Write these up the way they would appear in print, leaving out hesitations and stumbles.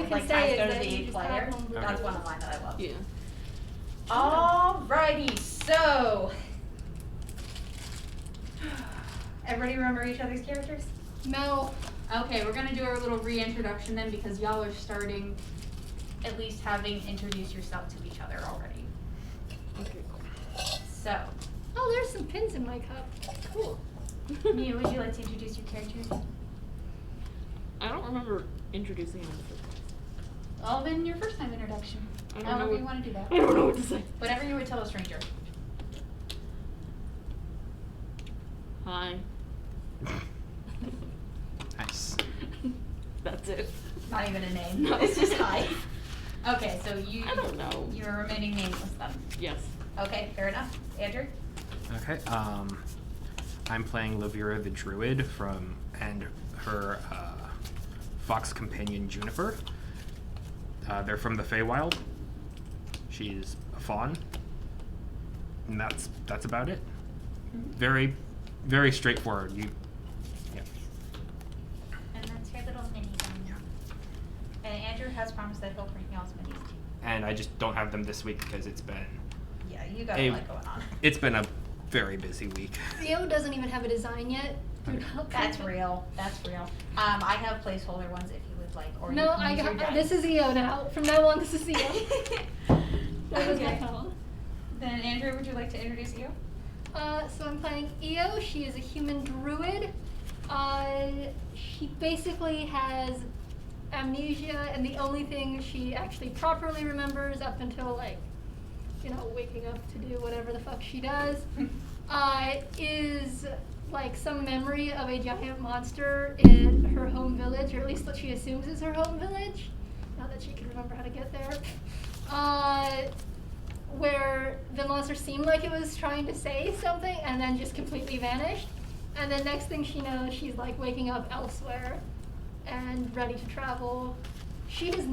can like say ties is go to that you the just player. have homebrew That's rules. one of mine that I love. Yeah. Alrighty, so everybody remember each other's characters? No. Okay, we're gonna do our little reintroduction then because y'all are starting at least having introduced yourself to each other already. Okay, cool. So, Oh, there's some pins in my cup. Cool. Mia, would you like to introduce your character? I don't remember introducing him in the first place. Well, then your first time introduction. I don't However know you want to do that. I don't know what to say. Whatever you would tell a stranger. Hi. Nice. That's it. Not even a name. No. It's just hi. Okay, so you. I don't know. You're remaining nameless then. Yes. Okay, fair enough. Andrew? Okay. I'm playing Lavira the Druid and her fox companion Juniper. They're from the Feywild. She's a fawn. And that's about it. Mm-hmm. Very, very straightforward. Yeah. And that's your little mini one. Yeah. And Andrew has promised that he'll bring y'all's minis too. And I just don't have them this week because it's been Yeah, you got a lot going on. it's been a very busy week. Theo doesn't even have a design yet. That's real. That's real. I have placeholder ones if you would like. Or No, you can I use your got. dice. This is EO now. From now on, this is EO. That was my Okay. call. Then Andrew, would you like to introduce you? So I'm playing EO. She is a human druid. She basically has amnesia, and the only thing she actually properly remembers up until, like, you know, waking up to do whatever the fuck she does, is like some memory of a giant monster in her home village, or at least what she assumes is her home village, now that she can remember how to get there. Where the monster seemed like it was trying to say something and then just completely vanished. And then next thing she knows, she's like waking up elsewhere and ready to travel. She has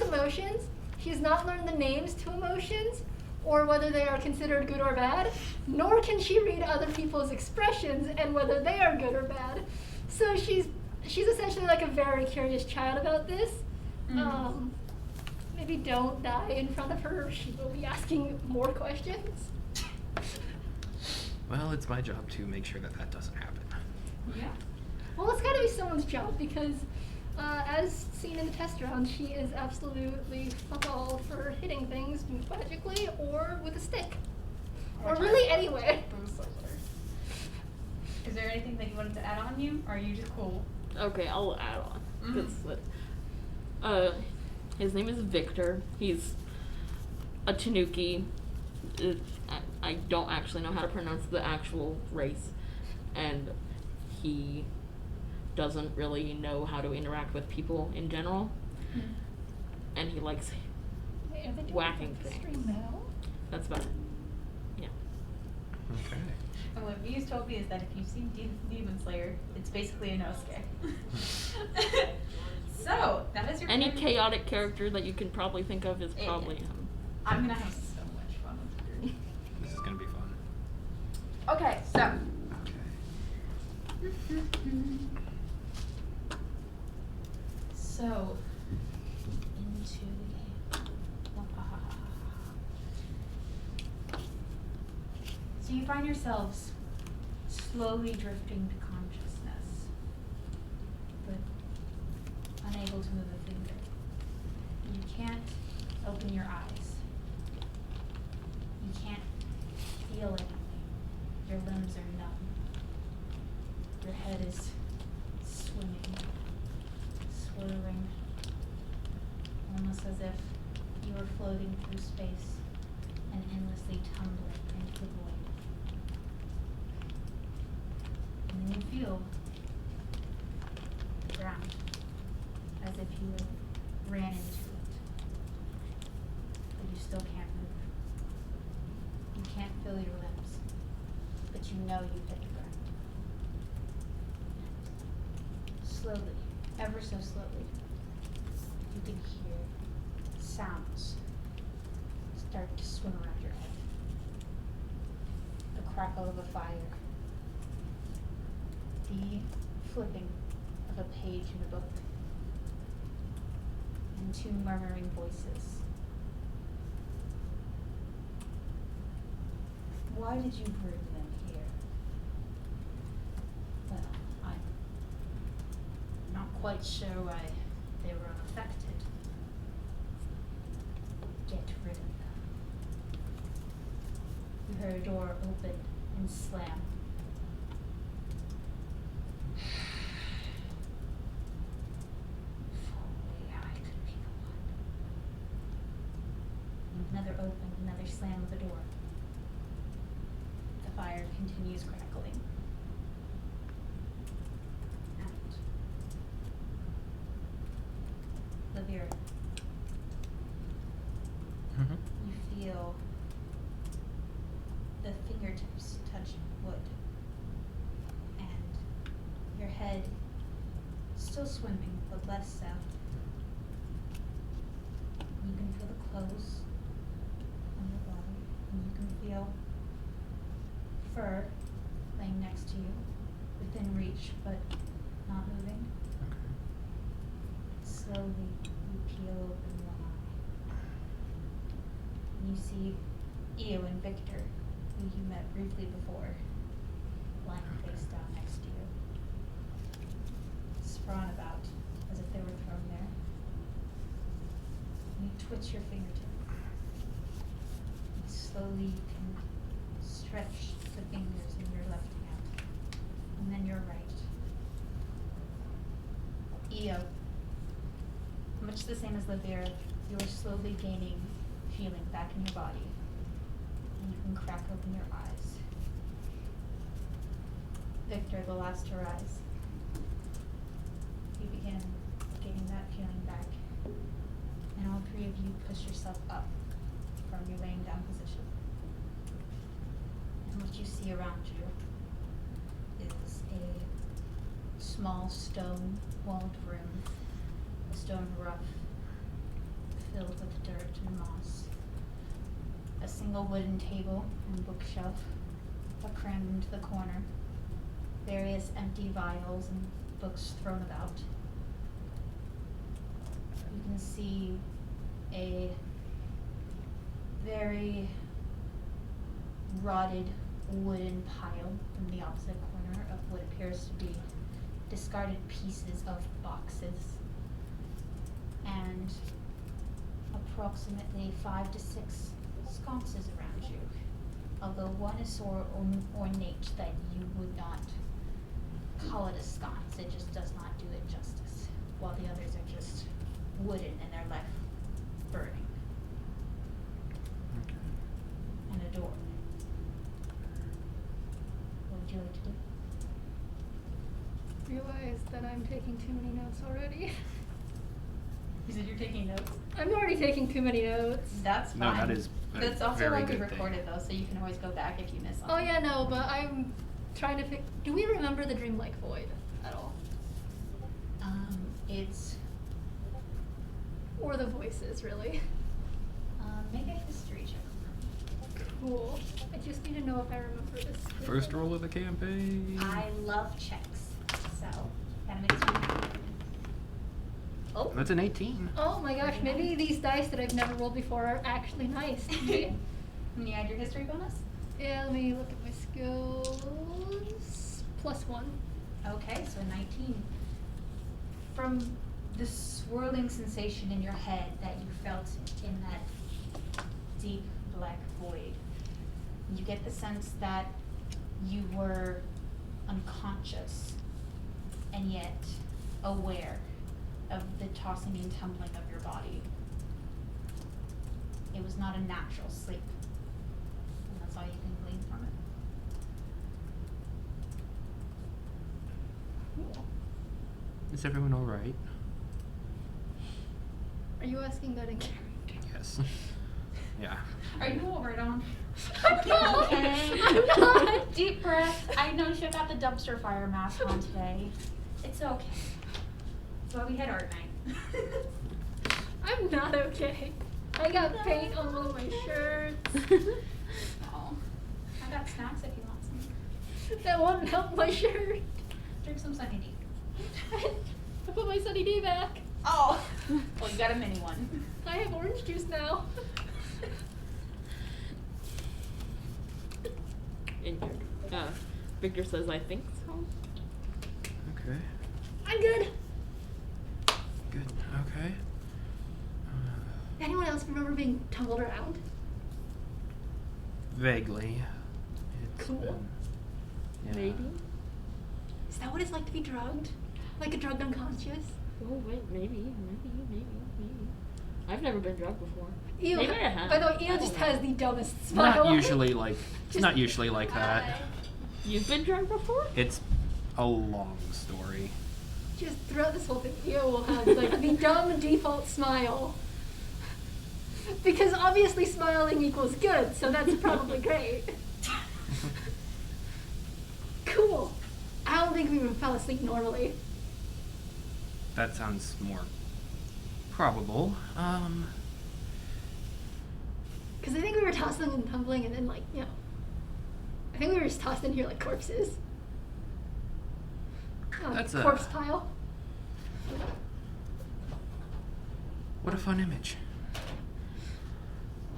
emotions. She has not learned the names to emotions or whether they are considered good or bad, nor can she read other people's expressions and whether they are good or bad. So she's essentially like a very curious child about this. Mm-hmm. Maybe don't die in front of her. She will be asking more questions. Well, it's my job to make sure that doesn't happen. Yeah. Well, it's got to be someone's job because, as seen in the test round, she is absolutely fuck all for hitting things magically or with a stick. Or really anywhere. I'm so sorry. Is there anything that you wanted to add on you, or are you just cool? Okay, I'll add on. Mhm. His name is Victor. He's a Tanuki. I don't actually know how to pronounce the actual race. And he doesn't really know how to interact with people in general. Mhm. And he likes Wait, are they doing whacking the things. stream now? That's about it. Yeah. Okay. And what Muse told me is that if you've seen Demon Slayer, it's basically a Nosuke. So, that is your Any character. chaotic character that you can probably think of is Yeah. probably him. I'm gonna have so much fun with you. This is gonna be fun. Okay, so. Okay. So, into the game. So you find yourselves slowly drifting to consciousness, but unable to move a finger. You can't open your eyes. You can't feel anything. Your limbs are numb. Your head is swimming, swirling, almost as if you were floating through space and endlessly tumbling into the void. And then you feel the ground as if you ran into it, but you still can't move. You can't feel your limbs, but you know you hit the ground. Slowly, ever so slowly, you can hear sounds start to swim around your head. The crackle of a fire, the flipping of a page in a book, and two murmuring voices. Why did you bring them here? Well, I'm not quite sure why they were unaffected. Get rid of them. You heard a door open and slam. If only I could be the one. Another open, another slam of the door. The fire continues crackling. And Olivielle, Mm-hmm. you feel the fingertips touch wood, and your head still swimming, but less so. You can feel the clothes on your body, and you can feel fur laying next to you, within reach, but not moving. Okay. Slowly, you peel open one eye. And you see Io and Victor, who you met briefly before, lying face down next to you. Sprawn about, as if they were thrown there. And you twitch your fingertip. And slowly you can stretch the fingers in your left hand. And then your right. Io, much the same as Olivielle, you are slowly gaining feeling back in your body. And you can crack open your eyes. Victor, the last to rise. You begin getting that feeling back. And all three of you push yourself up from your laying down position. And what you see around you is a small stone walled room, a stone roof filled with dirt and moss, a single wooden table and bookshelf crammed into the corner, various empty vials and books thrown about. You can see a very rotted wooden pile in the opposite corner of what appears to be discarded pieces of boxes, and approximately 5 to 6 sconces around you, although one is so ornate that you would not call it a sconce. It just does not do it justice, while the others are just wooden and they're left burning. Okay. And a door. What would you like to do? Realize that I'm taking too many notes already. You said you're taking notes? I'm already taking too many notes. That's No, fine. that is a That's also very why we good recorded thing. though, so you can always go back if you miss something. Oh yeah, no, but I'm trying to pick. Do we remember the dreamlike void at all? It's Or the voices, really? make a history check for me. Cool. I just need to know if I remember this. First roll of the campaign. I love checks, so gotta make sure. Oh. That's an 18. Oh my gosh, maybe these dice that I've never rolled before are actually nice. Can you add your history bonus? Yeah, let me look at my skills. +1. Okay, so 19. From the swirling sensation in your head that you felt in that deep black void, you get the sense that you were unconscious and yet aware of the tossing and tumbling of your body. It was not a natural sleep. And that's all you can glean from it. Cool. Is everyone all right? Are you asking that in character? Yes. Yeah. Are you all right on? No, Okay. I'm not. Deep breath. I know you got the dumpster fire mask on today. It's okay. That's why we had art night. I'm not okay. I got paint on one of my shirts. Oh, I got snacks if you want some. That won't help my shirt. Drink some Sunny D. I put my Sunny D back. Oh! Well, you got a mini one. I have orange juice now. Injured. Victor says, I think so. Okay. I'm good. Good. Okay. Anyone else remember being tumbled around? Vaguely. It's Cool. been- yeah. Maybe. Is that what it's like to be drugged? Like a drugged unconscious? Oh, wait, maybe. I've never been drugged before. Ew. Maybe I have. By the way, I Eo don't just know. has the dumbest smile. Not usually like. It's Just- not usually like that. You've been drugged before? It's a long story. Just throughout this whole thing, Eo will have like the dumb default smile. Because obviously smiling equals good, so that's probably great. Cool. I don't think we even fell asleep normally. That sounds more probable. Because I think we were tossing and tumbling and then I think we were just tossed in here like corpses. That's a a- corpse pile. What a fun image.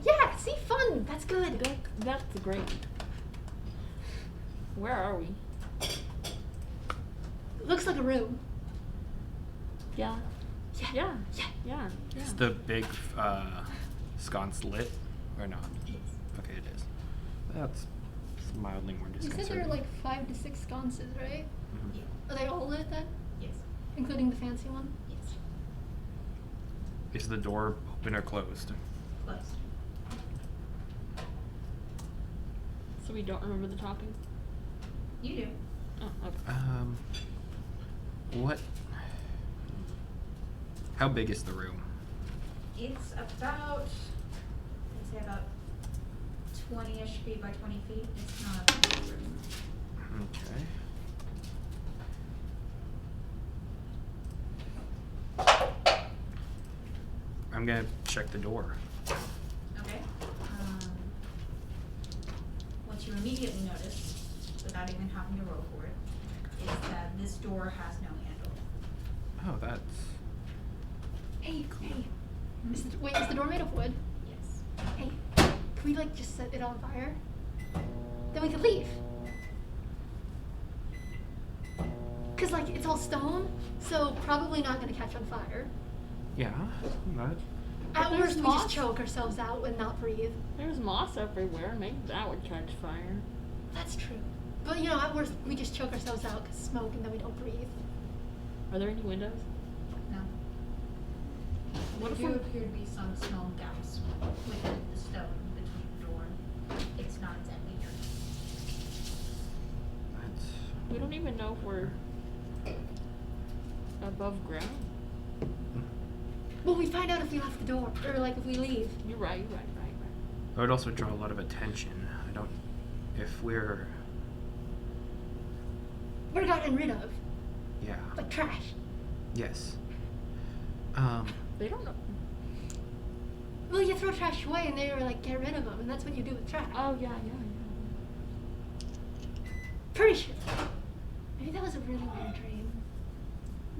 Yeah, see, fun. That's good. That's great. Where are we? Looks like a room. Yeah. Yeah. Yeah. Yeah. Yeah. Is the big sconce lit or not? Okay, it is. That's mildly more You said disconcerting. there were like 5 to 6 sconces, right? Mhm. Yeah. Are they all lit then? Yes. Including the fancy one? Yes. Is the door open or closed? Closed. So we don't remember the topping? You do. Oh, okay. What? How big is the room? It's about, I'd say about 20-ish feet by 20 feet. It's not a big room. Okay. I'm gonna check the door. Okay. What you immediately notice, without even having to roll for it, is that this door has no handle. Oh, that's. Hey, hey. Is the door made of wood? Yes. Hey, can we like just set it on fire? Then we could leave. Cause like it's all stone, so probably not gonna catch on fire. Yeah. That. At There's worst, we moss. just choke ourselves out and not breathe. There's moss everywhere. Maybe that would catch fire. That's true. But at worst, we just choke ourselves out because smoke and then we don't breathe. Are there any windows? No. What if There do we're- appear to be some small gaps within the stone between the door. It's not exactly here. That's. We don't even know if we're above ground. Well, we find out if we left the door, or like if we leave. You're right. That would also draw a lot of attention. I don't. If we're. We're gotten rid of, Yeah. like trash. Yes. They don't know. Well, you throw trash away and they were like, get rid of them, and that's what you do with trash. Oh, yeah. Pretty sure. Maybe that was a really weird dream.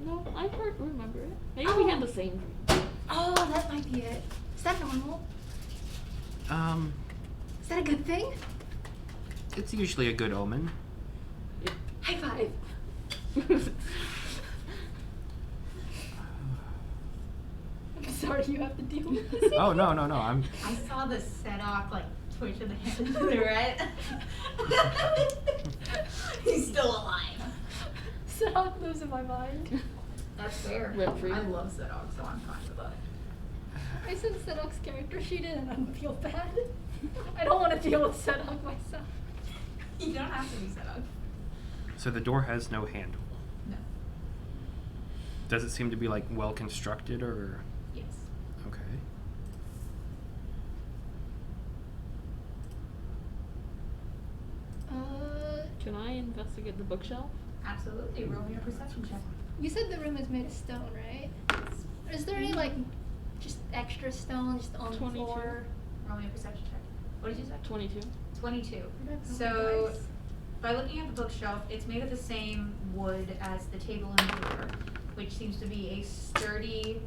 No, I can't remember it. Maybe Oh. we had the same dream. Oh, that might be it. Is that normal? Is that a good thing? It's usually a good omen. High five. I'm sorry you have to deal with this. Oh no. I'm. I saw the Sedok like twitch of the hand to the right. He's still alive. Sedok lives in my mind. That's fair. Rent free. I love Sedok, so I'm fine with that. I sent Sedok's character sheet in and I don't feel bad. I don't want to deal with Sedok myself. You don't have to be Sedok. So the door has no handle. No. Does it seem to be like well constructed or? Yes. Okay. Can I investigate the bookshelf? Absolutely. Roll me a perception check. You said the room is made of stone, right? Is there any like just extra stone just on the 22. floor? Roll me a perception check. What did you say? 22. 22. I don't know So, dice. by looking at the bookshelf, it's made of the same wood as the table and door, which seems to be a sturdy.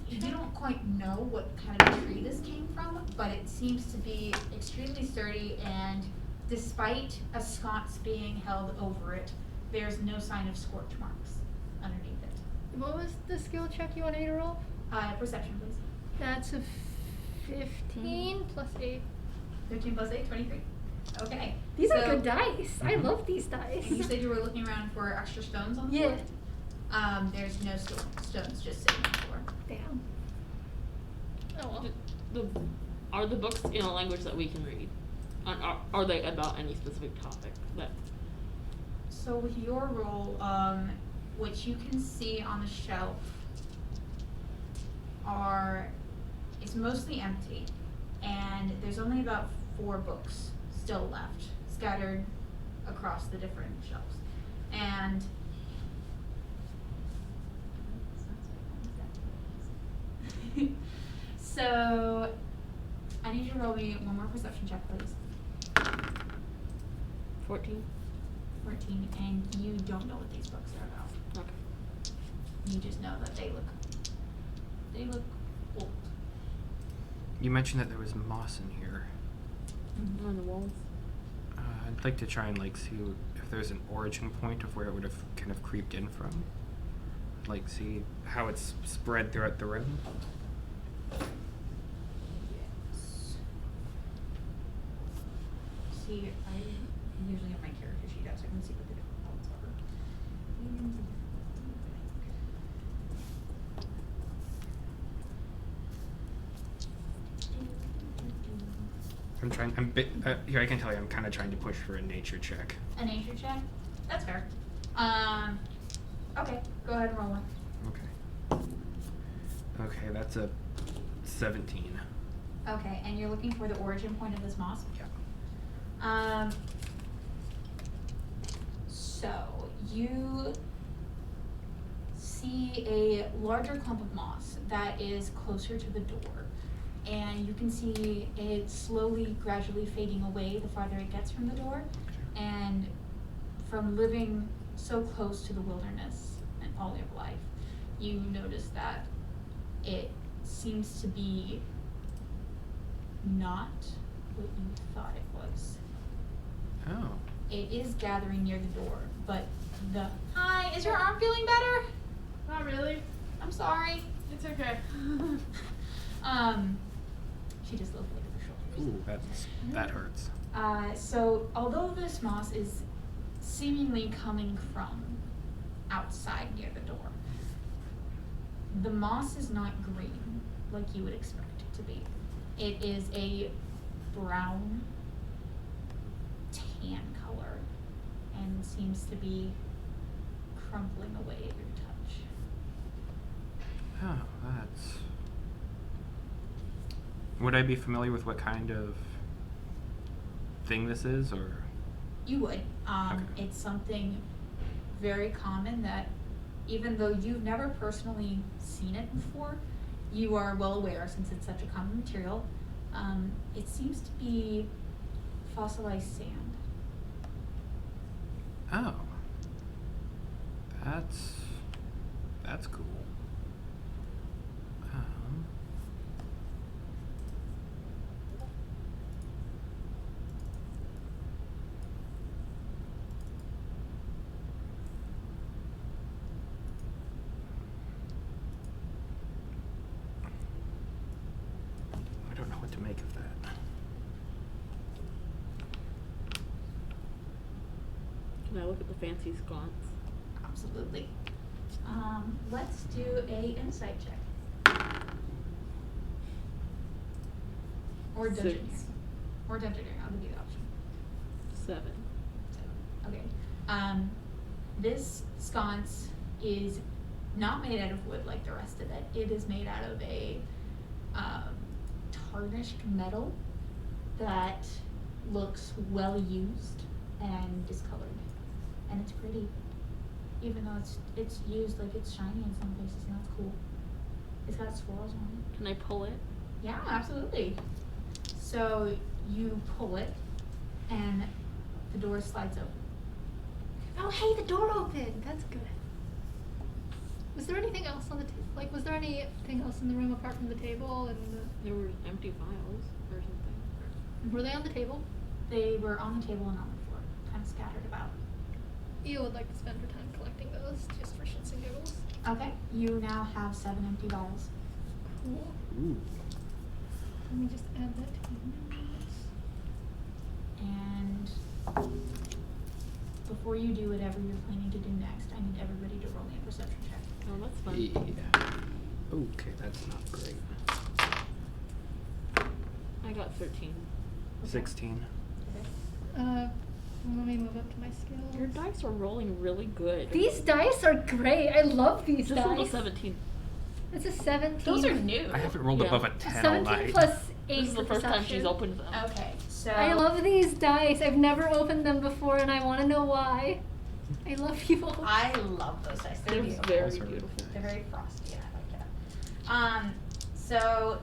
You don't quite know what kind of tree this came from, but it seems to be extremely sturdy, and despite a sconce being held over it, there's no sign of scorch marks underneath it. What was the skill check you wanted me to roll? Perception, please. That's a 15 plus 8. 15 plus 8, 23. Okay. These are So- good dice. I Mhm. love these dice. And you said you were looking around for extra stones on the Yeah. floor? There's no stones just sitting on the floor. Damn. Oh well. Are the books in a language that we can read? Are they about any specific topic? That So with your roll, what you can see on the shelf it's mostly empty, and there's only about 4 books still left, scattered across the different shelves. And so I need you to roll me one more perception check, please. 14. 14, and you don't know what these books are about. Okay. You just know that they look old. You mentioned that there was moss in here. On the walls. I'd like to try and like see if there's an origin point of where it would have kind of creeped in from. Like see how it's spread throughout the room. Yes. See, I usually have my character sheet out so I can see what the different ones are. Here I can tell you I'm kind of trying to push for a nature check. A nature check? That's fair. Okay, go ahead and roll one. Okay. Okay, that's a 17. Okay, and you're looking for the origin point of this moss? Yeah. So you see a larger clump of moss that is closer to the door, and you can see it slowly, gradually fading away the farther it gets from the door. And from living so close to the wilderness and all your life, you notice that it seems to be not what you thought it was. Oh. It is gathering near the door, but Hi, is your arm feeling better? Not really. I'm sorry. It's okay. She just looked like her shoulders. Ooh, that hurts. So although this moss is seemingly coming from outside near the door, the moss is not green like you would expect it to be. It is a brown tan color and seems to be crumpling away at your touch. Oh, that's... Would I be familiar with what kind of thing this is, or? You would. Okay. It's something very common that even though you've never personally seen it before, you are well aware since it's such a common material. It seems to be fossilized sand. Oh. That's cool. I don't know what to make of that. Can I look at the fancy sconce? Absolutely. Let's do a insight check. Or dungeoneering. 6. Or dungeoneering, I'll give you the option. 7. Okay. This sconce is not made out of wood like the rest of it. It is made out of a tarnished metal that looks well used and discolored. And it's pretty. Even though it's used like it's shiny in some places, and that's cool. It's got swirls on it. Can I pull it? Yeah, absolutely. So you pull it, and the door slides open. Oh, hey, the door opened. That's good. Was there anything else on the table? Like, was there anything else in the room apart from the table and the... There were empty vials or something. Were they on the table? They were on the table and on the floor, kind of scattered about. You would like to spend your time collecting those, just for shits and giggles. Okay, you now have 7 empty vials. Cool. Ooh. Let me just add that to my notes. And before you do whatever you're planning to do next, I need everybody to roll me a perception check. Oh, that's fun. Yeah. Okay, that's not great. I got 13. 16. Let me move up to my skills. Your dice are rolling really good. These dice are great. I love these Just dice. rolled a 17. It's a 17. Those are new. I haven't rolled Yeah. above a 10 all 17 night. plus 8 This is the for first time she's perception. opened them. Okay, so I love these dice. I've never opened them before, and I want to know why. I love you all. I love those dice. They're They're beautiful. very Also really beautiful. They're very frosty, and I like that. So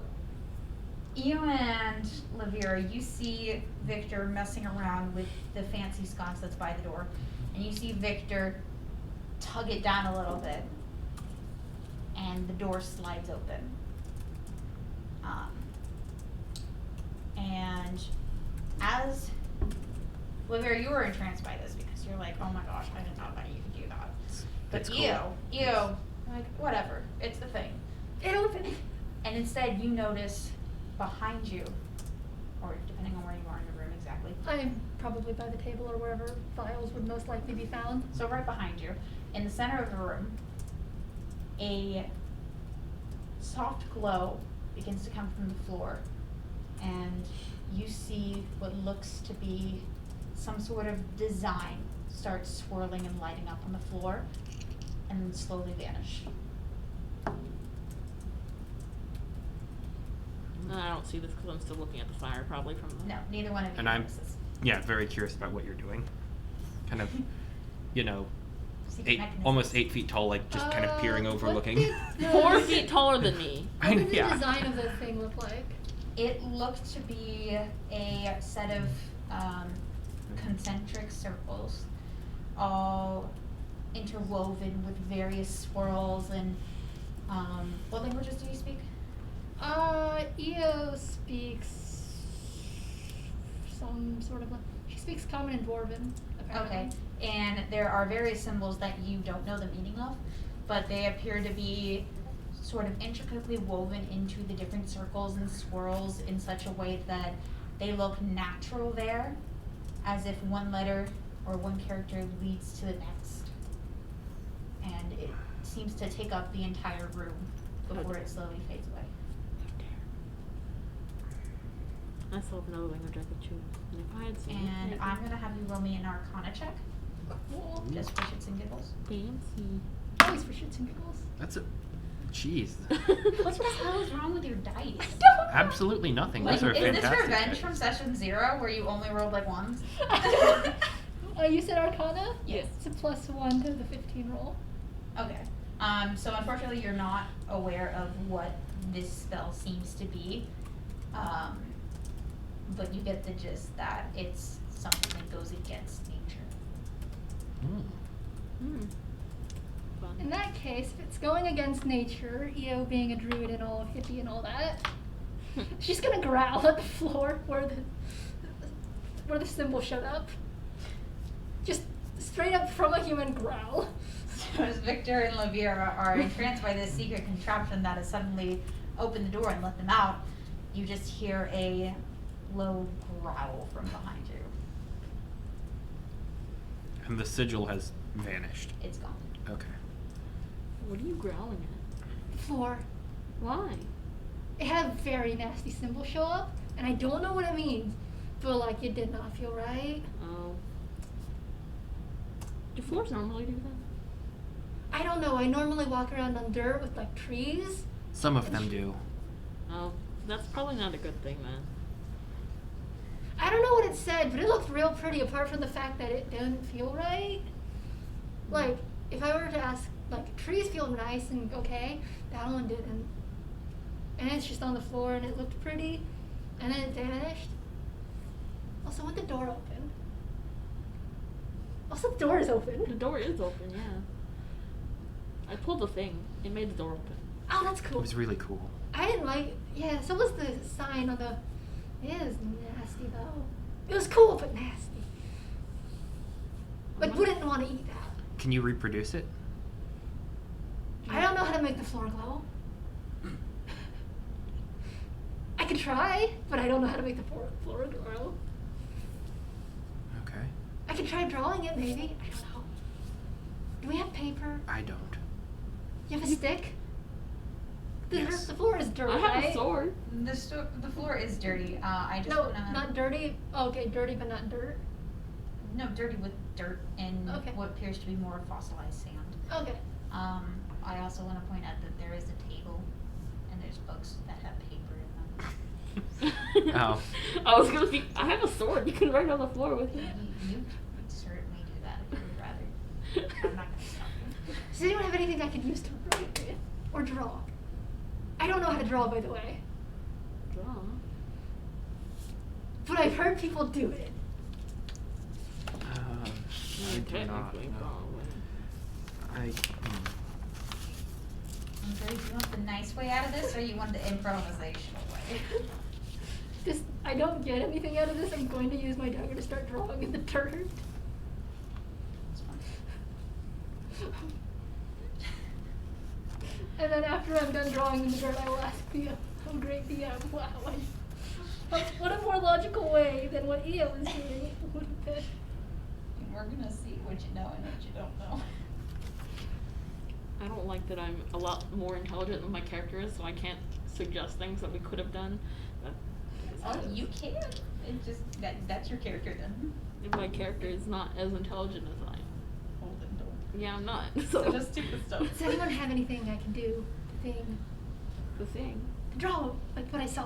you and Lavira, you see Victor messing around with the fancy sconce that's by the door, and you see Victor tug it down a little bit, and the door slides open. And as Lavira, you were entranced by this because you're like, oh my gosh, I didn't know that you could do that. But It's ew, cool. like whatever, it's the thing. It opened. And instead, you notice behind you, or depending on where you are in the room exactly, I'm probably by the table or wherever files would most likely be found. so right behind you, in the center of the room, a soft glow begins to come from the floor, and you see what looks to be some sort of design start swirling and lighting up on the floor, and then slowly vanish. No, I don't see this because I'm still looking at the fire, probably from the... No, neither one of you And I'm, notices. yeah, very curious about what you're doing. Kind of, you know, Secret mechanisms. almost 8 feet tall, like just kind of peering over, what looking. did the- 4 feet taller than me. What did the Yeah. design of the thing look like? It looked to be a set of concentric circles, all interwoven with various swirls and what languages do you speak? EO speaks some sort of, she speaks Common and Dwarven, apparently. Okay, and there are various symbols that you don't know the meaning of, but they appear to be sort of intricately woven into the different circles and swirls in such a way that they look natural there, as if one letter or one character leads to the next. And it seems to take up the entire room before it slowly fades away. I still have another language I could choose. And if I had seen it, And maybe. I'm gonna have you roll me an Arcana check, Cool. just for shits and giggles. Fancy. Always for shits and giggles. That's a, jeez. What the hell is wrong with your dice? Absolutely nothing. Like, Those are is fantastic. this revenge dice. from session 0 where you only rolled like ones? You said Arcana? Yes. It's a +1 to the 15 roll. Okay. So unfortunately you're not aware of what this spell seems to be. But you get the gist that it's something that goes against nature. Hmm. Fun. In that case, if it's going against nature, EO being a druid and all hippie and all that, she's gonna growl at the floor where the symbol showed up. Just straight up from a human growl. So as Victor and Lavira are entranced by this secret contraption that has suddenly opened the door and let them out, you just hear a low growl from behind you. And the sigil has vanished. It's gone. Okay. What are you growling at? Floor. Why? It had a very nasty symbol show up, and I don't know what it means, but like it did not feel right. Oh. Do floors normally do that? I don't know, I normally walk around on dirt with like trees. Some of them do. Oh, that's probably not a good thing then. I don't know what it said, but it looked real pretty apart from the fact that it didn't feel right. Like, if I were to ask, like, trees feel nice and okay, that one didn't. And it's just on the floor and it looked pretty, and then it vanished. Also, when the door opened, Also, the door is The open. door is open, yeah. I pulled the thing. It made the door open. Oh, that's It cool. was really cool. I didn't like. Yeah, so was the sign on the. It is nasty though. It was cool but nasty. Like, wouldn't want to eat that. Can you reproduce it? I don't know how to make the floor glow. I could try, but I don't know how to make the floor glow. Okay. I could try drawing it, maybe. I don't know. Do we have paper? I don't. You have a stick? Yes. The floor is dirty, I have right? a sword. The floor is dirty. I just No, wanna. not dirty. Okay, dirty but not dirt. No, dirty with dirt and Okay. what appears to be more fossilized sand. Okay. I also want to point out that there is a table, and there's books that have paper in them. Oh. I was gonna be. I have a sword. You can write on the floor with it. You could certainly do that if you would rather. I'm not gonna stop you. Does anyone have anything I could use to write with? Or draw? I don't know how to draw, by the way. Draw. But I've heard people do it. I do not Technically, know. probably. Okay, do you want the nice way out of this, or you want the improvisational way? Just, I don't get anything out of this. I'm going to use my dagger to start drawing in the dirt. It's fine. And then after I'm done drawing in the dirt, I will ask the oh great DM, wow, what a more logical way than what EO is doing it would have been. We're gonna see what you know and what you don't know. I don't like that I'm a lot more intelligent than my character is, so I can't suggest things that we could have done. But Oh, you can. It just that's your character then. my character is not as intelligent as I am. Well, then don't. Yeah, I'm not. So So just stupid stuff. Does anyone have anything I can do to the thing. draw like what I saw?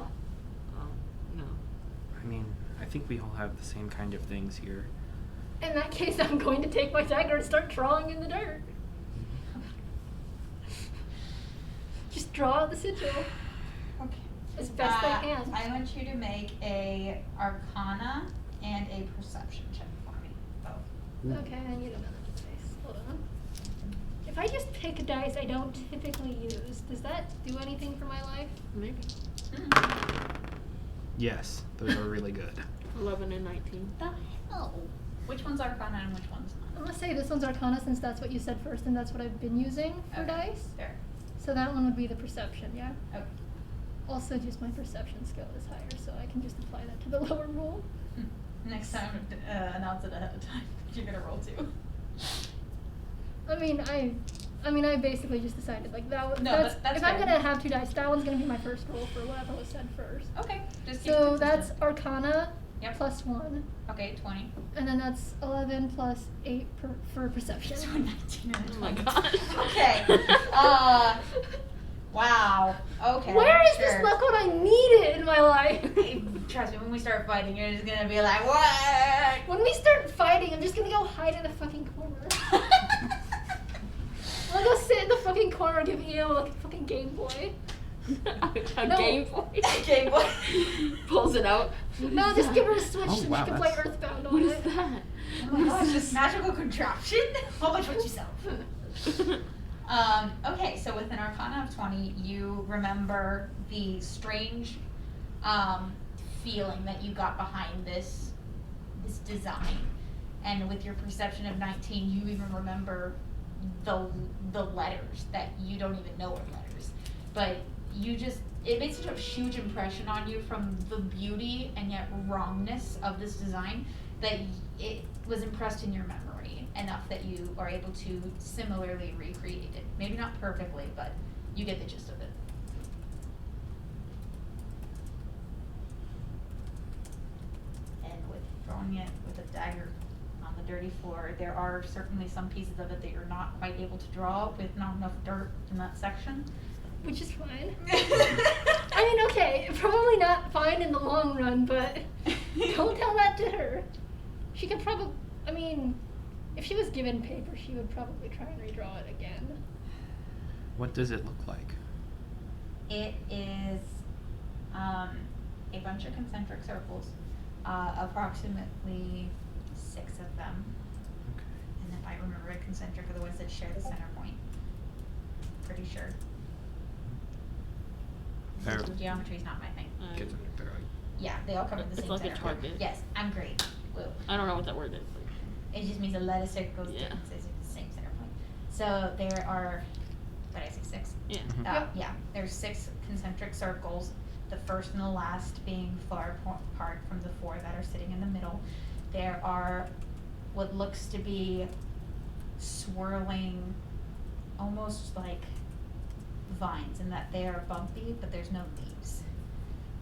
Oh no. I mean, I think we all have the same kind of things here. In that case, I'm going to take my dagger and start drawing in the dirt. Just draw out the sigil Okay. as best I can. I want you to make a Arcana and a Perception check for me. Both. Okay, I need another dice. Hold on. If I just pick a dice I don't typically use, does that do anything for my life? Maybe. Yes, those are really good. 11 and 19. The hell? Which one's Arcana and which one's not? I'm gonna say this one's Arcana since that's what you said first and that's what I've been using for Okay, dice. Fair. So that one would be the perception, yeah? Okay. Also, just my perception skill is higher, so I can just apply that to the lower roll. Next time, announce it ahead of time. You're gonna roll 2. I mean, I basically just decided like that. No, That's that's if I'm fair. gonna have 2 dice, that one's gonna be my first roll for whatever was said first. Okay. Just keep So it that's consistent. Arcana Yep. plus 1, Okay, 20. and then that's 11 plus 8 for perception. So 19 and a Oh my 20. gosh. Okay. Wow. Okay. Where is sure. this luck when I need it in my life? Trust me, when we start fighting, you're just gonna be like, what? When we start fighting, I'm just gonna go hide in a fucking corner. I'll go sit in the fucking corner and give EO like a fucking Game Boy. A No. Game Boy. Game Boy. Pulls it out. No, just give her a Switch Oh, so wow, she can play that's- Earthbound on What it. is that? Oh my gosh, this magical contraption? How much would you sell? Okay, so with an Arcana of 20, you remember the strange feeling that you got behind this design. And with your perception of 19, you even remember the letters that you don't even know are letters. But it made such a huge impression on you from the beauty and yet wrongness of this design that it was impressed in your memory enough that you are able to similarly recreate it. Maybe not perfectly, but you get the gist of it. And with throwing it with a dagger on the dirty floor, there are certainly some pieces of it that you're not quite able to draw with not enough dirt in that section. Which is fine. I mean, okay, probably not fine in the long run, but don't tell that to her. She could probably, I mean, if she was given paper, she would probably try and redraw it again. What does it look like? It is a bunch of concentric circles, approximately 6 of them. Okay. I remember it, concentric are the ones that share the center point. Pretty sure. They're- Geometry's not my thing. Kids are they're like Yeah, they all cover the It's same like a center point. target. Yes, I'm great. Woo. I don't know what that word is. It just means a letter circle goes Yeah. to the same center point. So there are, what did I say, 6? Yeah. Mhm. Yep. Yeah, there's 6 concentric circles, the first and the last being far apart from the 4 that are sitting in the middle. There are what looks to be swirling, almost like vines, in that they are bumpy, but there's no leaves.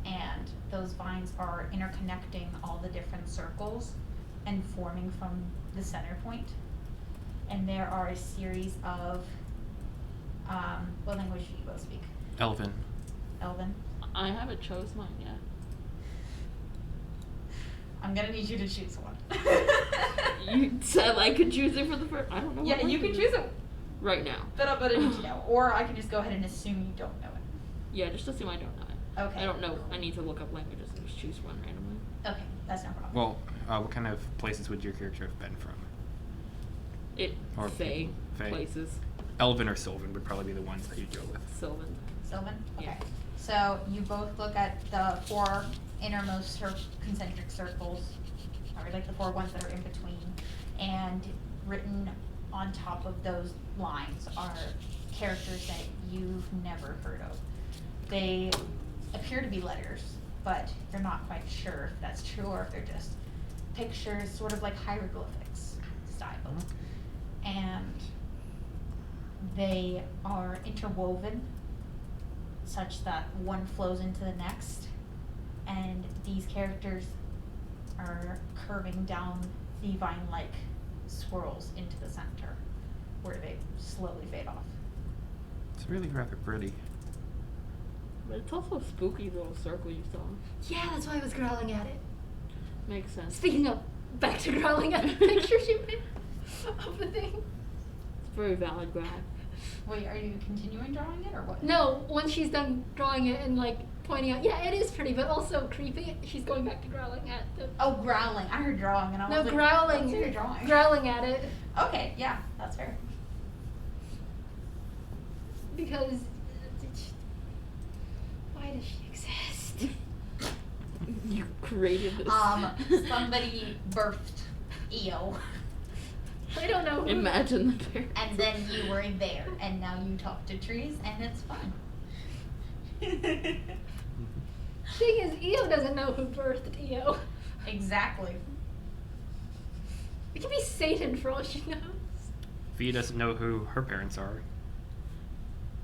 And those vines are interconnecting all the different circles and forming from the center point. And there are a series of, what language do you both speak? Elven. Elven? I haven't chose mine yet. I'm gonna need you to choose one. You said I could choose it for the first. I don't know. Yeah, what you can language choose it, right now. but I need to know. Or I can just go ahead and assume you don't know it. Yeah, just assume I don't know it. Okay. I don't know. I need to look up languages and just choose one randomly. Okay, that's no problem. Well, what kind of places would your character have been from? It Or Fae Fae. places. Elven or Sylvan would probably be the ones that you'd go with. Sylvan. Sylvan? Okay. Yeah. So you both look at the 4 innermost concentric circles, or like the 4 ones that are in between, and written on top of those lines are characters that you've never heard of. They appear to be letters, but you're not quite sure if that's true or if they're just pictures, sort of like hieroglyphics style. And they are interwoven such that one flows into the next, and these characters are curving down the vine-like swirls into the center, where they slowly fade off. It's really rather pretty. But it's also a spooky little circle you saw. Yeah, that's why I was growling at it. Makes sense. Speaking of, back to growling at the picture she made of the thing. It's a very valid grab. Wait, are you continuing drawing it or what? No, once she's done drawing it and like pointing out, yeah, it is pretty, but also creepy, she's going back to growling at the. Oh, growling. I heard drawing, and I was No, like, growling. what's your drawing? Growling at it Okay, yeah, that's fair. because. Why does she exist? You created this. Somebody birthed EO, I don't know. Who. Imagine the parents. and then you were there, and now you talk to trees, and it's fun. Thing is, EO doesn't know who birthed EO. Exactly. It could be Satan for all she knows. Fee doesn't know who her parents are.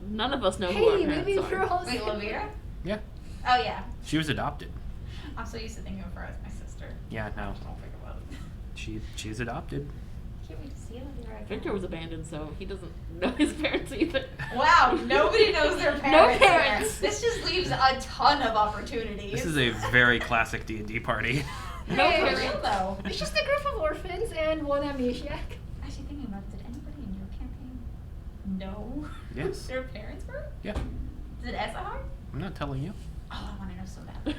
None of us know who our Hey, parents maybe are. we're all Wait, Lavira? Yeah. Oh, yeah. She was adopted. I'm so used to thinking of her as my sister. Yeah, I no. just don't think about it. She's adopted. Can't wait to see Lavira again. Victor was abandoned, so he doesn't know his parents either. Wow, nobody knows their parents. No there. parents. This just leaves a ton of opportunities. This is a very classic D&D party. No Hey, parents. real though. It's just a group of orphans and one amnesiac. Actually thinking about it, did anybody in your campaign know Yes. who their parents were? Yeah. Did Esahar? I'm not telling you. Oh, I want to know so bad. You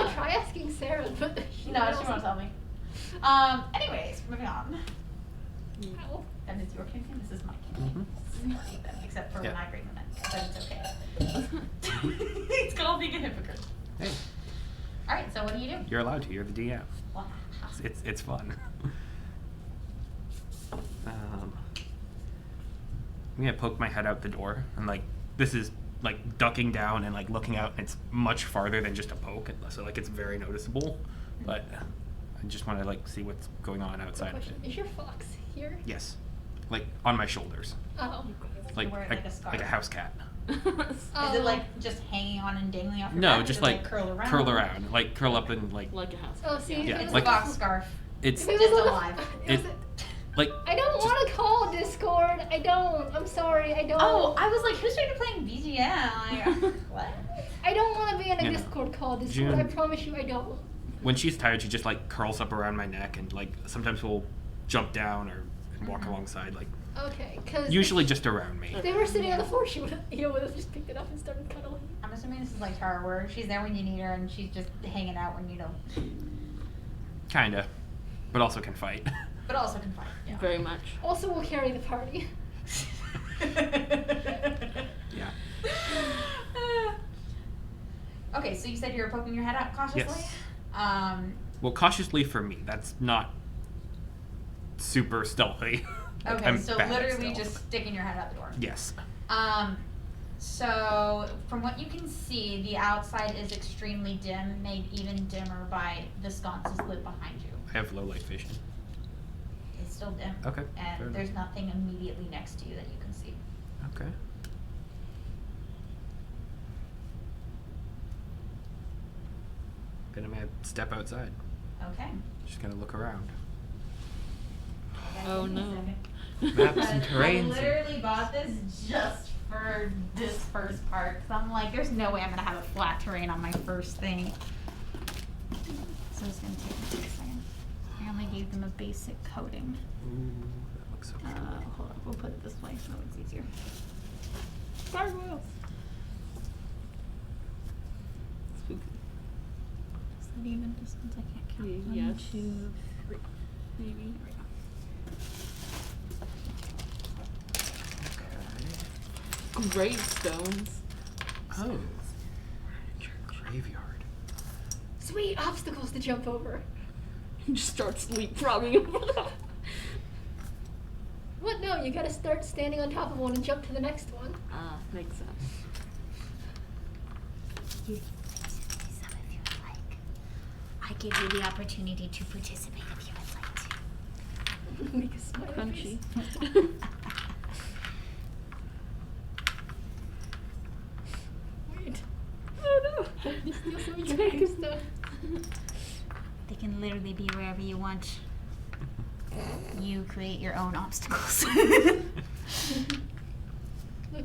could try asking Sarah, but she No, knows. she won't tell me. Anyways, moving on. Ow. That is your campaign. This is my campaign. Mhm. This is them, except for when Yeah. I bring them in, but it's okay. It's called being a hypocrite. Hey, All right, so what do you do? you're allowed to. You're the DM. Wow. It's fun. I'm gonna poke my head out the door, and like this is like ducking down and like looking out, and it's much farther than just a poke, so like it's very noticeable. But I just want to like see what's going on Quick outside of question. it. Is your fox here? Yes, like on my shoulders, Oh. like wear it like a scarf. like a house cat. Is it like just hanging on and dangling off your No, back? just Does it, like curl around? like curl up and like Like a house. Oh, see, Yeah. if Yeah, it was like- a box scarf. it's if it just was on alive. It was It- like I don't just- want to call Discord. I don't. I'm sorry. I don't. Oh, I was like, who started playing BGM? Like, what? I don't want to be in a You know, Discord call. Discord. June- I promise you, I don't. when she's tired, she just like curls up around my neck, and like sometimes we'll jump down or walk Mhm. alongside, like Okay, because usually just around me. if they were sitting on the floor, she would have just picked it up and started cuddling. I'm assuming this is like Tara, where she's there when you need her and she's just hanging out when you don't. Kinda, but also can fight. But also confined. Yeah. Very much. Also, will carry the party. Yeah. Okay, so you said you were poking your head out cautiously? Yes. Um, Well, cautiously for me. That's not super stealthy. Like, okay, I'm so bad at literally stealth. just sticking your head out the door. Yes. So from what you can see, the outside is extremely dim, made even dimmer by the sconces lit behind you. I have low light vision. It's still dim. Okay, fair And there's nothing immediately next to you that you can see. Okay. Then I'm gonna step outside. Okay. Just gonna look around. Oh, Give me a no. second. Maps and I terrains. literally bought this just for this first part. Cause I'm like, there's no way I'm gonna have a flat terrain on my first thing. So it's gonna take me a second. I only gave them a basic coating. Ooh, that looks so cool. Hold on, we'll put it this way so it's easier. Gargoyles. Spooky. Is that even distance? I can't count. Yes. 1, 2, 3. Maybe. There we go. Gravestones. Oh. Graveyard. Sweet obstacles to jump over. You just start leapfrogging over them. What? No, you gotta start standing on top of one and jump to the next one. Ah, makes sense. Some if you would like. I give you the opportunity to participate if you would like to. Make a smiley Crunchy. face. Wait. Oh no. You steal some of your stuff. They can literally be wherever you want. You create your own obstacles. Look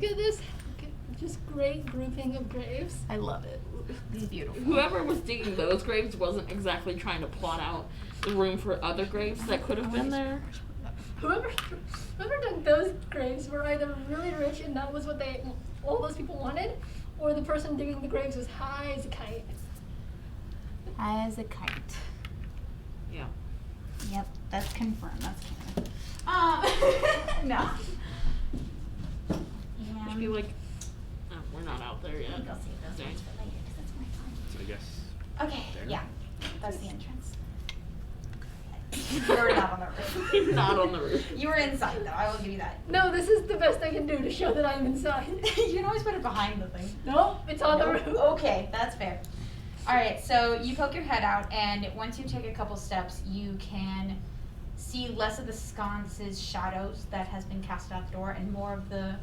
at this. Look at just great grouping of graves. I love it. It's beautiful. Whoever was digging those graves wasn't exactly trying to plot out the room for other graves that could have been there. Whoever dug those graves were either really rich and that was what all those people wanted, or the person digging the graves was high as a kite. High as a kite. Yeah. Yep, that's confirmed. That's canon. No. Just be like, oh, we're not out there yet. I think I'll save those Dang. ones for later because that's more fun. So I guess. Okay, There. yeah, that's the entrance. You're not on the roof. He's not on the roof. You were inside though, I will give you that. No, this is the best I can do to show that I'm inside. You can always put it behind the thing. No, it's on the Nope. roof. Okay, that's fair. Alright, so you poke your head out, and once you take a couple steps, you can see less of the sconce's shadows that has been cast out the door, and more of the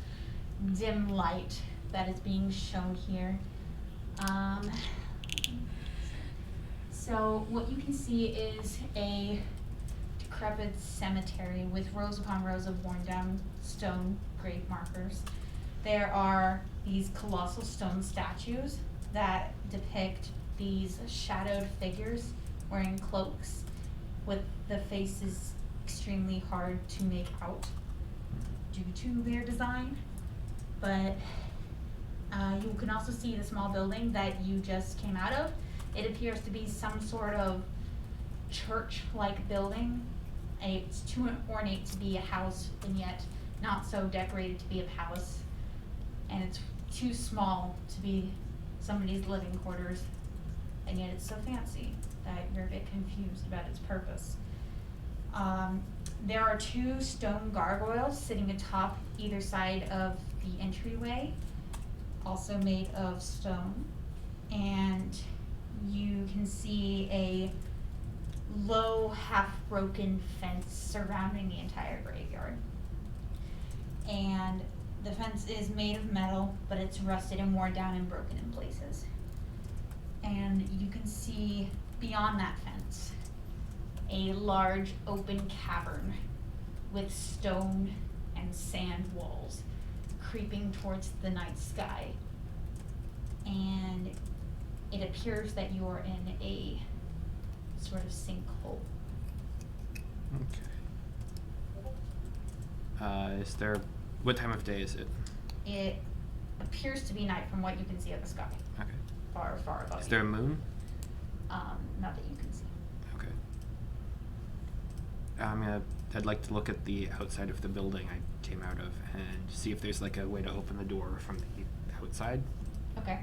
dim light that is being shown here. So what you can see is a decrepit cemetery with rows upon rows of worn down stone grave markers. There are these colossal stone statues that depict these shadowed figures wearing cloaks with the faces extremely hard to make out due to their design. But you can also see the small building that you just came out of. It appears to be some sort of church-like building. It's too ornate to be a house and yet not so decorated to be a palace. And it's too small to be somebody's living quarters. And yet it's so fancy that you're a bit confused about its purpose. There are 2 stone gargoyles sitting atop either side of the entryway, also made of stone. And you can see a low, half-broken fence surrounding the entire graveyard. And the fence is made of metal, but it's rusted and worn down and broken in places. And you can see beyond that fence a large open cavern with stone and sand walls creeping towards the night sky. And it appears that you're in a sort of sinkhole. Okay. Is there? What time of day is it? It appears to be night from what you can see of the sky. Okay. Far, far above Is you. there a moon? Not that you can see. Okay. I'd like to look at the outside of the building I came out of and see if there's like a way to open the door from the outside. Okay.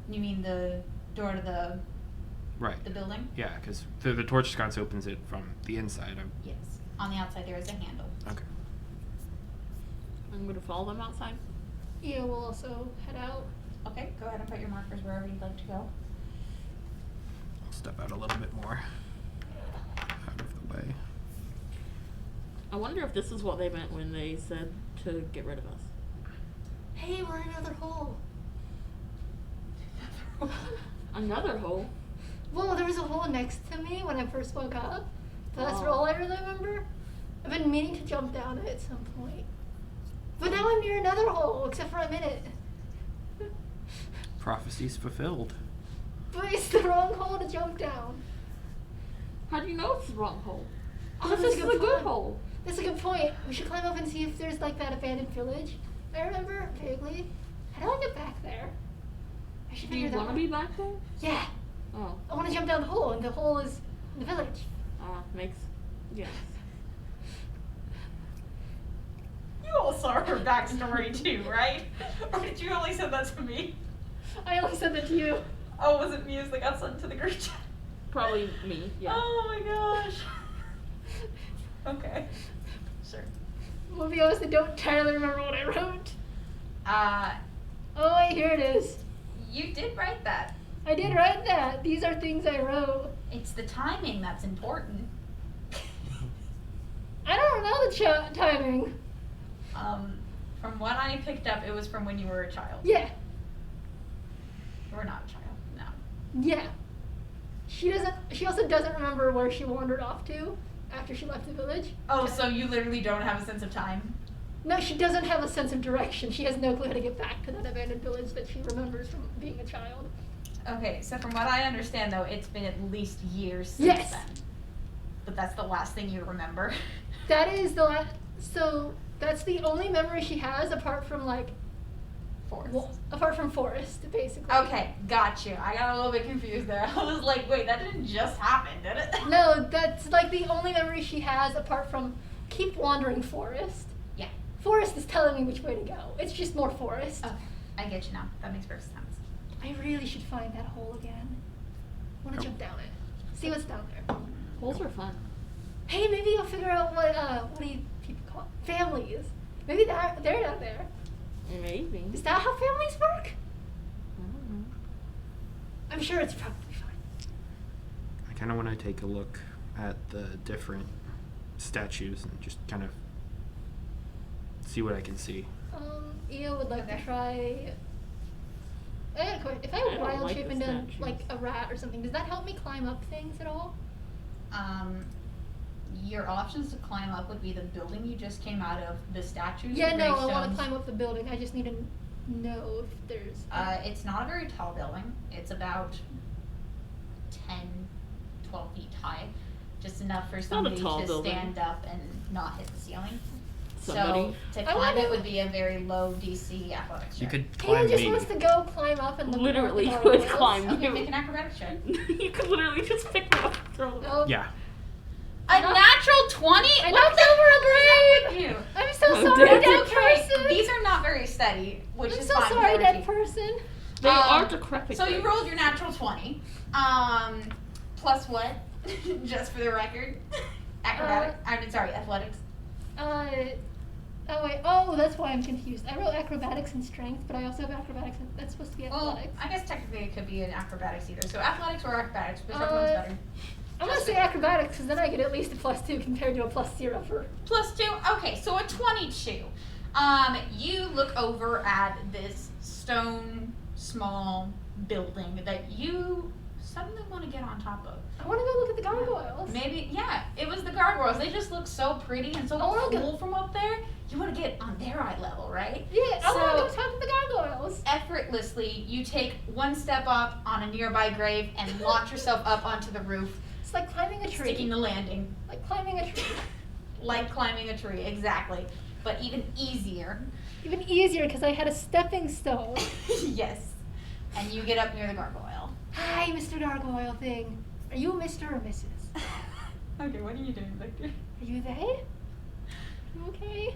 You mean the door to the Right. the building? Yeah, because the torch sconce opens it from the inside. Yes. On the outside there is a handle. Okay. I'm gonna follow them outside. Io will also head out. Okay, go ahead and put your markers wherever you'd like to go. I'll step out a little bit more. Out of the way. I wonder if this is what they meant when they said to get rid of us. Hey, we're in another hole. Another hole? Well, there was a hole next to me when I first woke up. That's Oh. all I really remember. I've been meaning to jump down it at some point. But now I'm near another hole, except for I'm in it. Prophecies fulfilled. But it's the wrong hole to jump down. How do you know it's the wrong hole? Oh, This that's is a the good good point. hole. That's a good point. We should climb up and see if there's like that abandoned village. I remember vaguely. How do I get back there? I should Do you figure that want to out. be back there? Yeah. Oh. I want to jump down the hole, and the hole is the village. Makes... Yes. You all saw her backstory too, right? Or did you only send that to me? I only said that to you. Oh, was it me as that got sent to the group chat? Probably me, yeah. Oh my gosh. Okay. Sure. We'll be honest, I don't entirely remember what I wrote. Oh, wait, here it is. You did write that. I did write that. These are things I wrote. It's the timing that's important. I don't know the timing. From what I picked up, it was from when you were a child. Yeah. You were not a child, no. Yeah. She also doesn't remember where she wandered off to after she left the village. Oh, so you literally don't have a sense of time? No, she doesn't have a sense of direction. She has no clue how to get back to that abandoned village that she remembers from being a child. Okay, so from what I understand, though, it's been at least years since Yes. then. But that's the last thing you remember. That is the last. So that's the only memory she has apart from like. Apart from Forest, basically. Okay, got you. I got a little bit confused there. I was like, wait, that didn't just happen, did it? No, that's like the only memory she has apart from keep wandering Forest. Yeah. Forest is telling me which way to go. It's just more Forest. Okay, I get you now. That makes perfect sense. I really should find that hole again. I want to jump down it. See what's down there. Holes are fun. Hey, maybe I'll figure out what do you people call it? Families. Maybe they're down there. Maybe. Is that how families work? I don't know. I'm sure it's probably fine. I kind of want to take a look at the different statues and just kind of see what I can see. Io would like Okay. to try. I got a question. If I I don't wild like shape the into statues. like a rat or something, does that help me climb up things at all? Your options to climb up would be the building you just came out of, the statues, Yeah, the no, I want gravestones. to climb up the building. I just need to know if there's. It's not a very tall building. It's about 10, 12 feet high. Just enough for not a somebody tall to building. stand up and not hit the ceiling. Somebody. So to I climb it wonder- would be a very low DC athletics You check. could Kayla climb just me. wants to go climb up and Literally the could gargoyles. climb. Okay, make an acrobatics check. You could literally just pick me up and throw them. Oh, Yeah. A natural 20? I What knocked the over a fuck is up with you? I'm so Oh, sorry, dear. dead It's okay. person. These are not very steady, which I'm is so fine. sorry, They're dead cheap. person. They are decrepit. So you things. rolled your natural 20. Plus what? Just for the record. Athletics. Oh wait. Oh, that's why I'm confused. I wrote acrobatics and strength, but I also have acrobatics. And that's supposed to be Well, athletics. I guess technically it could be an acrobatics either. So athletics or acrobatics, whichever one's better. I'm gonna say acrobatics because then I get at least a +2 compared to a +0 for. Plus 2? Okay, so a 22. You look over at this stone small building that you suddenly want to get on top of. I want to go look at the gargoyles. Maybe, yeah, it was the gargoyles. They just look so pretty and so I wanna go- cool from up there. You want to get on their eye level, right? Yeah, I want to go So- talk to the gargoyles. Effortlessly, you take one step up on a nearby grave and launch yourself up onto the roof, It's like climbing a tree. sticking the landing. Like climbing a tree. Like climbing a tree, exactly. But even easier. Even easier because I had a stepping stone. Yes. And you get up near the gargoyle. Hi, Mr. Gargoyle thing. Are you a Mr. or Mrs.? Okay, what are you doing, Victor? Are you they? You okay?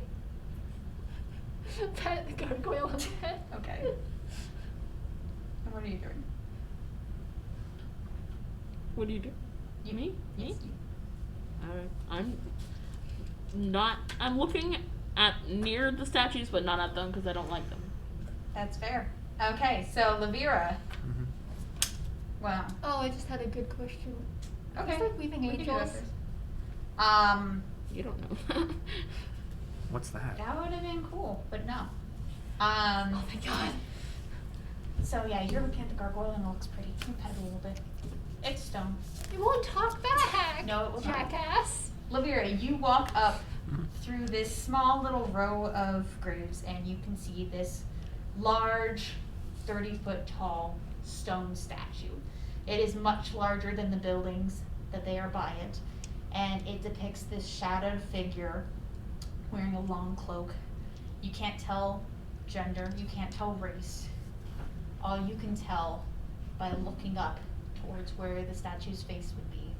Pat the gargoyle on the head. Okay. And what are you doing? What do you do? You, Me? Yes, Me? you. I'm looking at near the statues, but not at them because I don't like them. That's fair. Okay, so Lavira. Mhm. Wow. Oh, I just had a good question. Okay. It's like weaving We can do that angels. first. You don't know. What's that? That would have been cool, but no. Oh my god. So yeah, you're looking at the gargoyle and it looks pretty. You pet it a little bit. It's stone. It won't talk back. No, it will not. Jackass. Lavira, you walk up through this small little row of graves and you can see this large, 30-foot tall stone statue. It is much larger than the buildings that they are by it, and it depicts this shadowed figure wearing a long cloak. You can't tell gender, you can't tell race. All you can tell by looking up towards where the statue's face would be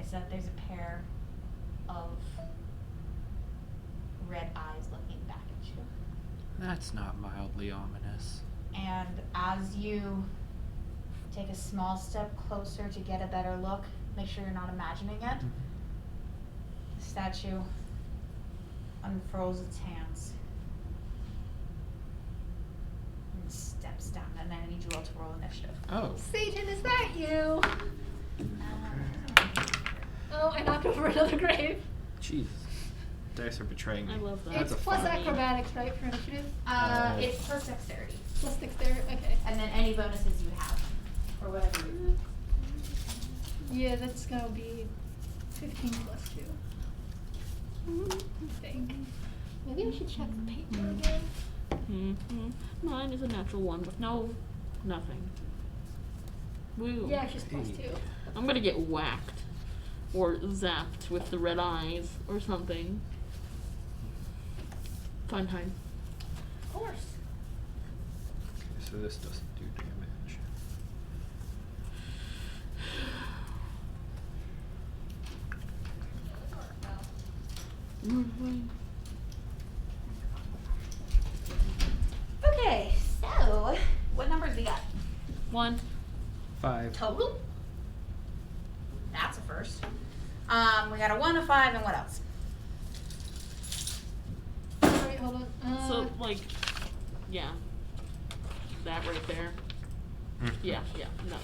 is that there's a pair of red eyes looking back at you. That's not mildly ominous. And as you take a small step closer to get a better look, make sure you're not imagining it, the statue unfurls its hands and steps down. And then I need you all to roll initiative. Oh. Satan, is that you? Oh, I knocked over another grave. Jesus. Dice are betraying me. I love that. It's That's a plus five. acrobatics, right, for initiative? It's plus dexterity. Plus dexterity, okay. And then any bonuses you have, or whatever you Yeah, that's gonna be 15 plus 2. I think. Maybe we should check the paper again. Mm-hmm. Mine is a natural 1 with nothing. Woo. Yeah, she's plus 2. I'm gonna get whacked. Or zapped with the red eyes or something. Fun time. Of course. Okay, so this doesn't do damage. Okay, so what numbers we got? 1. 5. Total? That's a first. We got a 1, a 5, and what else? Wait, hold on. So, like, yeah. That right there. Yeah, no.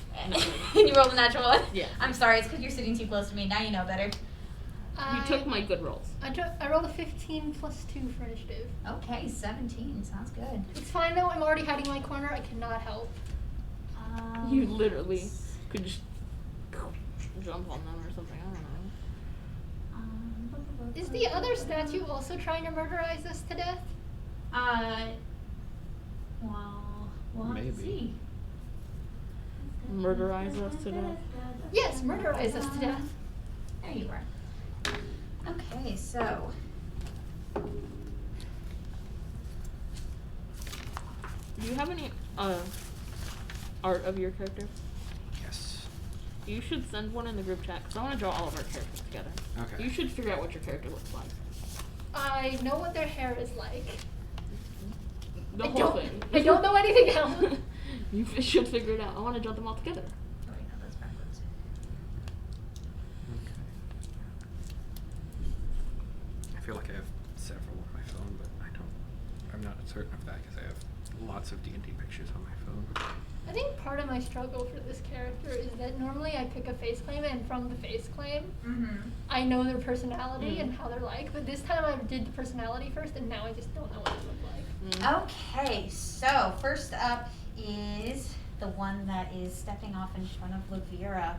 And you rolled a natural 1? Yeah. I'm sorry, it's because you're sitting too close to me. Now you know better. You took my good rolls. I rolled a 15 plus 2 for initiative. Okay, 17. Sounds good. It's fine though, I'm already hiding my corner, I cannot help. You literally could just jump on them or something. I don't know. Is the other statue also trying to murderize us to death? Well, we'll have to Maybe. see. Murderize us to death? Yes, murderize us to death. There you are. Okay, so. Do you have any art of your character? Yes. You should send one in the group chat because I want to draw all of our characters together. Okay. You should figure out what your character looks like. I know what their hair is like. The I whole don't- thing. I don't know anything else. You should figure it out. I want to draw them all together. Oh, wait, no, that's backwards. Okay. I feel like I have several on my phone, but I'm not certain of that because I have lots of D&D pictures on my phone. I think part of my struggle for this character is that normally I pick a face claim, and from the face claim, I know their personality and how they're like. But this time I did the personality first, and now I just don't know what they look like. Okay, so first up is the one that is stepping off in front of Lavira.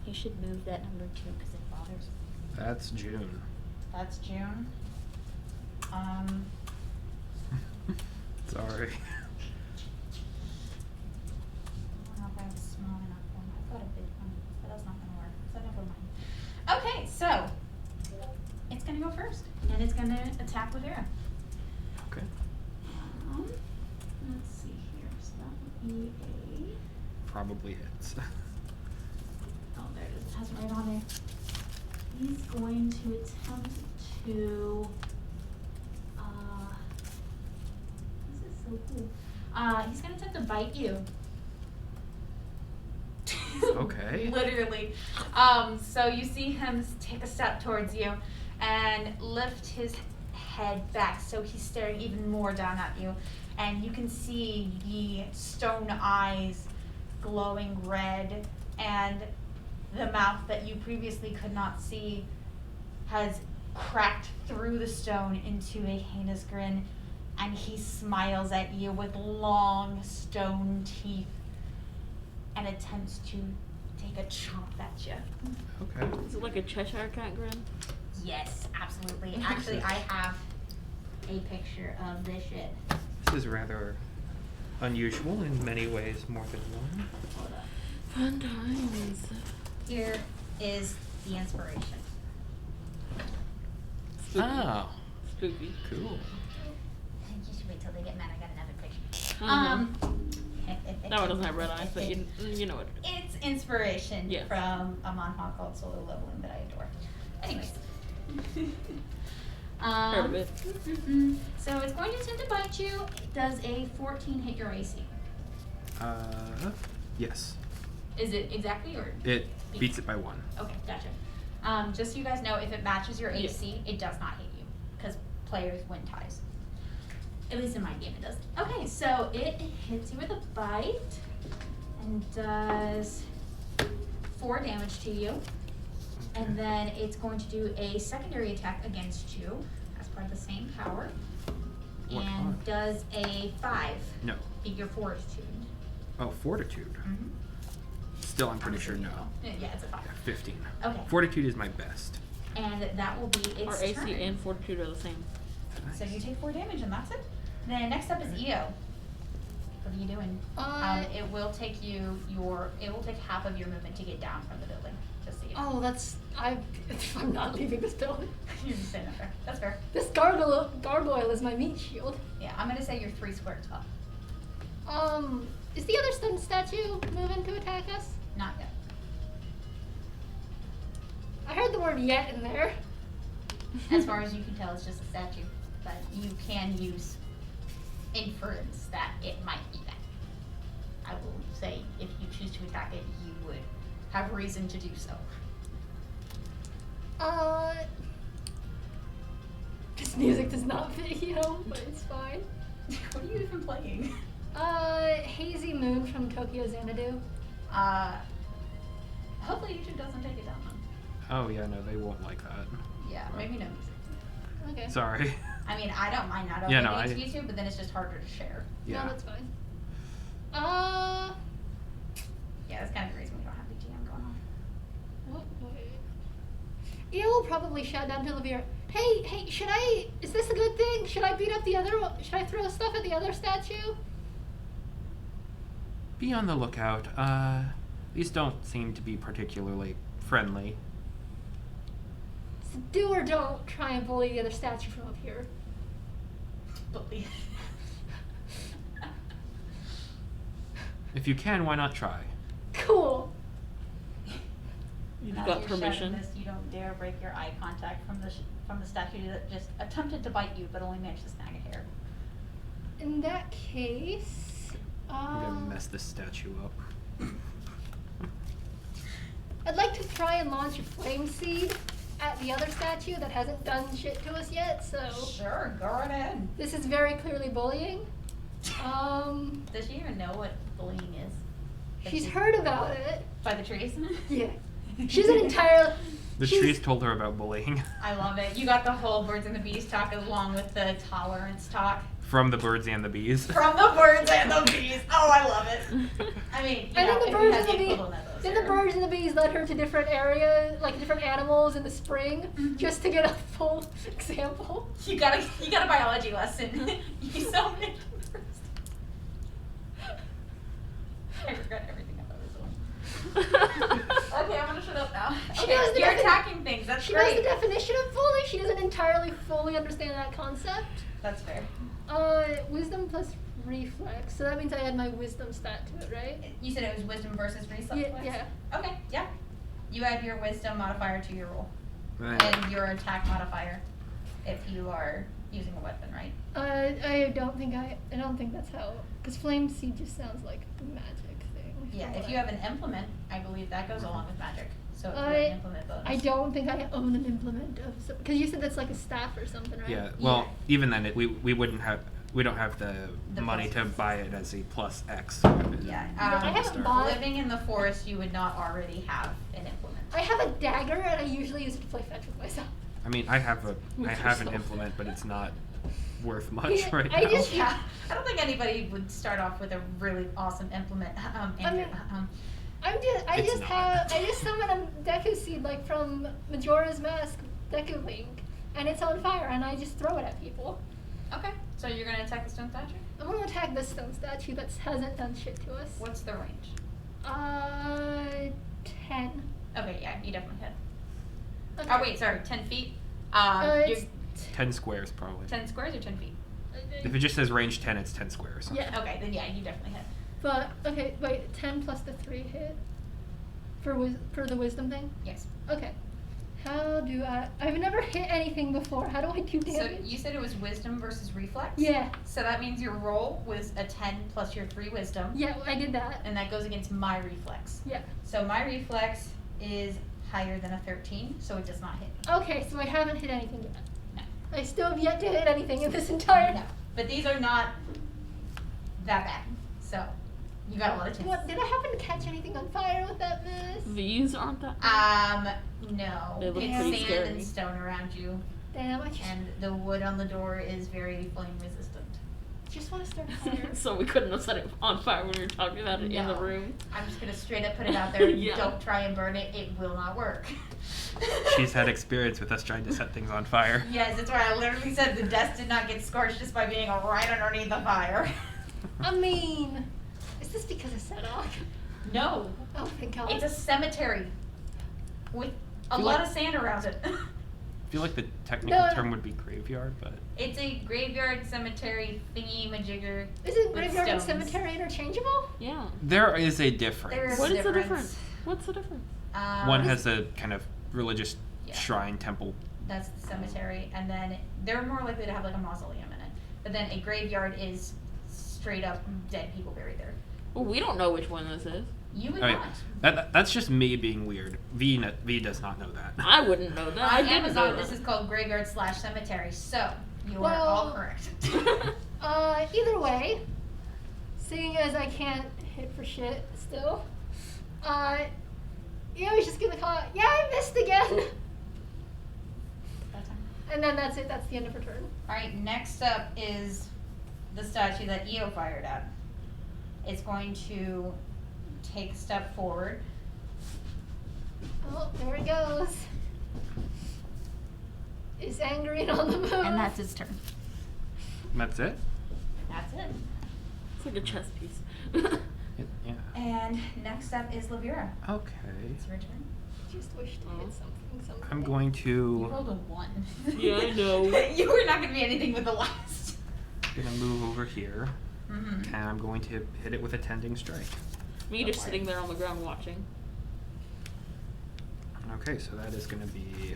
You should move that number 2 because it bothers me. That's June. That's June. Sorry. I don't know if I have a small enough one. I've got a big one, but that's not gonna work, so never mind. Okay, so it's gonna go first, and it's gonna attack Lavira. Okay. Let's see here. So that would be Probably hits. oh, there it is. It has it right on there. He's going to attempt to. This is so cool. He's gonna attempt to bite you. Okay. Literally. So you see him take a step towards you and lift his head back, so he's staring even more down at you. And you can see the stone eyes glowing red, and the mouth that you previously could not see has cracked through the stone into a heinous grin, and he smiles at you with long stone teeth and attempts to take a chomp at you. Okay. Is it like a Cheshire cat grin? Yes, absolutely. Actually, I have a picture of this shit. This is rather unusual in many ways, more than one. Hold up. Fun times. Here is the inspiration. Spooky. Oh, Spooky. cool. Just wait till they get mad. I got another picture. That one doesn't have red eyes, but you know what. It's inspiration Yes. from a manhwa called Solo Leveling that I adore. Anyways. Heard of it. So it's going to attempt to bite you. It does a 14 hit your AC. Yes. Is it exactly or? It beats it by 1. Okay, gotcha. Just so you guys know, if it matches your AC, it does not hit you, because players win ties. At least in my game it does. Okay, so it hits you with a bite and does 4 damage to you. And then it's going to do a secondary attack against you as part of the same power. What And kind? does a 5 No. beat your fortitude. Oh, fortitude. Mm-hmm. Still, I'm pretty sure no. Yeah, it's a 5. Yeah, 15. Okay. Fortitude is my best. And that will be its Our AC turn. and Fortitude are the same. So you take 4 damage and that's it. Then next up is EO. What are you doing? It will take half of your movement to get down from the building. Just so you know. Oh, I'm not leaving this building. You're just saying that fair. That's fair. This gargoyle is my meat shield. Yeah, I'm gonna say you're 3 squares up. Is the other stone statue moving to attack us? Not yet. I heard the word yet in there. As far as you can tell, it's just a statue. But you can use inference that it might be that. I will say if you choose to attack it, you would have reason to do so. This music does not fit, but it's fine. What are you even playing? Hazy Moon from Tokyo Xanadu. Hopefully YouTube doesn't take it down then. Oh, yeah, no, they won't like that. Yeah, maybe no music. Okay. Sorry. I mean, I don't mind not Yeah, no, uploading to YouTube, but then it's just harder to share. Yeah. No, that's fine. Yeah, that's kind of the reason we don't have the GM going on. What? Eo will probably shout down to Olivielle, hey, is this a good thing? Should I beat up the other one? Should I throw stuff at the other statue? Be on the lookout. These don't seem to be particularly friendly. So do or don't try and bully the other statue from up here. Bully. If you can, why not try? Cool. You've As got you're permission. shouting this, you don't dare break your eye contact from the statue that just attempted to bite you, but only managed to snag a hair. In that case, I'm gonna mess this statue up. I'd like to try and launch a flame seed at the other statue that hasn't done shit to us yet, so Sure, go right ahead. this is very clearly bullying. Does she even know what bullying is? She's heard about it. By the trees? Yeah. She's an entire... The she's- trees told her about bullying. I love it. You got the whole birds and the bees talk along with the tolerance talk. From the birds and the bees. From the birds and the bees. Oh, I love it. I mean, you And know, then the if birds you had and the the bees. equivalent of those Then the here. birds and the bees led her to different areas, like different animals in the spring, just to get a full example. You got a biology lesson. You so many birds. I regret everything about this one. Okay, I'm gonna shut up now. She Okay, knows the you're defini- attacking things. That's She knows great. the definition of bully. She doesn't entirely fully understand that concept. That's fair. Wisdom plus reflex. So that means I add my wisdom stat to it, right? You said it was wisdom versus reflex. Yeah. Okay, yeah. You add your wisdom modifier to your roll. Right. And your attack modifier if you are using a weapon, right? I don't think that's how, because flame seed just sounds like a magic thing. Yeah, if you have an implement, I believe that goes along with magic. So if you have I an implement bonus. I don't think I own an implement of some, because you said that's like a staff or something, right? Yeah. Well, Yeah. even then, we wouldn't have. We don't have the money plus to buy it as a plus X weapon. Yeah, I haven't bought- living in the forest, you would not already have an implement. I have a dagger, and I usually use it to play fetch with myself. I mean, I have With an yourself. implement, but it's not worth much Yeah, right I now. just- Yeah, I don't think anybody would start off with a really awesome implement. Andrew, mean- I It's just summon a Deku seed like from Majora's Mask Deku Link, and it's on fire, and I just throw it at people. okay, so you're gonna attack the stone statue? I'm gonna attack this stone statue that hasn't done shit to us. What's the range? 10. Okay, yeah, you definitely hit. Okay. Oh wait, sorry, 10 feet. It's You're 10 squares probably. 10 squares or 10 feet? If it just says range 10, it's 10 squares. Yeah. Okay, then yeah, you definitely hit. But okay, wait, 10 plus the 3 hit for the wisdom thing. Yes. Okay. How do I've never hit anything before. How do I do So damage? you said it was wisdom versus reflex? Yeah. So that means your roll was a 10 plus your 3 wisdom. Yeah, I did that. And that goes against my reflex. Yeah. So my reflex is higher than a 13, so it does not hit. Okay, so I haven't hit anything yet. No. I still have yet to hit anything in this entire. No. But these are not that bad. So you got a lot of chances. What, did I happen to catch anything on fire with that miss? These aren't that. No. They look It's pretty sand scary. and stone around you, Damn, I and the wood on the door is very flame resistant. just want to start a fire. So we couldn't have set it on fire when we were talking about it in the No. room. I'm just gonna straight up put it out there. Yeah. Don't try and burn it. It will not work. She's had experience with us trying to set things on fire. Yes, that's why I literally said the desk did not get scorched just by being right underneath the fire. I mean, is this because I set off? No, Oh, thank God. it's a cemetery with a Feel lot like- of sand around it. I feel like the technical No. term would be graveyard, but It's a graveyard cemetery thingy majigger. Isn't with graveyard and stones. cemetery interchangeable? Yeah. there is a difference. There is What is the difference. difference? What's the difference? One has a kind of religious Yeah. shrine temple. That's the cemetery, and then they're more likely to have like a mausoleum in it. But then a graveyard is straight up dead people buried there. Well, we don't know which one this is. You would I mean, not. that's just me being weird. V does not know that. I wouldn't know that. I On didn't Amazon, know this that. is called graveyard / cemetery. So you are all Well- correct. Either way, seeing as I can't hit for shit still, he's just gonna call it, yeah, I missed again! That time. And then that's it, that's the end of her turn. Alright, next up is the statue that Io fired at. It's going to take a step forward. Oh, there it goes. It's angry and on the move. And that's its turn. That's it? That's it. It's like a chess piece. Yeah. And next up is Lavira. Okay. It's your turn. Just wish to hit something. I'm going You to rolled a 1. Yeah, I know. You were not going to be anything with the last. gonna move over here, Mm-hmm. and I'm going to hit it with a tending strike. Me just sitting there on the ground watching. Okay, so that is gonna be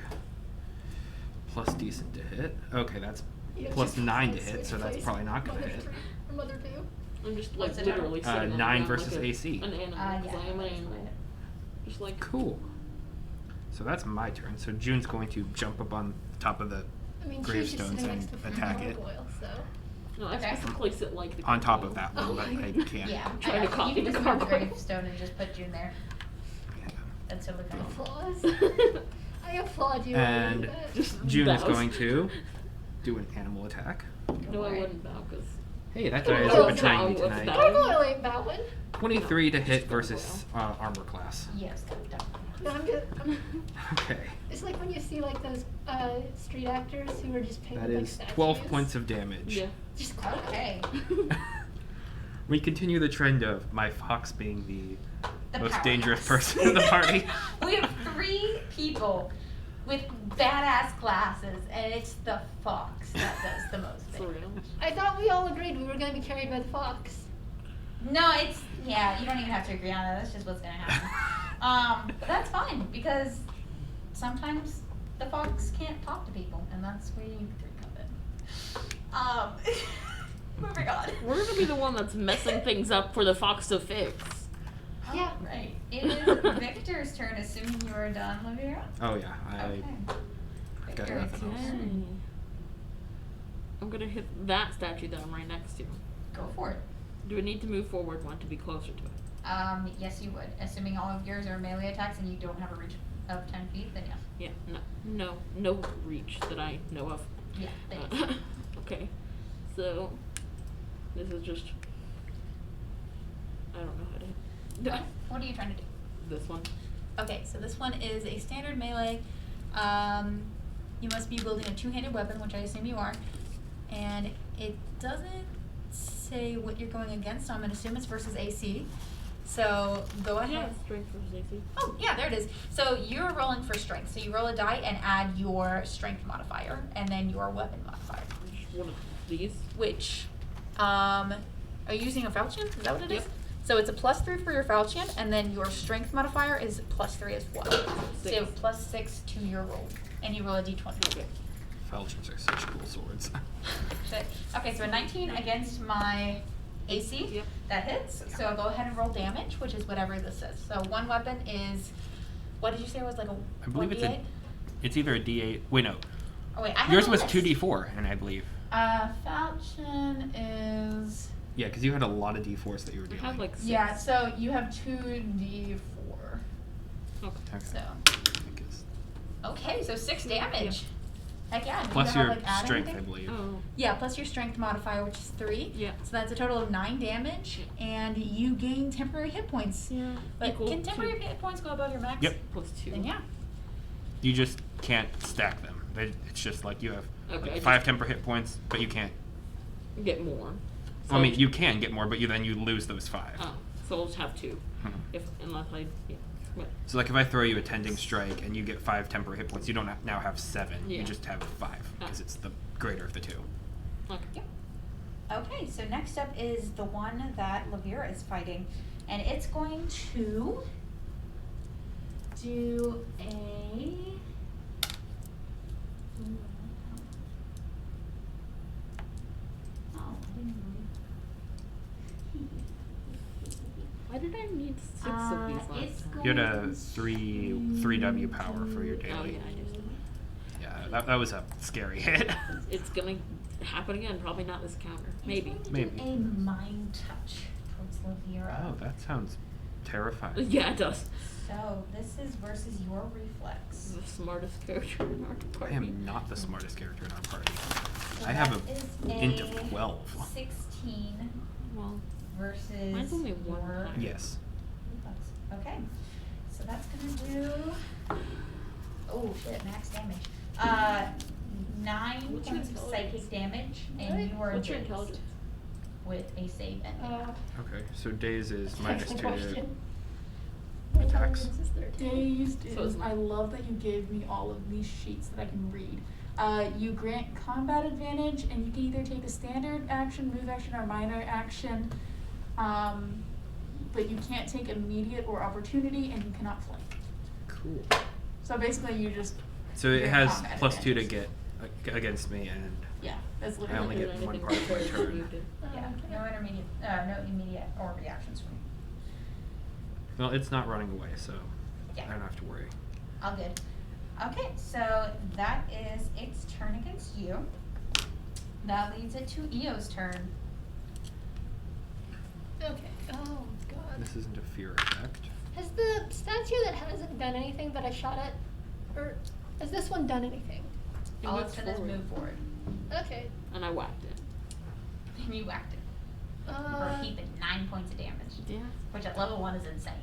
plus decent to hit. Okay, that's Yeah, plus just 9 to switch hit, so that's place. probably not gonna Mother hit. three, or mother 2. I'm just like What's it literally at? sitting on the 9 ground versus like AC. An animal, 'cause I am an animal. Just like Cool. So that's my turn. So June's going to jump up on top of the I mean, she's just gravestones sitting and next to attack it. gargoyle, so. no, I'm Okay. supposed to place it like the On top of gargoyle. that one, but Oh my I God. can't. Yeah, trying to copy you can the just move the gargoyle. gravestone and just put June there. Yeah. That's totally fine. Applause. I applaud you. And Just June is bows. going to do an animal attack. No, I wouldn't bow because Hey, that guy Oh, is betraying me no, tonight. no. Gargoyle ain't bowing. 23 to hit versus armor class. Yes, definitely. No, Okay. it's like when you see like those street actors who are just painted That like is statues. 12 points of damage. yeah. Just Okay. We continue the trend of my fox being the most dangerous powerhouse. person in the party. We have 3 people with badass glasses, and it's the fox that does the most For damage. real. I thought we all agreed we were going to be carried by the fox. No, it's, yeah, you don't even have to agree on that. That's just what's gonna happen. But that's fine because sometimes the fox can't talk to people, and that's where you three come in. Moving on. We're gonna be the one that's messing things up for the fox to fix. Yeah. Right. It is Victor's turn, assuming you are done, Olivielle. Oh yeah, Okay. got Victor, it's nothing your else. turn. I'm gonna hit that statue that I'm right next to. Go for it. Do I need to move forward one to be closer to it? Yes, you would. Assuming all of yours are melee attacks and you don't have a reach of 10 feet, then yeah. Yeah, no reach that I know of. Yeah, thanks. Okay, so this is just, I don't know how to hit. What are you trying to do? This one. Okay, so this one is a standard melee. You must be wielding a two-handed weapon, which I assume you are. And it doesn't say what you're going against, so I'm gonna assume it's versus AC. So go ahead. Yeah, strength versus AC. Oh, yeah, there it is. So you're rolling for strength. So you roll a die and add your strength modifier and then your weapon modifier. Just one of these. Which, are you using a falchion? Is that what it is? Yep. So it's a +3 for your falchion, and then your strength modifier is +3 as well. So you have +6 to your roll, and you roll a d20. Okay. Falchions are such cool swords. Shit. Okay, so a 19 against my AC. Yep. That hits. So I'll go ahead and roll damage, which is whatever this is. So one weapon is, what did you say it was, like a I believe it's 1d8? it's either a D8. Wait, no. Oh wait, I have Yours a was list. 2D4, and I believe. Falchion is. Yeah, because you had a lot of D4s that you were I dealing. have like 6. Yeah, so you have 2d4. Okay. Okay. So. I guess. Okay, so 6 damage. Heck yeah. Do Plus you your have, like, add strength, anything? I believe. Oh. Yeah, plus your strength modifier, which is 3. Yeah. So that's a total of 9 damage, and you gain temporary hit points. Yeah. But Equal can to- temporary hit points go above your max? Yep. +2. Then yeah. You just can't stack them. It's just like you have Okay, I like 5 just- temper hit points, but you can't. Get more. Well, I mean, So- you can get more, but then you lose those 5. Oh, so we'll just have 2. Mhm. Unless I, yeah. But, So like if I throw you a tending strike and you get 5 temporary hit points, you don't now have 7. Yeah. You just have 5 because Ah. it's the greater of the 2. okay. Yep. Okay, so next up is the one that Lavira is fighting, and it's going to do a. Oh, I didn't really. Why did I need 6 of these last it's time? You had a going 3W power for your Oh, daily. yeah, I used it. Yeah, that was a scary hit. It's gonna happen again, probably not this counter. Maybe. It's going to Maybe. do a mind touch towards Lavira. Oh, that sounds terrifying. Yeah, it does. So this is versus your reflex. This is the smartest character in our I party. am not the smartest character in our party. So I have that is a int of 12. 16 Well, versus mine's only one your higher. Yes. reflex. Okay. So that's gonna do. Oh shit! Max damage. 9 What's your points of intelligence? psychic damage, What? and you are What's your dazed intelligence? with a save ending. Okay, so days is minus 2 to question. attacks. Dazed So is, it's- I love that you gave me all of these sheets that I can read. You grant combat advantage, and you can either take a standard action, move action, or minor action. But you can't take immediate or opportunity, and you cannot flank. Cool. So basically, you just So it Your has combat plus 2 to advantage. get against me, and yeah, that's I literally only it. get one part of my turn. Yeah. No intermediate. No immediate or reactions from me. Well, it's not running away, so Yeah. I don't have to worry. All good. Okay, so that is its turn against you. That leads it to Eo's turn. Okay. Oh god. This isn't a fear effect. Has the statue that hasn't done anything that I shot at, or has this one done anything? It All moved it's done is forward. move forward. Okay. And I whacked it. And you whacked it. For a heaping 9 points of damage. Yeah. Which at level 1 is insane.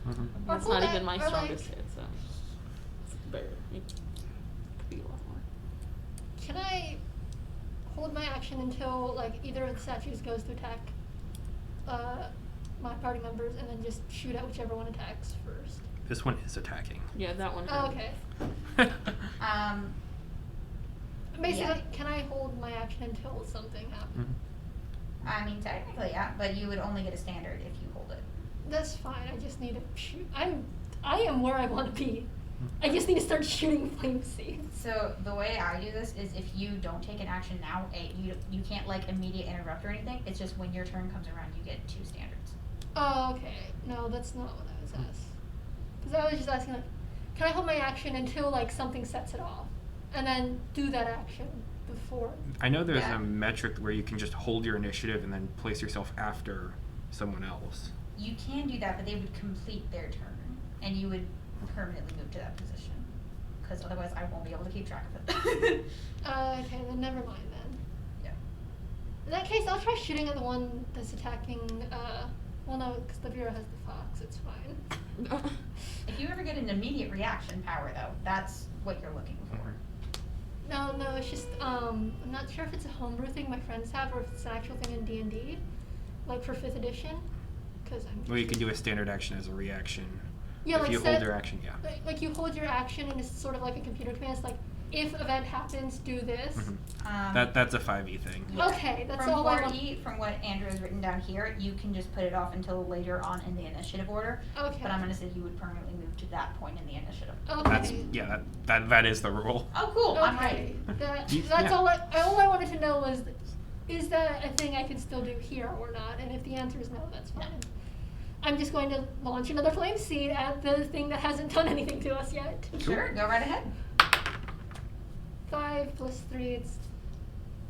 Mm-hmm. Or That's hold not that, even my or, like- strongest hit, so it's better. It could be a lot more. Can I hold my action until like either of the statues goes to attack my party members, and then just shoot at whichever one attacks first? This one is attacking. Yeah, that one. Oh, hurt. okay. Basically, Yeah. can I hold my action until something happens? Mhm. I mean, technically, yeah, but you would only get a standard if you hold it. That's fine. I just need to shoot. I am where I want to be. I just need to start shooting flame seeds. So the way I do this is if you don't take an action now, you can't like immediate interrupt or anything. It's just when your turn comes around, you get 2 standards. Oh, okay. No, that's not what I was asking. Because I was just asking, like, can I hold my action until like something sets it off, and then do that action before? I know there's Yeah. a metric where you can just hold your initiative and then place yourself after someone else. You can do that, but they would complete their turn, and you would permanently move to that position. Because otherwise, I won't be able to keep track of it. Okay, then never mind then. Yeah. In that case, I'll try shooting at the one that's attacking. Well, no, because the Bureau has the fox. It's fine. If you ever get an immediate reaction power, though, that's what you're looking for. No, it's just I'm not sure if it's a homebrew thing my friends have or if it's an actual thing in D&D, like for 5th edition. Because I'm. Well, you can do a standard action as a reaction. Yeah, if like you hold your action, yeah. Like you hold your action and it's sort of like a computer command. It's like, if event happens, do this. That's a 5e thing. Yeah. Okay, that's from all I 4E, from what Andrew has written down here, you can just put it off until later on in the initiative order. Okay. But I'm going to say you would permanently move to that point in the initiative. Okay. That is the rule. Oh, cool. I'm Okay. ready. That's Yeah. all I wanted to know was, is that a thing I can still do here or not? And if the answer is no, that's fine. I'm just going to launch another flame seed at the thing that hasn't done anything to us yet. Sure, go right ahead. 5 plus 3, it's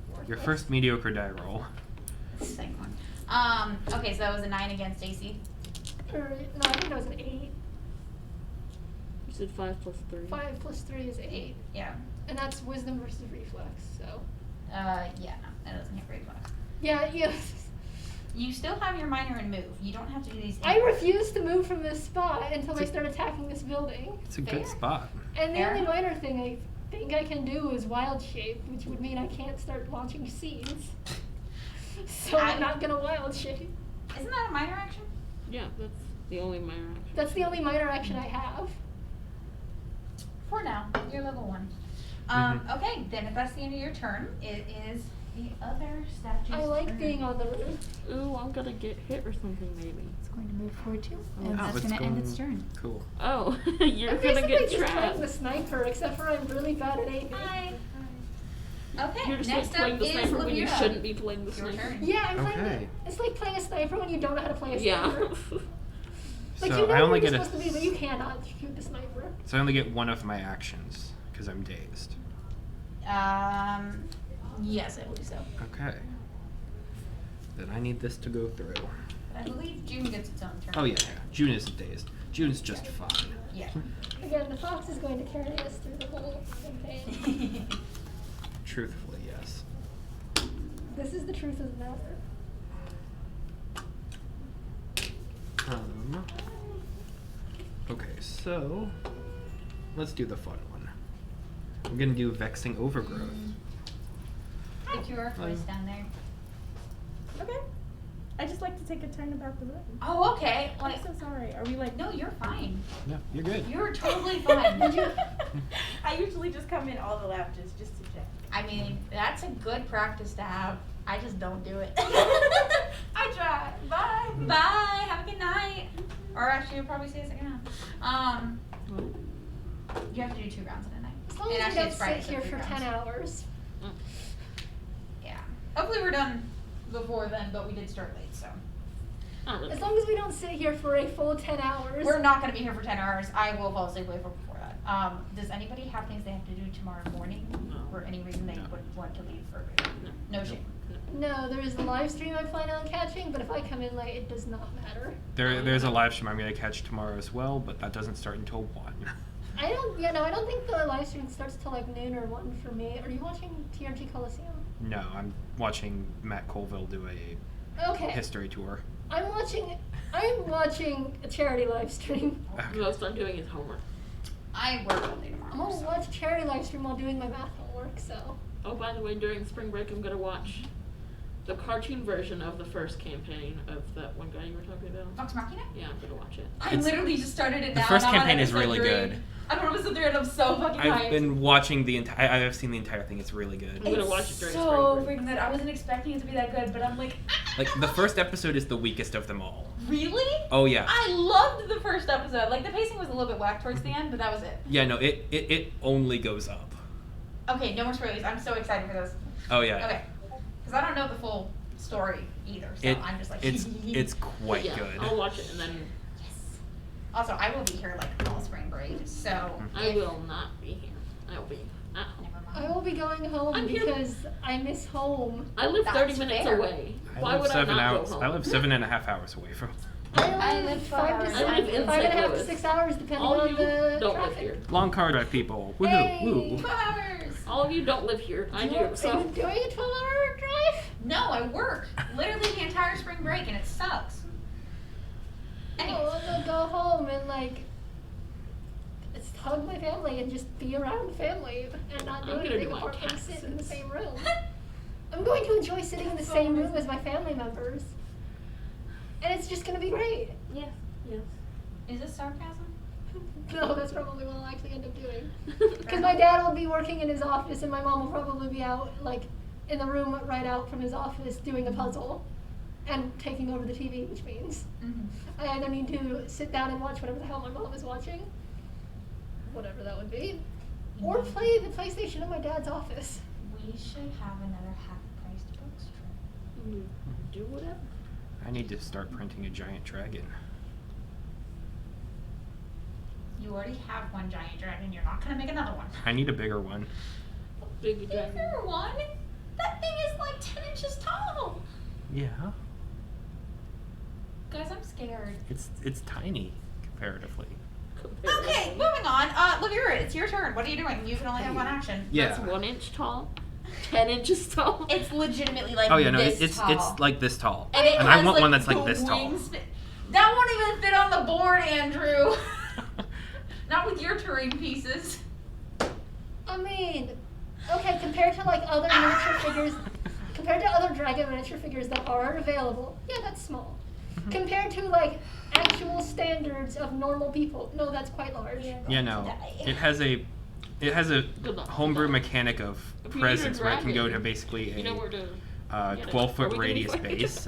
Your worthless. first mediocre die roll. Second one. Okay, so that was a 9 against AC. No, I think that was an 8. You said 5 plus 3. 5 plus 3 is 8. Yeah. And that's wisdom versus reflex, so. Yeah, no, that doesn't hit reflex. Yeah. You still have your minor and move. You don't have to do these. I refuse to move from this spot until they start attacking this building. It's a Fair. good spot. And the Fair. only minor thing I think I can do is wild shape, which would mean I can't start launching seeds. So I'm not gonna wild shape. Isn't that a minor action? Yeah, that's the only minor action. That's the only minor action I have. For now, you're level 1. Okay, then if that's the end of your turn, it is the other statue's I like turn. being on the roof. Ooh, I'm gonna get hit or something maybe. It's going to move forward too, Oh, and that's it's going to end going- its turn. Cool. Oh, you're I'm gonna basically get just playing trapped. the sniper, except for I'm really bad at aiming. Hi. Okay, You're just next like playing up the is sniper when you Olivielle. shouldn't be playing the Your sniper. turn. Yeah, I'm playing Okay. it's like playing a sniper when you don't know how to play a Yeah. sniper. Like, So you know I only where get you're a. supposed to be, but you cannot shoot the sniper. So I only get one of my actions because I'm dazed. Yes, I believe so. Okay. Then I need this to go through. I believe June gets its own turn. Oh yeah. June isn't dazed. June's just fine. Yeah. Again, the fox is going to carry us through the whole campaign. Truthfully, yes. This is the truth of the matter. Okay, so let's do the fun one. I'm gonna do Vexing Overgrowth. Hi, Cure. Voice down there. Okay. I just like to take a turn about the room. Oh, okay. I'm Like, so sorry. Are we like? no, you're fine. No, you're good. You're totally fine. I usually just come in all the laps just to check. I mean, that's a good practice to have. I just don't do it. I try. Bye. Bye. Have a good night. Or actually, you'll probably see a second half. You have to do 2 rounds in a night. As long And as we actually, don't it's Friday, sit so here 3 for 10 rounds. hours. Yeah. Hopefully, we're done before then, but we did start late, so. Not really. As long as we don't sit here for a full 10 hours. We're not going to be here for 10 hours. I will fall asleep way before that. Does anybody have things they have to do tomorrow morning? No. For any reason they No. would want to leave early? No shame. No, there is the live stream I plan on catching, but if I come in late, it does not matter. There's a live stream I'm gonna catch tomorrow as well, but that doesn't start until 1. I don't think the live stream starts till like noon or 1 for me. Are you watching TRG Coliseum? No, I'm watching Matt Colville do a Okay. history tour. I'm watching a charity live stream. The most I'm doing is homework. I work all day tomorrow. I'm gonna so. watch a charity live stream while doing my math homework, so. Oh, by the way, during spring break, I'm gonna watch the cartoon version of the first campaign of that one guy you were talking about. Vox Machina? Yeah, I'm gonna watch it. I It's- literally just started it now. The first and I'm on campaign is episode really 3. good. I'm on episode 3 and I'm so fucking hyped. I've been watching the entire. I've seen the entire thing. It's really good. I'm gonna watch it during so spring break. freaking good. I wasn't expecting it to be that good, but I'm like, Like the first episode is the weakest of them all. really? Oh yeah. I loved the first episode. Like the pacing was a little bit whack towards the end, but that was it. Yeah, no, it only goes up. Okay, no more spoilers. I'm so excited for this. Oh yeah. Okay, because I don't know the full story either, so I'm just like, It's quite yeah, good. I'll watch it and then yes. Also, I will be here like all spring break, so I will not be here. I'll be at home. Never I mind. will be going home I'm here. because I miss home. I live That's 30 minutes fair. away. I Why live would 7 I not hours. go home? I live 7.5 hours away from. I live 5 hours. I live in 5.5 St. to Louis. 6 hours depending All on you the don't traffic. live here. Long car drive, people. Woohoo! Hey. Woo! 2 hours. All of you don't live here. I do. Are So you doing a 12-hour drive? No, I work literally the entire spring break, and it sucks. Anyways. No, I'm gonna go home and like just hug my family and just be around family and not do I'm gonna anything do my apart from sit in the taxes. same room. I'm going to enjoy sitting in the So same room amazing. as my family members. And it's just gonna be great. yes, yes. Is this sarcasm? No, that's probably what I'll actually end up doing. Because my dad will be working in his office and my mom will probably be out, like, in the room right out from his office doing a puzzle and taking over the TV, which means Mm-hmm. I either need to sit down and watch whatever the hell my mom is watching, whatever that would be, or play the PlayStation in my dad's office. We should have another half-priced books trip. Do whatever. I need to start printing a giant dragon. You already have one giant dragon. You're not gonna make another one. I need a bigger one. Big dragon. Bigger one? That thing is like 10 inches tall. Yeah. Guys, I'm scared. It's tiny comparatively. Okay, moving on. Lavira, it's your turn. What are you doing? You can only have one action. Yeah. That's 1 inch tall. 10 inches tall. It's legitimately like Oh yeah, no, this it's tall. like this tall. And, it I has, want one that's the like this tall. wingspan- That won't even fit on the board, Andrew. Not with your terrain pieces. I mean, okay, compared to like other miniature figures, compared to other dragon miniature figures that are available, yeah, that's small. Compared to like actual standards of normal people, no, that's quite large. Yeah, no. It has a Good luck. homebrew mechanic of If we need a presence where it can go to dragon, basically You know where a to. get it. 12-foot Are we gonna radius fight? base.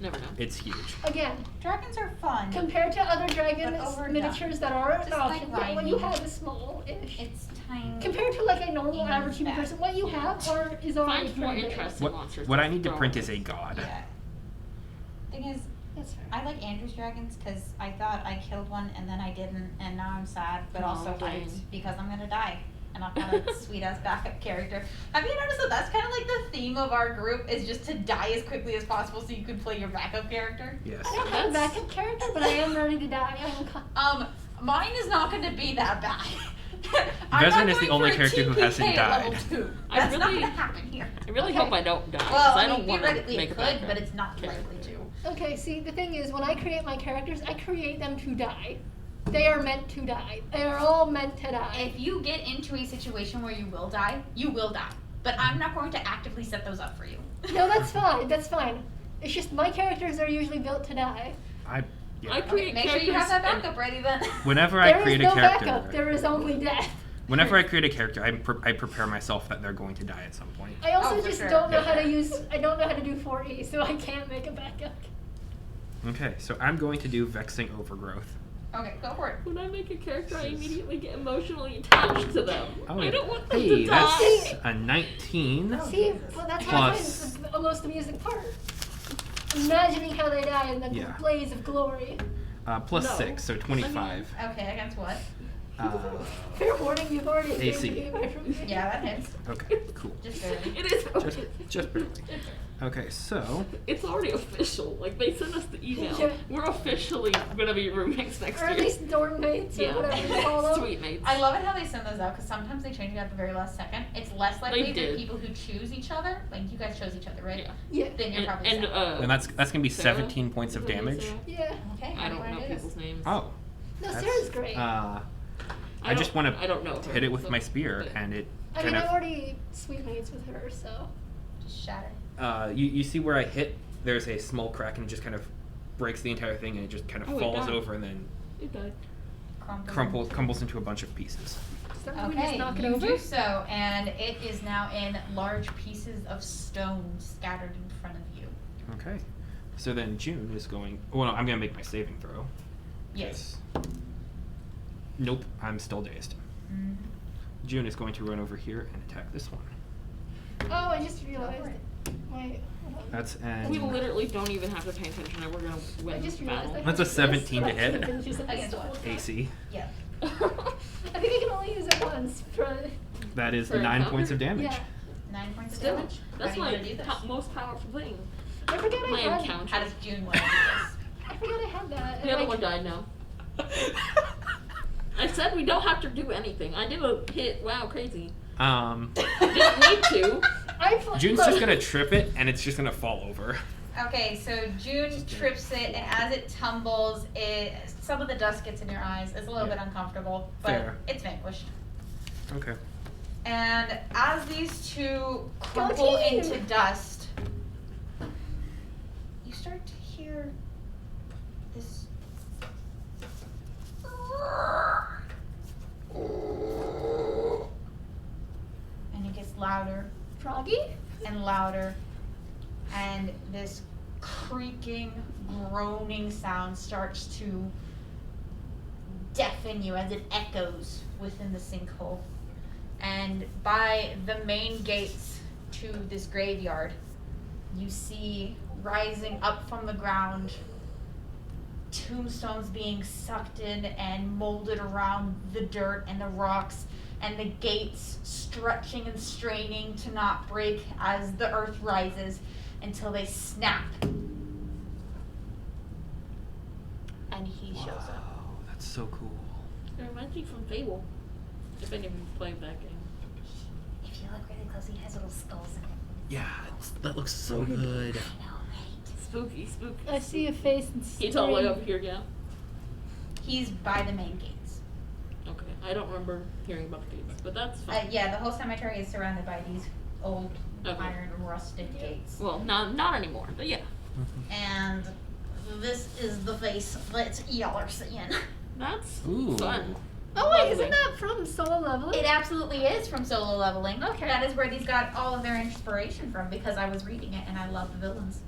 Never know. It's huge. Again, Dragons are fun. compared to other dragon But overdone. miniatures that are an Just like option, yeah, what you Ryan. have is small-ish. It's tiny. Compared to like a normal Even average human fat. person, what you have is already Find more pretty big. interesting monsters. What to I need to throw print in. is a god. Yeah. Thing is, That's fair. I like Andrew's dragons because I thought I killed one and then I didn't, and now I'm sad, but Oh, also dang. hyped because I'm gonna die. And I've got a sweet ass backup character. Have you noticed that that's kind of like the theme of our group is just to die as quickly as possible so you can play your backup character? Yes. I don't have a backup character, but I am ready to die. Mine is not gonna be that bad. Vezrin is the only character who hasn't died. Level 2. I That's not really- gonna happen here. I really Okay. hope I don't die. 'cause Well, I I don't mean, want to theoretically make it a could, backup but it's not character. likely to. Okay, see, the thing is, when I create my characters, I create them to die. They are meant to die. They are all meant to die. If you get into a situation where you will die, you will die. But I'm not going to actively set those up for you. No, that's fine. That's fine. It's just my characters are usually built to die. I create Make sure you have that characters backup ready then. Whenever I There is create no a character, backup. There is only death. whenever I create a character, I prepare myself that they're going to die at some point. I also Oh, for just sure. don't know how to use. I don't know how to do 4E, so I can't make a backup. Okay, so I'm going to do Vexing Overgrowth. Okay, go for it. When I make a character, I immediately get emotionally attached to them. Oh, I don't want them hey, to that's die. a 19. See, well, that's how I Plus- find the most amusing part. Imagining how they die in the Yeah. blaze of glory. Plus No. 6, so 25. Okay, against what? Fair warning, you've already escaped AC. the game from me. Yeah, that hits. Okay, cool. Just barely. It is. Just barely. Okay, so It's already official. Like they sent us the email. Yeah. We're officially gonna be roommates next Or at year. least dorm mates or Yeah. whatever you call them. Sweet mates. I love it how they send those out because sometimes they change it at the very last second. It's less likely that did. people who choose each other, like you guys chose each other, right? Yeah. Yeah. Then you're And, probably and set. and that's gonna be Sarah? 17 points of Is that your damage. Sarah? Yeah. Okay, how I do you don't want know to do people's this? names. Oh. No, that's- Sarah's great. I just want I don't know to her, hit it with so- my spear, but- and it I kind mean, of. I'm already sweet mates with her, so. Just shatter. You see where I hit? There's a small crack and it just kind of breaks the entire thing and it just kind of Oh, it falls died. over and then It died. crumbles into a bunch of pieces. So we just Okay, knock it you over. do so, and it is now in large pieces of stone scattered in front of you. Okay. So then June is going. Well, no, I'm gonna make my saving throw. Yes. Nope, I'm still dazed. Mhm. June is going to run over here and attack this one. Oh, I just realized. for it. Wait, hold on. That's We an. literally don't even have to pay attention and we're gonna I win just this realized battle. I That's a have this, 17 to but I can't hit. even use it as a Against spell what? attack. AC. Yeah. I think I can only use it once. That is For a 9 encounter? points of damage. Yeah. 9 points of Still, damage. that's How do you my want to do this? most powerful thing. I forget I My had. encounter. How does June want to do this? I forgot I had that. The and, other like, one died now. I said we don't have to do anything. I did a hit. Wow, crazy. Um, Didn't need to. June's just gonna trip it and it's just gonna fall over. Okay, so June trips it, and as it tumbles, some of the dust gets in your eyes. It's a little Yeah. bit uncomfortable, but Fair. it's vanquished. Okay. And as these two crumple team! into dust, you start to hear this. And it gets louder Froggy? and louder, and this creaking, groaning sound starts to deafen you as it echoes within the sinkhole. And by the main gates to this graveyard, you see rising up from the ground tombstones being sucked in and molded around the dirt and the rocks, and the gates stretching and straining to not break as the earth rises until they snap. And he shows up. Wow, that's so cool. It reminds me from Fable. If anyone played that game. If you look really close, he has little skulls in it. Yeah, that looks so good. I know, right? Spooky, spooky. I see a face and He's all the way over here, yeah. He's by the main gates. Okay, I don't remember hearing about the gates, but that's fine. Yeah, the whole cemetery is surrounded by these old Okay. iron rusted gates. Well, not anymore, but yeah. And this is the face that y'all are seeing. That's Ooh. fun. Oh wait, Lovely. isn't that from Solo Leveling? It absolutely is from Solo Leveling. Okay. That is where these got all of their inspiration from, because I was reading it and I love the villains.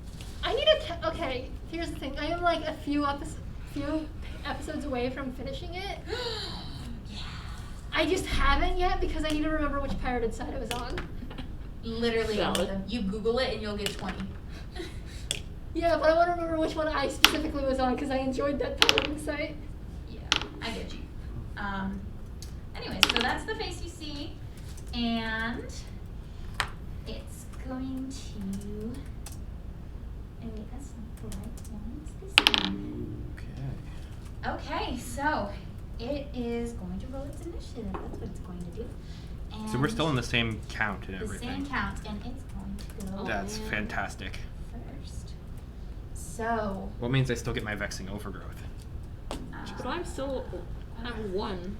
I need to. Okay, here's the thing. I am like a few episodes away from finishing it. Yeah. I just haven't yet because I need to remember which pirated side I was on. Literally all of Valid. them. You Google it and you'll get 20. Yeah, but I want to remember which one I specifically was on because I enjoyed that pirated site. Yeah, I get you. Anyways, so that's the face you see, and it's going to. Oh wait, that's not the right one. It's this one. Okay. Okay, so it is going to roll its initiative. That's what it's going to do. And So we're still in the same count and the everything. same count, and it's going to go Oh, That's man. fantastic. first. So. Well, it means I still get my vexing overgrowth. But I'm still have one.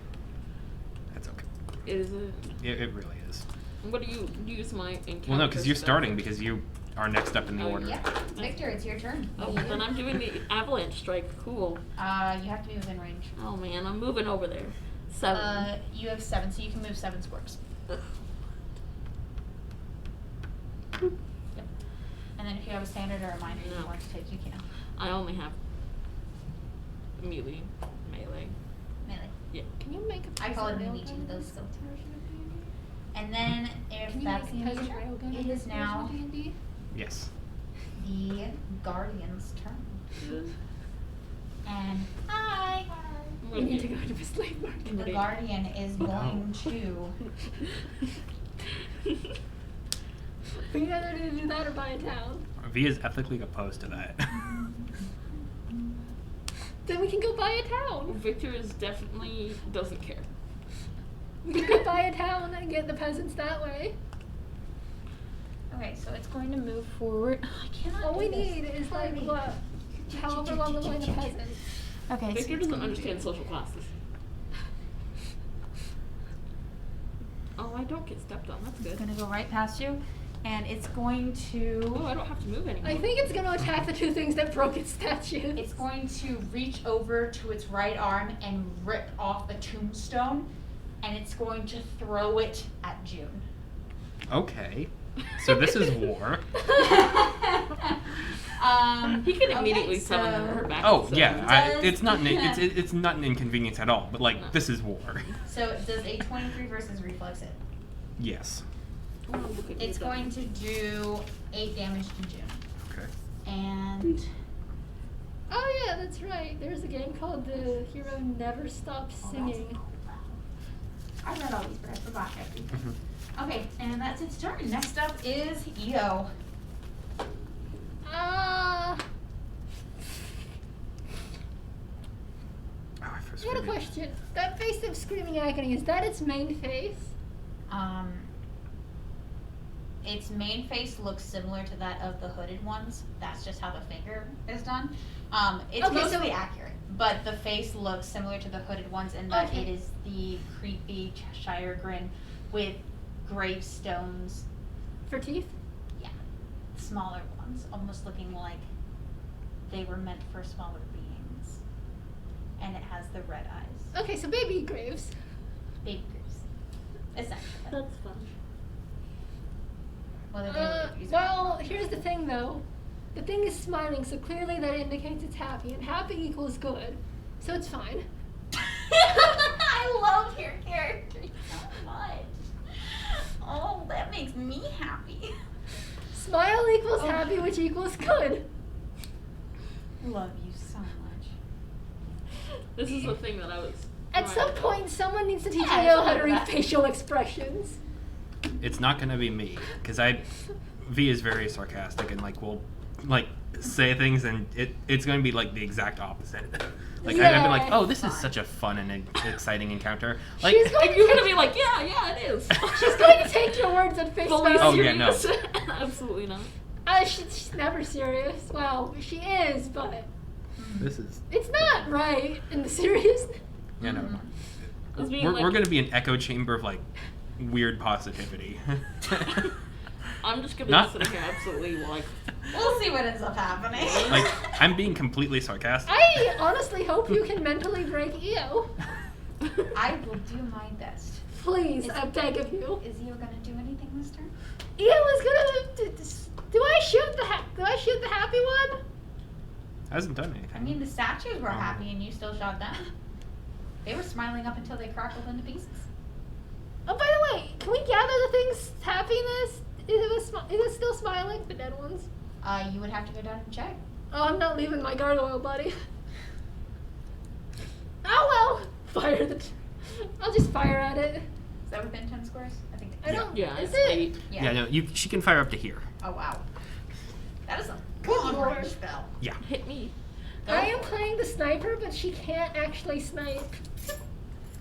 That's okay. Is it? It really is. What do you use my encounter? Well, no, because you're stuff? starting because you are next up in the Oh, order. Yeah, Victor, it's your turn. Oh, then I'm doing the Avalanche Strike. Cool. You have to be within range. Oh man, I'm moving over there. 7. You have 7, so you can move 7 squares. Ugh. Yep. And then if you have a standard or a minor you No. want to take, you can. I only have melee. Melee. Yeah. Can you make a I call it peasant melee too, railgun those in still. this version of D&D? And then if Can you that's make the a peasant end, railgun it in this is now version of D&D? Yes. the Guardian's turn. And hi! We need to go to a slave market. The Guardian is going to. We either need to do that or buy a town. V is ethically opposed to that. Then we can go buy a town. Victor is definitely doesn't care. We can go buy a town and get the peasants that way. Okay, so it's going to move forward. I cannot. All we do this. need is like what? However long we're going to peasant. Okay, so Victor it's doesn't gonna understand do- social classes. Oh, I don't get stepped on. That's It's good. gonna go right past you, and it's going to. Oh, I don't have to move anymore. I think it's gonna attack the two things that broke its statue. It's going to reach over to its right arm and rip off a tombstone, and it's going to throw it at June. Okay. So this is war. He can okay, immediately summon so- her back. Oh so- yeah, Does- it's not it's not an inconvenience at all. But like No. this is war. So does a 23 versus reflex hit? Yes. Oh, look at It's you. going to do 8 damage to June. Okay. And Oh yeah, that's right. There's a game called The Hero Never Stops Singing. I read all these, but I forgot everything. okay, and that's its turn. Next up is EO. Ah, Oh, I first I got a forget. question. That face of screaming agony, is that its main face? Its main face looks similar to that of the hooded ones. That's just how the finger is done. It's Okay, so- mostly accurate, but the face looks similar to the hooded ones in that Okay. it is the creepy Cheshire grin with gravestones. For teeth? Yeah, smaller ones, almost looking like they were meant for smaller beings. And it has the red eyes. Okay, so baby graves. Baby graves. Essentially. That's fun. Whether they would use it. Well, here's the thing though. The thing is smiling, so clearly that indicates it's happy, and happy equals good. So it's fine. I love your character so much. Oh, that makes me happy. Smile equals Oh. happy, which equals good. Love you so much. This is the thing that I was. At some reminded of. point, someone needs to teach Yeah, Leo I how to love read that. facial expressions. It's not gonna be me because V is very sarcastic and like will like say things and it's going to be like the exact opposite. Like I've been like, Yeah. oh, this is such a fun and exciting encounter. Like She's going And you're gonna be like, yeah, it is. She's going to take your words at face Fully value. Oh, yeah, no. serious? Absolutely not. She's never serious. Well, she is, but this is it's not right in the serious. yeah no. As being We're like- gonna be an echo chamber of like weird positivity. I'm just gonna Not- be sitting here absolutely like. We'll see what ends up happening. Like I'm being completely sarcastic. I honestly hope you can mentally break EO. I will do my best. Please, I beg of you. Is Eo gonna do anything this turn? EO is gonna. Do I shoot the happy one? Hasn't done anything. I mean, the statues were Oh. happy and you still shot them. They were smiling up until they crackled into pieces. Oh, by the way, can we gather the thing's happiness? Is it still smiling? The dead ones. You would have to go down and check. Oh, I'm not leaving my gargoyle buddy. Oh well, fire the. I'll just fire at it. Is that within 10 squares? I think. I don't. Yeah, Is it's it? 8. Yeah, no, she can fire up to here. Oh wow. That is a Good long lord. range spell. Yeah. Hit me. Go I am for it. playing the sniper, but she can't actually snipe.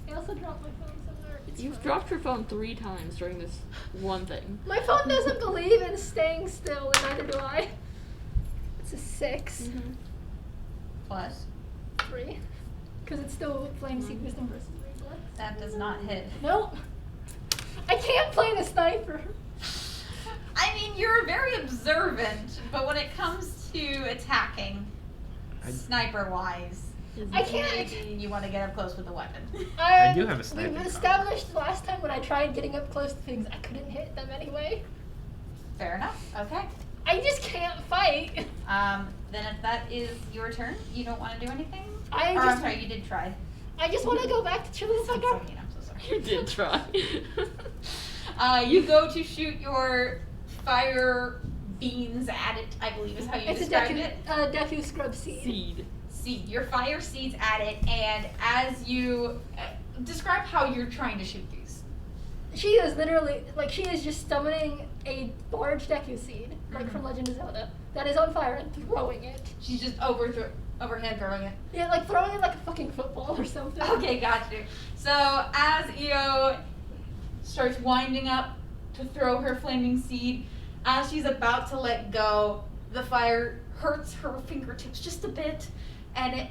I also dropped my phone somewhere. It's You've fine. dropped your phone 3 times during this one thing. My phone doesn't believe in staying still, and neither do I. It's a 6. Plus, 3. Because it's still playing Seek Wisdom versus Reflex. that does not hit. Nope. I can't play the sniper. I mean, you're very observant, but when it comes to attacking, sniper-wise, I can't. maybe you want to get up close with the weapon. I do have a sniping We've phone. established last time when I tried getting up close to things, I couldn't hit them anyway. Fair enough. Okay. I just can't fight. Then if that is your turn, you don't want to do anything? I Or, I'm just, sorry, you did try. I just want to go back to Chili's I'm Sucker. so mean, I'm so sorry. You did try. You go to shoot your fire beans at it, I believe is how you It's a described it. Deku Scrub Seed. Seed. Seed. Your fire seeds at it, and as you describe how you're trying to shoot these. She is literally, like, she is just summoning a large Deku Seed, like from Legend of Zelda, that is on fire and throwing it. She's just overhead throwing it. Yeah, like throwing it like a fucking football or something. Okay, got you. So as Io starts winding up to throw her flaming seed, as she's about to let go, the fire hurts her fingertips just a bit, and it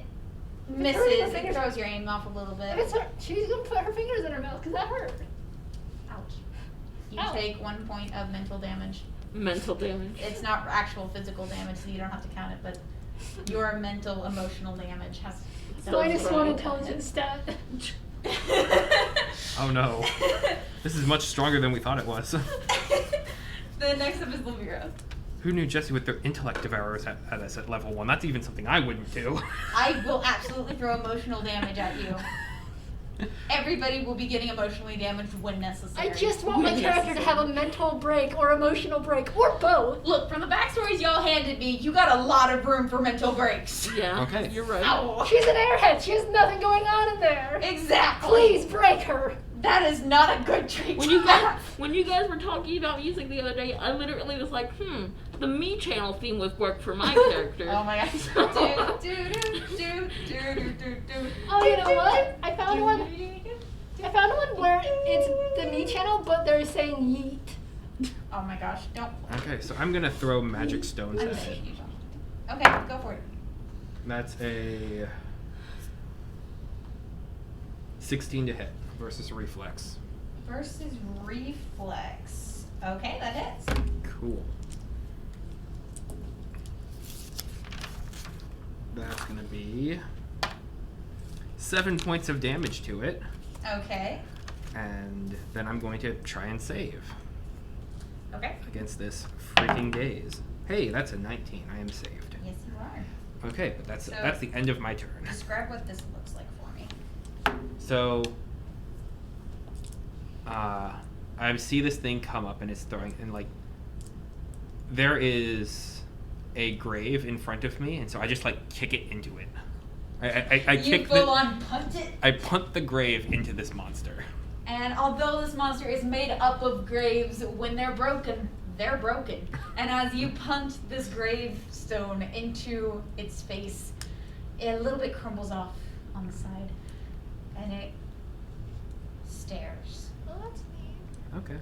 It hurts her misses. It fingers. throws your aim off a little bit. It's her, she's gonna put her fingers in her mouth because that hurt. Ouch. You Ow. take 1 point of mental damage. Mental damage. It's not actual physical damage, so you don't have to count it, but your mental, emotional damage has. -1 intelligence stat. Oh no. This is much stronger than we thought it was. The next up is Lavira. Who knew Jesse would throw intellect devourers at us at level 1? That's even something I wouldn't do. I will absolutely throw emotional damage at you. Everybody will be getting emotionally damaged when necessary. I just want my character to have a mental break or emotional break or both. Look, from the backstories y'all handed me, you got a lot of room for mental breaks. Yeah. Okay. You're right. Ow. She's an airhead. She has nothing going on in there. Exactly. Please break her. That is not a good trait When to you guys have. when you guys were talking about music the other day, I literally was like, the Me channel theme would work for my character. Oh my gosh. Oh, you know what? I found one. I found one where it's the Me channel, but they're saying yeet. Oh my gosh, don't. Okay, so I'm gonna throw magic stones I'm at gonna it. shoot you, John. Okay, go for it. That's a 16 to hit versus reflex. Versus reflex. Okay, that hits. Cool. That's gonna be 7 points of damage to it, Okay. and then I'm going to try and save Okay. against this freaking gaze. Hey, that's a 19. I am saved. Yes, you are. Okay, but that's So- the end of my turn. Describe what this looks like for me. So, I see this thing come up and it's throwing, and like, there is a grave in front of me, and so I just like kick it into it. I You kick full on punt it. I punt the grave into this monster. And although this monster is made up of graves, when they're broken, they're broken. And as you punt this gravestone into its face, it a little bit crumbles off on the side. And it stares. Oh, that's neat. Okay.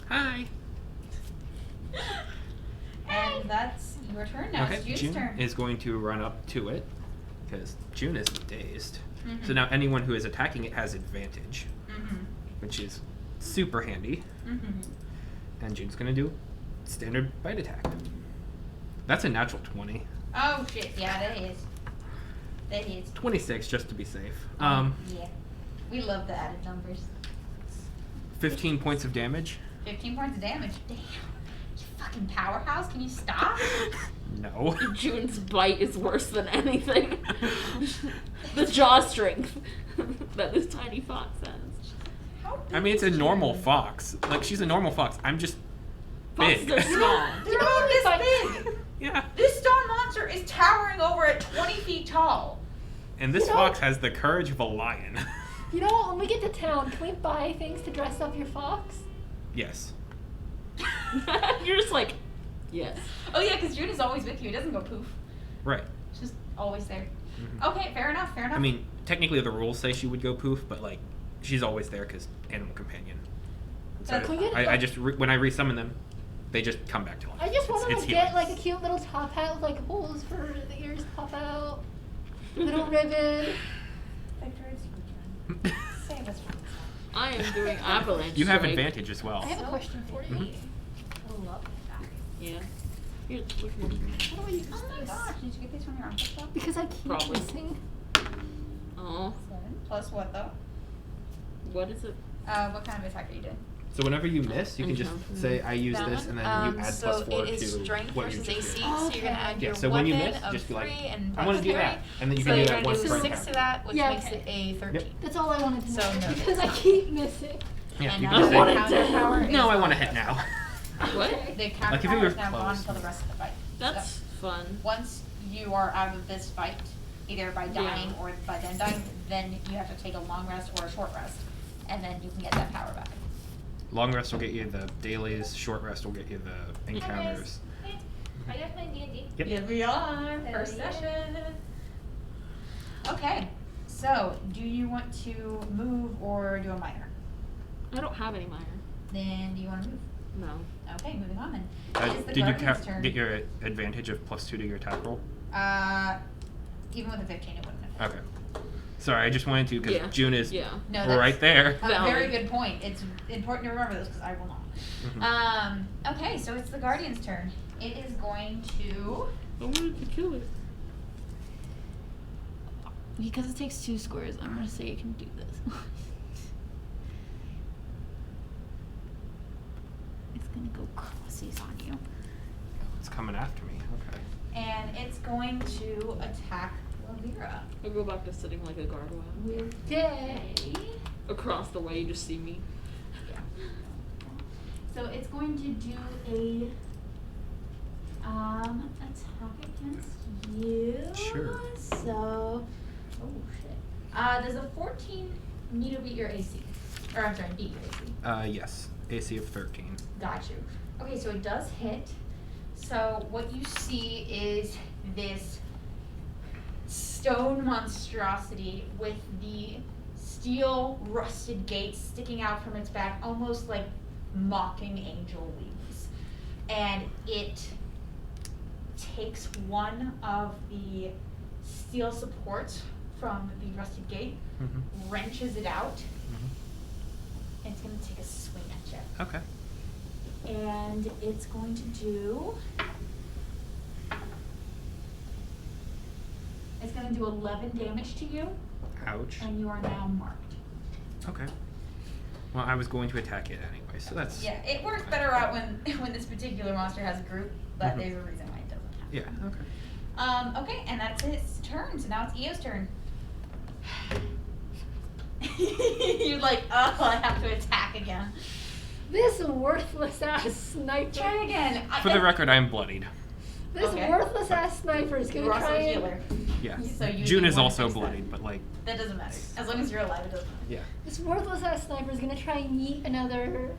Hi. And that's your turn now. Okay, It's June's June turn. is going to run up to it because June is dazed. Mhm. So now anyone who is attacking it has advantage, Mhm. which is super handy. Mhm. And June's gonna do standard bite attack. That's a natural 20. Oh shit! Yeah, that is. That is. 26 just to be safe. Yeah. We love the added numbers. 15 points of damage. 15 points of damage. Damn. You fucking powerhouse. Can you stop? No. June's bite is worse than anything. The jaw strength that this tiny fox has. How I mean, it's a big is normal June? fox. Like, she's a normal fox. I'm just Foxes big. are small. They're not this big. Yeah. This stone monster is towering over at 20 feet tall. And this You know- fox has the courage of a lion. You know what? When we get to town, can we buy things to dress up your fox? Yes. You're just like, yes. Oh yeah, because June is always with you. It doesn't go poof. Right. It's just always there. Mhm. Okay, fair enough, fair enough. I mean, technically the rules say she would go poof, but like, she's always there because animal companion. So Can we get I just when I resummon them, they just come back to life. I just want It's to get healing. like a cute little top hat with like holes for the ears to pop out, little ribbon. Victor, it's your turn. Save us from this I am doing Avalanche You have Strike. advantage as well. I have a question for you. Mhm. one. Love that. Yeah. Here's which one? How do I use Oh my this? gosh, did you get these from your uncle shop? Because I keep Probably. missing. Oh, 7 plus what though? what is it? What kind of attack are you doing? So whenever you miss, you can just say I use That this, one? and then you add so plus 4 it is to strength what you versus just AC, did. so you're gonna add Yeah, your so when you weapon miss, of just be 3 like, and I want to do parry. that, and then you So can do you're that gonna once do per 6 encounter. to that, which Yeah, makes okay. it a 13. That's all I wanted to know. So noted. Because I keep missing. Yeah, And you now can the just counter say, power is no, I want to hit now. What? The counter Like, if it power was is now gone close. until the rest of the fight. That's fun. Once you are out of this fight, either by dying Yeah. or by them dying, then you have to take a long rest or a short rest, and then you can get that power back. Long rest will get you the dailies. Short rest will get you the encounters. I got my D&D. Yep. Here we are, first yeah. session. Okay, so do you want to move or do a minor? I don't have any minor. Then do you want to move? No. Okay, moving on then. It is the Did you Guardian's turn. get your advantage of +2 to your attack roll? Even with a 15, it wouldn't have. Okay. Sorry, I just wanted to because Yeah. June is Yeah. No, that's right there. a very Valid. good point. It's important to remember this because I will not. Okay, so it's the Guardian's turn. It is going to. I wanted to kill it. Because it takes 2 squares, I'm gonna say it can do this. It's gonna go crossies on you. It's coming after me. Okay. And it's going to attack Lavira. I'll go back to sitting like a gargoyle. With Yay. Across the way, you just see me. So it's going to do a attack against you. Sure. So, oh shit. Does a 14 need to beat your AC? Or I'm sorry, beat your AC. Yes. AC of 13. Got you. Okay, so it does hit. So what you see is this stone monstrosity with the steel rusted gates sticking out from its back, almost like mocking angel wings. And it takes one of the steel supports from the rusted gate, wrenches it out, and it's going to take a swing at you. Okay. And it's going to do. It's going to do 11 damage to you, Ouch. and you are now marked. Okay. Well, I was going to attack it anyway, so that's. Yeah, it works better out when this particular monster has a group, but Mhm. there's a reason why it doesn't have. Yeah. Okay. Okay, and that's its turn. So now it's Eo's turn. You're like, oh, I have to attack again. This worthless ass sniper. Try again. For the record, I'm bloodied. This Okay. worthless ass sniper is gonna You're also try a and. healer. Yeah. So you June need is one to also fix that. bloodied, but like. That doesn't matter. As long as you're alive, it doesn't matter. Yeah. This worthless ass sniper is gonna try and yeet another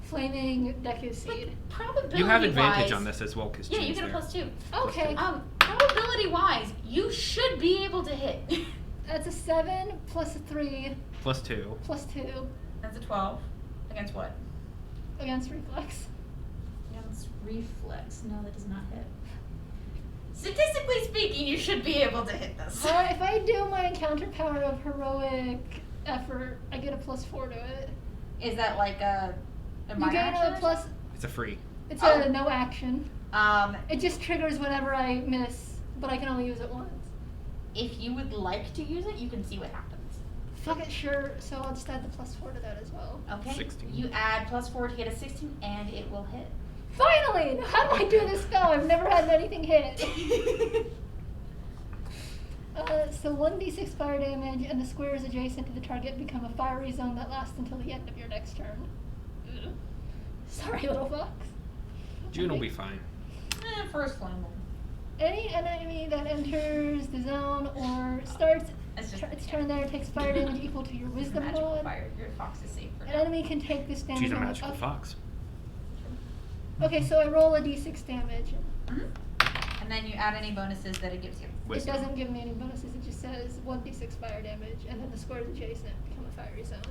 flaming Deku seed. Probability You have advantage wise, on this as well, because Yeah, you get a +2. Okay, Probability wise, you should be able to hit. that's a 7 plus a 3 +2. plus 2 That's a 12. Against what? against reflex. Against reflex. No, that does not hit. Statistically speaking, you should be able to hit this. If I do my encounter power of heroic effort, I get a +4 to it. Is that like a You minor get action a or plus. It's a free. It's Oh. a no action. something? It just triggers whenever I miss, but I can only use it once. If you would like to use it, you can see what happens. Fuck it, sure. So I'll just add the +4 to that as well. Okay. 16. You add +4 to get a 16, and it will hit. Finally! Now how do I do this spell? I've never had anything hit. So 1d6 fire damage, and the squares adjacent to the target become a fiery zone that lasts until the end of your next turn. Ugh. Sorry, little fox. June will be fine. First flame. Any enemy that enters the zone or starts It's just its turn there takes fire damage equal to your wisdom magical mod. fire. Your fox is safe for An now. enemy can take this damage She's a on magical fox. Okay, so I roll a d6 damage. Mhm. And then you add any bonuses that it gives you. Wisdom. It doesn't give me any bonuses, it just says 1d6 fire damage, and then the squares adjacent become a fiery zone.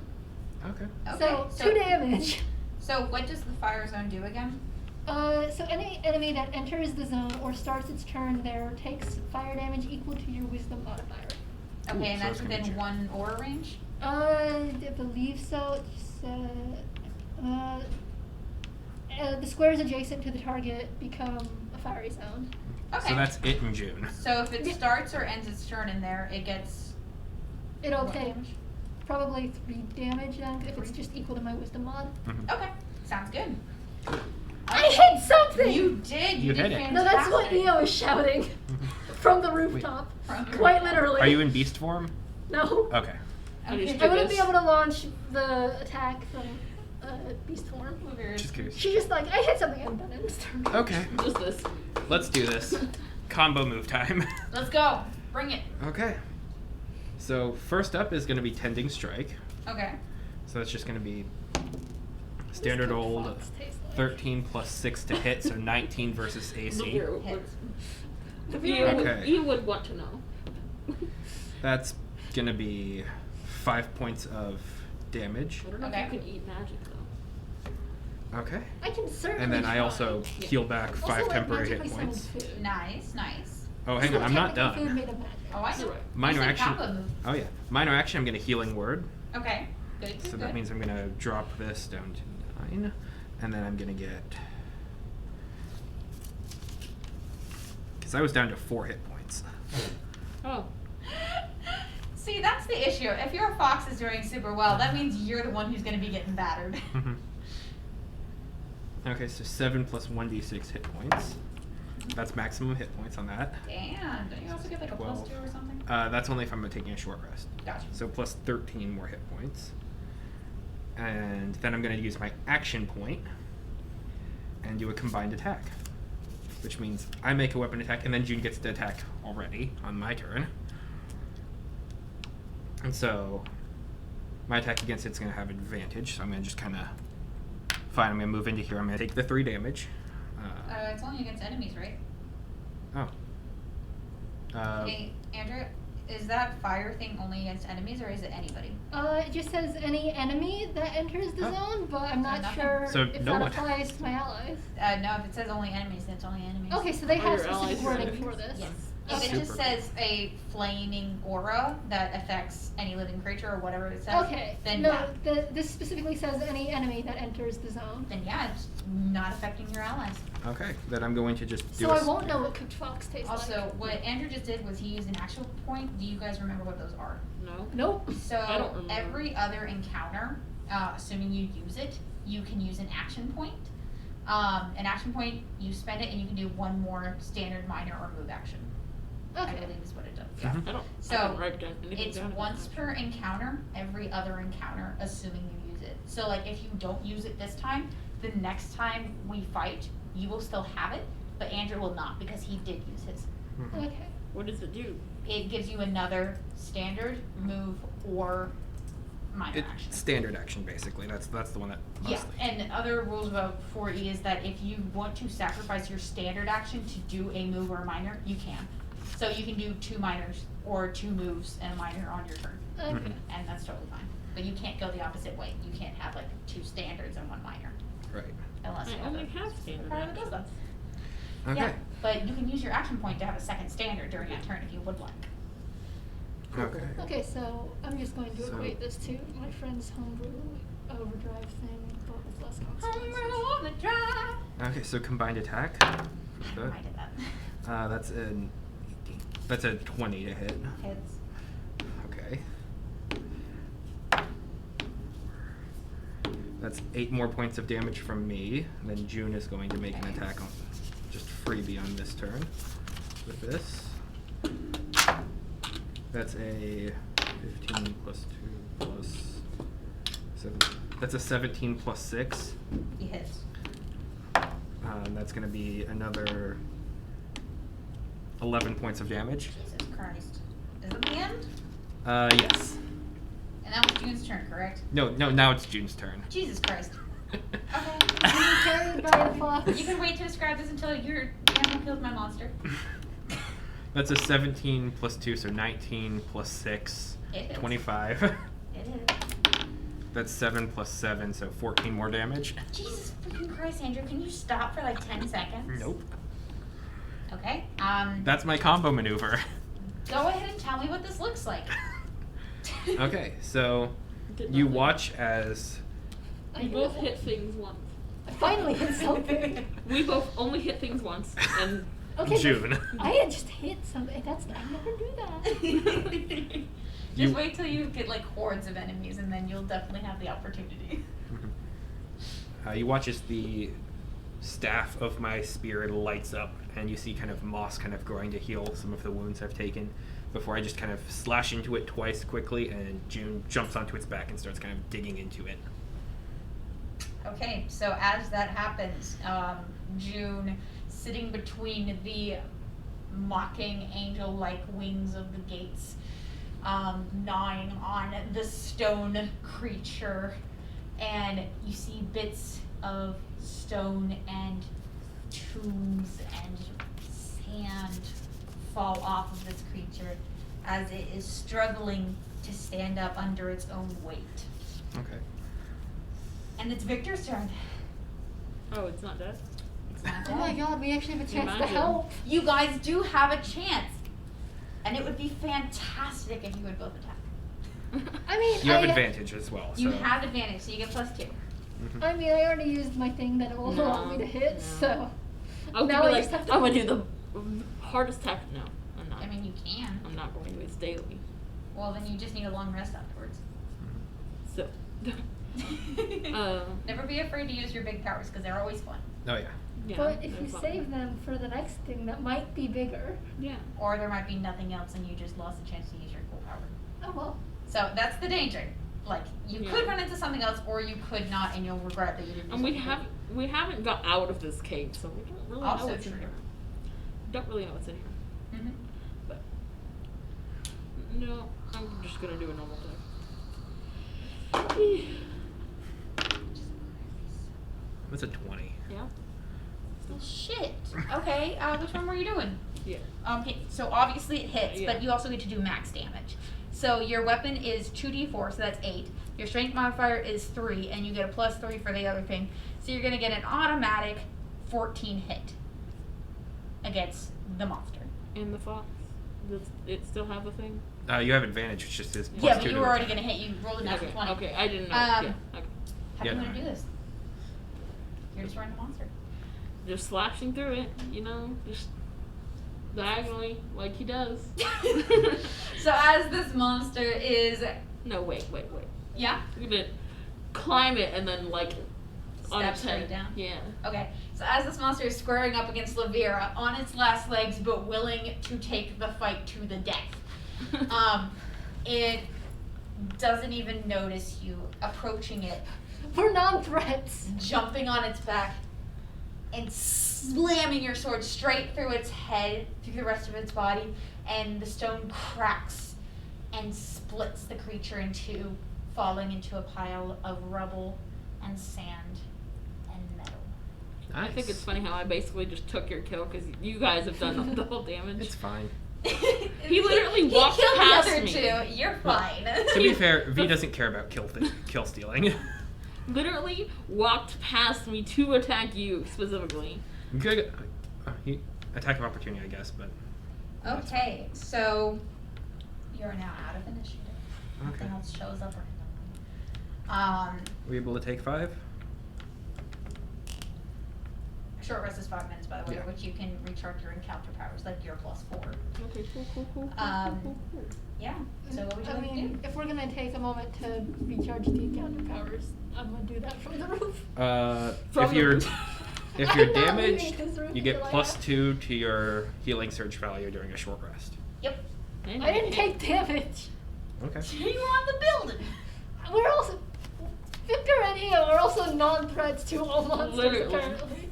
Okay. So, 2 damage. So what does the fire zone do again? So any enemy that enters the zone or starts its turn there takes fire damage equal to your wisdom modifier. Okay, Ooh, and so that's it's gonna be within June. 1 aura range? I believe so. It just the squares adjacent to the target become a fiery zone. Okay. So that's it in June. So if it Yeah. starts or ends its turn in there, it gets It'll what take damage? probably 3 damage then, if it's just equal to my wisdom mod. Mhm. Okay, sounds good. I hit something! You did. You did hit it. No, that's what fantastic. Eo is shouting from the rooftop. From the Quite rooftop. literally. Are you in beast form? No. Okay. Okay. I wouldn't be able to launch the attack from beast form. Just curious. She's just like, I hit something and done it. Okay. Just this. Let's do this. Combo move time. Let's go. Bring it. Okay. So first up is going to be Tending Strike. Okay. So that's just going to be standard old 13 plus 6 to hit, so 19 versus AC. Okay. You would want to know. That's going to be 5 points of damage. I don't know Okay. if you can eat magic though. Okay. I can certainly And then I try. also heal back 5 Also, like, temporary hit magically points. summoned food. Nice, nice. Oh, hang on, I'm not Technically Food done. made of magic. Oh, I know. Minor You said action. combo move. Oh yeah. Minor action, I'm going to Healing Word. Okay. Good. So good. that means I'm going to drop this down to 9. And then I'm gonna get, because I was down to 4 hit points. Oh. See, that's the issue. If your fox is doing super well, that means you're the one who's going to be getting battered. Okay, so 7 plus 1d6 hit points. That's maximum hit points on that. Damn, don't you also get like a 12. +2 or something? That's only if I'm taking a short rest. Gotcha. So plus 13 more hit points. And then I'm going to use my action point and do a combined attack. Which means I make a weapon attack, and then June gets to attack already on my turn. And so my attack against it's going to have advantage, so I'm going to just kind of... Fine, I'm going to move into here. I'm going to take the 3 damage. It's only against enemies, right? Oh. Hey, Andrew, is that fire thing only against enemies, or is it anybody? It just says any enemy that enters the Oh. zone, but I'm not nothing. sure So if no that one. applies to my allies. No, if it says only enemies, then it's only enemies. Okay, so they All have your allies specific are wording enemies? for this. Yes. Okay. If it just Super. says a flaming aura that affects any living creature or whatever it says, Okay. then no, yeah. this specifically says any enemy that enters the zone. Then yeah, it's not affecting your allies. Okay, then I'm going to just do So a I won't know what cooked fox tastes Also, like. what Andrew just did was he used an actual point. Do you guys remember what those are? No. Nope. So I don't remember. every other encounter, assuming you use it, you can use an action point. An action point, you spend it and you can do one more standard, minor, or move action. I Okay. believe is what it does. Mhm. I don't. So, I didn't write down anything It's down about once that. per encounter, every other encounter, assuming you use it. So like if you don't use it this time, the next time we fight, you will still have it, but Andrew will not because he did use his. Mhm. Okay. What does it do? It gives you another standard, move, or minor It's action. standard action, basically. That's the one that Yeah, mostly. and other rules about 4E is that if you want to sacrifice your standard action to do a move or a minor, you can. So you can do 2 minors or 2 moves and a minor on your turn, Okay. Mhm. and that's totally fine. But you can't go the opposite way. You can't have like 2 standards and 1 minor, Right. unless you I have only a have standard card that does that. Okay. Yeah, but you can use your action point to have a second standard during that turn if you would like. Okay. Okay, so I'm just going to So- equate this to my friend's homebrew overdrive thing, but with less consequences. On the drive. Okay, so combined attack. I That. did that. That's an 18. That's a 20 to hit. Hits. Okay. That's 8 more points of damage from me. And then June is going to make an attack on just freebie on this turn with this. That's a 15 plus 2 plus 7. That's a 17 plus 6. He hits. That's going to be another 11 points of damage. Jesus Christ. Is it the end? Yes. And that was June's turn, correct? No, now it's June's turn. Jesus Christ. Okay. Being carried by the fox. You can wait to describe this until your animal kills my monster. That's a 17 plus 2, so 19 plus 6, It is. 25. It is. That's 7 plus 7, so 14 more damage. Jesus freaking Christ, Andrew, can you stop for like 10 seconds? Nope. Okay. That's my combo maneuver. Go ahead and tell me what this looks like. Okay, so Did you nothing. watch as We both hit things once. I finally hit something. We both only hit things once, and Okay, June. but I had just hit something. That's I never do that. Just You- wait till you get like hordes of enemies, and then you'll definitely have the opportunity. You watch as the staff of my spear lights up, and you see kind of moss kind of growing to heal some of the wounds I've taken. Before I just kind of slash into it twice quickly, and June jumps onto its back and starts kind of digging into it. Okay, so as that happens, June, sitting between the mocking angel-like wings of the gates, gnawing on the stone creature, and you see bits of stone and tombs and sand fall off of this creature as it is struggling to stand up under its own weight. Okay. And it's Victor's turn. oh, it's not dead. It's not Oh my dead. god, we actually have a chance to Imagine. help. You guys do have a chance. And it would be fantastic if you would both attack. I mean, You have I, advantage as well. You so. have advantage, so you get +2. Mhm. I mean, I already used my thing that will allow me to hit, No. so. I was now gonna be I like, just have to. I'm gonna do the hardest attack. No, I'm not. I mean, you can. I'm not going to. It's daily. Well, then you just need a long rest afterwards. So. Never be afraid to use your big powers because they're always fun. Oh yeah. Yeah, But if they're you fine. save them for the next thing that might be bigger. Yeah. Or there might be nothing else and you just lost the chance to use your cool power. Oh well. So that's the danger. Like, you Yeah. could run into something else or you could not and you'll regret that you didn't do And we something. haven't got out of this cave, so we don't really Also know what's in true. here. Don't really know what's in here. Mhm. But no, I'm just gonna do a normal attack. That's a 20. Yeah. Well, shit. Okay, which one were you doing? Yeah. Okay, so obviously it hits, Yeah. but you also get to do max damage. So your weapon is 2d4, so that's 8. Your strength modifier is 3, and you get a +3 for the other thing. So you're gonna get an automatic 14 hit against the monster. And the fox. Does it still have a thing? You have advantage. It's just his. Yeah, +2 but you to were already attack. gonna hit. You rolled a natural Okay. 20. Okay, I didn't know. Um, Yeah. Okay. How Yeah, do you no. want to do this? You're just running a monster. Just slashing through it, you know, just diagonally like he does. So as this monster is, No, wait. yeah, I'm gonna climb it and then like on step its straight head. down. Yeah. Okay, so as this monster is squaring up against Lavera on its last legs, but willing to take the fight to the death, it doesn't even notice you approaching it, For non-threats. jumping on its back, and slamming your sword straight through its head, through the rest of its body, and the stone cracks and splits the creature in two, falling into a pile of rubble and sand and metal. I think it's funny how I basically just took your kill because you guys have done the whole damage. It's fine. He literally walked killed past the other me. two. You're fine. To be fair, V doesn't care about kill stealing. Literally walked past me to attack you specifically. Good. Attack of opportunity, I guess, but. that's fine. Okay, so you're now out of initiative. Nothing Okay. else shows up or anything. Are we able to take 5? Short rest is 5 minutes, by the way, Yeah. which you can recharge your encounter powers, like your +4. Okay, cool. Yeah. So what would you I like to mean, do? if we're gonna take a moment to recharge the encounter powers, I'm gonna do that from the roof. From If the you're roof. if I'm you're not leaving damaged, this room you get until I have- +2 to your healing surge value during a short rest. Yep. I didn't take damage. Okay. You were on the building. We're also Victor and Io are also non-threats to all monsters Literally. apparently.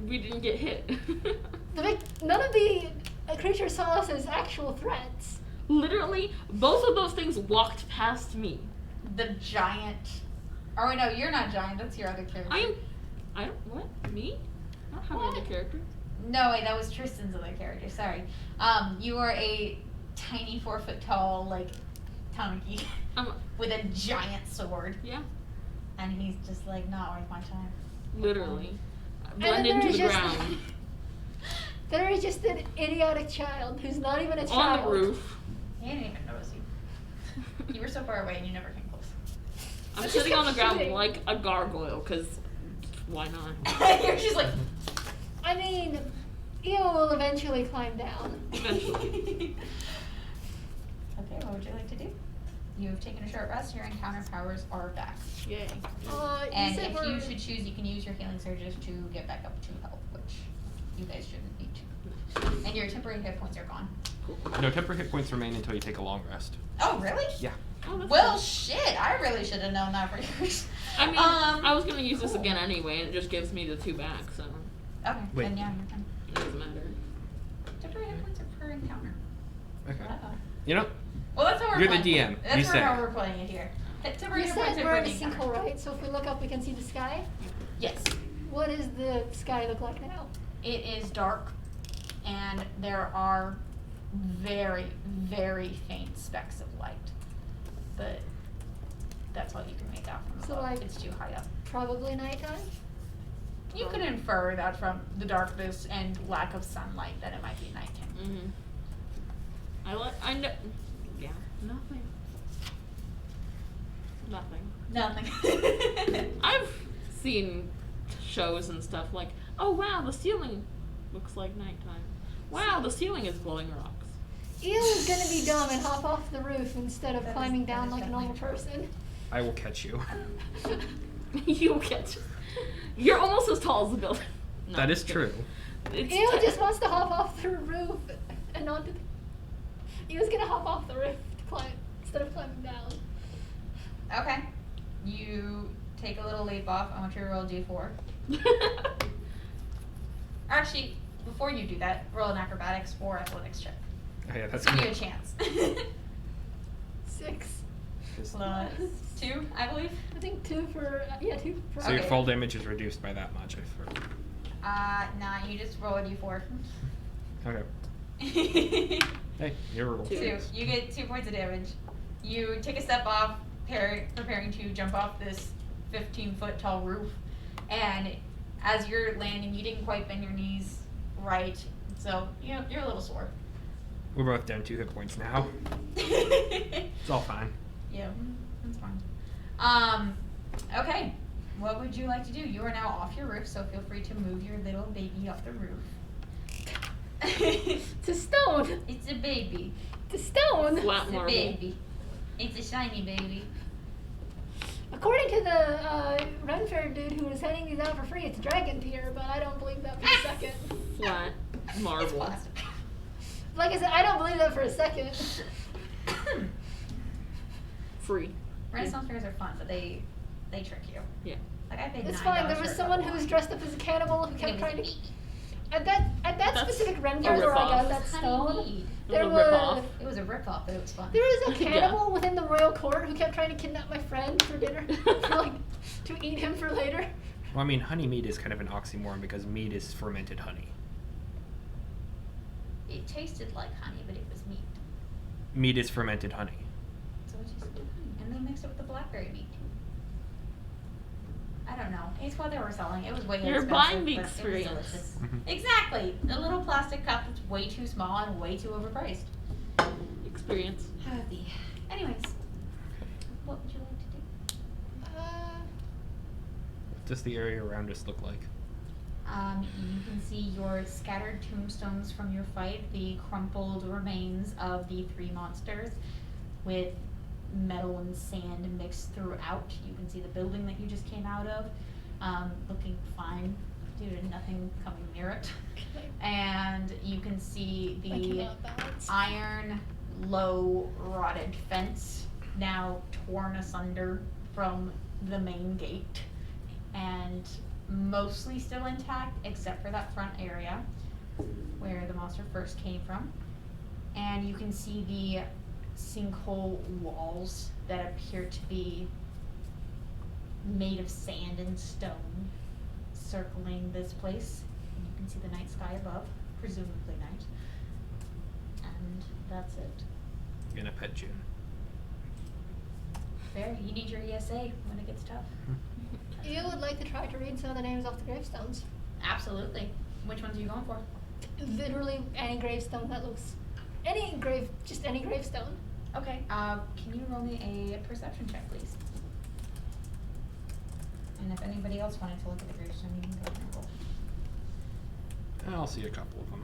We didn't get hit. None of the creatures saw us as actual threats. Literally, both of those things walked past me. The giant. Oh wait, no, you're not giant. That's your other character. I don't, what? Me? I don't have What? another character. No, wait, that was Tristan's other character. Sorry. You are a tiny 4 foot tall, like, Tanuki I'm, with a giant sword, yeah, and he's just like not worth my time. literally. And Blend then into there's the just- ground. There is just an idiotic child who's not even a child. On the roof. He didn't even notice you. You were so far away, and you never came close. I'm But sitting she's on the ground shooting. like a gargoyle, because why not? You're just like. I mean, Io will eventually climb down. Eventually. Okay, what would you like to do? You have taken a short rest. Your encounter powers are back. Yay. You And said if we're- you should choose, you can use your healing surges to get back up to health, which you guys shouldn't need to. And your temporary hit points are gone. No, temporary hit points remain until you take a long rest. Oh, really? Yeah. Oh, that's Well, cool. shit, I really should have known that for yours. I mean, I was gonna use this cool. again anyway, and it just gives me the 2 back, so Okay, Wait. then yeah, you're fine. it doesn't matter. Temporary hit points are per encounter. Okay. Wow. You know, Well, that's how we're You're the playing. DM. That's You say. how we're playing it here. Temporary You hit points said are we're per in a encounter. sinkhole, right? So if we look up, we can see the sky. Yes. What does the sky look like now? It is dark, and there are very, very faint specks of light. But that's all you can make out from So, above. like- It's too high up. Probably nighttime. You can infer that from the darkness and lack of sunlight that it might be nighttime. Mm-hmm. I know. Yeah, nothing. Nothing. Nothing. I've seen shows and stuff like, oh wow, the ceiling looks like nighttime. Wow, the ceiling is glowing rocks. Eel is gonna be dumb and hop off the roof instead of That is- climbing that down is like a normal definitely person. I will catch you. You'll catch. You're almost as tall as the building. No, That is just kidding. true. It's Eel te- just wants to hop off the roof and onto the... Eel's gonna hop off the roof to climb instead of climbing down. Okay. You take a little leap off. I want you to roll a d4. Actually, before you do that, roll an acrobatics or athletics check. Oh, yeah, that's Give you gonna a chance. 6. Plus 2, I believe. I think 2 for... yeah, 2 for... So your Okay. fall damage is reduced by that much. Nah, you just roll a d4. Okay. 2. Hey, your roll. Two. You get 2 points of damage. You take a step off, preparing to jump off this 15-foot tall roof, and as you're landing, you didn't quite bend your knees right, so you're a little sore. We're both down 2 hit points now. It's all fine. Yeah, that's fine. Okay. What would you like to do? You are now off your roof, so feel free to move your little baby off the roof. It's a stone! It's a baby. It's a stone! Flat It's a marble. baby. It's a shiny baby. According to the Ren Fair dude who was handing these out for free, it's dragon tier, but I don't believe that for a second. Flat It's marble. plastic. Like I said, I don't believe that for a second. Free. Renaissance fairs are fun, but they trick you. Yeah. Like I paid It's $9 fine. There for was a someone couple who was of dressed up as a cannibal who And kept it trying to. was At that That's specific Ren a Fair where I ripoff. got that honey stone, mead. there It was a was ripoff. It was a ripoff, but it was fun. there was a Yeah. cannibal within the royal court who kept trying to kidnap my friend for dinner, for like to eat him for later. Well, I mean, honey mead is kind of an oxymoron because mead is fermented honey. It tasted like honey, but it was meat. Mead is fermented honey. So it tasted like honey. And they mixed it with the blackberry meat. I don't know. It's what they were selling. It was way You're expensive, buying the but it was experience. delicious. Mhm. Exactly. A little plastic cup that's way too small and way too overpriced. Experience. Heavy. Anyways, what would you like to do? What does the area around us look like? You can see your scattered tombstones from your fight, the crumpled remains of the 3 monsters with metal and sand mixed throughout. You can see the building that you just came out of, looking fine due to nothing coming near it. And you can see I the cannot balance. iron, low, rotted fence now torn asunder from the main gate and mostly still intact except for that front area where the monster first came from. And you can see the sinkhole walls that appear to be made of sand and stone circling this place. And you can see the night sky above, presumably night. And that's it. I'm gonna pet June. Fair. You need your ESA when it gets tough. You would like to try to read some of the names off the gravestones. Absolutely. Which ones are you going for? Literally any gravestone that looks, just any gravestone. Okay. Can you roll me a perception check, please? And if anybody else wanted to look at the gravestone, you can go ahead and roll. I'll see a couple of them.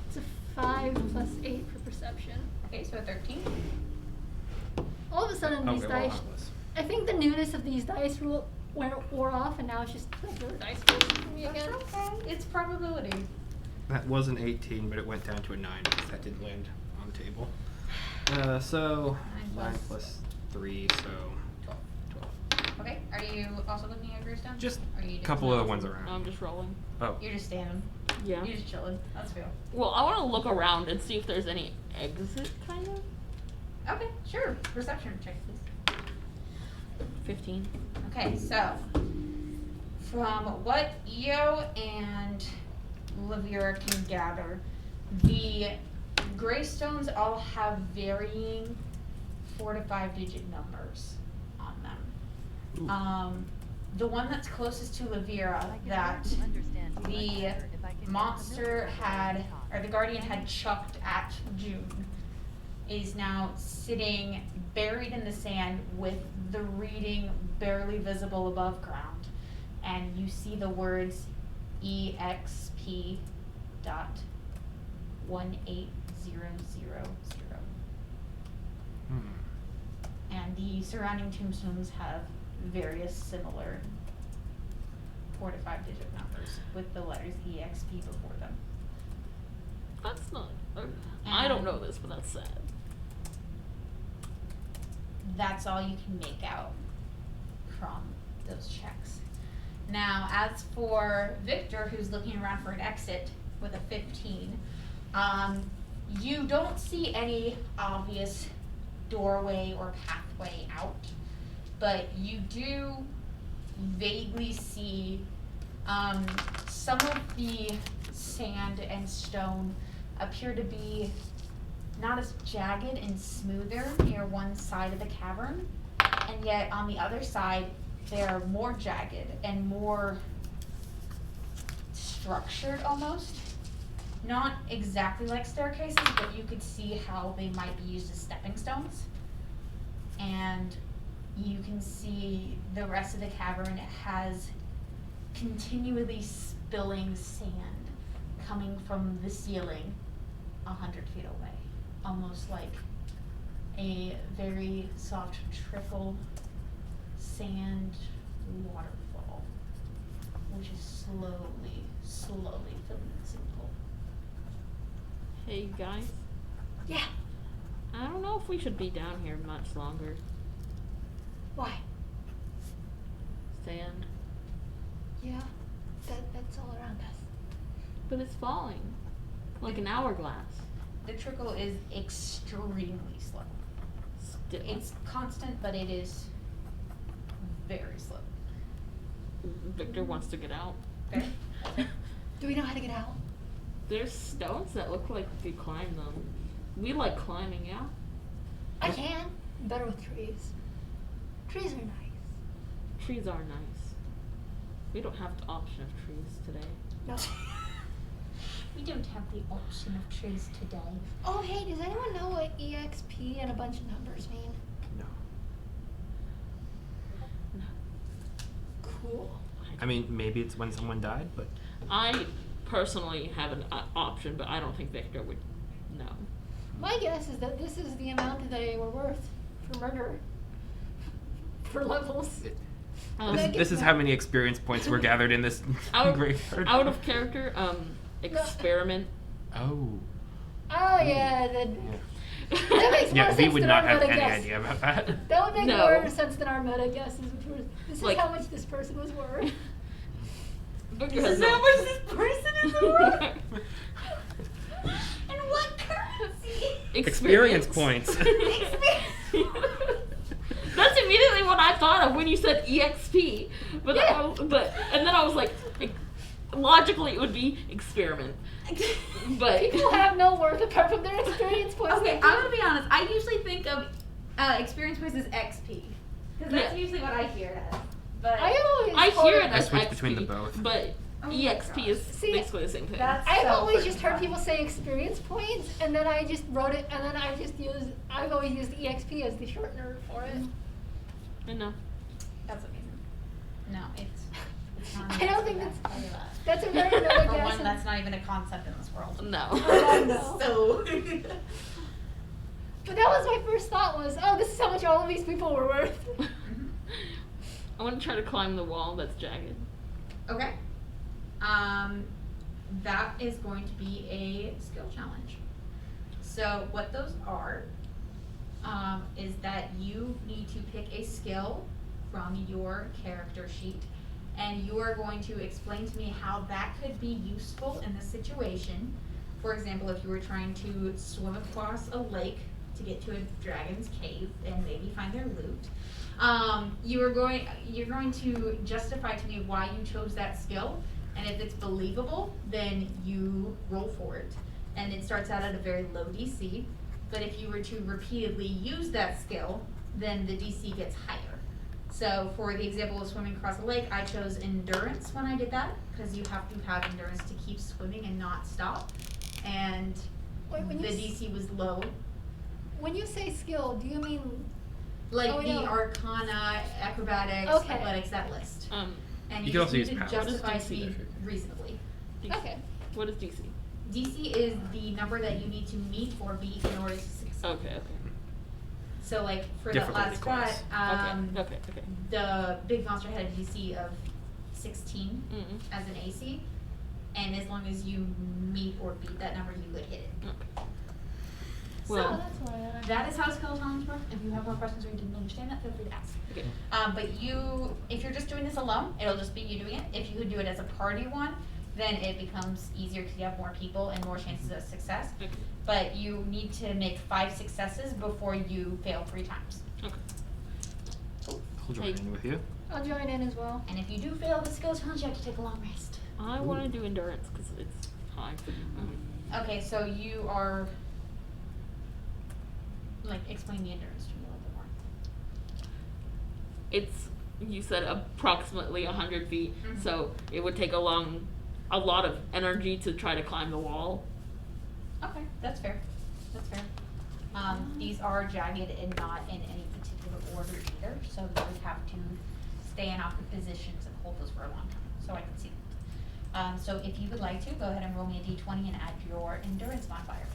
It's a 5 plus 8 for perception. Okay, so a 13. All of a sudden, these Okay, well, dice. I was. I think the newness of these dice wore off, and now it's just regular dice rolls for me again. Okay. It's probability. That was an 18, but it went down to a 9 because that didn't land on the table. So 9 9 plus 3, so 12. 12. Okay. Are you also looking at gravestone? Just Or are you a doing couple of the something ones else? around. I'm just rolling. Oh, You're just standing. Yeah. You're just chilling. That's fair. Well, I want to look around and see if there's any exit, kind of. Okay, sure. Perception check, please. 15. Okay, so from what Io and Olivielle can gather, the gravestones all have varying 4 to 5 digit numbers on them. Ooh. The one that's closest to Olivielle that the monster had, or the guardian had chucked at June, is now sitting buried in the sand with the reading barely visible above ground. And you see the words EXP dot 18000. Hmm. And the surrounding tombstones have various similar 4 to 5 digit numbers with the letters EXP before them. That's not. I don't know this, but that's sad. That's all you can make out from those checks. Now, as for Victor, who's looking around for an exit with a 15, you don't see any obvious doorway or pathway out, but you do vaguely see some of the sand and stone appear to be not as jagged and smoother near one side of the cavern, and yet on the other side they're more jagged and more structured almost. Not exactly like staircases, but you could see how they might be used as stepping stones. And you can see the rest of the cavern has continually spilling sand coming from the ceiling 100 feet away. Almost like a very soft trickle sand waterfall, which is slowly filling the same hole. Hey guys, Yeah. I don't know if we should be down here much longer. Why? Sand, Yeah. That's all around us. but it's falling like an hourglass. The trickle is extremely slow. Still. It's constant, but it is very slow. Victor wants to get out. Okay? Do we know how to get out? There's stones that look like you could climb them. We like climbing, yeah? I can. Better with trees. Trees are nice. Trees are nice. We don't have the option of trees today. No. We don't have the option of trees today. Oh, hey, does anyone know what EXP and a bunch of numbers mean? No. Cool. I mean, maybe it's when someone died, but I personally have an option, but I don't think Victor would know. My guess is that this is the amount that they were worth for murder. For levels. this is how many experience points were gathered in this graveyard. Out of character, experiment. Oh. Oh, yeah, then. Yeah. That makes more Yeah, we sense would than not our have meta any guess. idea about that. That would make No. more sense than our meta guesses, which were, this is Like- how much this person was worth. Victor This has is no. how much this person is worth? And what currency? Experience points. That's immediately what I thought of when you said EXP. But Yeah. And then I was like, logically it would be experiment. But People have no worth apart from their experience points. Okay, I'm gonna be honest. I usually think of experience points as XP, because that's Yeah. usually what I hear it as. But I hear it I as switch XP, between the both. but Oh my EXP gosh. is See, basically the same thing. that's I've so always freaking just heard funny. people say experience points, and then I just wrote it, and then I've always used EXP as the shortener for it. I know. That's amazing. No, it's not. I don't think that's. That's a very meta For guess. one, that's not even a concept in this world. No. Oh, no. So. But that was my first thought was, oh, this is how much all of these people were worth. I want to try to climb the wall that's jagged. Okay. That is going to be a skill challenge. So what those are, is that you need to pick a skill from your character sheet, and you are going to explain to me how that could be useful in this situation. For example, if you were trying to swim across a lake to get to a dragon's cave and maybe find their loot, you're going to justify to me why you chose that skill, and if it's believable, then you roll for it. And it starts out at a very low DC, but if you were to repeatedly use that skill, then the DC gets higher. So for the example of swimming across a lake, I chose endurance when I did that, because you have to have endurance to keep swimming and not stop. And Wait, when the you DC was low. When you say skill, do you mean Like Oh, the yeah. Arcana, Acrobatics, Okay. Athletics, that list. And You you can just also need use to powers. justify What is DC? speed reasonably. DC. Okay. What is DC? DC is the number that you need to meet or beat in order to succeed. Okay. So like for that Difficulty last class. spot, Okay. the big monster had a DC of 16 Mm-mm. as an AC, and as long as you meet or beat that number, you would hit it. Okay. So Well, that's why I That is how skill challenges work. If you have more questions or you didn't understand that, feel free to ask. okay. But if you're just doing this alone, it'll just be you doing it. If you could do it as a party one, then it becomes easier because you have more people and more chances of success. Okay. But you need to make 5 successes before you fail 3 times. Okay. I'll join Hey. in with you. I'll join in as well. And if you do fail the skill challenge, you have to take a long rest. I want to do endurance because it's high. Okay, so you are, like, explain the endurance to me a little bit more. It's, you said approximately 100 feet, Mhm. so it would take a lot of energy to try to climb the wall. Okay, that's fair. That's fair. These are jagged and not in any particular order either, so you would have to stay in awkward positions and hold those for a long time, so I can see that. So if you would like to, go ahead and roll me a d20 and add your endurance modifier.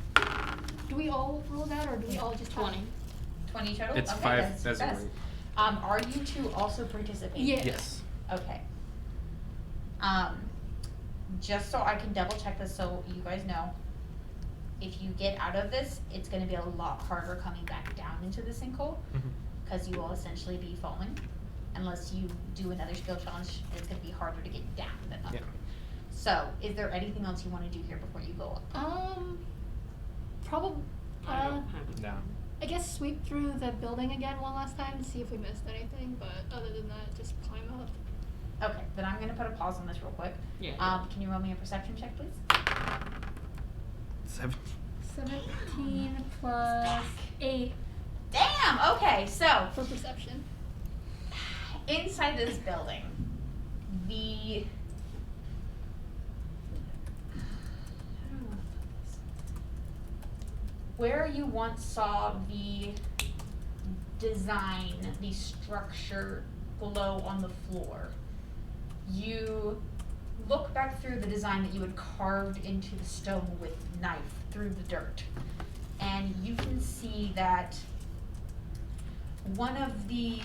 Do we all roll that, or do we all just have- 20. 20 total? It's Okay, 5 that's as a success. rate. Are you two also participating? Yeah. Yes. Okay. Just so I can double check this so you guys know, if you get out of this, it's gonna be a lot harder coming back down into the sinkhole, because you will essentially be falling. Unless you do another skill challenge, it's gonna be harder to get down than up. Yeah. So, is there anything else you wanna do here before you go up? Probably. I don't have it. No. I guess sweep through the building again one last time to see if we missed anything. But other than that, just climb up. Okay, then I'm gonna put a pause on this real quick. Yeah. Can you roll me a perception check, please? 7. 17 plus 8 Damn, okay, so, for perception. inside this building, where you once saw the design, the structure glow on the floor, you look back through the design that you had carved into the stone with knife through the dirt, and you can see that one of the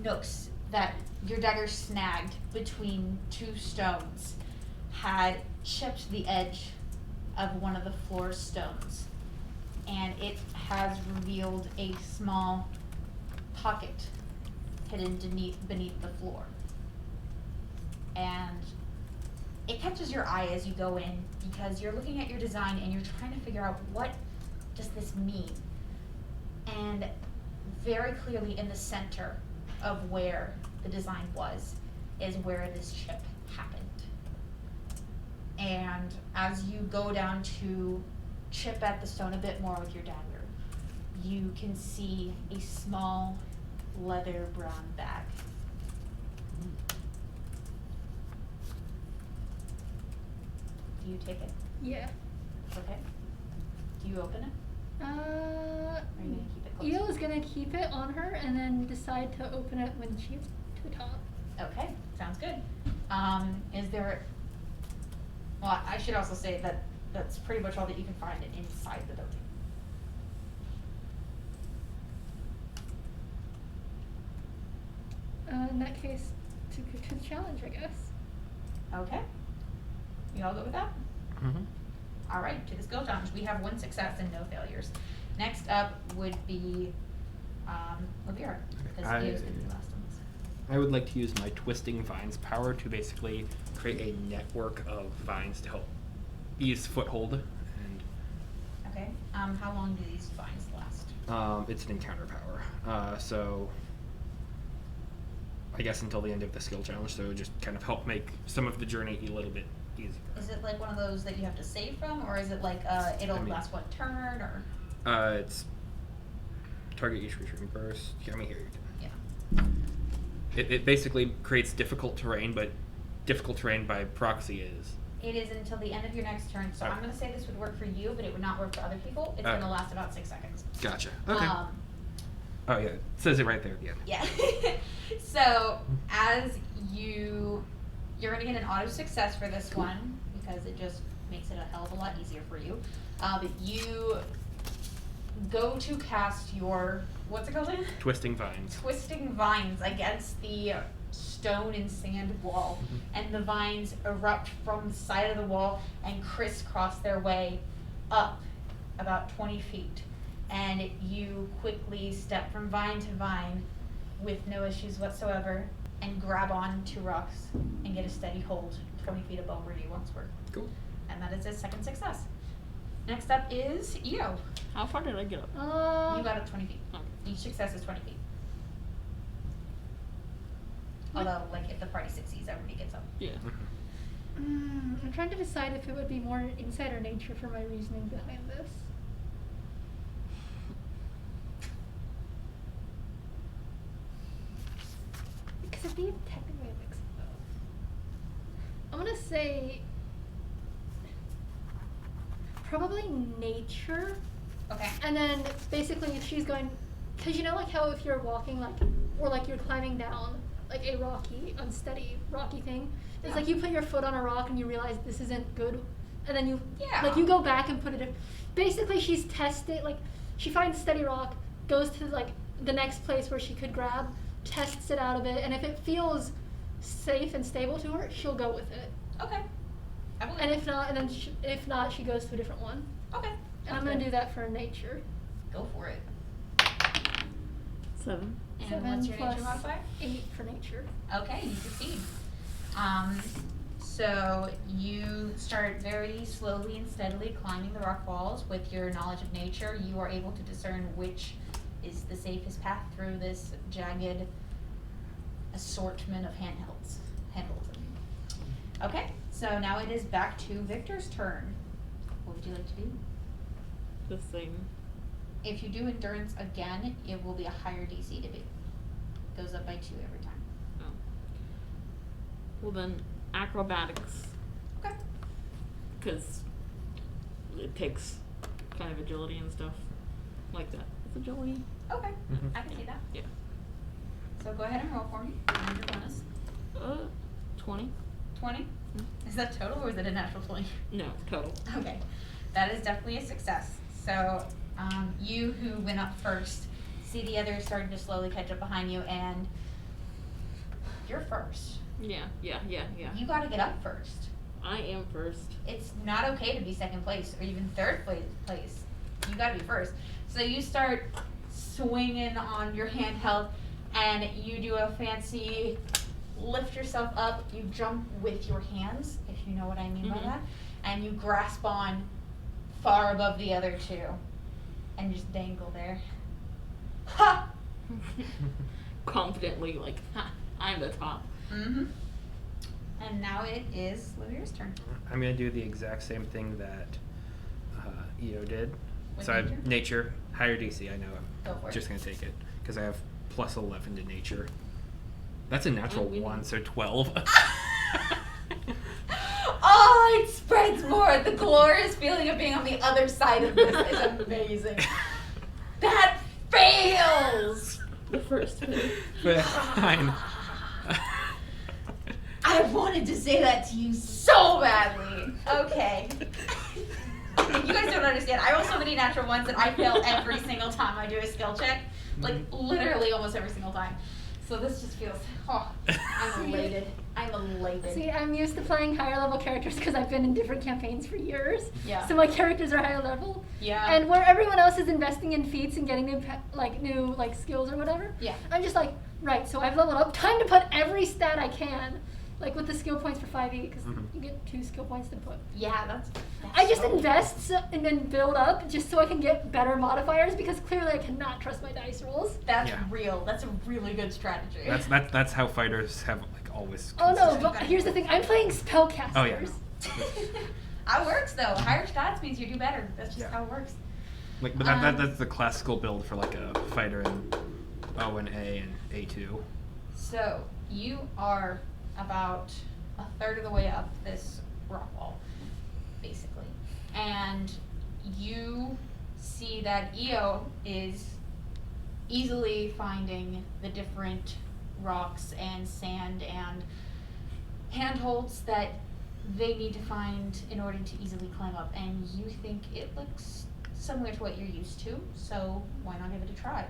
nooks that your dagger snagged between 2 stones had chipped the edge of one of the floor stones, and it has revealed a small pocket hidden beneath the floor. And it catches your eye as you go in, because you're looking at your design and you're trying to figure out, what does this mean? And very clearly in the center of where the design was is where this chip happened. And as you go down to chip at the stone a bit more with your dagger, you can see a small leather brown bag. Do you take it? Yeah. Okay. Do you open it? Or are you gonna keep it close? Eel is gonna keep it on her and then decide to open it when she's to the top. Okay, sounds good. Is there, well, I should also say that that's pretty much all that you can find inside the building. In that case, to the challenge, I guess. Okay. You all go with that? Mm-hmm. All right, to the skill challenge. We have 1 success and no failures. Next up would be, Olivielle, because I- Theo's gonna be last on this. I would like to use my twisting vines power to basically create a network of vines to help ease foothold, and Okay, how long do these vines last? it's an encounter power. So I guess until the end of the skill challenge, so just kind of help make some of the journey a little bit easier. Is it like one of those that you have to save from, or is it like, it'll I mean- last 1 turn, or? It's target each return burst. Here, I mean, here you Yeah. It basically creates difficult terrain, but difficult terrain by proxy is It is until the end of your next turn, so Okay. I'm gonna say this would work for you, but it would not work for other people. It's Okay. gonna last about 6 seconds. Gotcha. Okay. Oh yeah, it says it right there at the end. Yeah. So as you're gonna get an auto success for this one because it just makes it a hell of a lot easier for you. You go to cast your, what's it called again? Twisting vines. Twisting vines against the stone and sand wall, and the vines erupt from the side of the wall and crisscross their way up about 20 feet. And you quickly step from vine to vine with no issues whatsoever and grab on to rocks and get a steady hold 20 feet above where you once were. Cool. And that is a second success. Next up is Io. How far did I get up? You got up 20 feet. Okay. Each success is 20 feet. Although, like, if the party succeeds, everybody gets up. Yeah. I'm trying to decide if it would be more insight or nature for my reasoning behind this. Because it'd be technically a mix of both. I'm gonna say probably nature. Okay. And then basically if she's going, because you know like how if you're walking like, or like you're climbing down like a rocky, unsteady, rocky thing, it's Yeah. like you put your foot on a rock and you realize this isn't good, and then you, Yeah. like you go back and put it in. Basically she's tested, like she finds steady rock, goes to like the next place where she could grab, tests it out a bit, and if it feels safe and stable to her, she'll go with it. Okay. I believe And it. if not, and then if not, she goes to a different one. Okay. And I'm gonna do that for nature. Go for it. 7. And 7 what's your nature plus modifier? 8 for nature. Okay, you succeed. So you start very slowly and steadily climbing the rock walls. With your knowledge of nature, you are able to discern which is the safest path through this jagged assortment of handholds. Okay, so now it is back to Victor's turn. What would you like to do? The same. If you do endurance again, it will be a higher DC to be. Goes up by 2 every time. Oh. Well then, acrobatics, Okay. because it takes kind of agility and stuff like that. It's agility. Okay, Mhm. I can see that. Yeah. So go ahead and roll for me. And your bonus. 20. 20? Is that total or is it a natural 20? No, total. Okay, that is definitely a success. So, you who went up first see the others starting to slowly catch up behind you, and you're first. Yeah. You gotta get up first. I am first. It's not okay to be second place or even third place. You gotta be first. So you start swinging on your handheld, and you do a fancy lift yourself up. You jump with your hands, if you know what I mean by Mhm. that, and you grasp on far above the other two, and just dangle there. Ha! Confidently, like, ha, I'm the top. Mm-hmm. And now it is Livier's turn. I'm gonna do the exact same thing that EO did. With So I have nature? nature, higher DC. I know. Go for I'm it. just gonna take it because I have plus 11 to nature. That's a natural we 1, need- so 12. Oh, it spreads more. The glorious feeling of being on the other side of this is amazing. That fails! The first hit. But fine. I wanted to say that to you so badly. Okay. You guys don't understand. I roll so many natural ones that I fail every single time I do a skill check. Like, literally almost every single time. So this just feels, I'm elated. I'm elated. See, I'm used to playing higher level characters because I've been in different campaigns for years. Yeah. So my characters are higher level. Yeah. And where everyone else is investing in feats and getting new new skills or whatever. Yeah. I'm just like, right. So I've leveled up. Time to put every stat I can, like with the skill points for 5e, because Mhm. you get 2 skill points to put. Yeah, that's I just so invest and then build up just so I can get better modifiers because clearly I cannot trust my dice rolls. That's Yeah. real. That's a really good strategy. That's how fighters have like always. Oh no, consistent- but here's the thing. I'm playing spellcasters. Oh, yeah. That works though. Higher stats means you do better. That's just Yeah. how it works. Like, but that's the classical build for like a fighter in O and A and A2. So you are about a third of the way up this rock wall, basically. And you see that Io is easily finding the different rocks and sand and handholds that they need to find in order to easily climb up, and you think it looks similar to what you're used to, so why not give it a try?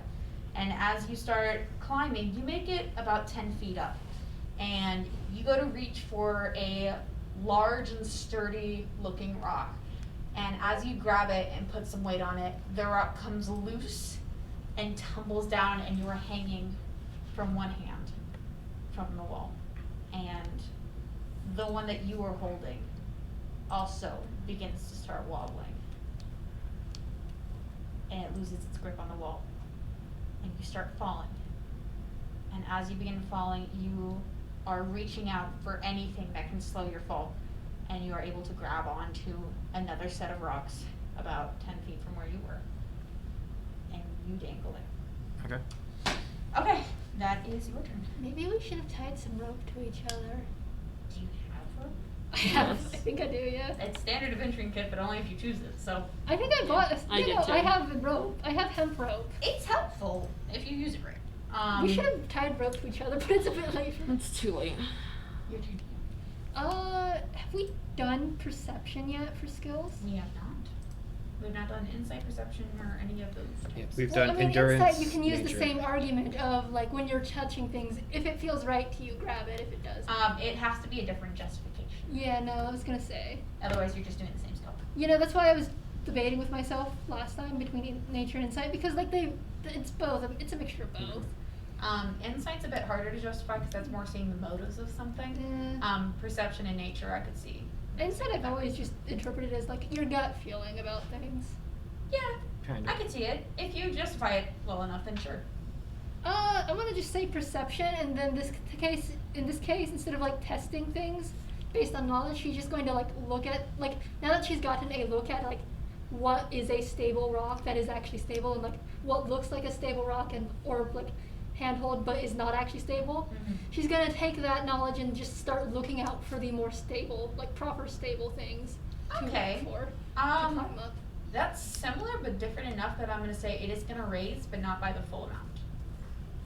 And as you start climbing, you make it about 10 feet up, and you go to reach for a large and sturdy looking rock, and as you grab it and put some weight on it, the rock comes loose and tumbles down, and you are hanging from one hand from the wall, and the one that you are holding also begins to start wobbling, and it loses its grip on the wall, and you start falling. And as you begin falling, you are reaching out for anything that can slow your fall, and you are able to grab onto another set of rocks about 10 feet from where you were, and you dangle it. Okay. Okay, that is your turn. Maybe we should have tied some rope to each other. Do you have rope? I have. Yes. I think I do, yeah. It's standard adventuring kit, but only if you choose it, so I think I bought I you did know, too. I have a rope. I have hemp rope. it's helpful if you use it right. We should have tied rope to each other, but it's a bit late for me. It's too late. Your turn. Have we done perception yet for skills? We have not. We've not done insight, perception, or any of those types. Yeah, we've Well, done I mean, endurance. insight, you can use the nature. same argument of like when you're touching things, if it feels right to you, grab it. If it does. It has to be a different justification. Yeah, no, I was gonna say. Otherwise, you're just doing the same spell. You know, that's why I was debating with myself last time between nature and insight because like it's both. It's a mixture of both. Insight's a bit harder to justify because that's more seeing the motives of something. Yeah. Perception and nature, I could see. Insight, I've always just interpreted as like your gut feeling about things. Yeah, Kind I of. could see it. If you justify it well enough, then sure. I'm gonna just say perception, and then in this case, instead of like testing things based on knowledge, she's just going to like look at like now that she's gotten a look at like what is a stable rock that is actually stable, and like what looks like a stable rock and or like handhold but is not actually stable. Mhm. She's gonna take that knowledge and just start looking out for the more stable, like proper stable things to Okay. look for to Um, climb up. That's similar but different enough that I'm going to say it is going to raise, but not by the full amount.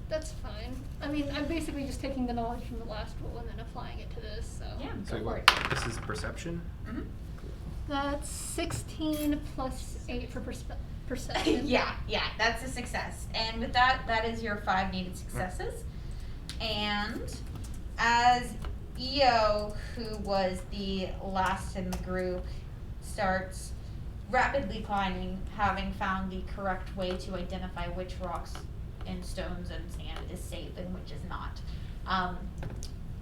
That's fine. I mean, I'm basically just taking the knowledge from the last roll and then applying it to this. So Yeah, So go for what? it. This is perception. Mm-hmm. that's 16 plus 8 for perception. yeah, that's a success. And with that, that is your 5 needed successes. And as Io, who was the last in the group, starts rapidly climbing, having found the correct way to identify which rocks and stones and sand is safe and which is not.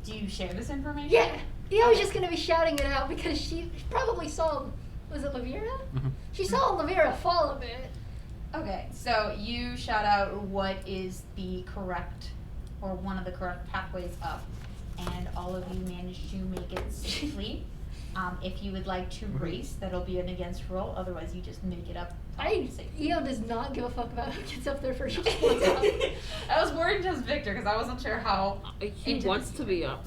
Do you share this information? Yeah. Io was just gonna be shouting it out because she probably saw. Was it Lavira? Mhm. She saw Lavira fall a bit. Okay, so you shout out what is the correct, or one of the correct pathways up, and all of you manage to make it safely. If you would like to race, that'll be an against roll, otherwise you just make it up safely. Io does not give a fuck about who gets up there first. She just wants up. I was worried just Victor, because I wasn't sure how. He into wants this to you be were. up,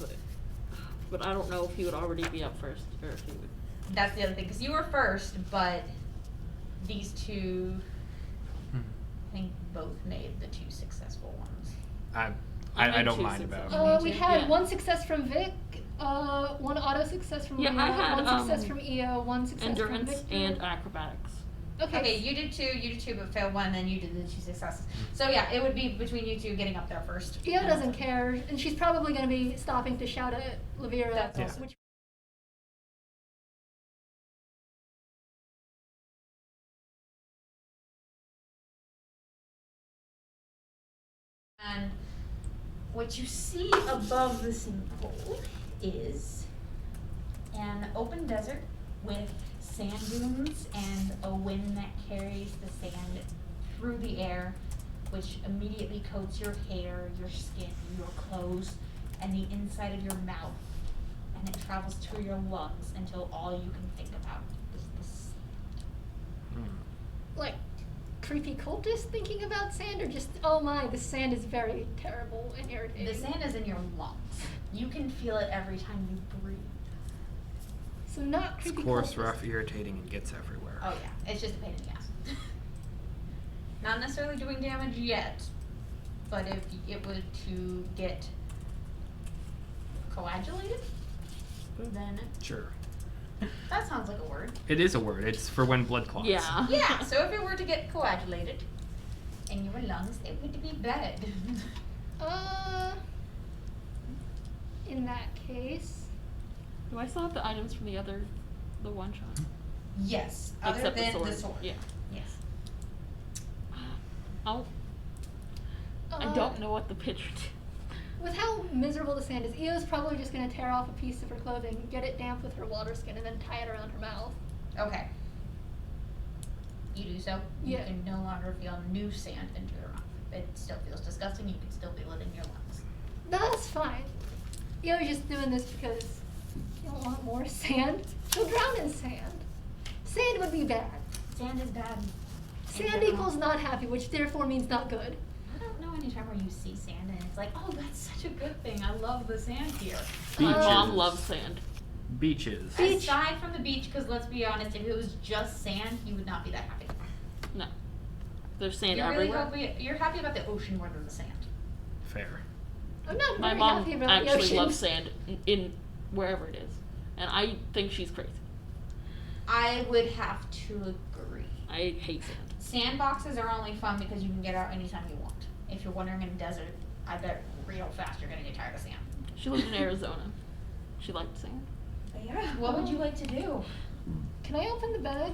but I don't know if he would already be up first or if he would. That's the other thing, because you were first, but these two, Hmm. I think, both made the 2 successful ones. I made don't 2 mind about. successes. We had Yeah. 1 success from Vic, 1 auto success from Yeah, I Lavira, had, 1 success from Io, 1 success Endurance from Victor. and acrobatics. Okay, you did 2, but failed 1, then you did the 2 successes. So yeah, it would be between you two getting up there first. Io doesn't care, and she's probably going to be stopping to shout at Lavira. That's also- which And what you see above the sinkhole is an open desert with sand dunes and a wind that carries the sand through the air, which immediately coats your hair, your skin, your clothes, and the inside of your mouth. And it travels to your lungs until all you can think about is this. Hmm. like creepy cultist thinking about sand, or just oh my, the sand is very terrible and irritating. The sand is in your lungs. You can feel it every time you breathe. So not It's creepy coarse, cultists. rough, irritating, and gets everywhere. Oh yeah, it's just a pain in the ass. Not necessarily doing damage yet, but if it were to get coagulated, then Sure. that sounds like a word. It is a word. It's for when blood clots. Yeah. Yeah, so if it were to get coagulated in your lungs, it would be bad. In that case, Do I still have the items from the one shot? Yes, other Except than the sword. Yeah. Yes. I don't know what the picture did. with how miserable the sand is, Eo's probably just gonna tear off a piece of her clothing, get it damp with her water skin, and then tie it around her mouth. Okay. You do so. Yeah. You can no longer feel new sand into your mouth. It still feels disgusting. You can still feel it in your lungs. That's fine. Eo's just doing this because you don't want more sand. She'll drown in sand. Sand would be bad. Sand is bad. Sand equals not happy, which therefore means not good. I don't know any time where you see sand and it's like, oh, that's such a good thing. I love the sand here. My mom Beaches. loves sand. Beaches. Beach. Aside from the beach, because let's be honest, if it was just sand, you would not be that happy. No. There's sand You're really everywhere. you're happy about the ocean more than the sand. Fair. I'm not My very mom happy about the actually ocean. loves sand in wherever it is. And I think she's crazy. I would have to agree. I hate sand. Sandboxes are only fun because you can get out anytime you want. If you're wandering in a desert, I bet real fast you're gonna get tired of sand. She lived in Arizona. She liked sand. Yeah. What would you like to do? Can I open the bag?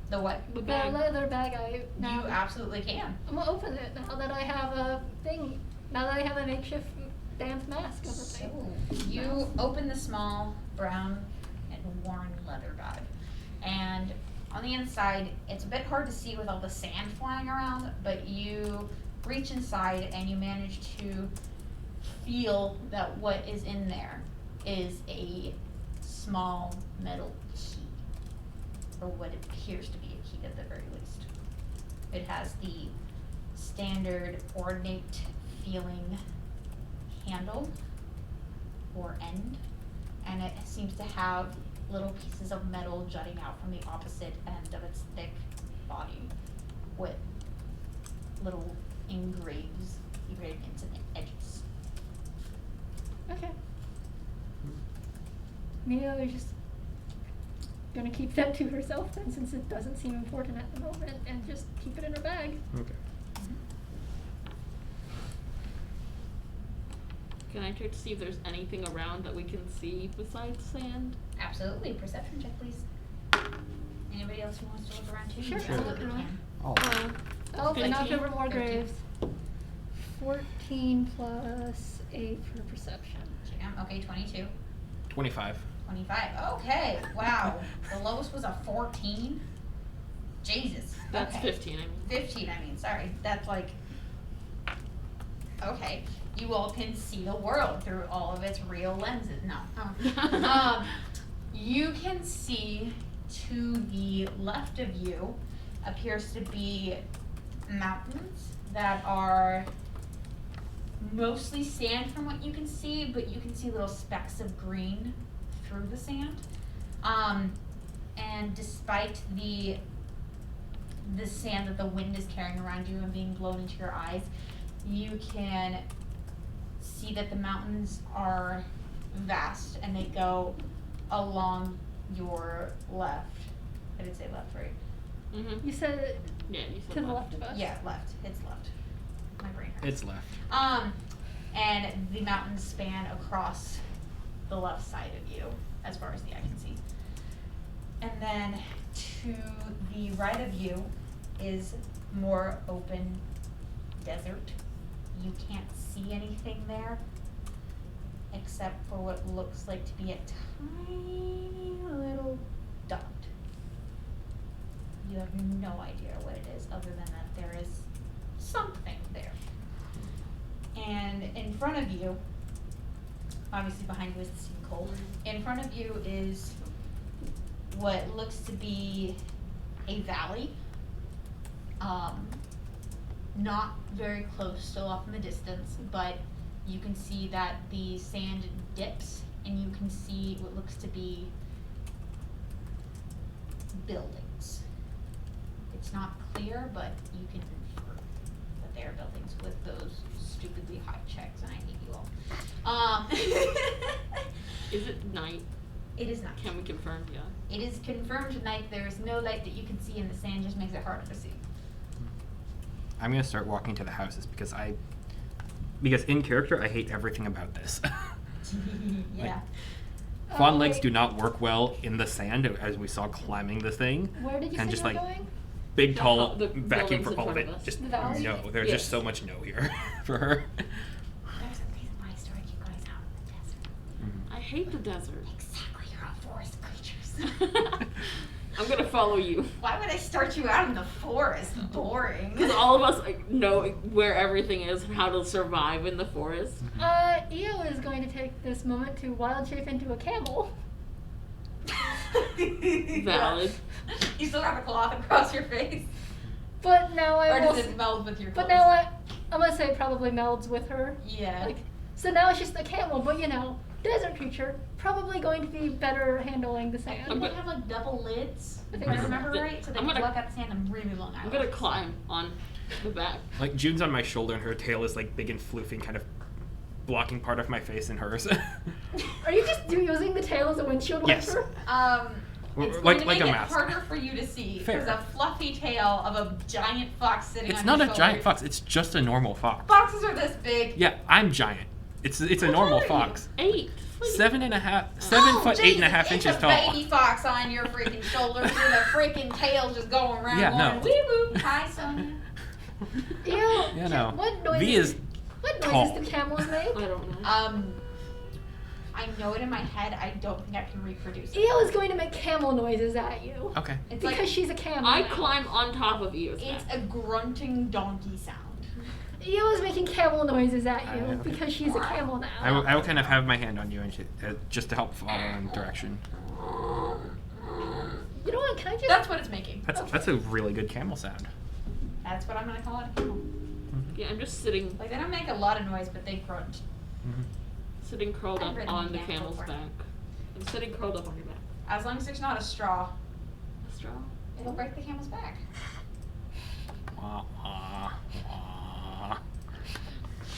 The what? The The bag. leather bag I now. You absolutely can. I'm gonna open it now that I have a thing. Now that I have a makeshift damp mask over So me. you open the small brown and worn leather bag, and on the inside, it's a bit hard to see with all the sand flying around, but you reach inside and you manage to feel that what is in there is a small metal key, or what appears to be a key at the very least. It has the standard ornate feeling handle or end, and it seems to have little pieces of metal jutting out from the opposite end of its thick body with little engraved into the edges. Okay. Mio is just gonna keep that to herself then, since it doesn't seem important at the moment, and just keep it in her bag. Okay. Can I check to see if there's anything around that we can see besides sand? Absolutely. Perception check, please. Anybody else who wants to look around too? Sure, You I'll absolutely look around. can. Oh. Oh, I knocked 15. over more 13. graves. 14 plus 8 for perception. Jam. Okay, 22. 25. 25. Okay. Wow. The lowest was a 14. Jesus. That's Okay. 15, I mean. 15, I mean, sorry. That's like. Okay. You all can see the world through all of its real lenses. No. You can see to the left of you appears to be mountains that are mostly sand from what you can see, but you can see little specks of green through the sand. And despite the sand that the wind is carrying around you and being blown into your eyes, you can see that the mountains are vast and they go along your left. I did say left, right? Mm-hmm. You said Yeah, you said to the that. left of us. Yeah, left. It's left. My brain hurts. It's left. And the mountains span across the left side of you, as far as the eye can see. And then to the right of you is more open desert. You can't see anything there, except for what looks like to be a tiny little dot. You have no idea what it is, other than that there is something there. And in front of you, obviously behind you is the sinkhole. In front of you is what looks to be a valley. Not very close, still off in the distance, but you can see that the sand dips and you can see what looks to be buildings. It's not clear, but you can infer that they are buildings with those stupidly high checks, and I hate you all. Is it night? It is not. Can we confirm? Yeah. It is confirmed tonight. There is no light that you can see, and the sand just makes it harder to see. I'm gonna start walking to the houses because in character I hate everything about this. Yeah. Fawn legs wait. do not work well in the sand, as we saw climbing the thing. Where did you And say just you were like going? big, The tall ho- the vacuum buildings for in all of front it. of us. Just The valley? no. There's Yes. just so much no here for her. There's a reason why I started you guys out in the desert. I hate the desert. Exactly, you're all forest creatures. I'm gonna follow you. Why would I start you out in the forest? Boring. Because all of us like, know where everything is and how to survive in the forest. Io is going to take this moment to wild shape into a camel. Valid. You still have a cloth across your face? But now I Or will. does it meld with your clothes? But now I'm gonna say it probably melds with her. Yeah. Like, so now it's just a camel, but desert creature, probably going to be better handling the I sand. think they have like double lids, I if think I so. remember right, so they I'm can gonna- block out the sand and really long I'm hours. gonna climb on the back. Like June's on my shoulder and her tail is like big and floofy, kind of blocking part of my face and hers. Are you just using the tail as a windshield Yes. wiper? It's Like- going to like make a it mask. harder for you to see. Fair. There's a fluffy tail of a giant fox sitting It's on not your a giant shoulders. fox. It's just a normal fox. Foxes are this big. Yeah, I'm giant. It's a How normal tall are you? fox. 8. 7.5 Oh, foot, geez, 8.5 inches It's tall. a baby fox on your freaking shoulders with a freaking tail just going around. Yeah, going, no. wee woo. Hi, Sonia. Ew. Yeah, no. What noises? V is What tall. noises do camels make? I don't know. I know it in my head. I don't think I can reproduce it. Io is going to make camel noises at you. okay. It's Because like she's a camel. I now. climb on top of Eo's it's back. a grunting donkey sound. Io is making camel noises at you Okay. because she's a camel now. I will kind of have my hand on you and just to help follow in direction. You know what? Can I just? That's what it's making. That's a really good camel sound. That's what I'm gonna call it. A camel. Yeah, I'm just sitting Like they don't make a lot of noise, but they grunt. curled I've up ridden on a the camel camel's before. back. I'm sitting curled up on your back. As long as there's not a straw, A straw? it'll break the camel's back. Wah, wah, wah.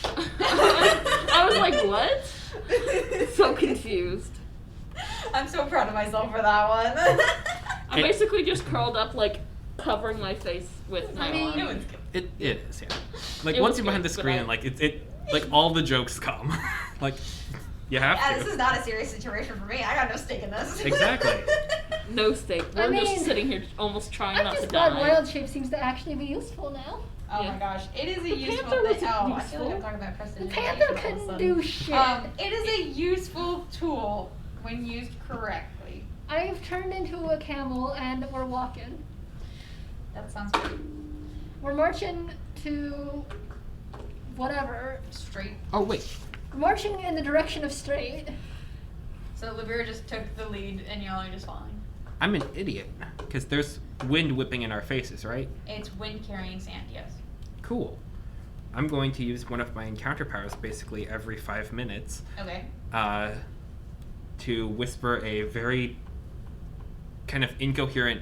I was like, what? So confused. I'm so proud of myself for that one. I'm basically just curled up, like, covering my face with my I mean- arm. It was good. It is, yeah. Like It once was you're behind the good, but screen, I- like like all the jokes come. Like you have Yeah, to. this is not a serious situation for me. I got no stake in this. Exactly. No stake. I We're mean, just sitting here almost trying I'm not to just glad die. wild shape seems to actually be useful now. Oh Yeah. my gosh, it is a The useful panther thing. wasn't Oh, I feel useful. like I'm talking about The prestidigitation panther all of a couldn't sudden. do shit. It is a useful tool when used correctly. I've turned into a camel and we're walking. That sounds good. We're marching to whatever. Straight. Oh wait. We're marching in the direction of straight. So Lavira just took the lead and y'all are just following. I'm an idiot because there's wind whipping in our faces, right? It's wind carrying sand, yes. Cool. I'm going to use one of my encounter powers basically every 5 minutes Okay. to whisper a very kind of incoherent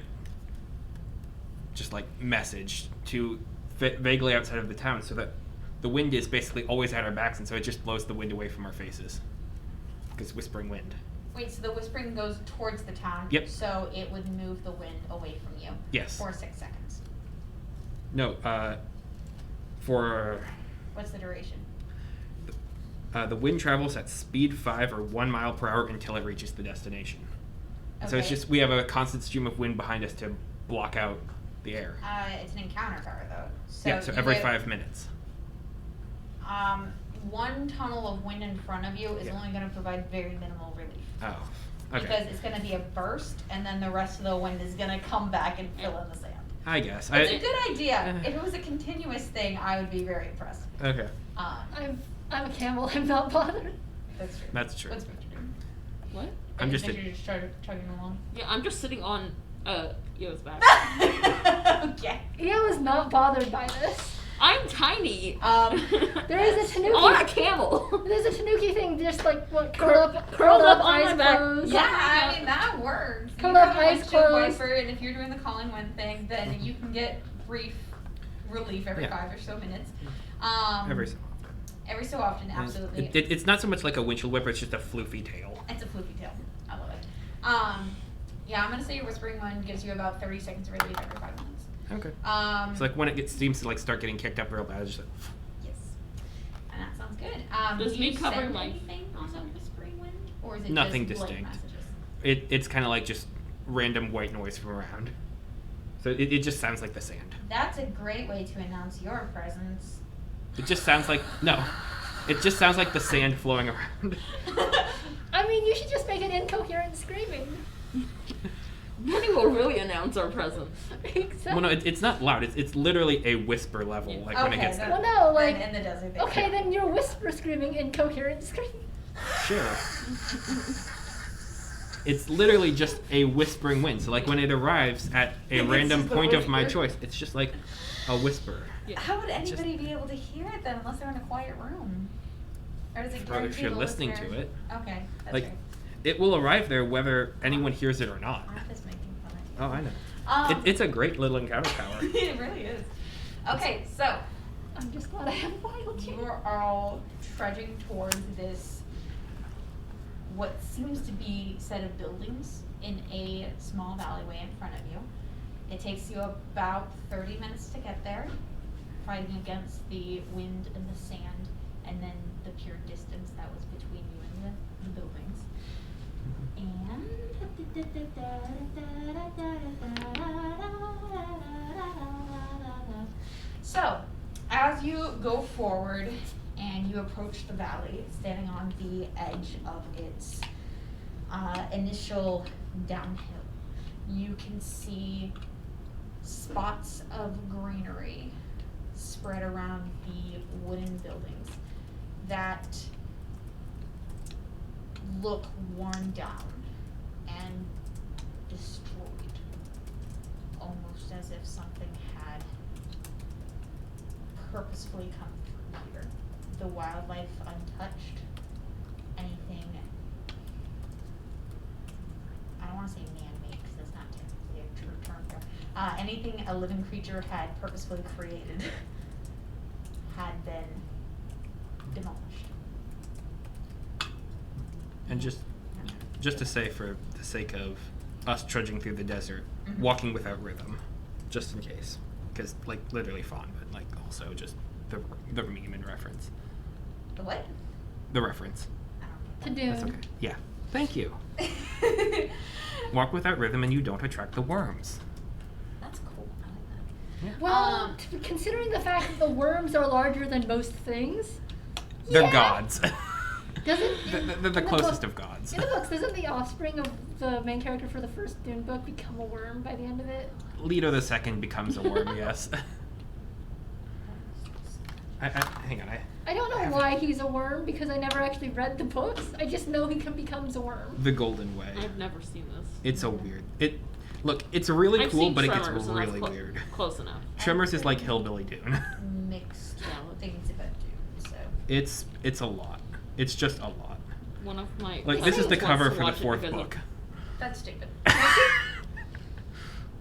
just like message to vaguely outside of the town so that the wind is basically always at our backs and so it just blows the wind away from our faces because whispering wind. Wait, so the whispering goes towards the town. Yep. So it would move the wind away from you. Yes. For 6 seconds. No, for What's the duration? the wind travels at speed 5 or 1 mile per hour until it reaches the destination. So it's Okay. just we have a constant stream of wind behind us to block out the air. It's an encounter power though. So Yeah, so you every have- 5 minutes. One tunnel of wind in front of you is Yeah. only going to provide very minimal relief. Oh, okay. Because it's going to be a burst, and then the rest of the wind is going to come back and fill in the sand. I guess. It's a good idea. If it was a continuous thing, I would be very impressed. Okay, I'm a camel. I'm not bothered. That's true. that's true. What's Victor doing? What? I'm just Victor just chugging along. Yeah, I'm just sitting on Eo's back. Okay. Io is not bothered by this. I'm tiny. There is a tanuki. I'm on a camel. There's a tanuki thing, just like what Curled curled up, up on eyes my back. closed. Yeah, I mean that works. Curled You have have a eyes windshield closed. wiper, and if you're doing the calling wind thing, then you can get brief relief every Yeah. 5 or so minutes. Every so Every so often, often. absolutely. It's not so much like a windshield whipper, it's just a floofy tail. It's a floofy tail. I love it. Yeah, I'm gonna say your whispering one gives you about 30 seconds of relief every 5 minutes. Okay. So like when it seems to like start getting kicked up real bad, it's just like, yes, and that sounds good. Does do me you covering send my- anything on the whispering wind, or is it Nothing just blank distinct. messages? it's kind of like just random white noise from around. So it just sounds like the sand. That's a great way to announce your presence. It just sounds like no. It just sounds like the sand flowing around. I mean, you should just make it incoherent screaming. Then will really announce our presence. Exactly. Well, no, it's not loud. It's literally a whisper level. Yeah. Like when it Okay, gets then- there. Well, no, like in the desert. they okay, can. then you're whisper screaming, incoherent screaming. Sure. It's literally just a whispering wind. So like when it arrives at a It's random just a point of my whisper. choice, it's just like a whisper. How would just- anybody be able to hear it then, unless they're in a quiet room? Or does it Or if guarantee you're the listening listener- to it. Okay, that's Like right. it will arrive there whether anyone hears it or not. I'm just making fun Oh, of I know. you. It's a great little encounter power. It really is. Okay, so I'm just glad I have wild you shape. are all trudging towards this, what seems to be set of buildings in a small alleyway in front of you. It takes you about 30 minutes to get there, fighting against the wind and the sand, and then the pure distance that was between you and the buildings. And so, as you go forward and you approach the valley, standing on the edge of its initial downhill, you can see spots of greenery spread around the wooden buildings that look worn down and destroyed, almost as if something had purposefully come through here. The wildlife untouched, anything, I don't want to say man-made because that's not technically a true term here. Anything a living creature had purposefully created had been demolished. And just to say, for the sake of us trudging through the desert, Mhm. walking without rhythm, just in case, because like literally fun, but like also just the meme and reference. The what? The reference. I To don't do. That's okay. Yeah. Thank you. get that. Walk without rhythm, and you don't attract the worms. That's cool. I like that. Yeah. Well, considering the fact that the worms are larger than most things, They're yeah. gods. Doesn't They're the in the closest book- of gods. In the books, doesn't the offspring of the main character for the first Dune book become a worm by the end of it? Leto the Second becomes a worm. Yes. Hang on. I don't know why he's a worm because I never actually read the books. I just know he becomes a worm. The Golden Way. I've never seen this. It's a weird. Look, it's really I've cool, seen but it gets Tremors, and that's really weird. Close enough. Tremors is like Hillbilly Dune. Mixed Valid. things about Dune, so. It's a lot. It's just a lot. One of my Like this is the cousins cover wants to for the watch it fourth because of- book. That's stupid.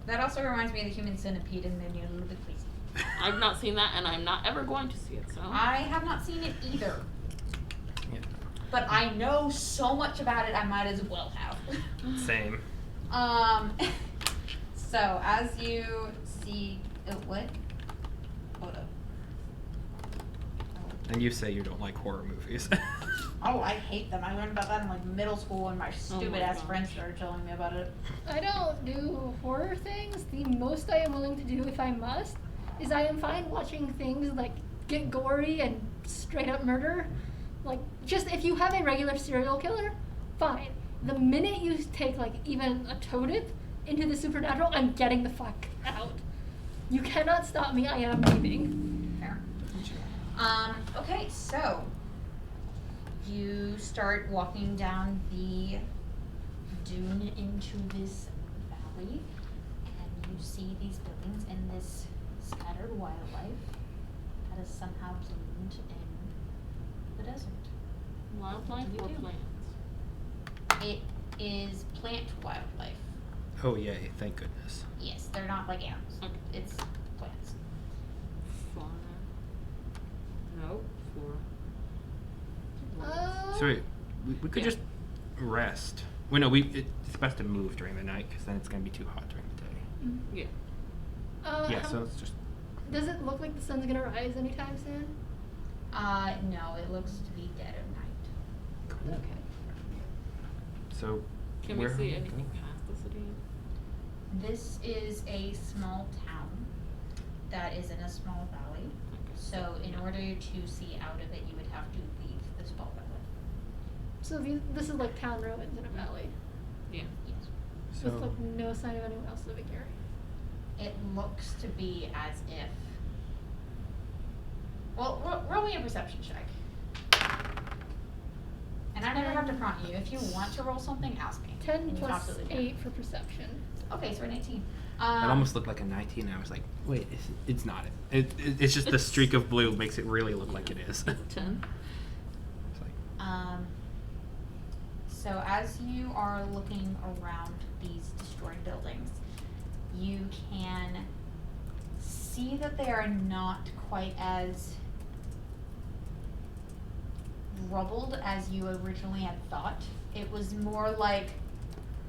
That also reminds me of the Human Centipede and made me a little bit queasy. I've not seen that, and I'm not ever going to see it. So I have not seen it either, Yeah. but I know so much about it I might as well have. Same. So as you see, what? Hold up. And you say you don't like horror movies. Oh, I hate them. I learned about that in like middle school, and my stupid ass gosh. friends started telling me about it. I don't do horror things. The most I am willing to do, if I must, is I am fine watching things like get gory and straight up murder. Like, just if you have a regular serial killer, fine. The minute you take like even a totem into the supernatural, I'm getting the fuck out. You cannot stop me. I am leaving. Fair. Okay, so you start walking down the dune into this valley, and you see these buildings and this scattered wildlife that has somehow bloomed in the desert. wildlife What or do you do? plants? It is plant wildlife. Oh yay! Thank goodness. Yes, they're not like animals. Okay. It's plants. Fauna. No, flora. Uh, So wait, we could Yeah. just rest. Well, no, it's best to move during the night because then it's gonna be too hot during the day. Yeah. Yeah, how- so let's just. Does it look like the sun's gonna rise anytime soon? No, it looks to be dead of night. Cool. Okay. So. Can we where see are anything going? past the city? This is a small town that is in a small valley. Okay. So in order to see out of it, you would have to leave the small valley. So this is like town ruins in a valley Yeah. Yes. with So like no sign of anyone else living here. It looks to be as if. Well, roll me a perception check. And I never have to prompt you. If you want to roll something, ask me. 10 And you plus absolutely can. 8 for perception. Okay, so we're an 18. that almost looked like a 19. And I was like, wait, it's not it. It's just the streak of blue makes it really look like it is. 10. It's like, So as you are looking around these destroyed buildings, you can see that they are not quite as rubbled as you originally had thought. It was more like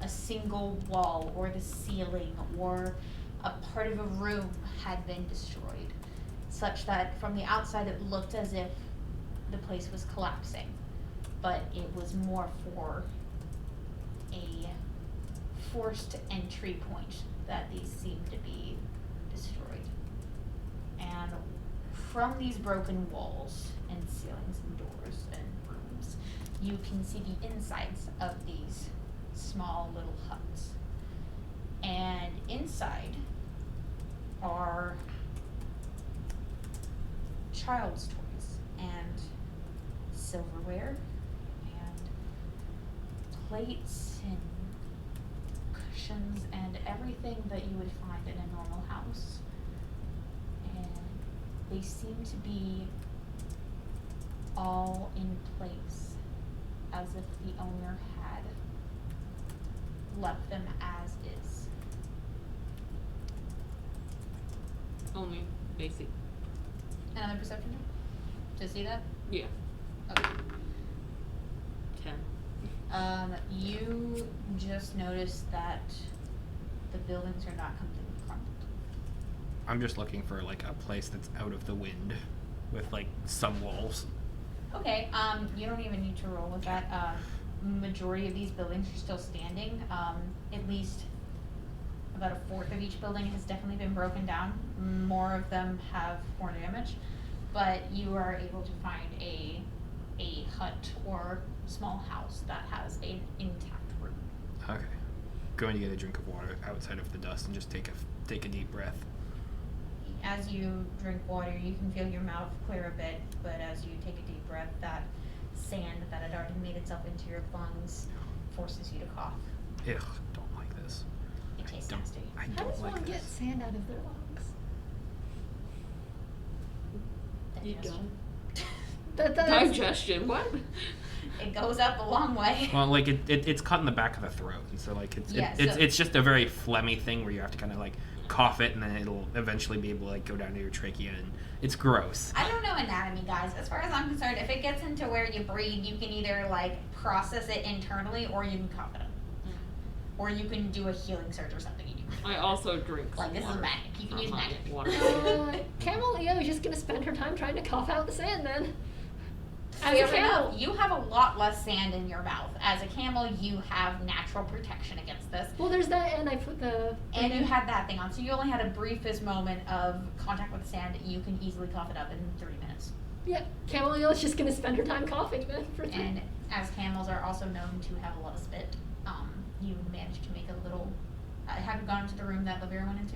a single wall or the ceiling or a part of a room had been destroyed, such that from the outside it looked as if the place was collapsing, but it was more for a forced entry point that these seemed to be destroyed. And from these broken walls and ceilings and doors and rooms, you can see the insides of these small little huts. And inside are child's toys and silverware and plates and cushions and everything that you would find in a normal house. And they seem to be all in place as if the owner had left them as is. Only basic. Another perception check? To see that? Yeah. Okay. 10. You just noticed that the buildings are not completely crumbled. I'm just looking for like a place that's out of the wind, with like some walls. Okay, you don't even need to roll with that. Majority of these buildings are still standing. At least about a fourth of each building has definitely been broken down. More of them have more damage, but you are able to find a hut or small house that has an intact room. Okay. Going to get a drink of water outside of the dust and just take a deep breath. As you drink water, you can feel your mouth clear a bit, but as you take a deep breath, that sand that had already made itself into your lungs forces you to cough. Ugh, don't like this. It tastes Don't- nasty. I How does don't like one get this. sand out of their lungs? You Digestion. That's Digestion, what? It goes up a long way. Well, like it's cut in the back of the throat, and so like Yeah, so- it's just a very phlegmy thing where you have to kind of like cough it, and then it'll eventually be able to like go down to your trachea, and it's gross. I don't know anatomy, guys. As far as I'm concerned, if it gets into where you breathe, you can either like process it internally or you can cough it up. Or you can do a healing surge or something in you. I also drink Like, this is water magic. You can from use my magic. water. Camel Leo is just gonna spend her time trying to cough out the sand then. As a Fair camel. enough. You have a lot less sand in your mouth. As a camel, you have natural protection against this. Well, there's that, and I put the. And you had that thing on, so you only had a briefest moment of contact with the sand. You can easily cough it up in 30 minutes. Yeah, Camel Leo is just gonna spend her time coughing then. And as camels are also known to have a lot of spit, you managed to make a little. Have you gone into the room that Lavera went into,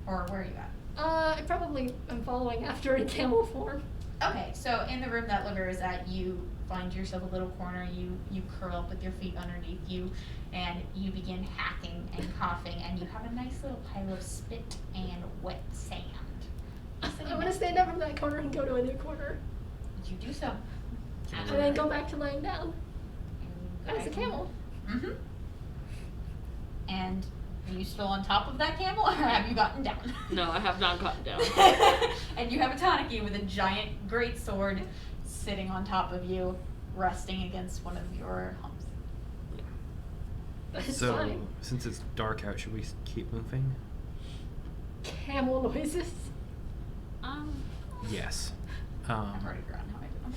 or where are you at? I probably am following after in camel form. Okay, so in the room that Lavera is at, you find yourself a little corner. You curl up with your feet underneath you, and you begin hacking and coughing, and you have a nice little pile of spit and wet sand. I'm gonna stand up from that corner and go to a new corner, You do so. and then go back to laying down as a camel. Mm-hmm. And you still on top of that camel, or have you gotten down? No, I have not gotten down. And you have a Tanaki with a giant greatsword sitting on top of you, resting against one of your humps. That's So, fine. since it's dark out, should we keep moving? Camel noises. Yes. I've already forgotten how I do them.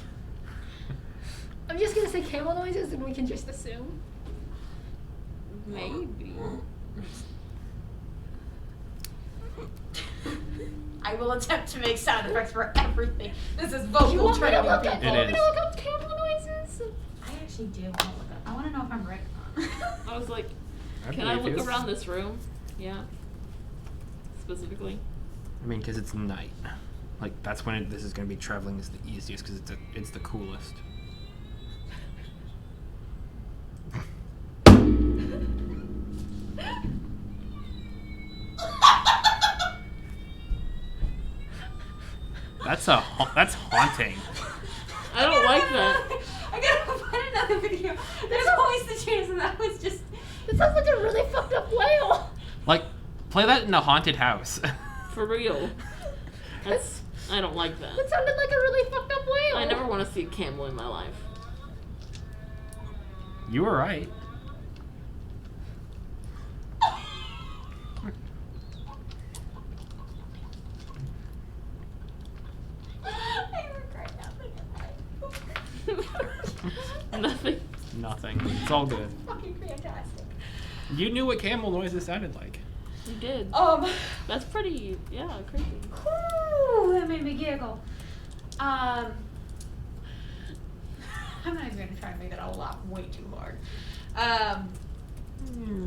I'm just gonna say camel noises and we can just assume. Maybe. I will attempt to make sound effects for everything. This is Do you vocal want me to training, look up? people. Do you want It me to is. look up camel noises? I actually do want to look up. I want to know if I'm right or not. I was like, I can I believe look you. around this room? Yeah. Specifically. I mean, because it's night. Like, that's when this is going to be traveling is the easiest, because it's the coolest. That's haunting. I don't like that. I gotta find another video. There's always the chance that was just. That sounds like a really fucked up whale. Like, play that in a haunted house. For real. That's. I don't like that. That sounded like a really fucked up whale. I never want to see a camel in my life. You were right. I regret nothing. Nothing. Nothing. It's all good. Fucking fantastic. You knew what camel noises sounded like. You did. That's pretty. Yeah, crazy. Whew, that made me giggle. I'm not even gonna try and make that all laugh way too hard.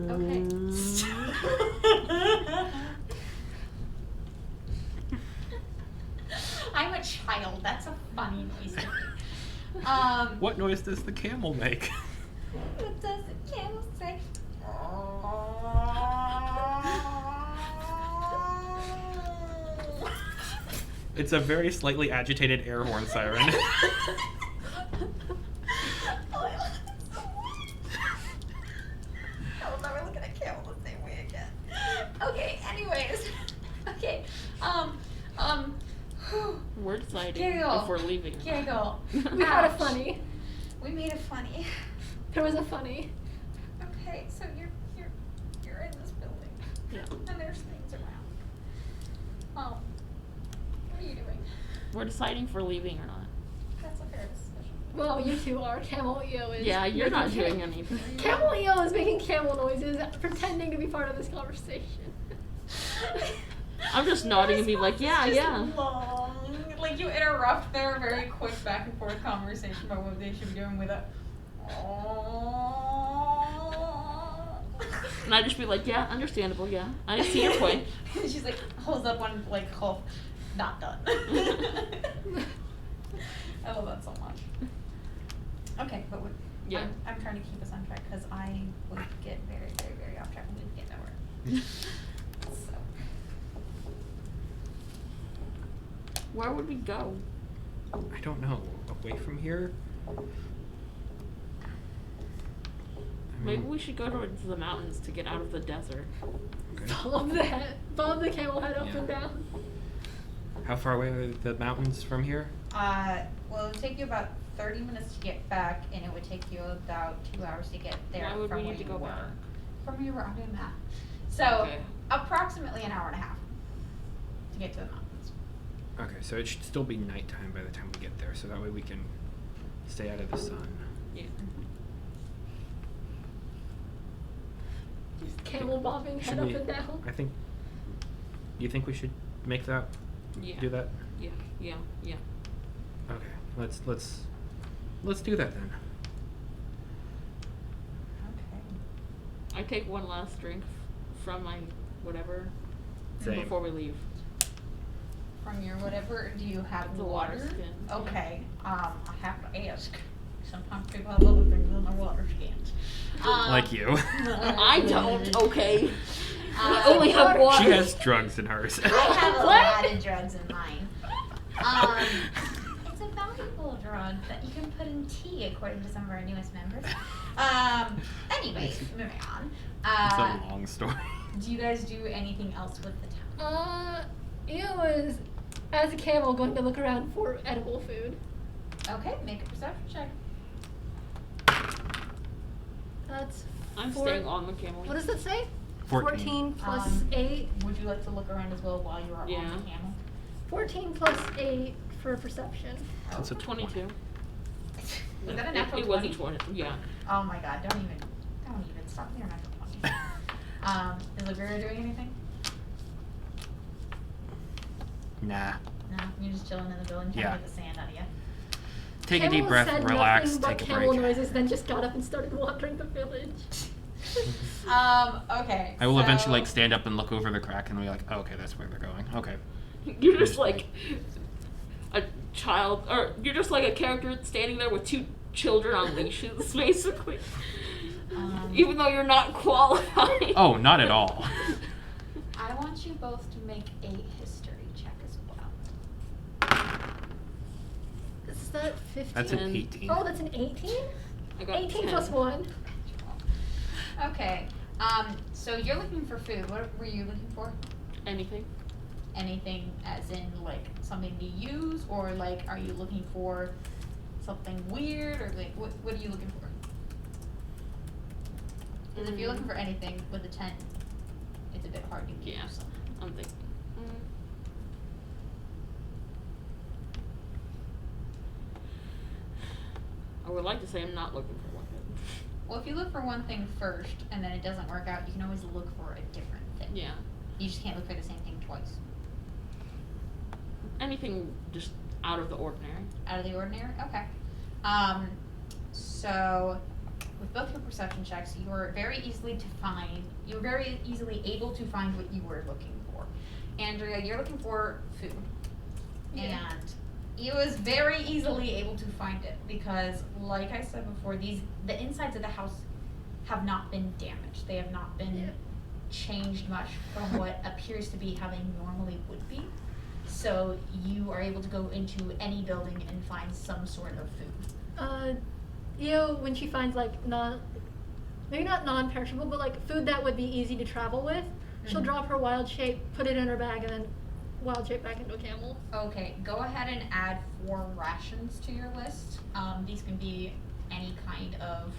Okay. I'm a child. That's a funny noise to me. What noise does the camel make? What does the camel say? It's a very slightly agitated air horn siren. I will never look at a camel the same way again. Okay, anyways. Okay, We're deciding Giggle. if we're leaving. or not. Giggle. We had a Ouch. funny. We made it funny. There was a funny. Okay, so you're in this building. Yeah. And there's things around. What are you doing? We're deciding if we're leaving or not. That's a fair discussion. Well, you two are. Camel EO is. Yeah, you're not making doing anything. Camel EO is making camel noises, pretending to be part of this conversation. I'm just nodding and being like, yeah, Just yeah. long. Like you interrupt their very quick back and forth conversation about what they should be doing with a. And I just be like, yeah, understandable, yeah. I see your point. She's like holds up one like hoof, not done. I love that so much. Okay, but Yeah. I'm trying to keep us on track because I would get very, very, very off track and we'd get nowhere. So. Where would we go? I don't know. Away from here? I Maybe mean, we should go towards the mountains to get out of the desert. okay. Follow the camel head up Yeah. and down. How far away are the mountains from here? Well, it would take you about 30 minutes to get back, and it would take you about 2 hours to get there Why would from we where need to you go were. back? From where you were, I'm doing that. So, Okay. approximately an hour and a half to get to the mountains. Okay, so it should still be nighttime by the time we get there, so that way we can stay out of the sun. Yeah. Camel bobbing head Should up we- and down. I think. You think we should make that? Yeah. Do that? Yeah, yeah, yeah. Okay. Let's do that then. Okay. I take one last drink from my whatever Same. before we leave. From your whatever, do you have It's a water? water skin, yeah. Okay, I have to ask. Sometimes people have other things in their water skins. Like you. I don't, okay. I Uh, only have water. She has drugs in hers. I have a What? lot of drugs in mine. It's a valuable drug. after all that you can put in tea, according to some of our newest members. Anyways, moving on. It's a long story. Do you guys do anything else with the town? Io was, as a camel, going to look around for edible food. Okay, make a perception check. That's I'm four- staying on the camel. What does that say? 14. plus 8. Would you like to look around as well while you are on Yeah. the camel? 14 plus 8 for perception. That's a 22. Was that a natural It 20? wasn't 20. Yeah. Oh my god, don't even stop me or natural 20. Is Olivia doing anything? Nah. No, you're just chilling in the building, trying Yeah. to get the sand out of you. Take a deep Camel breath, said relax, nothing but take a camel break. noises, then just got up and started wandering the village. Okay. I will so- eventually like stand up and look over the crack and be like, oh, okay, that's where they're going. Okay. You're just like a child, or you're just like a character standing there with two children on leashes, basically. Even though you're not qualified. Oh, not at all. I want you both to make a history check as well. Is that 15? That's an 18. Oh, that's an 18? I got 18 10. plus 1. Okay. So you're looking for food. What were you looking for? Anything. Anything as in like something to use, or like are you looking for something weird, or like what are you looking for? Because if you're looking for anything with a 10, it's a bit hard to get Yeah. something. I'm thinking. I would like to say I'm not looking for one thing. Well, if you look for one thing first and then it doesn't work out, you can always look for a different thing. Yeah. You just can't look for the same thing twice. Anything just out of the ordinary. Out of the ordinary? Okay. So with both your perception checks, you were very easily able to find what you were looking for. Andrea, you're looking for food. Yeah. And he was very easily able to find it because, like I said before, the insides of the house have not been damaged. They have not been changed much from what appears to be how they normally would be. So you are able to go into any building and find some sort of food. When she finds like maybe not non-perishable, but like food that would be easy to travel with, she'll Mhm. drop her wild shape, put it in her bag, and then wild shape back into a camel. Okay, go ahead and add 4 rations to your list. These can be any kind of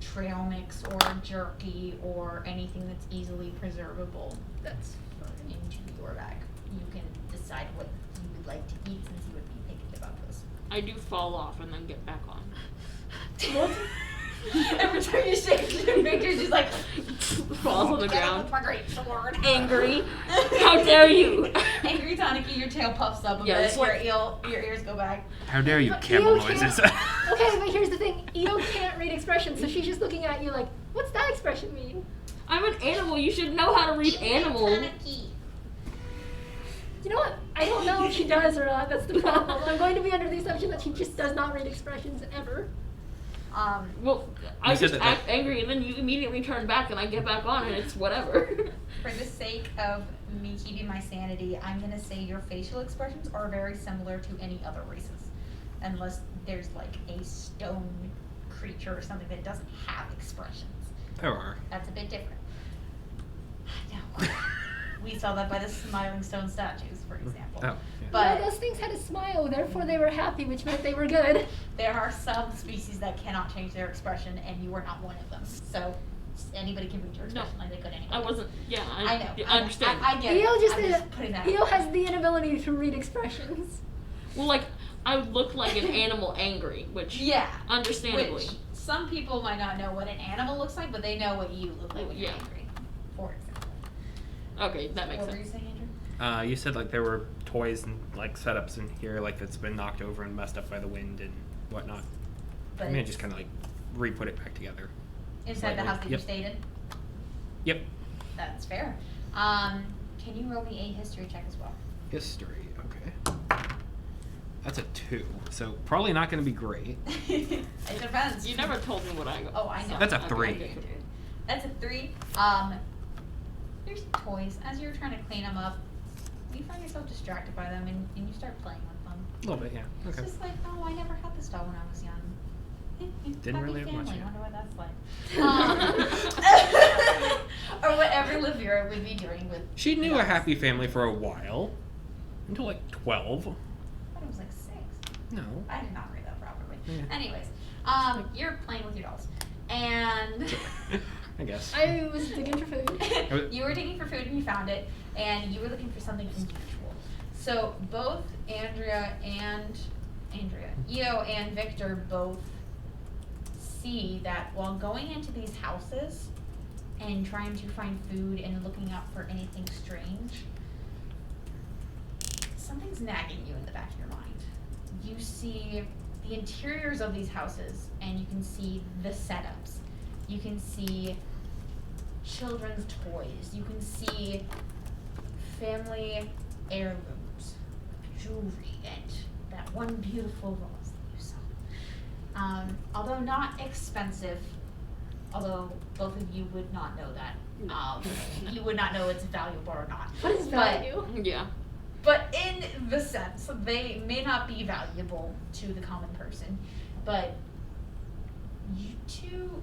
trail mix or jerky or anything that's easily preservable That's fine. into your bag. You can decide what you would like to eat since you would be thinking about this. I do fall off and then get back on. Every time you shake Victor's just like Falls on the "Get up ground. with my great sword. Angry. How dare you? Angry Taniki, your tail puffs up a Yeah, bit, it's like- your ears go back. How dare you, But camel Io can't- noises. Okay, but here's the thing. Io can't read expressions, so she's just looking at you like, what's that expression mean? I'm an animal. You should know how to read animals. Taniki. You know what? I don't know if she does or not. That's the problem. I'm going to be under the assumption that she just does not read expressions ever. Well, I You said just that- act angry and then you immediately turn back and I get back on and it's whatever. For the sake of me keeping my sanity, I'm gonna say your facial expressions are very similar to any other races. Unless there's like a stone creature or something that doesn't have expressions. There are. That's a bit different. No. We saw that by the smiling stone statues, for example. Oh, yeah. But Well, those things had a smile, therefore they were happy, which meant they were good. there are some species that cannot change their expression, and you are not one of them. So anybody can read your No. expression like they could anyway. I wasn't, yeah, I know. I understand. I get it. Io just, I'm just putting that Io out has there. the inability to read expressions. Well, like, I look like an animal angry, which, Yeah. understandably. Which some people might not know what an animal looks like, but they know what you look like when you're Yeah. angry. For example. Okay, that makes What were you sense. saying, Andrew? You said like there were toys and like setups in here like that's been knocked over and messed up by the wind and whatnot. But I'm gonna just kind of like re-put it back together. inside the lightly. house that Yep. you stayed in? Yep. That's fair. Can you roll me a history check as well? History. Okay. That's a 2, so probably not gonna be great. It depends. You never told me what I got. Oh, I know. That's a Okay, 3. okay. That's a 3. There's toys. As you're trying to clean them up, you find yourself distracted by them and you start playing with them. A little bit, yeah. It's Okay. just like, oh, I never had this doll when I was young. Didn't Happy really have much, family, yeah. wonder what that's like. Or whatever Livira would be doing with. She knew a dolls. happy family for a while. Until like 12. I thought it was like 6. No. I did not read that properly. Yeah. Anyways, you're playing with your dolls, and I guess. I was digging for food. you were digging for food and you found it, and you were looking for something unusual. So both Io and Victor both see that while going into these houses and trying to find food and looking out for anything strange, something's nagging you in the back of your mind. You see the interiors of these houses, and you can see the setups. You can see children's toys. You can see family heirlooms, jewelry, and that one beautiful vase that you saw. Although not expensive, although both of you would not know that. You would not know it's valuable or not. What is value? Yeah. But in the sense, they may not be valuable to the common person, but you two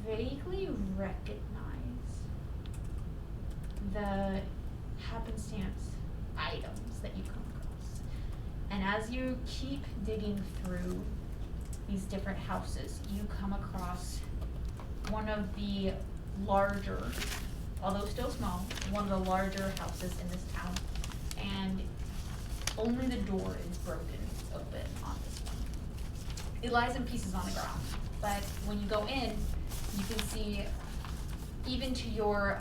vaguely recognize the happenstance items that you come across. And as you keep digging through these different houses, you come across one of the larger, although still small, one of the larger houses in this town, and only the door is broken open on this one. It lies in pieces on the ground, but when you go in, you can see, even to your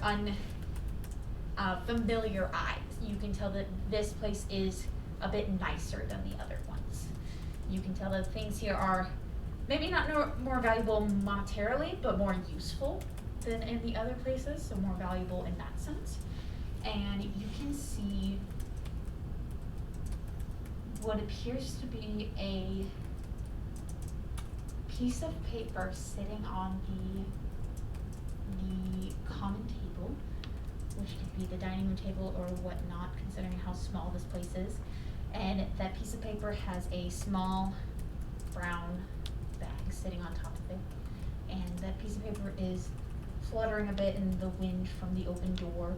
unfamiliar eyes, you can tell that this place is a bit nicer than the other ones. You can tell that things here are maybe not more valuable monetarily, but more useful than in the other places, so more valuable in that sense. And you can see what appears to be a piece of paper sitting on the common table, which could be the dining room table or whatnot, considering how small this place is. And that piece of paper has a small brown bag sitting on top of it. And that piece of paper is fluttering a bit in the wind from the open door.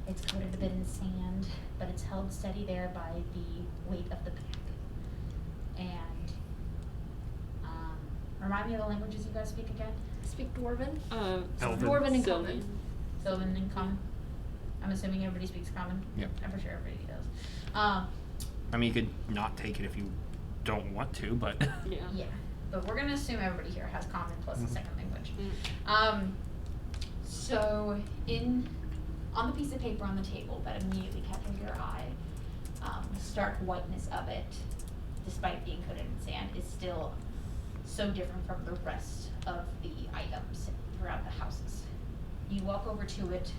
It's coated a bit in sand, but it's held steady there by the weight of the bag. And remind me of the languages you guys speak again? Speak Dwarven. Elven. Dwarven and Sylvan. Common. Sylvan and Common? I'm assuming everybody speaks Common? Yep. I'm pretty sure everybody does. I mean, you could not take it if you don't want to, but. Yeah. Yeah, but we're gonna assume everybody here has Common plus a Mhm. second language. Mm. So on the piece of paper on the table that immediately catches your eye, the stark whiteness of it, despite being coated in sand, is still so different from the rest of the items throughout the houses. You walk over to it,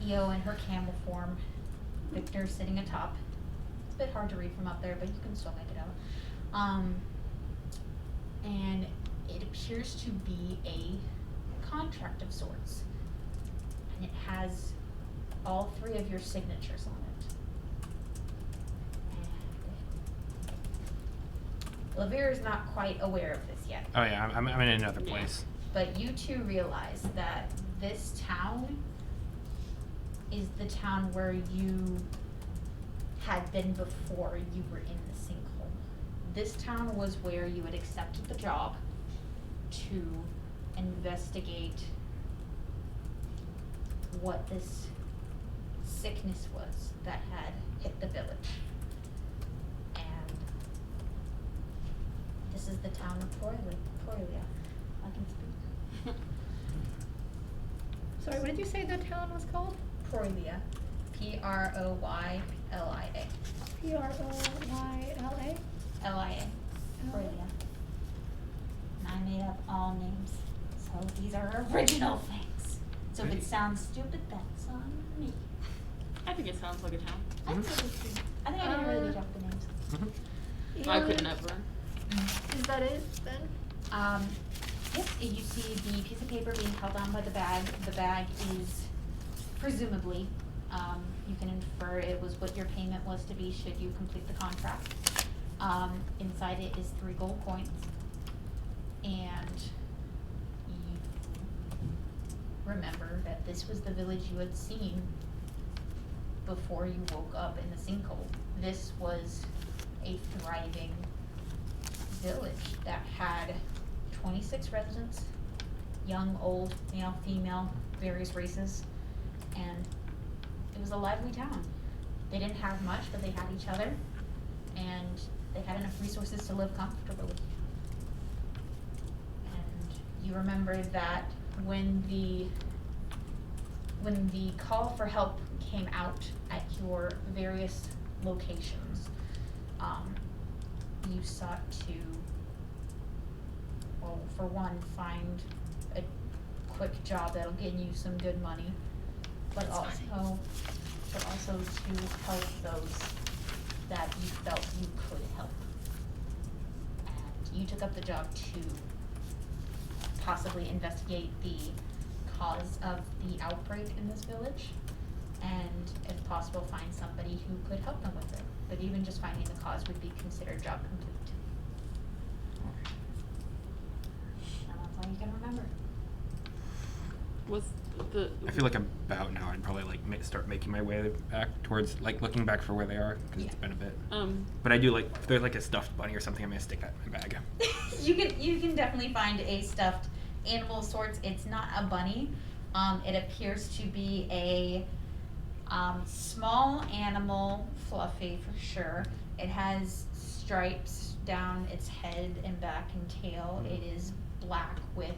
Io in her camel form, Victor sitting atop. It's a bit hard to read from up there, but you can still make it out. And it appears to be a contract of sorts. And it has all 3 of your signatures on it. And Livira is not quite aware of this yet, Oh yeah, I'm in another Yeah. place. but you two realize that this town is the town where you had been before you were in the sinkhole. This town was where you had accepted the job to investigate what this sickness was that had hit the village. And this is the town of Proilia. I can speak. Sorry, what did you say the town was called? Proilia. Proylia. Proyla. Lia. Proilia. And I made up all names, so these are original things. So if it Right. sounds stupid, that's on me. I think it sounds like a town. I think I did a really good job with the names. Mhm. I could never. Is that it then? Yep, you see the piece of paper being held on by the bag. The bag is presumably You can infer it was what your payment was to be should you complete the contract. Inside it is 3 gold coins. And you remember that this was the village you had seen before you woke up in the sinkhole. This was a thriving village that had 26 residents, young, old, male, female, various races, and it was a lively town. They didn't have much, but they had each other, and they had enough resources to live comfortably. And you remember that when the call for help came out at your various locations, you sought to, well, for one, find a quick job that'll get you some good money, but also to help those that you felt you could help. And you took up the job to possibly investigate the cause of the outbreak in this village, and if possible find somebody who could help them with it. But even just finding the cause would be considered job complete. And that's all you can remember. Was the I feel like about now I'd probably like start making my way back towards like looking back for where they are because it's been a bit. But I do like if there's like a stuffed bunny or something, I'm gonna stick that in my bag. You can definitely find a stuffed animal of sorts. It's not a bunny. It appears to be a small animal, fluffy for sure. It has stripes down its head and back and tail. It is black with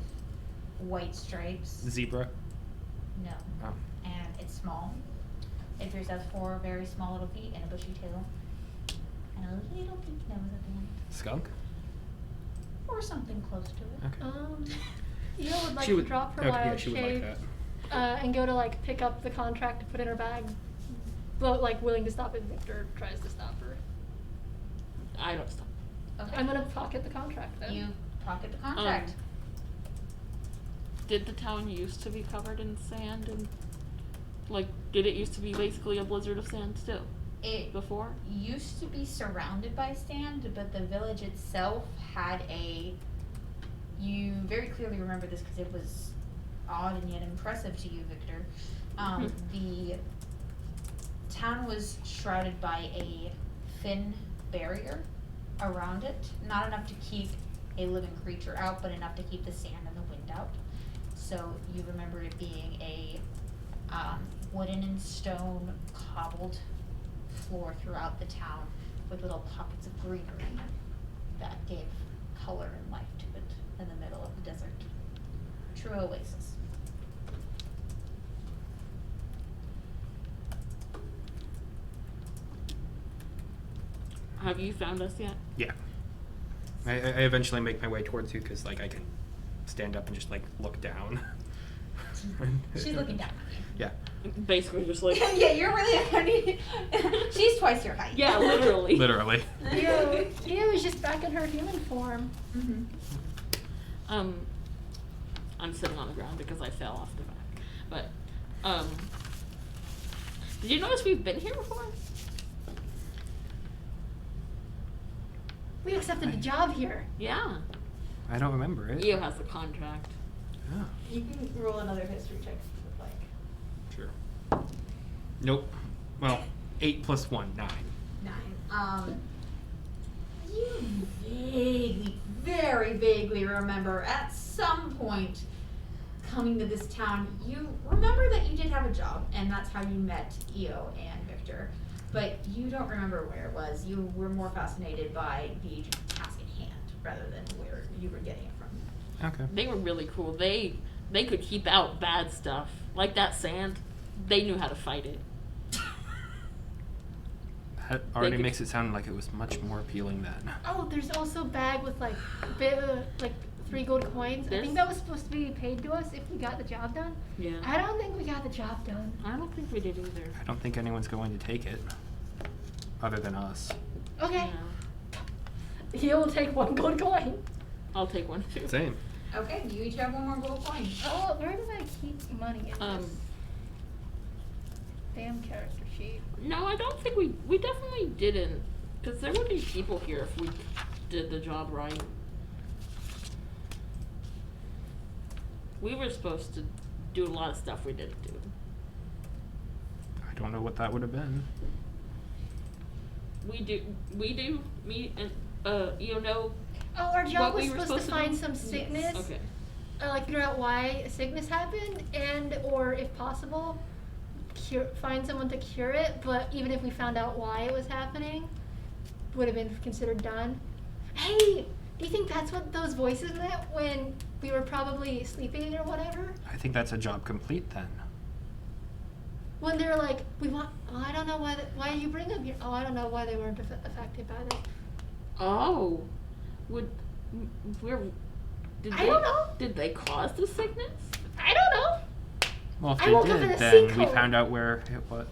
white stripes. Zebra. No. Oh. And it's small. It appears to have 4 very small little feet and a bushy tail. And a little pink nose at the end. Skunk. Or something close to it. Okay. Io would like She to would- drop her okay, wild yeah, she would like shape that. and go to like pick up the contract to put in her bag, but like willing to stop if Victor tries to stop her. I don't stop. Okay. I'm gonna pocket the contract then. You pocket the contract. Did the town used to be covered in sand and like did it used to be basically a blizzard of sand still It before? used to be surrounded by sand, but the village itself had a. You very clearly remember this because it was odd and yet impressive to you, Victor. The town was shrouded by a thin barrier around it, not enough to keep a living creature out, but enough to keep the sand and the wind out. So you remember it being a wooden and stone cobbled floor throughout the town with little pockets of greenery that gave color and life to it in the middle of the desert. True oasis. Have you found us yet? Yeah. I eventually make my way towards you because like I can stand up and just like look down. She's looking down at you. Yeah. Basically just like Yeah, you're really she's twice your height. yeah, literally. Literally. Io is just back in her human form. Mm-hmm. I'm sitting on the ground because I fell off the back. But did you notice we've been here before? We accepted the job here. Yeah. I don't remember it. Io has the contract. Oh, You can roll another history check if you would like. sure. Nope. Well, 8 plus 1, 9. 9. You very vaguely remember at some point coming to this town, you remember that you did have a job, and that's how you met Io and Victor. But you don't remember where it was. You were more fascinated by the task at hand rather than where you were getting it from. Okay. They were really cool. They could keep out bad stuff. Like that sand. They knew how to fight it. That already could- makes it sound like it was much more appealing then. Oh, there's also a bag with like 3 gold coins. I There's- think that was supposed to be paid to us if we got the job done. Yeah. I don't think we got the job done. I don't think we did either. I don't think anyone's going to take it. Other than us. Okay. Yeah. Io will take 1 gold coin. I'll take one too. Same. Okay, you each have 1 more gold coin. Oh, where do I keep money in Um, this? damn character sheet. No, I don't think we definitely didn't. Because there would be people here if we did the job right. We were supposed to do a lot of stuff we didn't do. I don't know what that would have been. We do, me and, you know. Oh, our job What was we were supposed to supposed to find do? some sickness, Okay. or like figure out why a sickness happened, and or if possible, find someone to cure it. But even if we found out why it was happening, would have been considered done. Hey, do you think that's what those voices meant when we were probably sleeping or whatever? I think that's a job complete then. When they're like, we want. Oh, I don't know why. Why you bring them here? Oh, I don't know why they weren't affected by that. Oh. I don't know. Did they cause the sickness? I don't know. Well, if I they woke up in did, a then we sinkhole. found out where it was.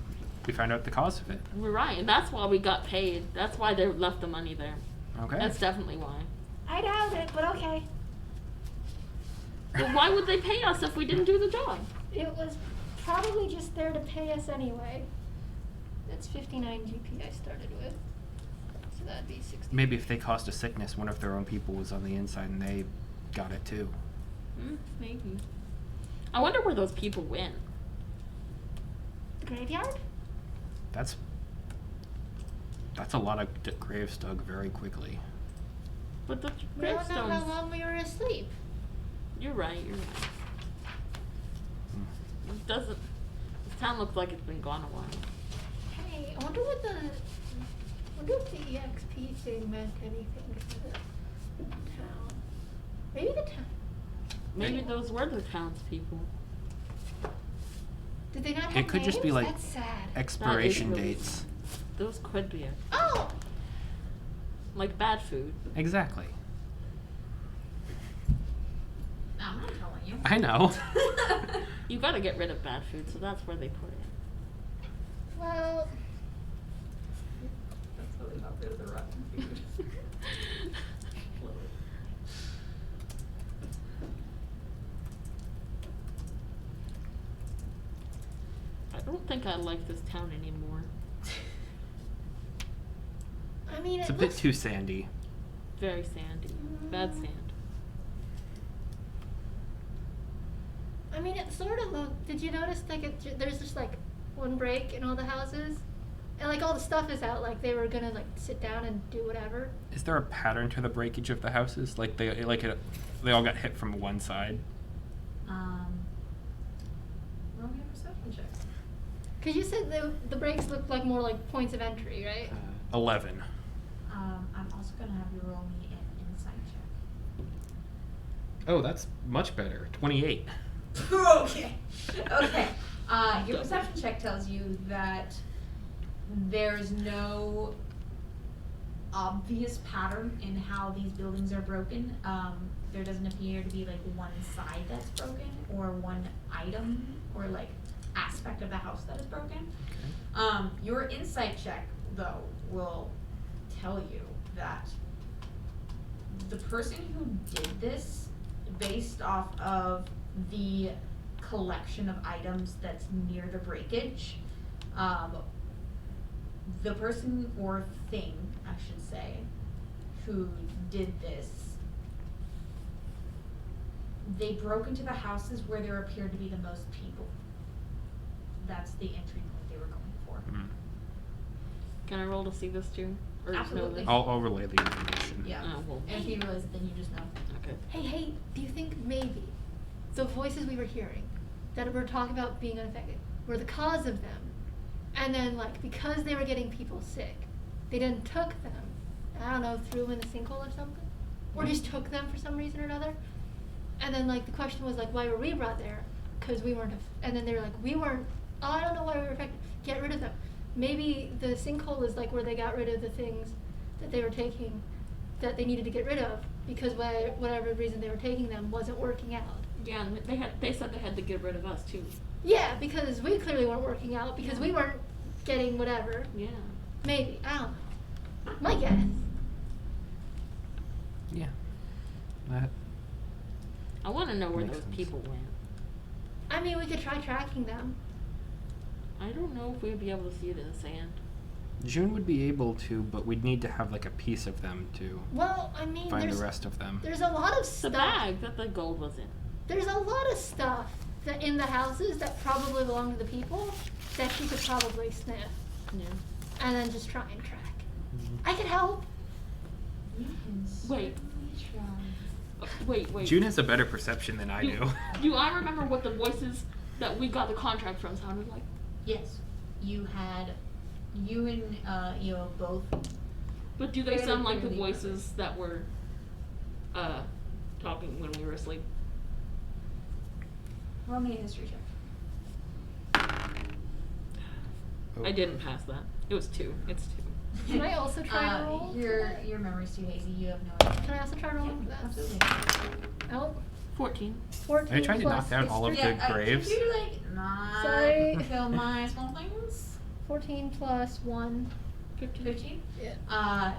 We found out the cause of it. We're right, and that's why we got paid. That's why they left the money there. Okay. That's definitely why. I doubt it, but okay. Well, why would they pay us if we didn't do the job? It was probably just there to pay us anyway. That's 59 GP I started with. So that'd be 60. Maybe if they caused a sickness, one of their own people was on the inside and they got it too. Maybe. I wonder where those people went. The graveyard? That's a lot of graves dug very quickly. But the We don't know how gravestones. long we were asleep. You're right. It doesn't. This town looks like it's been gone a while. Hey, I wonder if the EXP thing meant anything to the town. Maybe the town. Maybe those were the townspeople. Did they not have It could just be names? like That's sad. expiration really dates. Those could be it. Oh! Like bad food. Exactly. I'm not telling you. I know. You gotta get rid of bad food, so that's where they put it. Well, That's what they thought they were the rotten food. I don't think I like this town anymore. I mean, It's it a bit looks too sandy. Very sandy. Bad sand. I mean, it sort of looked. Did you notice there's just like one break in all the houses, and like all the stuff is out. Like they were gonna like sit down and do whatever. Is there a pattern to the breakage of the houses? Like they all got hit from one side. Roll me a perception check. Cause you said the breaks looked like more like points of entry, right? 11. I'm also gonna have you roll me an insight check. Oh, that's much better. 28. Okay. Okay. Your perception check tells you that there's no obvious pattern in how these buildings are broken. There doesn't appear to be like one side that's broken or one item or like aspect of the house that is broken. Okay. Your insight check though will tell you that the person who did this, based off of the collection of items that's near the breakage, the person or thing, I should say, who did this, they broke into the houses where there appeared to be the most people. That's the entry point they were going for. Mm. Can I roll to see this too? Or just know Absolutely. this? I'll relay the information. Yeah. Oh, well. And if you realize it, then you just know. Okay. Hey, do you think maybe the voices we were hearing that were talking about being unaffected were the cause of them? And then, like, because they were getting people sick, they then took them, I don't know, threw them in the sinkhole or something? Or just took them for some reason or another? And then, like, the question was, like, why were we brought there? Because we weren't, and then they were like, we weren't, oh, I don't know why we were affected. Get rid of them. Maybe the sinkhole is, like, where they got rid of the things that they were taking that they needed to get rid of because whatever reason they were taking them wasn't working out. Yeah, and they said they had to get rid of us too. Yeah, because we clearly weren't working out because we weren't getting whatever. Yeah. Maybe. I don't know. My guess. Yeah. That I want to know where Makes those sense. people went. I mean, we could try tracking them. I don't know if we'd be able to see it in the sand. June would be able to, but we'd need to have like a piece of them to Well, I mean, find the rest of them. there's a lot of The stuff. bag that the gold was in. There's a lot of stuff that in the houses that probably belong to the people that she could probably sniff Yeah. and then just try and track. I could help. You can Wait. certainly try. Wait. June has a better perception than I do. Do I remember what the voices that we got the contract from sounded like? Yes, you and Io both. But do they Fairly sound like the clearly voices that were talking when we were asleep? Roll me a history check. Oh. I didn't pass that. It was 2. It's 2. Can I also try to roll? Your memory's too hazy. You have no idea. Can I also try to roll for that? Absolutely. Oh, 14. 14 Are you trying to plus knock down all of history. the graves? Could you not Sorry. kill my small things? 14 plus 1. 15? Yeah.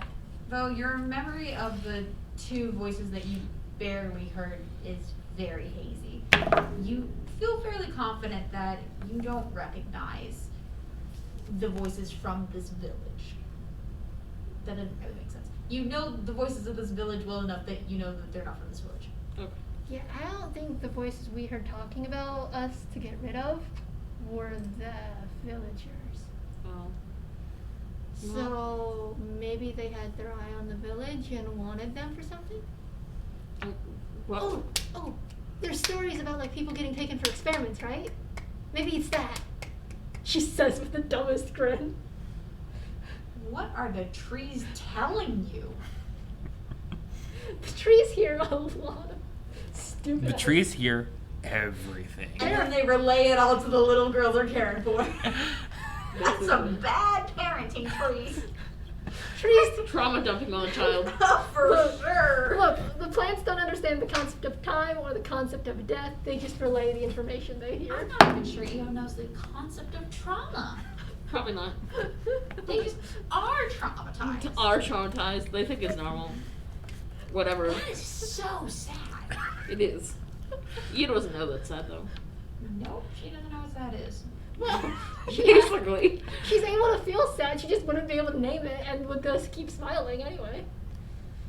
Though your memory of the 2 voices that you barely heard is very hazy. You feel fairly confident that you don't recognize the voices from this village. That doesn't really make sense. You know the voices of this village well enough that you know that they're not from this village. Okay. Yeah, I don't think the voices we heard talking about us to get rid of were the villagers. Well. So maybe they had their eye on the village and wanted them for something? Well. Oh, there's stories about like people getting taken for experiments, right? Maybe it's that. She says with the dumbest grin. What are the trees telling you? The trees hear a lot of stupid. The trees hear everything. And then they relay it all to the little girls they're caring for. That's some bad parenting, trees. Trees. Trauma dumping on a child. For Look, sure. Look, the plants don't understand the concept of time or the concept of death. They just relay the information they hear. I'm not even sure Io knows the concept of trauma. Probably not. They just are traumatized. Are traumatized. They think it's normal. Whatever. That is so sad. It is. Ian doesn't know that's sad though. Nope, she doesn't know what that is. Well, Basically. she's able to feel sad. She just wouldn't be able to name it, and would just keep smiling anyway.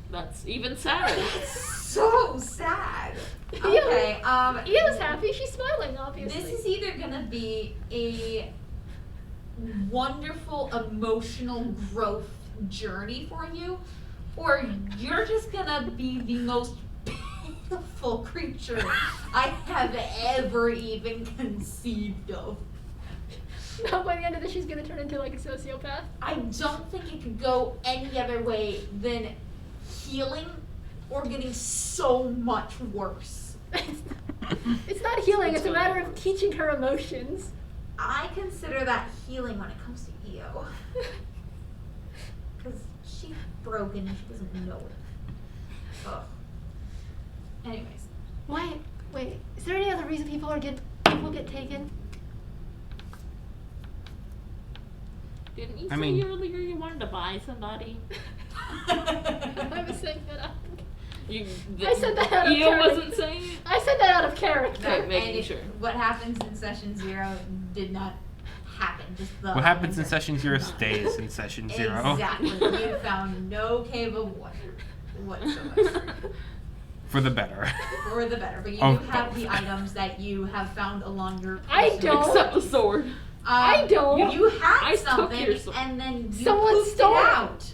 That's even sadder. So sad. Okay, Io's happy. She's smiling, obviously. this is either gonna be a wonderful emotional growth journey for you, or you're just gonna be the most pitiful creature I have ever even conceived of. Now by the end of this, she's gonna turn into like a sociopath. I don't think it could go any other way than healing or getting so much worse. It's not healing. It's a It's matter really of worse. teaching her emotions. I consider that healing when it comes to Io. Because she's broken and she doesn't know it. Ugh. Anyways. Wait. Is there any other reason people get taken? Didn't you I say mean- earlier you wanted to buy somebody? I was saying that out. You, I said that out of Io character. wasn't saying it? I said that out of character. Okay, making And sure. What happens in session 0 did not happen. Just the What happens in winter. session 0 stays in session 0. Exactly. You found no cave of wonder whatsoever. For the better. For the better. But you Of do have both. the items that you have found along your I personal- don't. Except the sword. I don't. You had I took something your sword. and then you Someone pooped stole it it. out.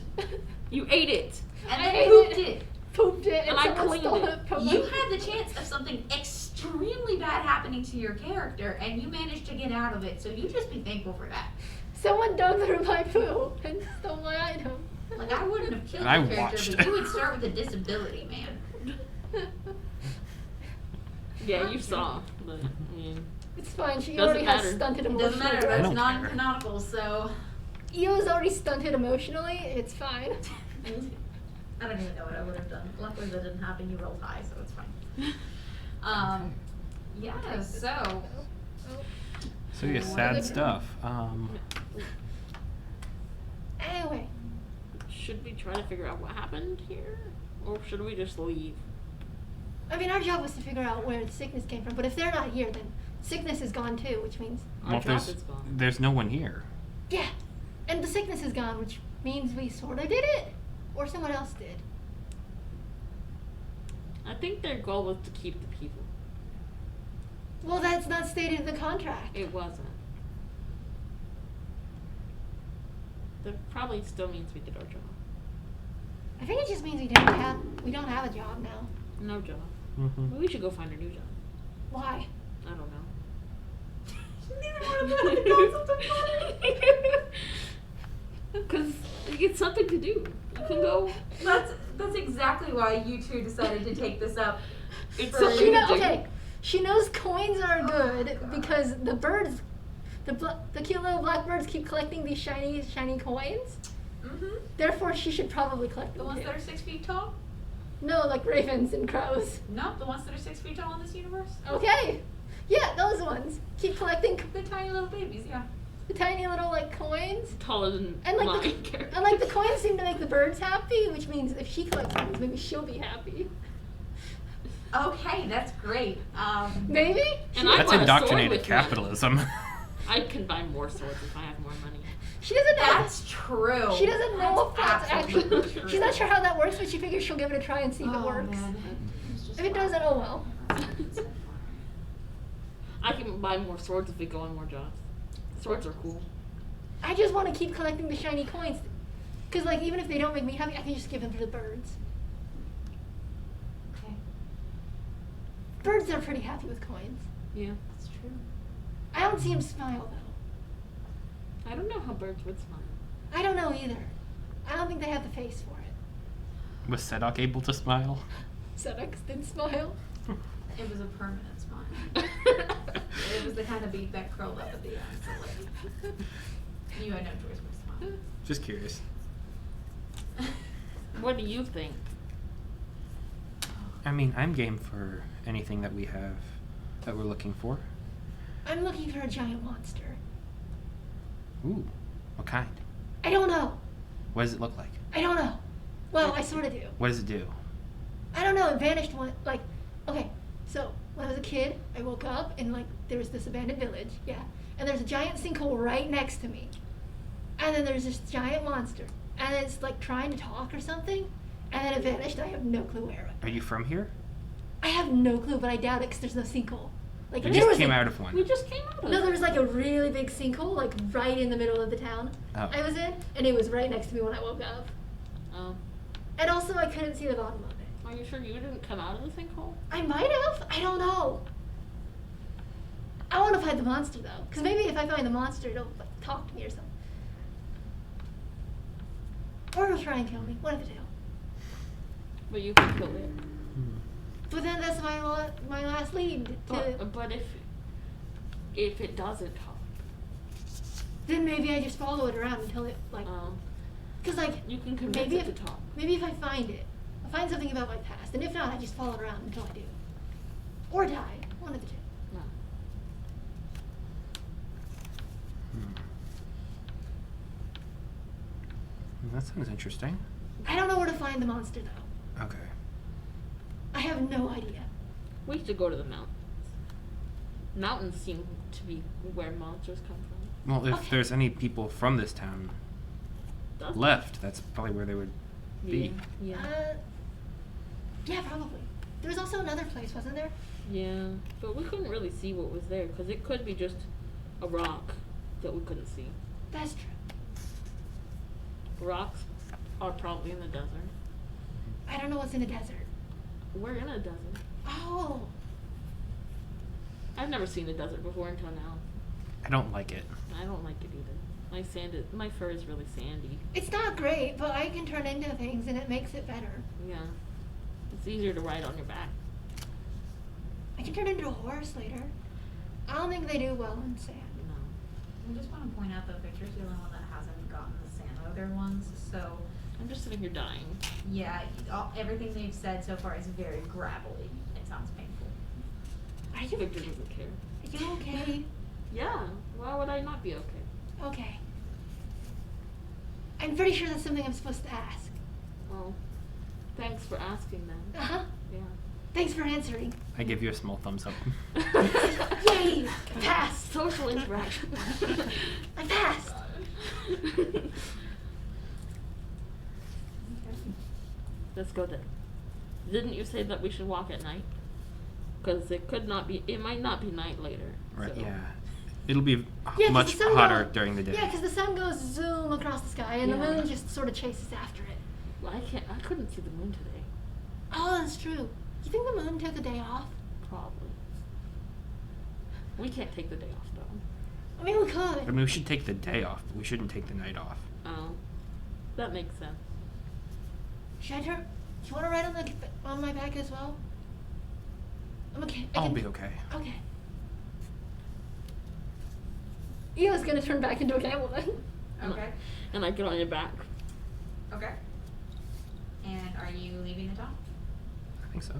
You ate it. And I then ate pooped it. it. Pooped it and I someone cleaned stole it. it from You me. had the chance of something extremely bad happening to your character and you managed to get out of it. So you just be thankful for that. Someone dug through my poo and stole my item. Like I wouldn't have killed And I your character, watched. but you would start with a disability, man. Yeah, you saw. But, I mean, It's fine. She Doesn't already has matter. stunted It doesn't matter, emotionally. that's don't care. non-canonical, so Io's already stunted emotionally. It's fine. I don't even know what I would have done. Luckily that didn't happen, you rolled high, so it's fine. Yeah, so So yeah, sad stuff. Anyway, should we try to figure out what happened here? Or should we just leave? I mean, our job was to figure out where the sickness came from. But if they're not here, then sickness is gone too, which means Our Well, if job there's is gone. there's no one here. yeah, and the sickness is gone, which means we sort of did it, or someone else did. I think their goal was to keep the people. Well, that's not stated in the contract. It wasn't. That probably still means we did our job. I think it just means we don't have a job now. No job. Mm-hmm. Maybe we should go find a new job. Why? I don't know. Neither one of them had the concept of money. Because it's something to do. You can go. That's exactly why you two decided to take this up. It's for- something She to knows. do. Okay, she knows coins are Oh, good God. because the birds, the cute little blackbirds keep collecting these shiny coins. Mm-hmm. Therefore, she should probably collect The them ones too. that are 6 feet tall? No, like ravens and crows. No, the ones that are 6 feet tall in this universe? Okay. Yeah, those ones. Keep collecting The tiny little babies, yeah. the tiny little like coins. Taller than And like my the character. and like the coins seem to make the birds happy, which means if she collects coins, maybe she'll be happy. Okay, that's great. Maybe. And I That's want a sword indoctrinated with me. capitalism. I can buy more swords if I have more money. She doesn't know. That's true. She doesn't know if that's absolutely actually. true. She's not sure how that works, but she figures she'll give it a try and see if it Oh, works. man. If it doesn't, oh well. I can buy more swords if we go on more jobs. Swords are cool. I just want to keep collecting the shiny coins, cause like even if they don't make me happy, I can just give them to the birds. Okay, Birds are pretty happy with coins. Yeah. that's true. I don't see them smile though. I don't know how birds would smile. I don't know either. I don't think they have the face for it. Was Sedok able to smile? Sedex didn't smile. It was a permanent smile. It was the kind of beak that curled up at the end, so like, you had no choice but to smile. Just curious. What do you think? I mean, I'm game for anything that we have that we're looking for. I'm looking for a giant monster. Ooh, what kind? I don't know. What does it look like? I don't know. Well, I sort of do. What does it do? I don't know. It vanished one. Like, okay. So when I was a kid, I woke up and like there was this abandoned village. Yeah. And there's a giant sinkhole right next to me. And then there's this giant monster. And it's like trying to talk or something. And then it vanished. I have no clue where. Are you from here? I have no clue, but I doubt it because there's no sinkhole. Like I there just was came like, out of one. We just came out of No, it. there was like a really big sinkhole, like right in the middle of the town Oh. I was in, and it was right next to me when I woke up. Oh. And also, I couldn't see the bottom of it. Are you sure you didn't come out of the sinkhole? I might have. I don't know. I want to find the monster though, because maybe if I find the monster, it'll like, talk to me or something. Or it'll try and kill me. One of the two. But you can kill it. Hmm. But then that's my last lead. But if it doesn't talk, Then maybe I just follow it around until it like, because like you can convince maybe it if to talk. maybe if I find it, I'll find something about my past, and if not, I just follow it around until I do, or die. One of the two. No. That sounds interesting. I don't know where to find the monster though. Okay. I have no idea. We should go to the mountains. Mountains seem to be where monsters come from. Well, if Okay. there's any people from this town Does- left, that's probably where they would be. Yeah. Yeah, probably. There was also another place, wasn't there? Yeah. But we couldn't really see what was there because it could be just a rock that we couldn't see. That's true. Rocks are probably in the desert. I don't know what's in the desert. We're in a desert. Oh, I've never seen a desert before until now. I don't like it. I don't like it either. My fur is really sandy. it's not great, but I can turn into things, and it makes it better. Yeah. It's easier to ride on your back. I can turn into a horse later. I don't think they do well in sand. No. I just want to point out that Victor's the only one that hasn't gotten the sand ogre ones, so I'm just sitting here dying. yeah, everything they've said so far is very gravelly. It sounds painful. Are you Victor okay? doesn't care. Are you okay? Yeah. Why would I not be okay? Okay. I'm pretty sure that's something I'm supposed to ask. Well, thanks for asking then. Uh huh. Yeah. Thanks for answering. I I give you a small thumbs up. Yay! I passed! Social interaction. I passed! Let's go then. Didn't you say that we should walk at night? Because it could not be. It might not be night later. Right. so. Yeah. It'll be Yeah, 'cause much the sun hotter goes- during the day. Yeah, because the sun goes zoom across the sky and the Yeah. moon just sort of chases after it. Well, I couldn't see the moon today. Oh, that's true. You think the moon took a day off? Probably. We can't take the day off though. I mean, we I could. mean, we should take the day off, but we shouldn't take the night off. Oh, that makes sense. Should I turn? Do you want to ride on my back as well? I'm okay. I I'll can- be okay. Okay. Eo's gonna turn back into a camel then. Okay. And I get on your back. Okay. And are you leaving the top? I think so.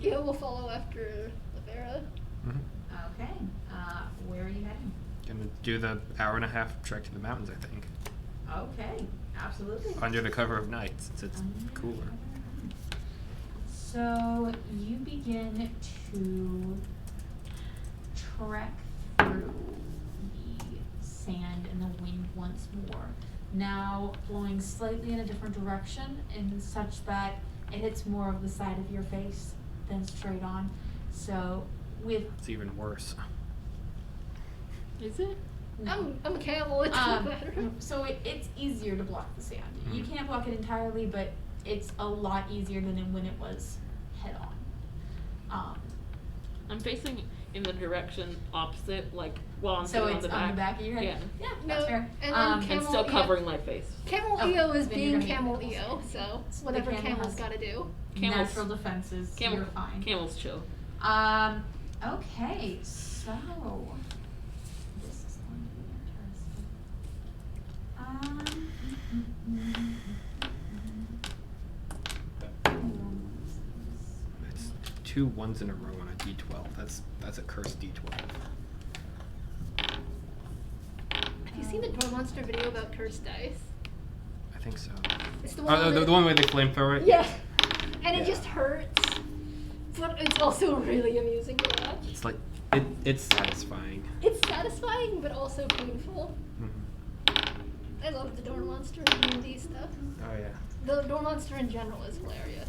Eo will follow after Lavera. hmm Okay. Where are you heading? Gonna do the hour-and-a-half trek to the mountains, I think. Okay. Absolutely. Under the cover of night, since it's cooler. So you begin to trek through the sand and the wind once more. Now blowing slightly in a different direction in such that it hits more of the side of your face than straight on. So with It's even worse. Is it? I'm a camel. It doesn't matter. so it's easier to block the sand. You Mhm. can't block it entirely, but it's a lot easier than when it was head on. I'm facing in the direction opposite, like while I'm So sitting it's on the back. of your head. Yeah. Yeah, No, that's fair. and then And Camel still Eo- covering my face. Camel Oh, Eo is then you're being gonna be Camel camels. Eo, so The whatever camel Camel's has- got to do. Camels. Natural defenses. Camel, You're fine. Camels chill. Okay, so this is going to be interesting. It's 2 1s in a row on a d12. That's a cursed d12. Have you seen the Door Monster video about cursed dice? I think so. It's the one. Oh, that- the one where they flamethrower it? Yeah. And it Yeah. just hurts, but it's also really amusing to watch. It's like, it's satisfying. It's satisfying, but also painful. Mhm. I love the Door Monster and D&D stuff. Oh, yeah. The Door Monster in general is hilarious.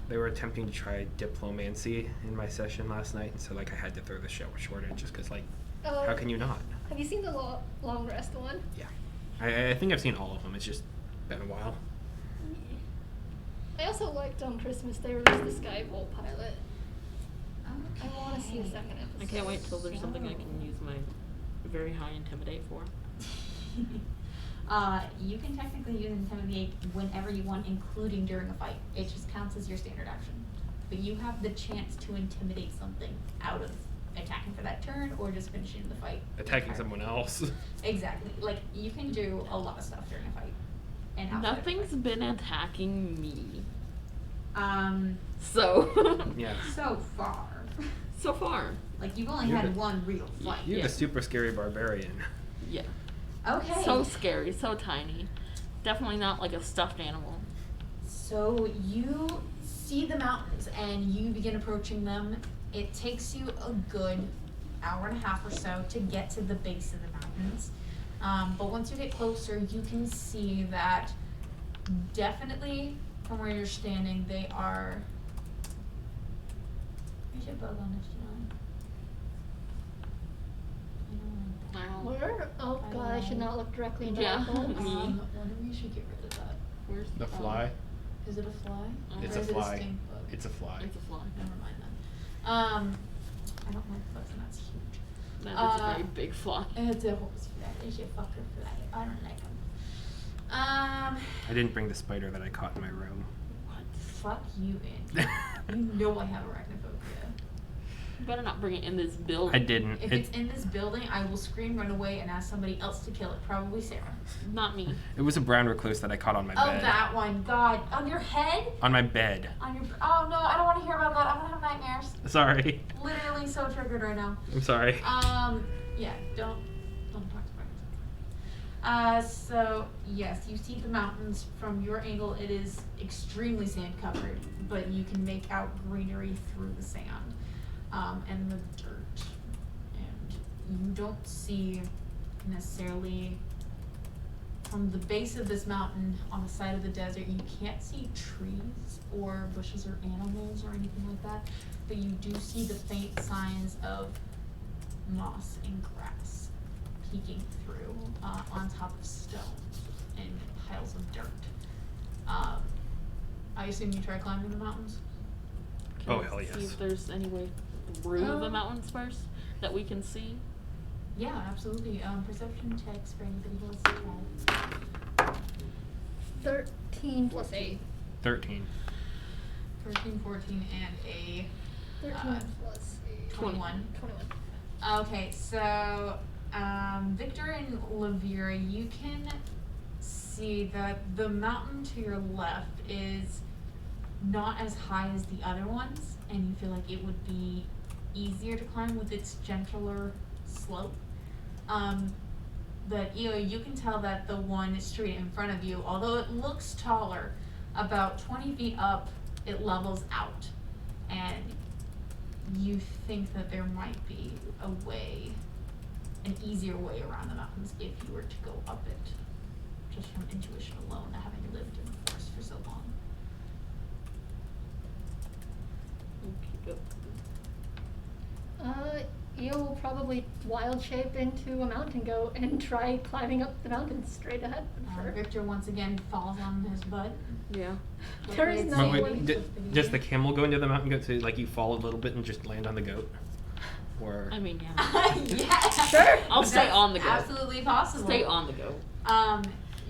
They were attempting to try diplomancy in my session last night, and so like I had to throw the show short just because like, how can you not? Have you seen the Long Rest one? Yeah. I think I've seen all of them. It's just been a while. I also liked on Christmas they released the Skybolt pilot. I want to see a second episode. I can't wait till there's something I can use my very high intimidate for. You can technically use Intimidate whenever you want, including during a fight. It just counts as your standard action. But you have the chance to intimidate something out of attacking for that turn or just finishing the fight. Attacking entirely. someone else. Exactly. Like, you can do a lot of stuff during a fight. And outside of a Nothing's fight. been attacking me. Um, So. Yeah. so far. So far. Like, you've only You're had the- one real fight. You're Yeah. the super scary barbarian. Yeah. Okay. So scary, so tiny. Definitely not like a stuffed animal. So you see the mountains and you begin approaching them. It takes you a good hour and a half or so to get to the base of the mountains. But once you get closer, you can see that definitely from where you're standing, they are. There's your bug on this, John. I don't like that. Where? Oh god, I should not look directly into Yeah. that hole. Me. Wonder we should get rid of that. Where's The fly? Is it a fly? It's Or a is it fly. stink bug? It's a fly. It's a fly. Never mind then. I don't like bugs and that's huge. That is a very big fly. It's a horse fly. It's a fucker fly. I don't like them. I didn't bring the spider that I caught in my room. What? Fuck you, Andy. You know I have arachnophobia. You better not bring it in this building. I didn't. If it's in this building, I will scream, run away, and ask somebody else to kill it. Probably Sarah. Not me. It was a brown recluse that I caught on my Oh, bed. that one. God. On your head? On my bed. On your. Oh no, I don't want to hear about that. I'm gonna have nightmares. Sorry. Literally so triggered right now. I'm sorry. Yeah, don't talk to So yes, you see the mountains from your angle. It is extremely sand covered, but you can make out greenery through the sand, and the dirt. And you don't see necessarily from the base of this mountain on the side of the desert, you can't see trees or bushes or animals or anything like that, but you do see the faint signs of moss and grass peeking through on top of stones and piles of dirt. I assume you try climbing the mountains? Can Oh, we hell yes. See if there's any way through the mountains first that we can see. Yeah, absolutely. Perception checks for anybody who wants to try. 13 plus 8. 13. 13, 14, and a 13 plus 8. 21. 21. Okay, so Victor and Lavira, you can see that the mountain to your left is not as high as the other ones, and you feel like it would be easier to climb with its gentler slope. But you can tell that the one straight in front of you, although it looks taller, about 20 feet up, it levels out, and you think that there might be a way, an easier way around the mountains if you were to go up it, just from intuition alone, having lived in the forest for so long. Eo will probably wild shape into a mountain goat and try climbing up the mountain straight ahead of her. Victor once again falls on his butt. Yeah. There is no But way. wait, does the camel go into the mountain goat so like you fall a little bit and just land on the goat? Or I mean, yeah. Yeah. Sure. I'll stay on the goat. Absolutely possible. Stay on the goat.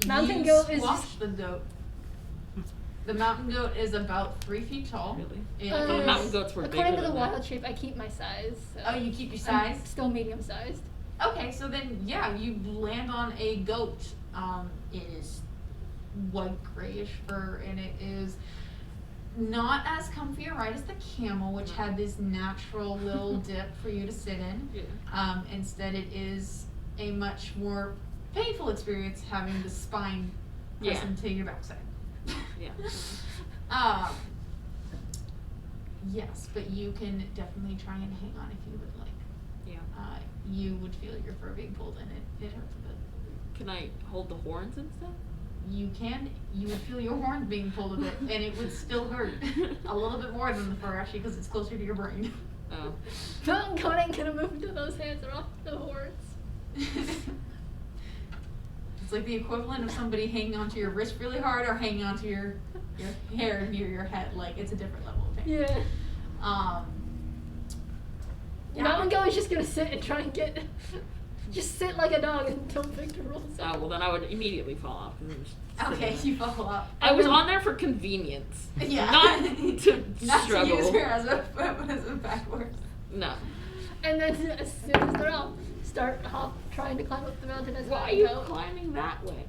Mountain you goat is squash just- the goat. The mountain goat is about 3 feet tall. Really? It I thought is- mountain goats were bigger According to the than that. wild shape, I keep my size. So Oh, you keep your I'm size? still medium sized. Okay, so then yeah, you land on a goat. It is white grayish fur, and it is not as comfy a ride as the camel, which had this natural little dip for you to sit in. Yeah. Instead, it is a much more painful experience having the spine press Yeah. into your backside. Yeah. Yes, but you can definitely try and hang on if you would like. Yeah. You would feel your fur being pulled, and it hurts a bit. Can I hold the horns instead? You would feel your horns being pulled a bit, and it would still hurt a little bit more than the fur, actually, because it's closer to your brain. Oh. Mountain goat ain't gonna move until those hands are off the horns. It's like the equivalent of somebody hanging onto your wrist really hard or hanging onto your hair near your head. Like, it's a different level of pain. Yeah. Yeah. Mountain goat is just gonna sit and try and get, just sit like a dog until Victor rolls Oh, out. well then I would immediately fall off. 'cause I'm just Okay, sitting you follow up. there. I was on there for convenience. Yeah. Not to Not struggle. to use her as a backwards. No. And then as soon as they're off, start trying to climb up the mountain as Why are mountain you goat. climbing that way?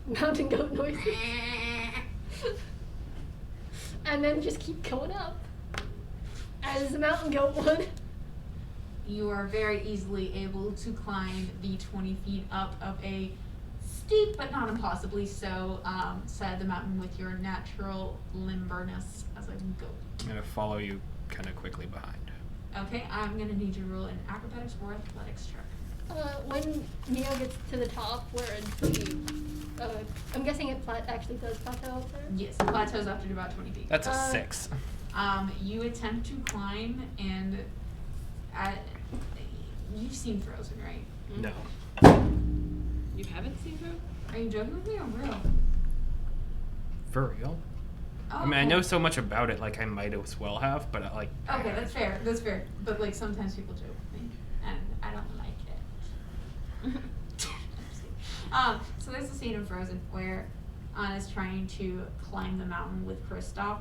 Mountain goat noises. And then just keep going up. As the mountain goat would. You are very easily able to climb the 20 feet up of a steep but not impossibly so side of the mountain with your natural limberness as a goat. I'm gonna follow you kind of quickly behind. Okay, I'm gonna need you to roll an acrobatics or athletics check. When Neo gets to the top where I'm guessing it actually does plateau up there. Yes, it plateaus after about 20 feet. That's a 6. You attempt to climb, and you've seen Frozen, right? No. You haven't seen her? Are you joking with me or real? For real? Oh, I mean, I know so much about it, like I might as well have, but like. Okay, that's fair. That's fair. But like sometimes people joke with me, and I don't like it. So there's a scene in Frozen where Anna's trying to climb the mountain with Kristoff,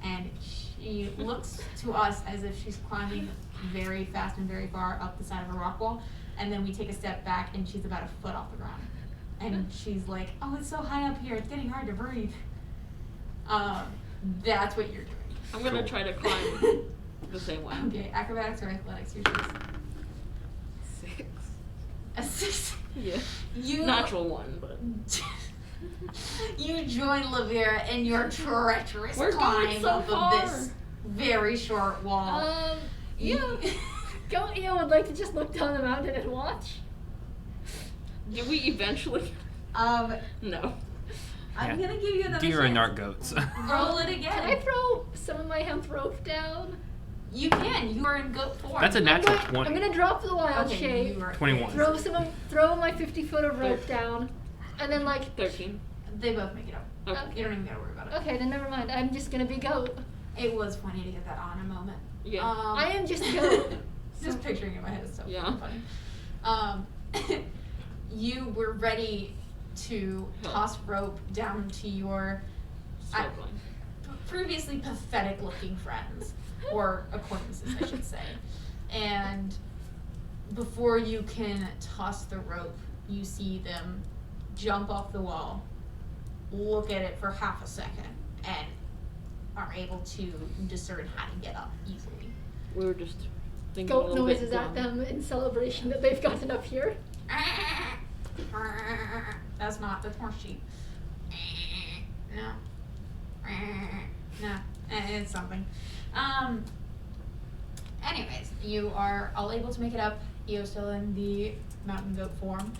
and she looks to us as if she's climbing very fast and very far up the side of a rock wall, and then we take a step back and she's about a foot off the ground, and she's like, "Oh, it's so high up here, it's getting hard to breathe." That's what you're doing. I'm gonna Cool. try to climb the same way. Okay, acrobatics or athletics, your choice. 6. A 6. Yeah. You Natural one, but you join Olivielle in your treacherous We're going climb so up far. of this very short wall. Yeah. Don't you would like to just look down the mountain and watch? do we eventually? No. I'm Yeah. gonna give you another Deer and chance. nart goats. Roll it again. Can I throw some of my hemp rope down? You can. You are in goat form. That's a natural I'm 20. gonna drop the wild Okay, shape. you are 21. Throw my 50-foot of rope down, and then like. 13. They both make it up. Okay. You don't even gotta worry about it. Okay, then never mind. I'm just gonna be goat. It was funny to get that on a moment. Yeah. I am just goat. Just picturing it in my head is so Yeah. funny. You were ready to toss rope down to your Struggling. previously pathetic looking friends, or acquaintances I should say. And before you can toss the rope, you see them jump off the wall, look at it for half a second, and are able to discern how to get up easily. We were just thinking a Goat little bit noises at dumb. them in celebration that they've gotten up here. That's more sheep. No. No. It's something. Anyways, you are all able to make it up. Eo's still in the mountain goat form.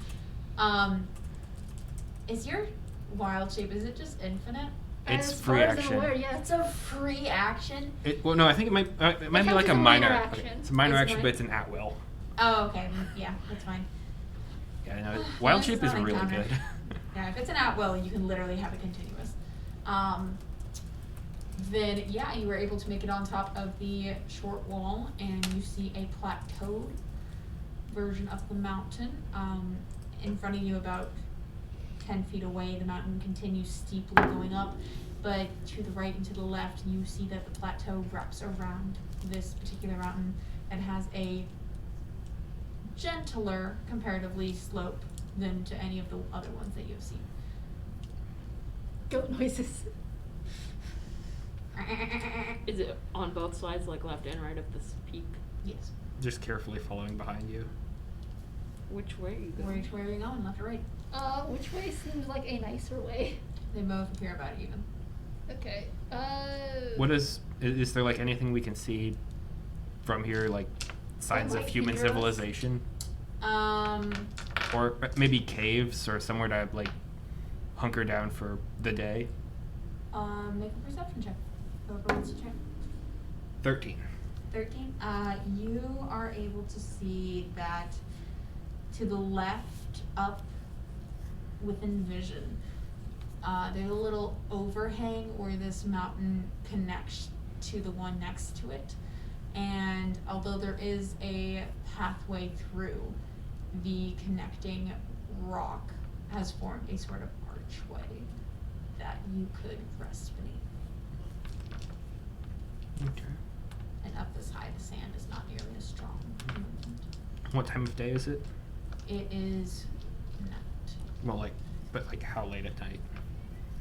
Is your wild shape, is it just infinite? It's as free far As action. I'm aware, yeah. It's a free action? Well, no, I think it might be counts like as a a minor. minor Okay, action. it's a minor It's action, mi- but it's an at will. Oh, okay. Yeah, that's fine. Yeah, I know. Well, Wild it's shape is not really encounter. good. Yeah, if it's an at will, you can literally have it continuous. Then, yeah, you were able to make it on top of the short wall, and you see a plateaued version of the mountain. In front of you, about 10 feet away, the mountain continues steeply going up, but to the right and to the left, you see that the plateau wraps around this particular mountain and has a gentler, comparatively, slope than to any of the other ones that you've seen. Goat noises. Is it on both sides, like left and right of this peak? Yes. Just carefully following behind you. Which way are you going? Where are you going, left or right? Which way seems like a nicer way? They both appear about even. Okay. What is there like anything we can see from here, like signs of might human hinder us. civilization, or maybe caves or somewhere to like hunker down for the day? Make a perception check. Whoever wants to check. 13. 13. You are able to see that to the left, up within vision, there's a little overhang where this mountain connects to the one next to it. And although there is a pathway through, the connecting rock has formed a sort of archway that you could rest beneath. Okay. And up this high, the sand is not nearly as strong. What time of day is it? It is not. Well, like how late at night?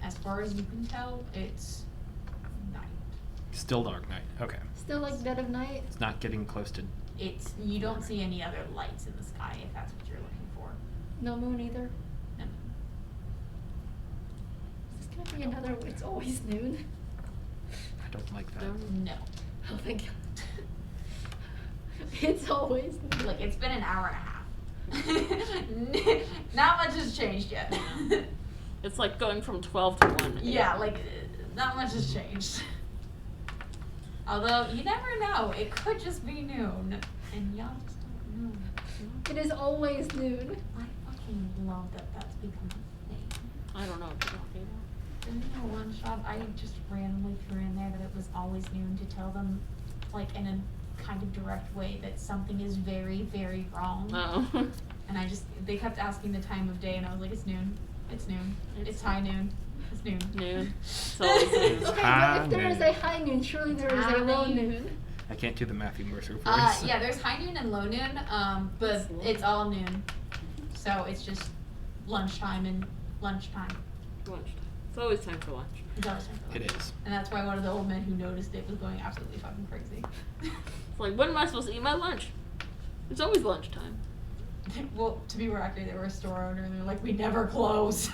As far as you can tell, it's night. Still dark night. Okay. Still like dead of night. It's not getting close to. You don't see any other lights in the sky if that's what you're looking for. No moon either. No. Is this gonna be another it's always noon? I don't like that. No. Oh thank God. It's always noon. Look, it's been an hour and a half. Not much has changed yet. It's like going from 12 to 1. Yeah, like, not much has changed. Although, you never know. It could just be noon. And y'all just don't know. It is always noon. I fucking love that that's become a thing. I don't know what you're talking about. Isn't there one shot I just randomly threw in there that it was always noon to tell them, like, in a kind of direct way that something is very, very wrong. Oh. And they kept asking the time of day, and I was like, it's noon. It's noon. It's high noon. It's noon. Noon. It's always noon. Okay, High but if there is noon. a high noon, surely there is a High low noon. noon. I can't do the Matthew Mercer voice. Yeah, there's high noon and low noon, but it's all noon. So it's just lunchtime and lunchtime. Lunchtime. It's always time for lunch. It's always time for It lunch. is. And that's why one of the old men who noticed it was going absolutely fucking crazy. It's like, when am I supposed to eat my lunch? It's always lunchtime. Well, to be more accurate, they were a store owner, and they're like, we never close.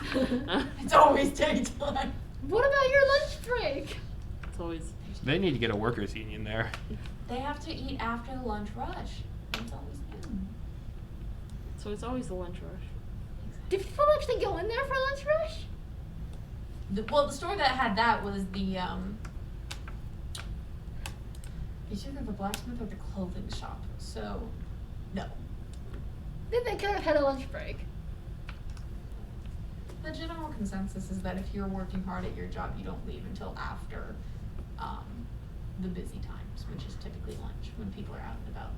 It's always daytime. What about your lunch break? It's always. They need to get a workers' union there. They have to eat after the lunch rush. It's always noon. So it's always the lunch rush. Do people actually go in there for lunch rush? Well, the store that had that was the it's either the blacksmith or the clothing shop. So, no. Then they could have had a lunch break. The general consensus is that if you're working hard at your job, you don't leave until after the busy times, which is typically lunch when people are out and about.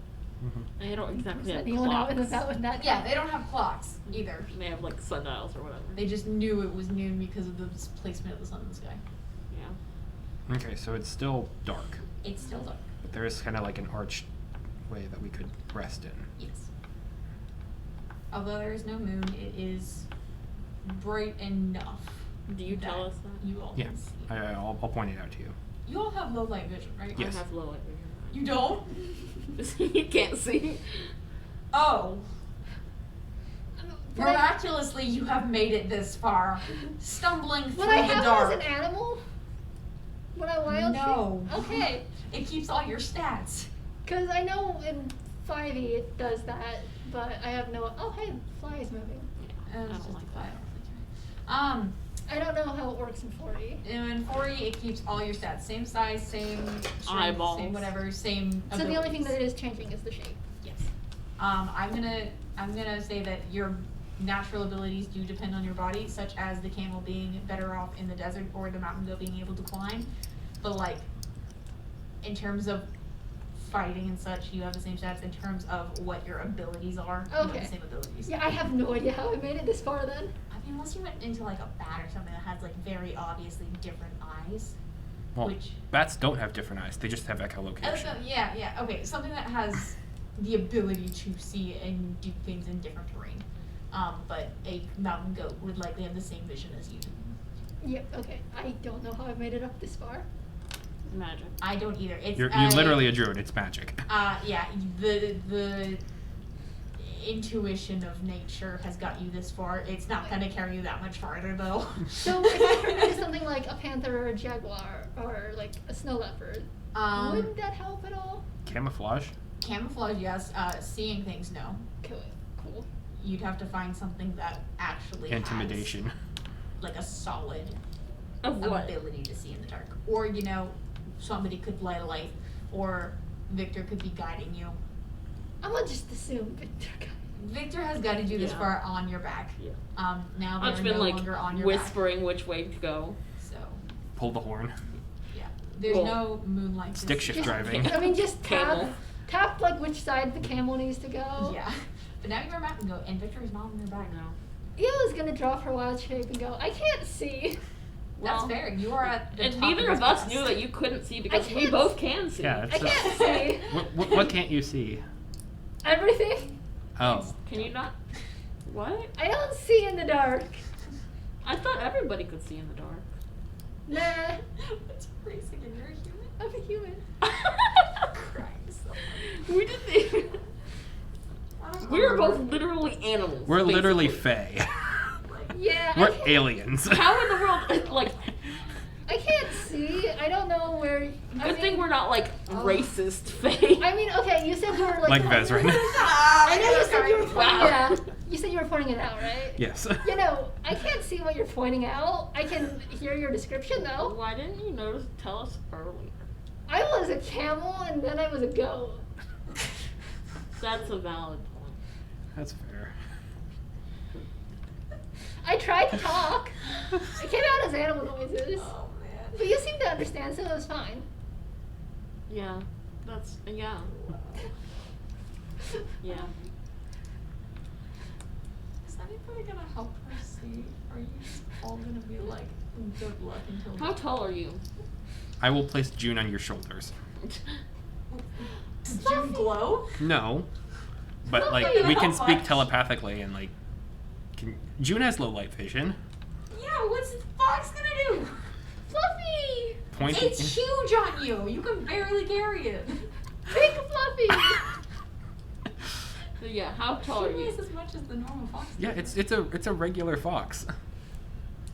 They don't exactly have Anyone out and clocks. about with that? Yeah, they don't have clocks either. They have like sundials or whatever. They just knew it was noon because of the placement of the sun in the sky. Yeah. Okay, so it's still dark, It's still dark. but there is kind of like an arched way that we could rest in. Yes. Although there is no moon, it is bright enough. Do you tell that us that? You all Yeah, can see. I'll point it out to you. You all have low light vision, right? Yes. I have low light vision. You don't? You can't see. Oh. When I- Miraculously, you have made it this far, stumbling through When I the have dark. it as an animal? When I wild No. shoot? Okay. It keeps all your stats. Because I know in 5e it does that, but I have no. Oh, hey, the fly is moving. I It's don't just like a fly, that. I don't really care. I don't know how it works in 4e. In 4e, it keeps all your stats. Same size, same strength, Eyeballs. same whatever, same So the only thing that abilities. it is changing is the shape. Yes. I'm gonna say that your natural abilities do depend on your body, such as the camel being better off in the desert or the mountain goat being able to climb. But like, in terms of fighting and such, you have the same stats. In terms of what your abilities are, you have Okay. the same abilities. Yeah, I have no idea how I made it this far then. I mean, unless you went into like a bat or something that has like very obviously different eyes. Well, Which- bats don't have different eyes; they just have echolocation. Yeah, okay, something that has the ability to see and do things in different terrain. But a mountain goat would likely have the same vision as you do. Yep, okay. I don't know how I made it up this far. Magic. I don't either. It's You're literally a druid. It's magic. yeah, the intuition of nature has got you this far. It's not gonna carry you that much farther though. So if I turned into something like a panther or a jaguar or like a snow leopard, wouldn't that help at all? Camouflage. Camouflage, yes. Seeing things, no. Cool. You'd have to find something that actually has Intimidation. like a solid Of what? ability to see in the dark. Or, somebody could light a light, or Victor could be guiding you. I'm gonna just assume Victor got Victor has got to do this Yeah. far on your back. Yeah. Now I've they're been no like longer on your whispering which way to go. back. So, Pull the horn. yeah. There's Cool. no moonlight. to Stick see. shift Just- driving. I mean, just Camel. tap like which side the camel needs to go. Yeah. But now you're a mountain goat, and Victor is not on your back. No. Eo's gonna drop her wild shape and go, I can't see. That's Well, fair. You are at the And top neither your of us class. knew that you couldn't see because we can't both s- can see. Yeah. I It's can't see. what can't you see? Everything. Oh. Can you not? What? I don't see in the dark. I thought everybody could see in the dark. Nah, What's racing and you're a human? I'm a human. Crying so much. We didn't even. I don't We were remember. both literally animals. We're literally basically. fae. Yeah, I We're can't, aliens. How in the world? Like, I can't see. I don't know where. good thing we're not like Oh. racist fae. I mean, okay, you said you were like. Like Vezrin. I know you said you were pointing Wow. it out. You said you were pointing it out, right? Yes. You know, I can't see what you're pointing out. I can hear your description though. Why didn't you notice? Tell us earlier. I was a camel and then I was a goat. That's a valid point. That's fair. I tried to talk. It came out as animal noises. Oh man. But you seem to understand, so it was fine. Yeah. That's yeah. Yeah. Is anybody gonna help her see? Are you all gonna be like, good luck until How tall are you? I will place June on your shoulders. Does June glow? No. But like Fluffy, we how can speak much? telepathically and like June has low light vision. Yeah, what's the fox gonna do? Fluffy! Point It's huge on you. You can barely carry it. Big Fluffy! Yeah, how tall are She you? weighs as much as the normal fox. Yeah, does. it's a regular fox.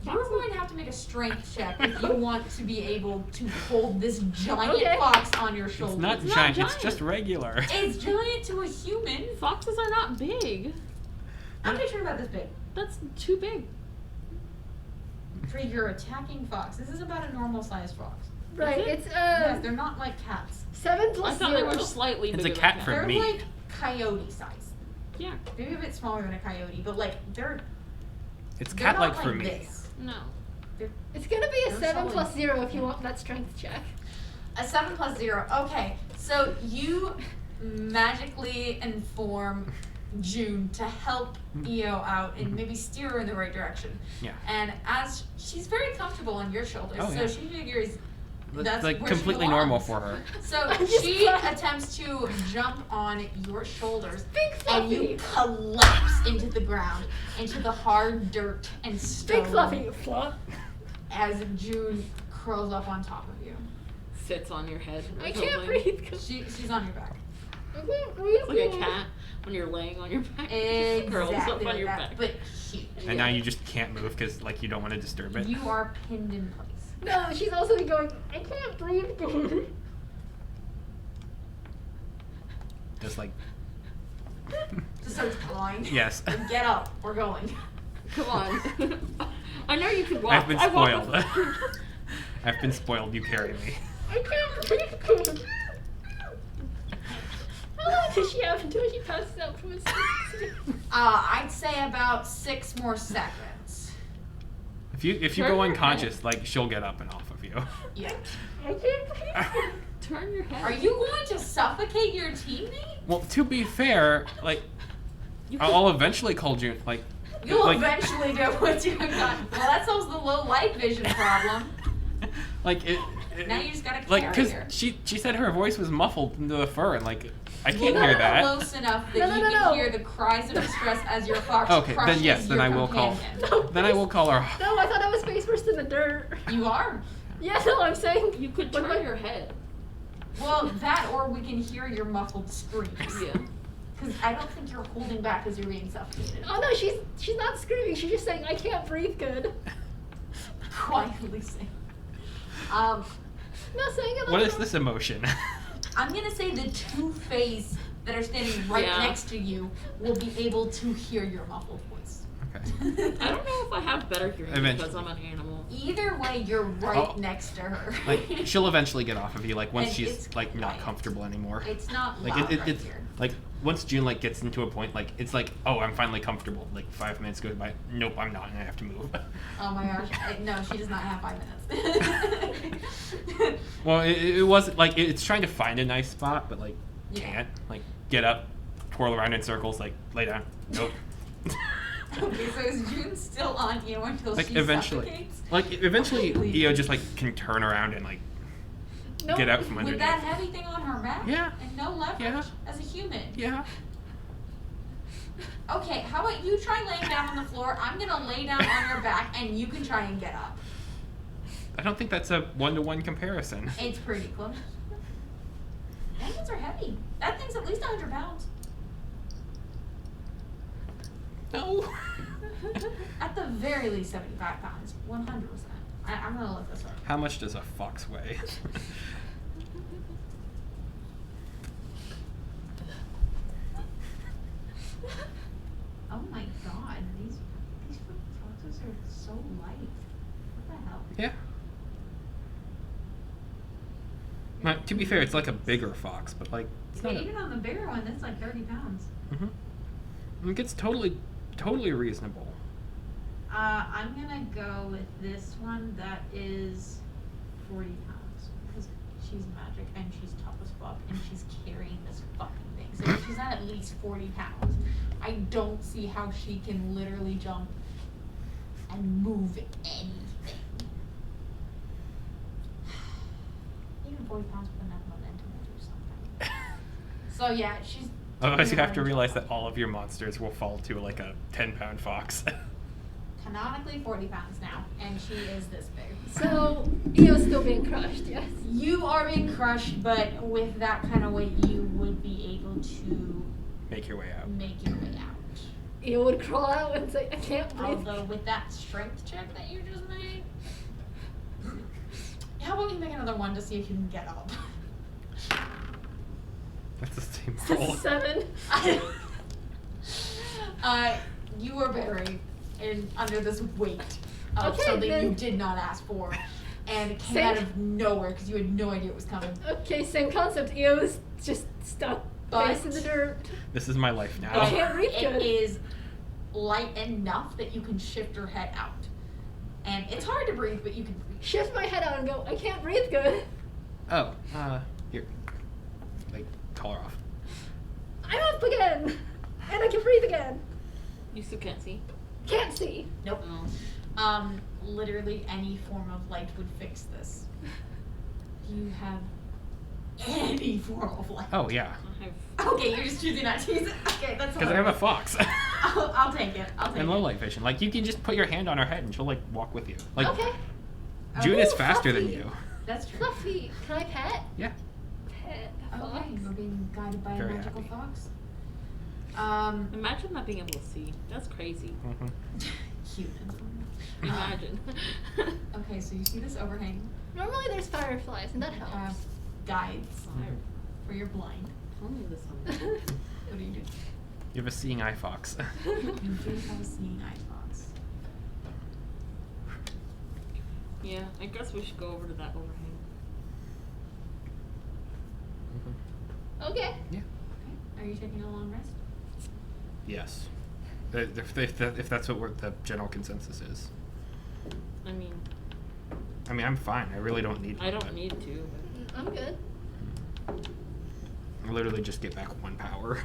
You're going to have to make a strength check if you want to be able to hold this giant Okay. fox on your shoulders. It's not It's not giant, it's giant. just regular. It's giant to a human. Foxes are not big. I'm picturing about this big. That's too big. For your attacking fox. This is about a normal sized fox. Right, it? it's Yes, they're not like cats. 7 I plus thought 0. they were slightly It's a bigger cat than for They're me. like coyote size. Yeah. Maybe a bit smaller than a coyote, but like they're It's they're cat-like not for like me. this. No. It's gonna be a They're 7 solid. plus 0 if you want that strength check. A 7 plus 0. Okay, so you magically inform June to help EO out and maybe steer her in the right direction. Yeah. And as she's very comfortable on your shoulders, Oh, so yeah. she figures That's that's like where she completely normal belongs. for her. So I'm just she glad. attempts to jump on your shoulders, Big and you fluffy. collapse into the ground, into the hard dirt and stone. Big fluffy. Flop. As June curls up on top of you. Sits on your head. or I can't something. breathe. She's on your back. I can't breathe. It's like a cat when you're laying on your back. Exactly Curls up on like your that, back. but huge. And now you just can't move because like you don't want to disturb it. You are pinned in place. No, she's also going, I can't breathe. Just like Just starts clawing. yes. And get up. We're going. Come on. I know you can walk. I've been I walk spoiled. with- I've been spoiled. You carry me. I can't breathe. How long does she have until she passes out from a I'd say about 6 more seconds. If you Turn go your unconscious, like she'll get up and off of you. Yeah. I can't breathe. Turn your head. Are you going to suffocate your teammate? Well, to be fair, like You I'll eventually call June. Like You'll like, eventually do what you got. Well, that solves the low light vision problem. like it. Now you just gotta like carry because her. she said her voice was muffled into the fur and like I Well, can't not hear that. close enough that No, you no, can no. hear the cries of distress as your fox Okay, crushes then yes, then your I will call. companion. No, Then I will call her. No, I thought I was face first in the dirt. You are. Yeah, no, I'm saying. You could What turn am I- your head. Well, that or we can hear your muffled screams. Yeah. Because I don't think you're holding back as you're being suffocated. Oh no, she's not screaming. She's just saying I can't breathe good. Quietly saying. No, saying it. What like is this emotion? I'm gonna say the 2 Fays that are standing right Yeah. next to you will be able to hear your muffled voice. Okay. I don't know if I have better hearing because Eventually. I'm an animal. Either way, you're right Oh. next to her. Like she'll eventually get off of you. Like once And she's it's like not quiet. comfortable anymore. It's not Like loud right it's here. like once June like gets into a point like it's like oh I'm finally comfortable. Like 5 minutes goes by. Nope, I'm not, and I have to move. Oh my gosh. No, she does not have 5 minutes. Well, it wasn't like it's trying to find a nice spot, but like Yeah. can't like get up, twirl around in circles, like lay down. Nope. Okay, so is June still on you until Like she eventually, suffocates? like eventually, Leave. EO just like can turn around and like Nope. get out from With underneath. that heavy thing on her back? Yeah. And no leverage? Yeah. As a human? Yeah. Okay, how about you try laying down on the floor? I'm gonna lay down on your back and you can try and get up. I don't think that's a 1-to-1 comparison. It's pretty close. Penguins are heavy. That thing's at least 100 pounds. No. At the very least 75 pounds. 100%. I'm gonna look this up. How much does a fox weigh? Oh my god, these freaking foxes are so light. What the hell? Yeah. Now, to be fair, it's like a bigger fox, but like it's Yeah, not. even on the bigger one, that's like 30 pounds. It gets totally reasonable. I'm gonna go with this one that is 40 pounds. Because she's magic and she's tough as fuck and she's carrying this fucking thing. So if she's not at least 40 pounds, I don't see how she can literally jump and move anything. Even 40 pounds with enough momentum will do something. So yeah, she's. Otherwise, you have to realize that all of your monsters will fall to like a 10-pound fox. Canonically 40 pounds now, and she is this big. So Eo's still being crushed. Yes. You are being crushed, but with that kind of weight, you would be able to Make your way out. make your way out. You would crawl out and say, I can't breathe. Although with that strength check that you just made, how about you make another one to see if you can get up? That's the same It's roll. a 7. You are buried under this weight of Okay, something then- you did not ask for, and it came Same- out of nowhere because you had no idea it was coming. Okay, same concept. Io is just stuck But- face in the dirt. This is my life now. I can't breathe It good. is light enough that you can shift your head out, and it's hard to breathe, but you can breathe. Shift my head out and go, I can't breathe good. Oh, here. Like, call her off. I'm up again. And I can breathe again. You still can't see? Can't see. Nope. Oh. Literally any form of light would fix this. Do you have any form of light? Oh, yeah. I have Okay, you're just choosing not to use it. Okay, that's Because I have a fox. I'll take it. I'll take And it. low light vision. Like, you can just put your hand on her head and she'll, like, walk with you. Like, Okay. June is Ooh, faster than fluffy. you. That's true. Fluffy. Can I pet? Yeah. Pet a Okay, fox. you're being guided by Very a magical happy. fox. Imagine not being able to see. That's crazy. Mm-hmm. Human. Imagine. Okay, so you see this overhang. Normally there's fireflies, and that You have helps. guides Fire. for your blind. Tell me this one. What do you do? You have a seeing eye fox. You do have a seeing eye fox. Yeah, I guess we should go over to that overhang. Okay. Yeah. Okay. Are you taking a long rest? Yes. If that's what the general consensus is. I mean, I'm fine. I really don't need I one, don't but need to, I'm good. I literally just get back 1 power.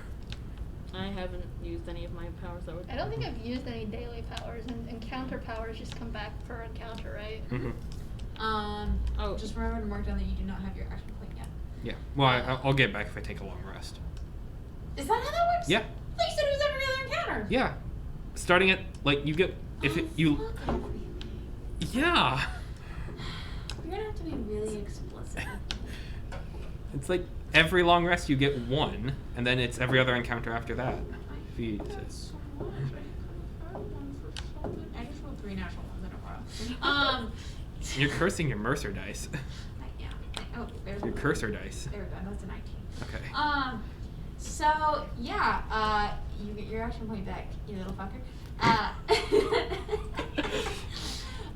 but I haven't used any of my powers that would. I don't think I've used any daily powers, and encounter powers just come back per encounter, right? Mm-hmm. Oh. Just remember to mark down that you do not have your action point yet. Yeah. Well, I'll get back if I take a long rest. Is that how that works? Yeah. I thought you said it was every other encounter. Yeah. Starting at, like, you get, if it, you, Fuck everything. yeah. You're gonna have to be really explicit. It's like every long rest you get 1, and then it's every other encounter after that. If you- That's so much. I have one for something. I just rolled 3 natural ones in a row. You're cursing your Mercer dice. Yeah. Oh, there's Your one. cursor dice. There we go. That's a 19. Okay. So yeah, you get your action point back, you little fucker.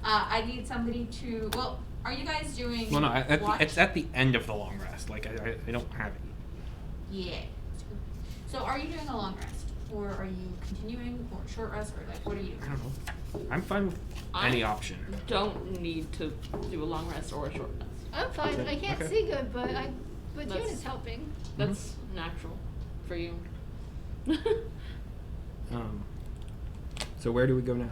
I need somebody to. Well, are you guys doing? Well, no, watch? it's at the end of the long rest. Like, I don't have it. Yeah. So are you doing a long rest, or are you continuing, or short rest, or like what are you I doing? don't know. I'm fine with any option. Don't need to do a long rest or a short rest. I'm fine. I can't Okay. see good, but June That's- is helping. That's natural for you. So where do we go now? Are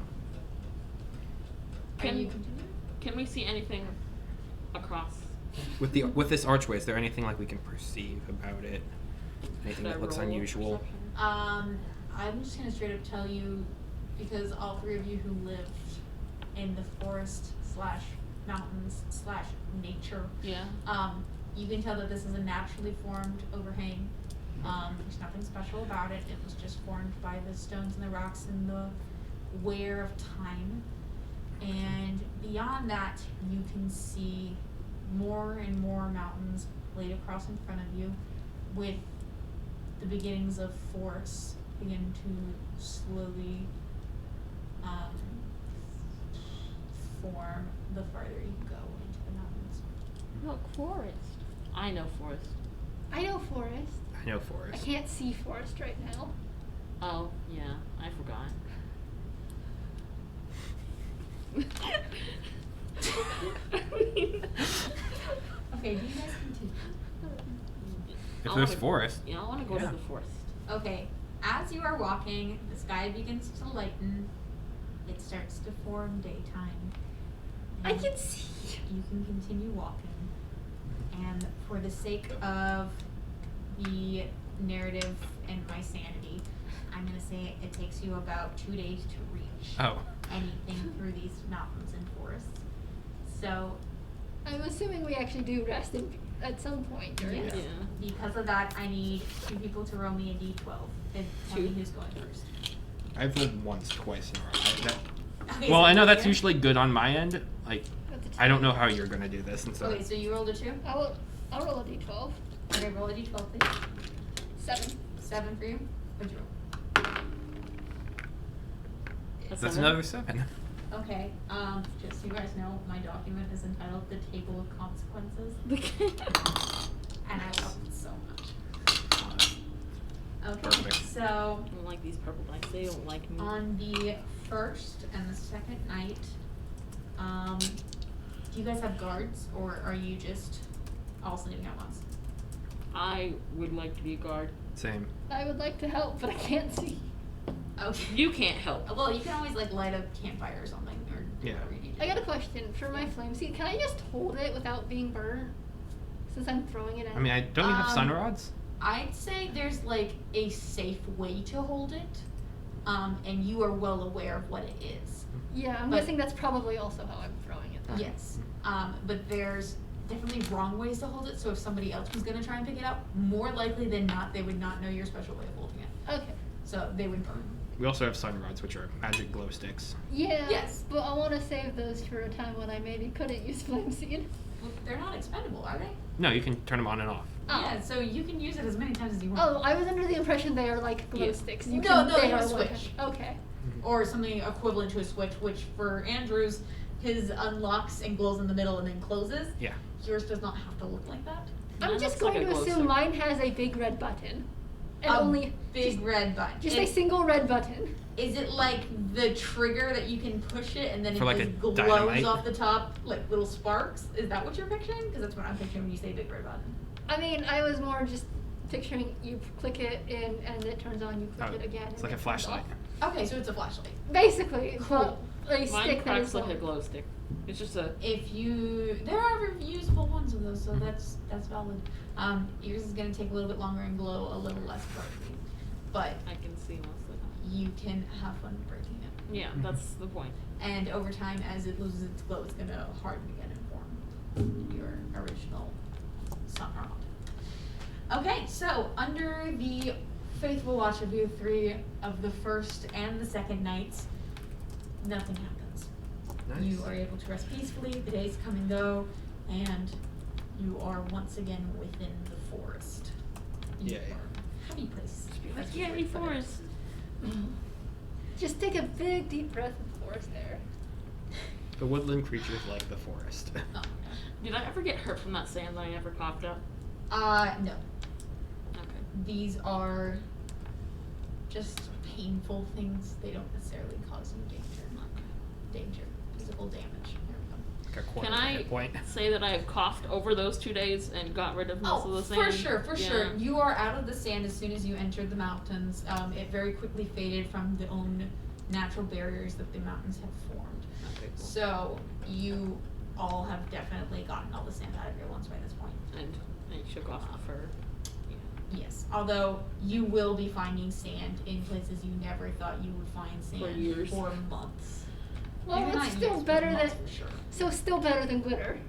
Can- you continuing? Can we see anything across? With this archway, is there anything like we can perceive about it? Anything Should I that looks roll unusual? perception? I'm just gonna straight up tell you, because all 3 of you who lived in the forest / mountains / nature, Yeah. you can tell that this is a naturally formed overhang. There's nothing special about it. It was just formed by the stones and the rocks and the wear of time. And beyond that, you can see more and more mountains laid across in front of you, with the beginnings of forests begin to slowly form the farther you go into the mountains. Look, forest. I know forest. I know forest. I know I forest. can't see forest right now. Oh, yeah, I forgot. Okay, do you guys continue? If I there's wanna- forest. Yeah, I want to go Yeah. to the forest. Okay, as you are walking, the sky begins to lighten. It starts to form daytime. I and can see. You can continue walking. And for the sake of the narrative and my sanity, I'm gonna say it takes you about 2 days to reach Oh. anything through these mountains and forests. So I'm assuming we actually do rest in at some point during Yes. this. Yeah. Because of that, I need 2 people to roll me a d12 and tell me Two. who's going first. I've rolled once, twice in a row. Okay, Well, so I know that's here. usually good on my end. Like, That's a two. I don't know how you're gonna do this, and so Okay, so you rolled a 2? I'll roll a d12. Okay, roll a d12, please. 7. 7 for you. What'd you roll? that's seven. another 7. Okay, just so you guys know, my document is entitled The Table of Consequences, and I love it so much. Okay, Perfect. so I don't like these purple dice. They don't like me. on the first and the second night, do you guys have guards, or are you just all sleeping at once? I would like to be a guard. Same. I would like to help, but I can't see. Okay. You can't help. Well, you can always like light a campfire or something, or do Yeah. whatever you need to I got a do. question for my flame seed. Can I just hold it without being burnt? Since I'm throwing it in. I mean, don't you have sun Um, rods? I'd say there's like a safe way to hold it, and you are well aware of what it is. yeah, I'm but- guessing that's probably also how I'm throwing it then. Yes, but there's definitely wrong ways to hold it. So if somebody else was gonna try and pick it up, more likely than not, they would not know your special way of holding it. Okay. So they would burn. We also have sun rods, which are magic glow sticks. Yeah. Yes. But I want to save those for a time when I maybe couldn't use flame seed. Well, they're not expendable, are they? No, you can turn them on and off. Oh. Yeah, so you can use it as many times as you want. Oh, I was under the impression they are like glow Yeah. sticks. You No, can, no, they they're are a one switch. time. Okay. Or something equivalent to a switch, which for Andrew's, his unlocks and glows in the middle and then closes. Yeah. Yours does not have to look like that. I'm Mine just looks like going a to glow assume stick. mine has a big red button. And A only big red button. just a single red button. Is it like the trigger that you can push it and then For it like a just glows dynamite? off the top like little sparks? Is that what you're picturing? Because that's what I'm picturing when you say big red button. I mean, I was more just picturing you click it in and it turns on, you click Oh, it again. it's and like a it turns flashlight. off. Okay, so it's a flashlight. Basically, Cool. but a Mine stick that cracks is like a long. glow stick. It's just a. If you, there are reusable ones of those, so Mhm. that's valid. Yours is gonna take a little bit longer and glow a little less brightly, but I can see most of the time. you can have fun breaking it. Yeah, that's the point. And over time, as it loses its glow, it's gonna harden again and form your original sun rod. Okay, so under the faithful watch of you 3 of the first and the second nights, nothing happens. Nice. You are able to rest peacefully, the days come and go, and you are once again within the forest. You Yay. are a happy place. Like, yay, forest. Just take a big deep breath of the forest there. The woodland creatures like the forest. Oh, Did I ever get hurt from that sand that I never coughed up? no. Okay. These are just painful things. They don't necessarily cause you danger, physical damage. There we go. Like a quarter Can I hit point. say that I have coughed over those 2 days and got rid of most of the sand? for sure. Yeah. You are out of the sand as soon as you entered the mountains. It very quickly faded from the own natural barriers that the mountains have formed. Okay, cool. So you all have definitely gotten all the sand out of your lungs by this point. And I shook off the fur. Yeah. Yes, although you will be finding sand in places you never thought you would find sand For years. for months. Well, Maybe not it's still years, but better than months for sure. so still better than glitter.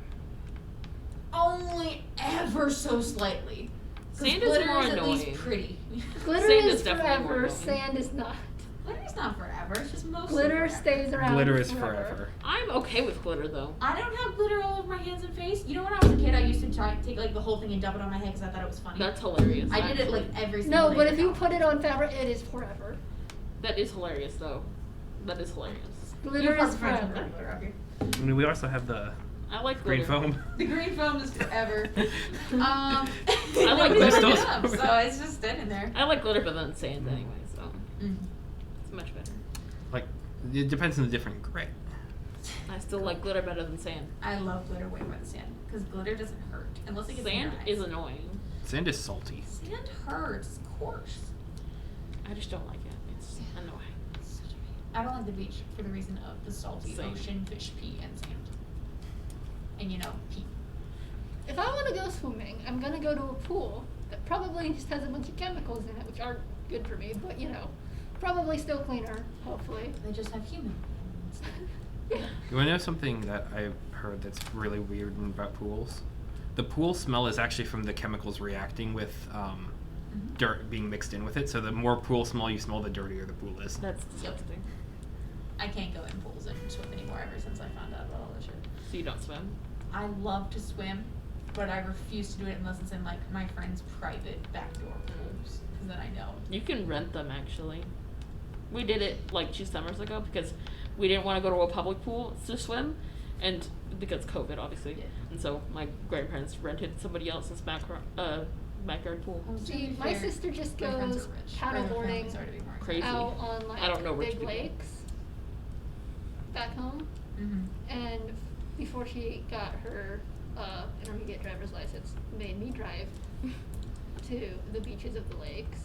Only ever so slightly. 'Cause Sand is glitter more at least annoying. pretty. Glitter Sand is is definitely more forever, annoying. sand is not. Glitter is not forever. It's just mostly Glitter forever. stays around. Glitter is forever. I'm okay with glitter though. I don't have glitter all over my hands and face. You know, when I was a kid, I used to try take like the whole thing and dump it on my head because I thought it was funny. That's hilarious. I did it like every single No, day but for if you now. put it on fabric, it is forever. That is hilarious though. That is hilarious. Glitter You're is probably friends with forever. that glitter up here. I mean, we also have the I like green glitter. foam. The green foam is forever. I like Nobody's glitter. picking it up, so it's just standing there. I like glitter better than sand anyway, so Mm. it's much better. Like, it depends on the different grit. I still like glitter better than sand. I love glitter way more than sand because glitter doesn't hurt unless it gets in your Sand eyes. is annoying. Sand is salty. Sand hurts, of course. I just don't like it. It's annoying. I don't like the beach for the reason of the salty Same. ocean, fish pee, and sand. And pee. If I want to go swimming, I'm gonna go to a pool that probably just has a bunch of chemicals in it, which aren't good for me, but probably still cleaner, hopefully. They just have human. Yeah. You want to know something that I've heard that's really weird about pools? The pool smell is actually from the chemicals reacting with dirt being mixed in with it. So the more pool smell you smell, the dirtier the pool is. That's disgusting. I can't go in pools and swim anymore ever since I found out about all this shit. So you don't swim? I love to swim, but I refuse to do it unless it's in like my friend's private backdoor pools, because then I know. You can rent them actually. We did it like 2 summers ago because we didn't want to go to a public pool to swim, and because COVID obviously. Yeah. And so my grandparents rented somebody else's backyard pool. See, my sister just My friends goes are rich. paddleboarding Crazy. out on like I don't know rich big people. lakes back home, and before she got her intermediate driver's license, made me drive to the beaches of the lakes.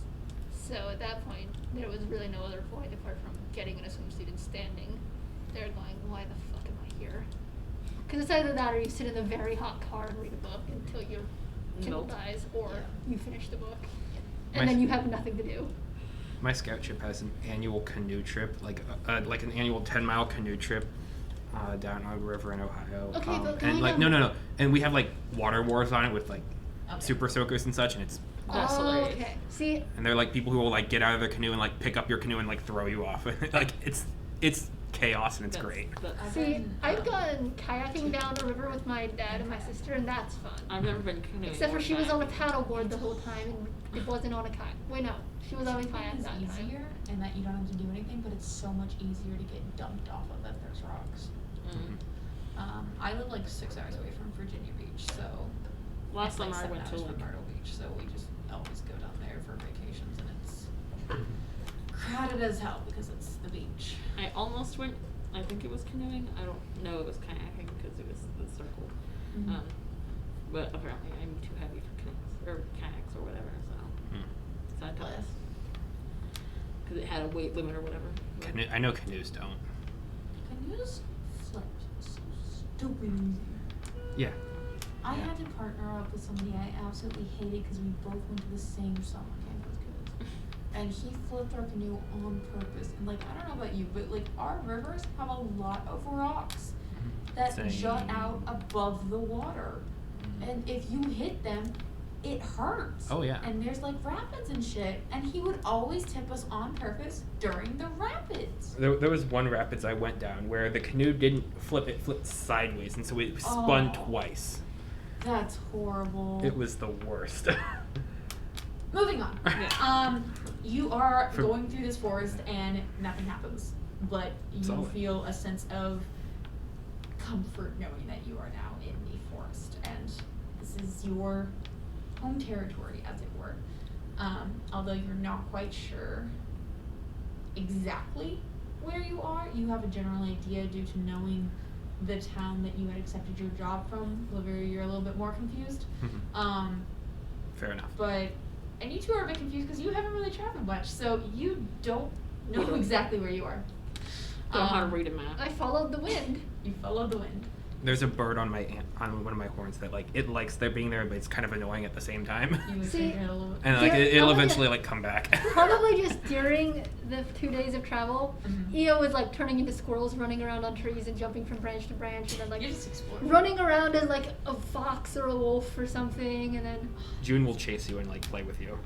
So at that point, there was really no other point apart from getting in a swimsuit and standing there going, why the fuck am I here? Because it's either that or you sit in a very hot car and read a book until your Kindle Melt. dies, or Yeah. you finish the book. My- And then you have nothing to do. My scout ship has an annual canoe trip, like an annual 10-mile canoe trip down a river in Ohio. Okay, but and I like know- no, and we have like water wars on it with like Okay. super soakers and such, and it's That's Oh, hilarious. okay. See, and they're like people who will like get out of their canoe and like pick up your canoe and like throw you off. Like it's chaos and it's great. I've see, been, I've gone kayaking down the river with my dad and my sister, and that's fun. I've never been canoeing. Except for or she was on a kayaking. paddleboard the whole time, and it wasn't on a kayak. Wait, no, she was on a kayak It's that time. easier in that you don't have to do anything, but it's so much easier to get dumped off of if there's rocks. Mm. I live like 6 hours away from Virginia Beach, so Last it's like summer I 7 went to hours like from Myrtle Beach, so we just always go down there for vacations, and it's crowded as hell because it's the beach. I almost went. I think it was canoeing. I don't know. It was kayaking because it was the circle. Mhm. But apparently I'm too heavy for canoes or kayaks or whatever. So I Bless. because it had a weight limit or whatever. I know canoes don't. Canoes flipped so stupid easy. Yeah. I had to partner up with somebody I absolutely hated because we both went to the same summer camp as kids. And he flipped our canoe on purpose. And like, I don't know about you, but like our rivers have a lot of rocks that Same. jut out above the water. Mhm. And if you hit them, it hurts. Oh, yeah. And there's like rapids and shit. And he would always tip us on purpose during the rapids. There was one rapids I went down where the canoe didn't flip; it flipped sideways, and so it spun Oh. twice. That's horrible. It was the worst. Moving on. Yeah. You are For- going through this forest and nothing happens, but you Solid. feel a sense of comfort knowing that you are now in the forest and this is your home territory, as it were. Although you're not quite sure exactly where you are, you have a general idea due to knowing the town that you had accepted your job from. Olivia, you're a little bit more confused. Fair enough. But, and you two are a bit confused because you haven't really traveled much, so you don't know We don't. exactly where you are. Don't know how to read a map. I followed the wind. You follow the wind. There's a bird on on one of my horns that like it likes there being there, but it's kind of annoying at the same time. You would See, figure it a little bit. And like Yeah, it'll probably- eventually like come back. Probably just during the 2 days of travel, Mhm. Io was like turning into squirrels, running around on trees and jumping from branch to branch, and then like You're just exploring. running around as like a fox or a wolf or something, and then June will chase you and like play with you.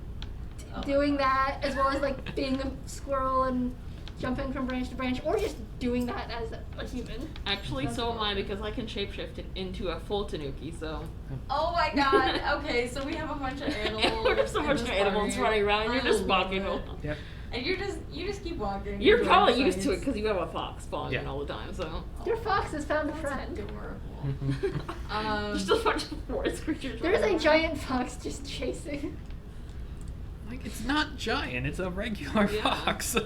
Oh my doing God. that as well as like being a squirrel and jumping from branch to branch, or just doing that as a human. Actually, so am I because I can shapeshift it into a full tanuki. So Oh my god, okay, so we have a bunch of animals. there's so in much this animals area. running around. You're I just love walking it. along. Yep. And you just keep walking. You're doing probably used to it sights. because you have a fox following Yeah. you all the time. So Your fox has found a That's friend. adorable. just a bunch of forest creatures. There's running a around. giant fox just chasing. Like it's not giant; it's a regular Yeah. fox.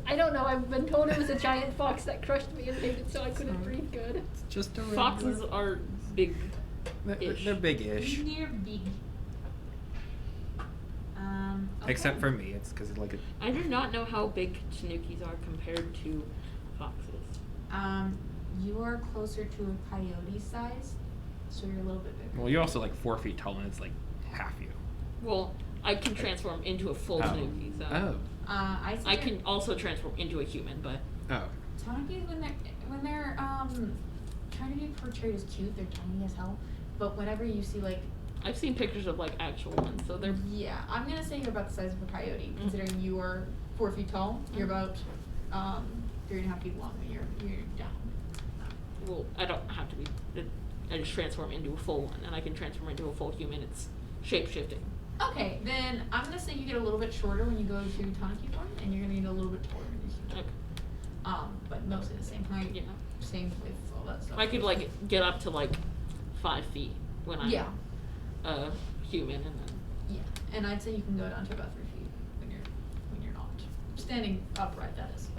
I don't know. I've been told it was a giant fox that crushed me and made it so I couldn't Sorry. breathe good. It's just a regular. Foxes are big. They're big-ish. Near big. Okay. Except for me, it's because like I do not know how big tanukis are compared to foxes. You are closer to a coyote size, so you're a little bit bigger. well, you're also like 4 feet tall, and it's like half you. Well, I can transform into a full Oh. tanuki. So Oh. I see I your- can also transform into a human, but Oh. Tanukis when they're trying to be portrayed as cute. They're tiny as hell. But whenever you see like, I've seen pictures of like actual ones, so they're yeah, I'm gonna say you're about the size of a coyote, considering you are 4 feet tall. You're about 3.5 feet long, and you're down. well, I don't have to be. I just transform into a full one, and I can transform into a full human. It's shape shifting. Okay, then I'm gonna say you get a little bit shorter when you go to Tanuki form, and you're gonna get a little bit taller when you're human. Okay. But mostly the same height. Yeah. Same with all that stuff. I could like get up to like 5 feet when I'm Yeah. human, and then Yeah, and I'd say you can go down to about 3 feet when you're not standing upright. That is.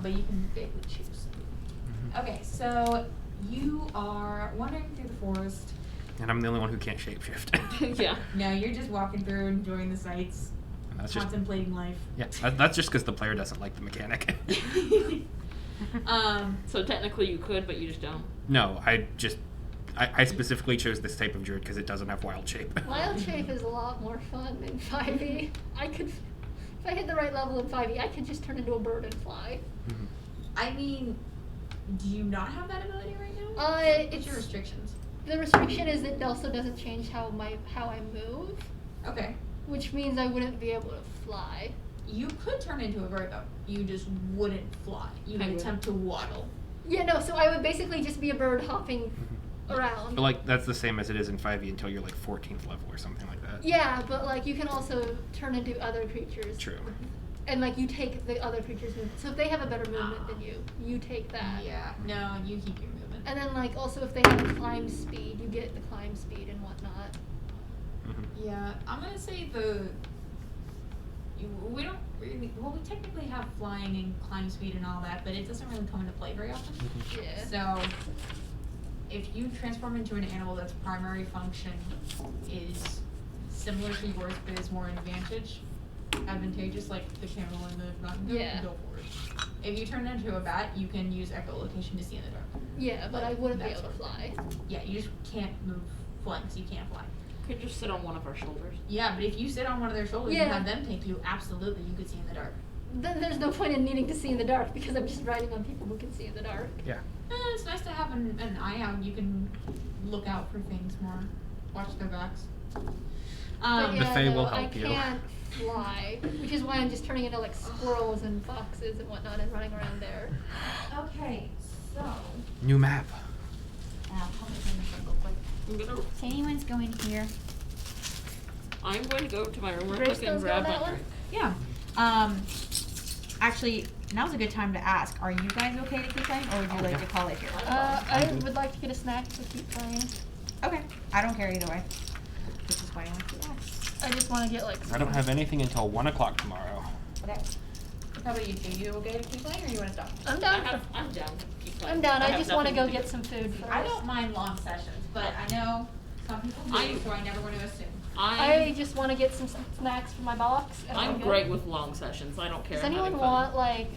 But you can vaguely choose. Okay, so you are wandering through the forest. And I'm the only one who can't shapeshift. yeah. No, you're just walking through, enjoying the sights, And that's just contemplating life. yeah. That's just because the player doesn't like the mechanic. So technically you could, but you just don't. No, I specifically chose this type of druid because it doesn't have wild shape. Wild shape is a lot more fun in 5e. If I hit the right level in 5e, I could just turn into a bird and fly. Mhm. I mean, do you not have that ability right now? What's It's your restrictions? the restriction is it also doesn't change how I move, Okay. which means I wouldn't be able to fly. You could turn into a bird though. You just wouldn't fly. You would Penguin. attempt to waddle. Yeah, no, so I would basically just be a bird hopping around. But like that's the same as it is in 5e until you're like 14th level or something like that. Yeah, but like you can also turn into other creatures. True. And like you take the other creature's movement. So if they have a better movement than you take that. Yeah. No, you keep your movement. And then like also if they have a climb speed, you get the climb speed and whatnot. Mhm. Yeah, I'm gonna say we don't really, well, we technically have flying and climb speed and all that, but it doesn't really come into play very often. Yeah. So, if you transform into an animal that's primary function is similar to yours but is more advantageous, like the camel and the mountain goat, Yeah. go for it. If you turn into a bat, you can use echolocation to see in the dark. Yeah, but I wouldn't be That able to sort of thing. fly. Yeah, you just can't move flying, so you can't fly. Could just sit on one of our shoulders. Yeah, but if you sit on one of their shoulders and Yeah. have them take you, absolutely, you could see in the dark. Then there's no point in needing to see in the dark because I'm just riding on people who can see in the dark. Yeah. It's nice to have an eye out. You can look out for things more, watch their backs. But The yeah, Fae no, will I help you. can't fly, which is why I'm just turning into like squirrels and foxes and whatnot and running around there. Okay, so. New map. I'm gonna. So anyone's going here? I'm going to go to my room real quick Gravestone's and grab going that my one? Yeah. Actually, now's a good time to ask. Are you guys okay to keep playing, or would you like to call it here? I would like to get a snack to keep playing. Okay. I don't care either way. Which is why I want to ask. I just want to get like. I don't have anything until 1 o'clock tomorrow. Okay. How about you two? You okay to keep playing, or you want to stop? I'm down. I'm down to keep playing. I'm down. I have just want to nothing go do. get some food first. I don't mind long sessions, but I know some people do, so I never want to assume. I just want to get some snacks from my box. And I'm good. great with long sessions. I don't care. Does I'm anyone having fun. want like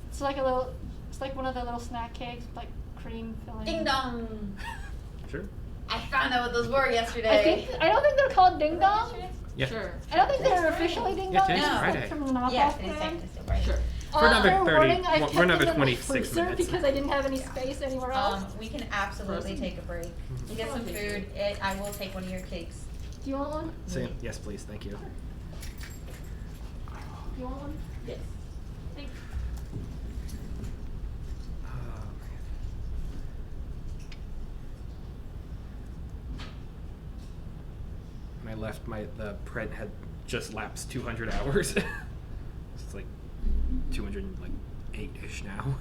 it's like a little, it's like one of the little snack cakes with like cream filling. Ding dong! Sure. I found out what those were yesterday. I don't think they're called ding dong. Yeah. Sure. I don't think they're officially ding Yeah, dong. today's It's like Friday. from the knockoff Yeah, today's brand. Friday. Sure. For another fair 30 warning, I've for kept another them in my 26 freezer minutes. because I didn't have any space anywhere else. We can absolutely Frozen? take a break. You get some food. I will take one of your cakes. Do you want one? Sam, yes, please. Thank you. Do you want one? Yes. Thanks. Oh, man. When I left, the print had just lapsed 200 hours. It's like 208-ish now.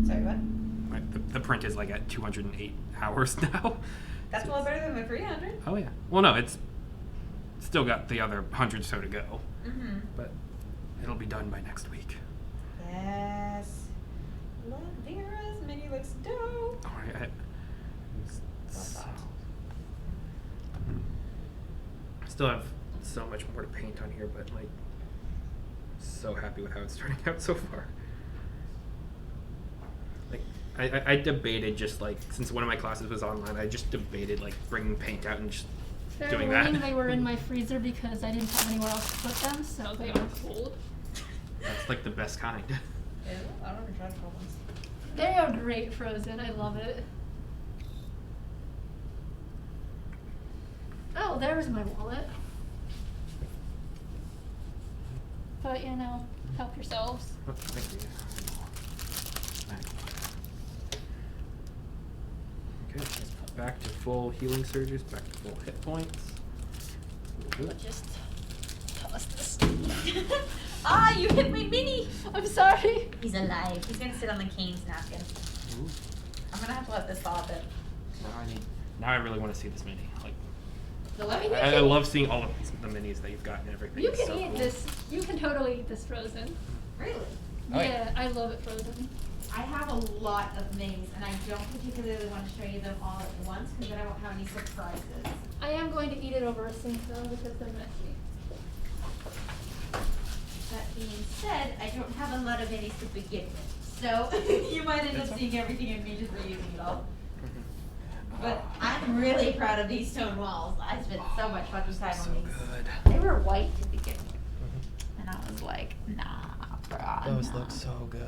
Sorry, what? The print is like at 208 hours now. That's a lot better than the 300. Oh yeah. Well, no, it's still got the other 100 or so to go, Mm-hmm. but it'll be done by next week. Yes. Love Vera's mini looks dope. All right. I still have so much more to paint on here, but like, so happy with how it's turning out so far. Like, I debated just like, since one of my classes was online, I just debated like bringing paint out and just Fair doing warning, that. they were in my freezer because I didn't have anywhere else to put them, so they are cold. That's like the best kind. I don't know dreadful ones. They are great frozen. I love it. Oh, there's my wallet. But you know, help yourselves. Oh, thank you. Okay, back to full healing surges, back to full hit points. I'll just toss this. Ah, you hit my mini! I'm sorry. He's alive. He's gonna sit on the cane's napkin. Ooh. I'm gonna have to let this thaw a bit. Now I really want to see this mini. Like, The what? I love seeing all of the minis that you've got and everything. You It's can so eat cool. this. You can totally eat this frozen. Really? Oh, yeah. Yeah, I love it frozen. I have a lot of minis, and I don't particularly want to show you them all at once, because then I won't have any surprises. I am going to eat it over a sink though because they're messy. That being said, I don't have a lot of minis to begin with, so you might end up seeing everything and me just reusing it all. But I'm really proud of these stone walls. I spent so much fucking time So on these. good. They were white to begin with, and I was like, nah, bro. Those nah. look so good.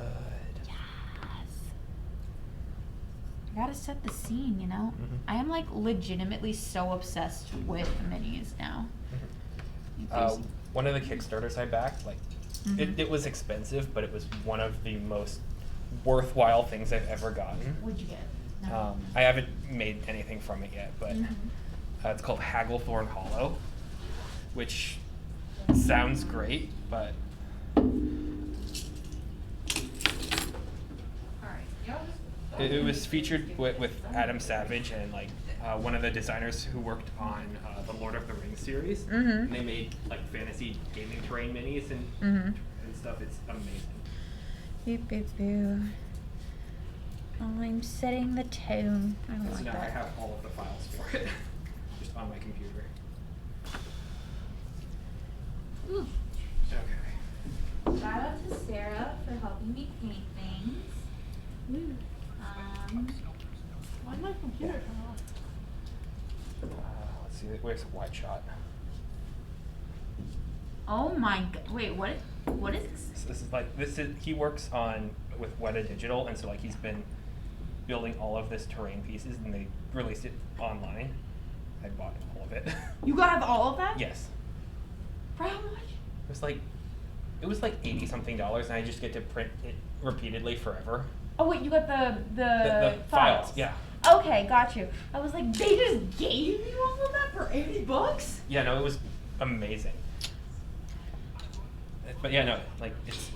I gotta set the scene, you know? Mhm. I am like legitimately so obsessed with minis now. One of the Kickstarters I backed, like, it was expensive, but it was one of the most worthwhile things I've ever gotten. What'd you get? No. I haven't made anything from it yet, but Mhm. it's called Hagglethorn Hollow, which sounds great, but it was featured with Adam Savage and like one of the designers who worked on the Lord of the Rings series. And they made like fantasy gaming terrain minis and stuff. It's amazing. Boo, boo, boo. I'm setting the tone. I don't So like now that. I have all of the files for it, just on my computer. Ooh. Okay. Shout out to Sarah for helping me paint things. Why'd my computer turn off? Let's see. Where's the wide shot? Oh my god! Wait, what is this? So this is he works on with Weta Digital, and so like he's been building all of this terrain pieces, and they released it online. I bought all of it. You have all of that? Yes. For how much? It was like $80-something, and I just get to print it repeatedly forever. Oh wait, you got the files, yeah. Okay, got you. I was like, they just gave you all of that for $80? Yeah, no, it was amazing. But yeah, no, like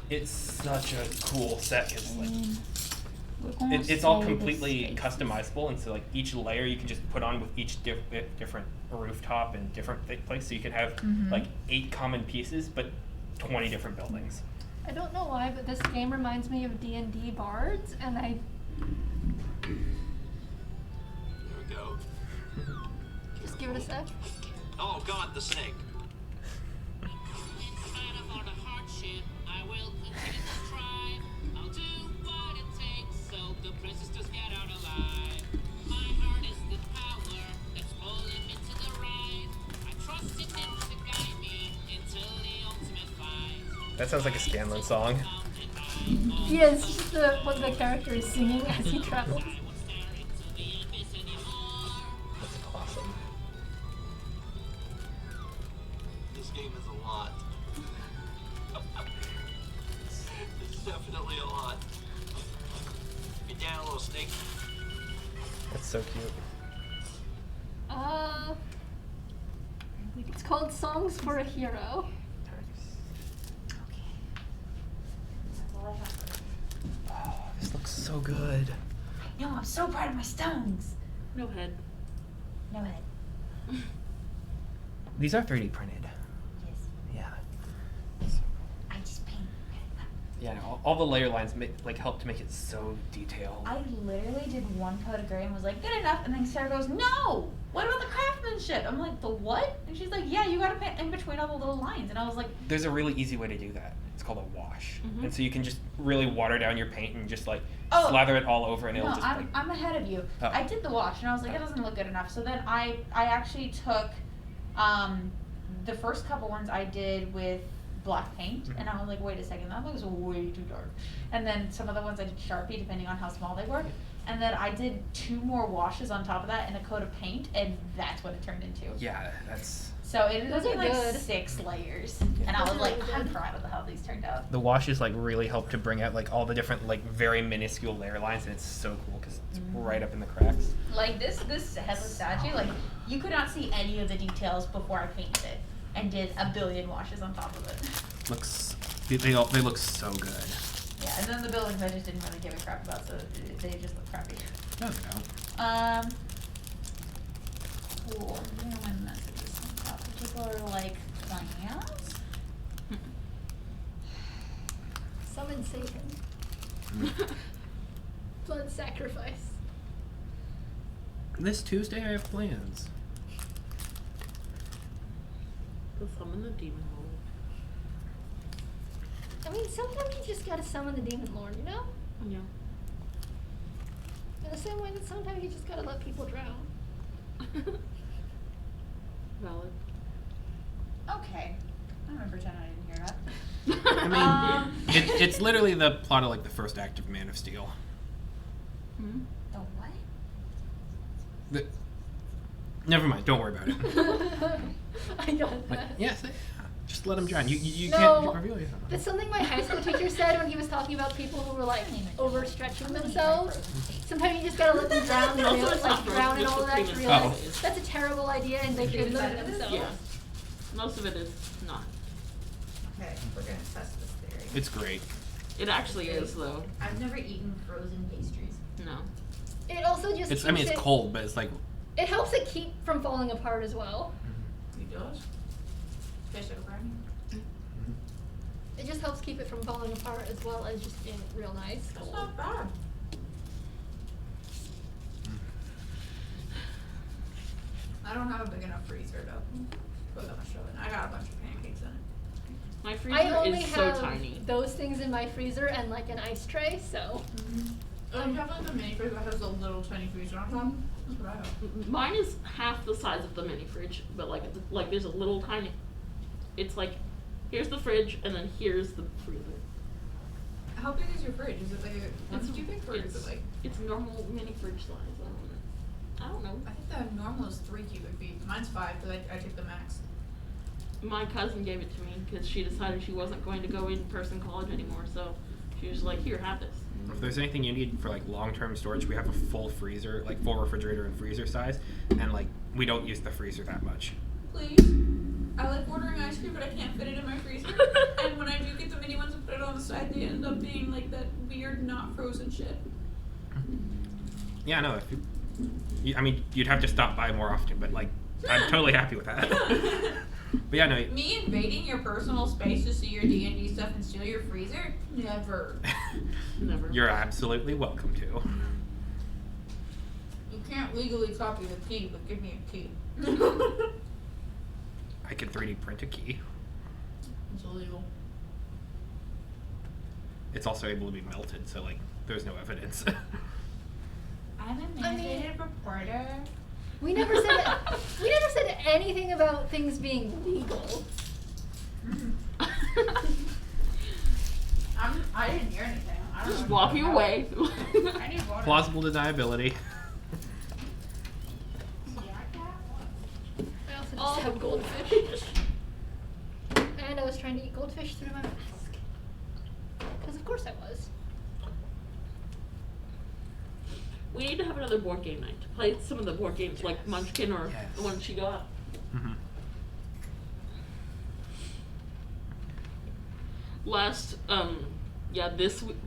it's such a cool set because like it's all completely customizable, and so like each layer you can just put on with each different rooftop and different place, so you can have like 8 common pieces, but 20 different buildings. I don't know why, but this game reminds me of D&D bards, and I. Here we go. Just give it a sec. Oh God, the snake. In spite of all the hardship, I will continue to strive. I'll do what it takes so the princess just get out alive. My heart is the power that's pulling me to the right. I trust in it to guide me until the ultimate fight. That sounds like a Scanlan song. Yeah, it's just what the character is singing as he travels. I won't stare into the abyss anymore. That's awesome. This game is a lot. It's definitely a lot. Get down, little snake. That's so cute. It's called Songs for a Hero. Oh, this looks so good. No, I'm so proud of my stones. No head. No head. These are 3D printed. Yes. Yeah. I just paint. Yeah, no, all the layer lines help to make it so detailed. I literally did one coat of gray and was like, good enough. And then Sarah goes, no! What about the craftsmanship? I'm like, the what? And she's like, yeah, you gotta paint in between all the little lines. And I was like, There's a really easy way to do that. It's called a wash. Mhm. And so you can just really water down your paint and just like Oh. slather it all over, and no, it'll just like. I'm ahead of you. Oh. I did the wash and I was like, it doesn't look good enough. So then I actually took the first couple ones I did with black paint, and I was like, wait a second, that looks way too dark. And then some of the ones I did Sharpie, depending on how small they were. And then I did 2 more washes on top of that in a coat of paint, and that's what it turned into. Yeah, that's So it ended up Those being are like good. 6 layers, Yeah. and I Those was are like, really I'm good. proud of how these turned out. the washes like really help to bring out like all the different like very minuscule layer lines, and it's so cool because it's right up in the cracks. Like this headless statue, like you could not see any of the details before I painted it, and did a billion washes on top of it. Looks they look so good. Yeah, and then the buildings I just didn't really give a crap about, so they just look crappy. No, no. Cool. There are my messages. People are like, plans? Summon Satan. Blood sacrifice. This Tuesday I have plans. To summon the demon lord. I mean, sometimes you just gotta summon the demon lord, you know? Yeah. In the same way that sometimes you just gotta let people drown. Valid. Okay. I'm gonna pretend I didn't hear that. I mean, it's literally the plot of like the first act of Man of Steel. Hmm? The what? The, never mind. Don't worry about it. I got Like, that. yes, just let him drown. You No, can't reveal yourself. That's something my high school teacher said when he was talking about people who were like overstretching themselves. Sometimes you just gotta let them drown and Also, real, it's like not drown in just all of the that to penis realize size. that's a terrible idea and they should limit themselves. Yeah. Most of it is not. Okay, we're gonna test this theory. It's great. It actually is though. I've never eaten frozen pastries. No. It also just It's I mean keeps it's it- cold, but it's like It helps it keep from falling apart as well. It does? Fish out of brownie? It just helps keep it from falling apart as well as just being real nice. That's not bad. I don't have a big enough freezer to put that much stuff in. I got a bunch of pancakes in it. My I freezer only is so have tiny. those things in my freezer and like an ice tray, so Oh, you have like a mini fridge that has a little tiny freezer on top? That's what I have. Mine is half the size of the mini fridge, but like there's a little tiny. It's like here's the fridge and then here's the freezer. How big is your fridge? Is it like a It's too big or is it like? It's normal mini fridge size. I don't know. I think the normal is 3 cubic feet. Mine's 5 because I took the max. My cousin gave it to me because she decided she wasn't going to go in-person college anymore, so she was like, "Here, have this." if there's anything you need for like long-term storage, we have a full freezer, like full refrigerator and freezer size, and like we don't use the freezer that much. Please. I like ordering ice cream, but I can't fit it in my freezer. And when I do get the mini ones and put it on the side, they end up being like that weird, not frozen shit. Yeah, no. If I mean, you'd have to stop by more often, but like I'm totally happy with that. But yeah, no. Me invading your personal space to see your D&D stuff and steal your freezer? Never. Never. You're absolutely welcome to. You can't legally copy the key, but give me a key. I can 3D print a key. It's illegal. It's also able to be melted, so like there's no evidence. I'm a I mean- mandated reporter. we never said anything about things being legal. I didn't hear anything. I don't Just know walking what away. I need water. Plausible deniability. I also just have goldfish. And I was trying to eat goldfish through my mask. Because of course I was. We need to have another board game night to play some of the board games like Munchkin or Yes. the one she got. Mm-hmm.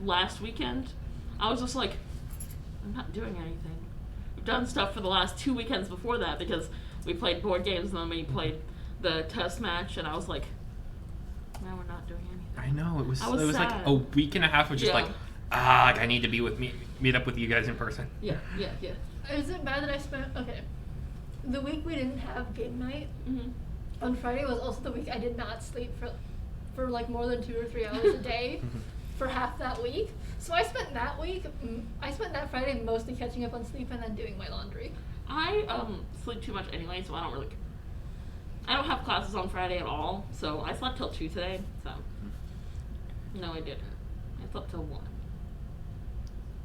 Last weekend, I was just like, I'm not doing anything. We've done stuff for the last 2 weekends before that because we played board games and then we played the test match, and I was like, now we're not doing anything. I know it was I was like sad. a week and a half of just Yeah. like I need to be with meet up with you guys in person. Yeah. Is it bad that I spent, okay, the week we didn't have game night Mm-hmm. on Friday was also the week I did not sleep for like more than 2 or 3 hours a day for half that week. So I spent that Friday mostly catching up on sleep and then doing my laundry. I sleep too much anyway, so I don't really I don't have classes on Friday at all, so I slept till 2 today, so. No, I didn't. I slept till 1.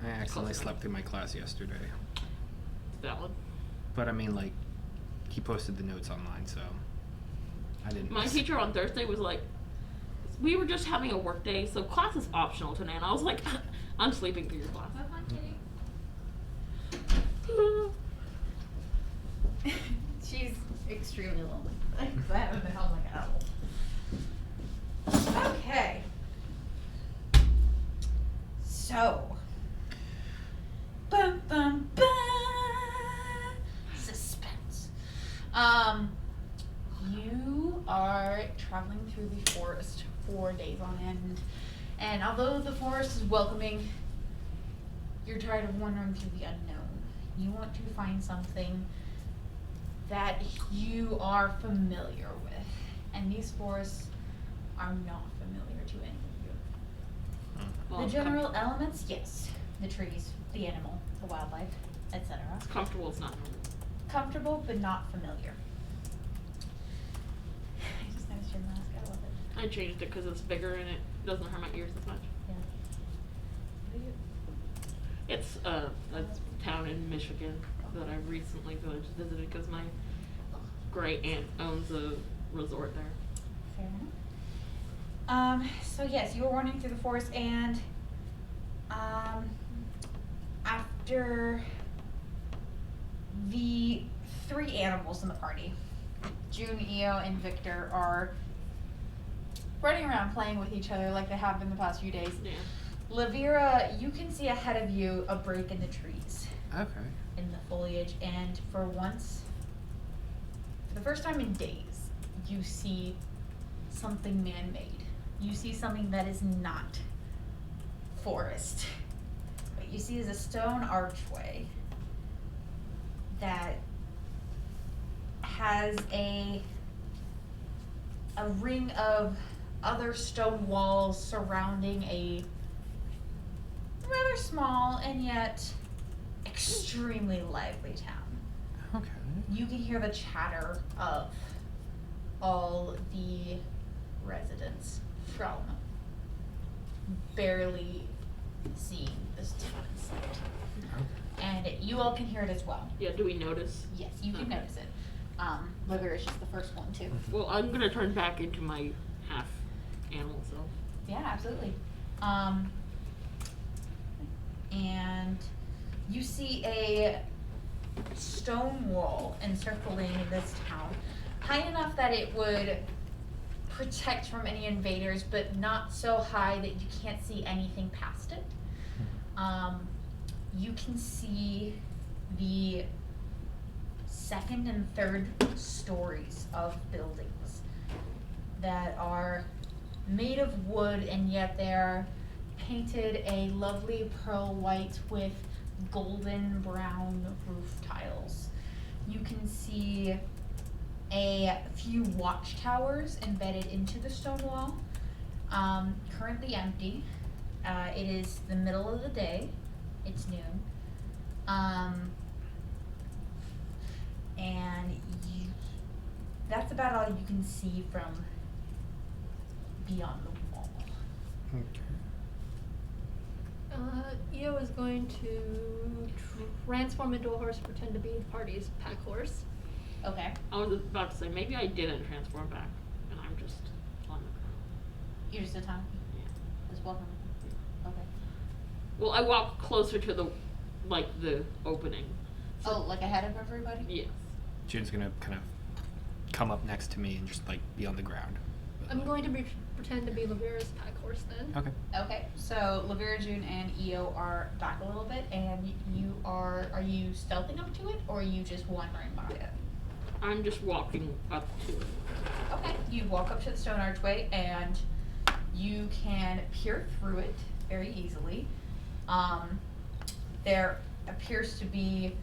I accidentally slept through my class yesterday. Valid. But I mean, like, he posted the notes online, so I didn't. My teacher on Thursday was like, we were just having a work day, so class is optional today. And I was like, I'm sleeping through your class. Have fun, kitty. She's extremely lonely. I haven't been home like an owl. Okay. So. Bum bum bum. Suspense. You are traveling through the forest for days on end, and although the forest is welcoming, you're tired of wandering through the unknown. You want to find something that you are familiar with, and these forests are not familiar to any of you. Well, The it's general elements, yes. The trees, the animal, the wildlife, etc. comfortable, it's not. Comfortable, but not familiar. I just noticed your mask. I love it. I changed it because it's bigger and it doesn't hurt my ears as much. Yeah. It's a town in Michigan that I recently visited because my great aunt owns a resort there. Fair enough. So yes, you were wandering through the forest, and after the 3 animals in the party, June, Io, and Victor are running around playing with each other like they have been the past few days. Yeah. Lavira, you can see ahead of you a break in the trees, Okay. in the foliage, and for once, for the first time in days, you see something man-made. You see something that is not forest. What you see is a stone archway that has a ring of other stone walls surrounding a rather small and yet extremely lively town. Okay. You can hear the chatter of all the residents from barely seeing this town in sight. And you all can hear it as well. Yeah, do we notice? Yes, you can Okay. notice it. Liver is just the first one too. Well, I'm gonna turn back into my half animal self. Yeah, absolutely. And you see a stone wall encircling this town, high enough that it would protect from any invaders, but not so high that you can't see anything past it. You can see the 2nd and 3rd stories of buildings that are made of wood, and yet they're painted a lovely pearl white with golden brown roof tiles. You can see a few watchtowers embedded into the stone wall, currently empty. It is the middle of the day. It's noon. And that's about all you can see from beyond the wall. Okay. Io is going to transform into a horse, pretend to be the party's pack horse. Okay. I was about to say, maybe I didn't transform back, and I'm just on the ground. You're just a town. Yeah. Just walking. Okay. Well, I walk closer to the opening. Oh, like ahead of everybody? Yes. June's gonna kind of come up next to me and just like be on the ground. I'm going to pretend to be Lavera's pack horse then. Okay. Okay. So Lavera, June, and Io are back a little bit, and you are you stealthing up to it, or are you just wandering by it? I'm just walking up to it. Okay. You walk up to the stone archway, and you can peer through it very easily. There appears to be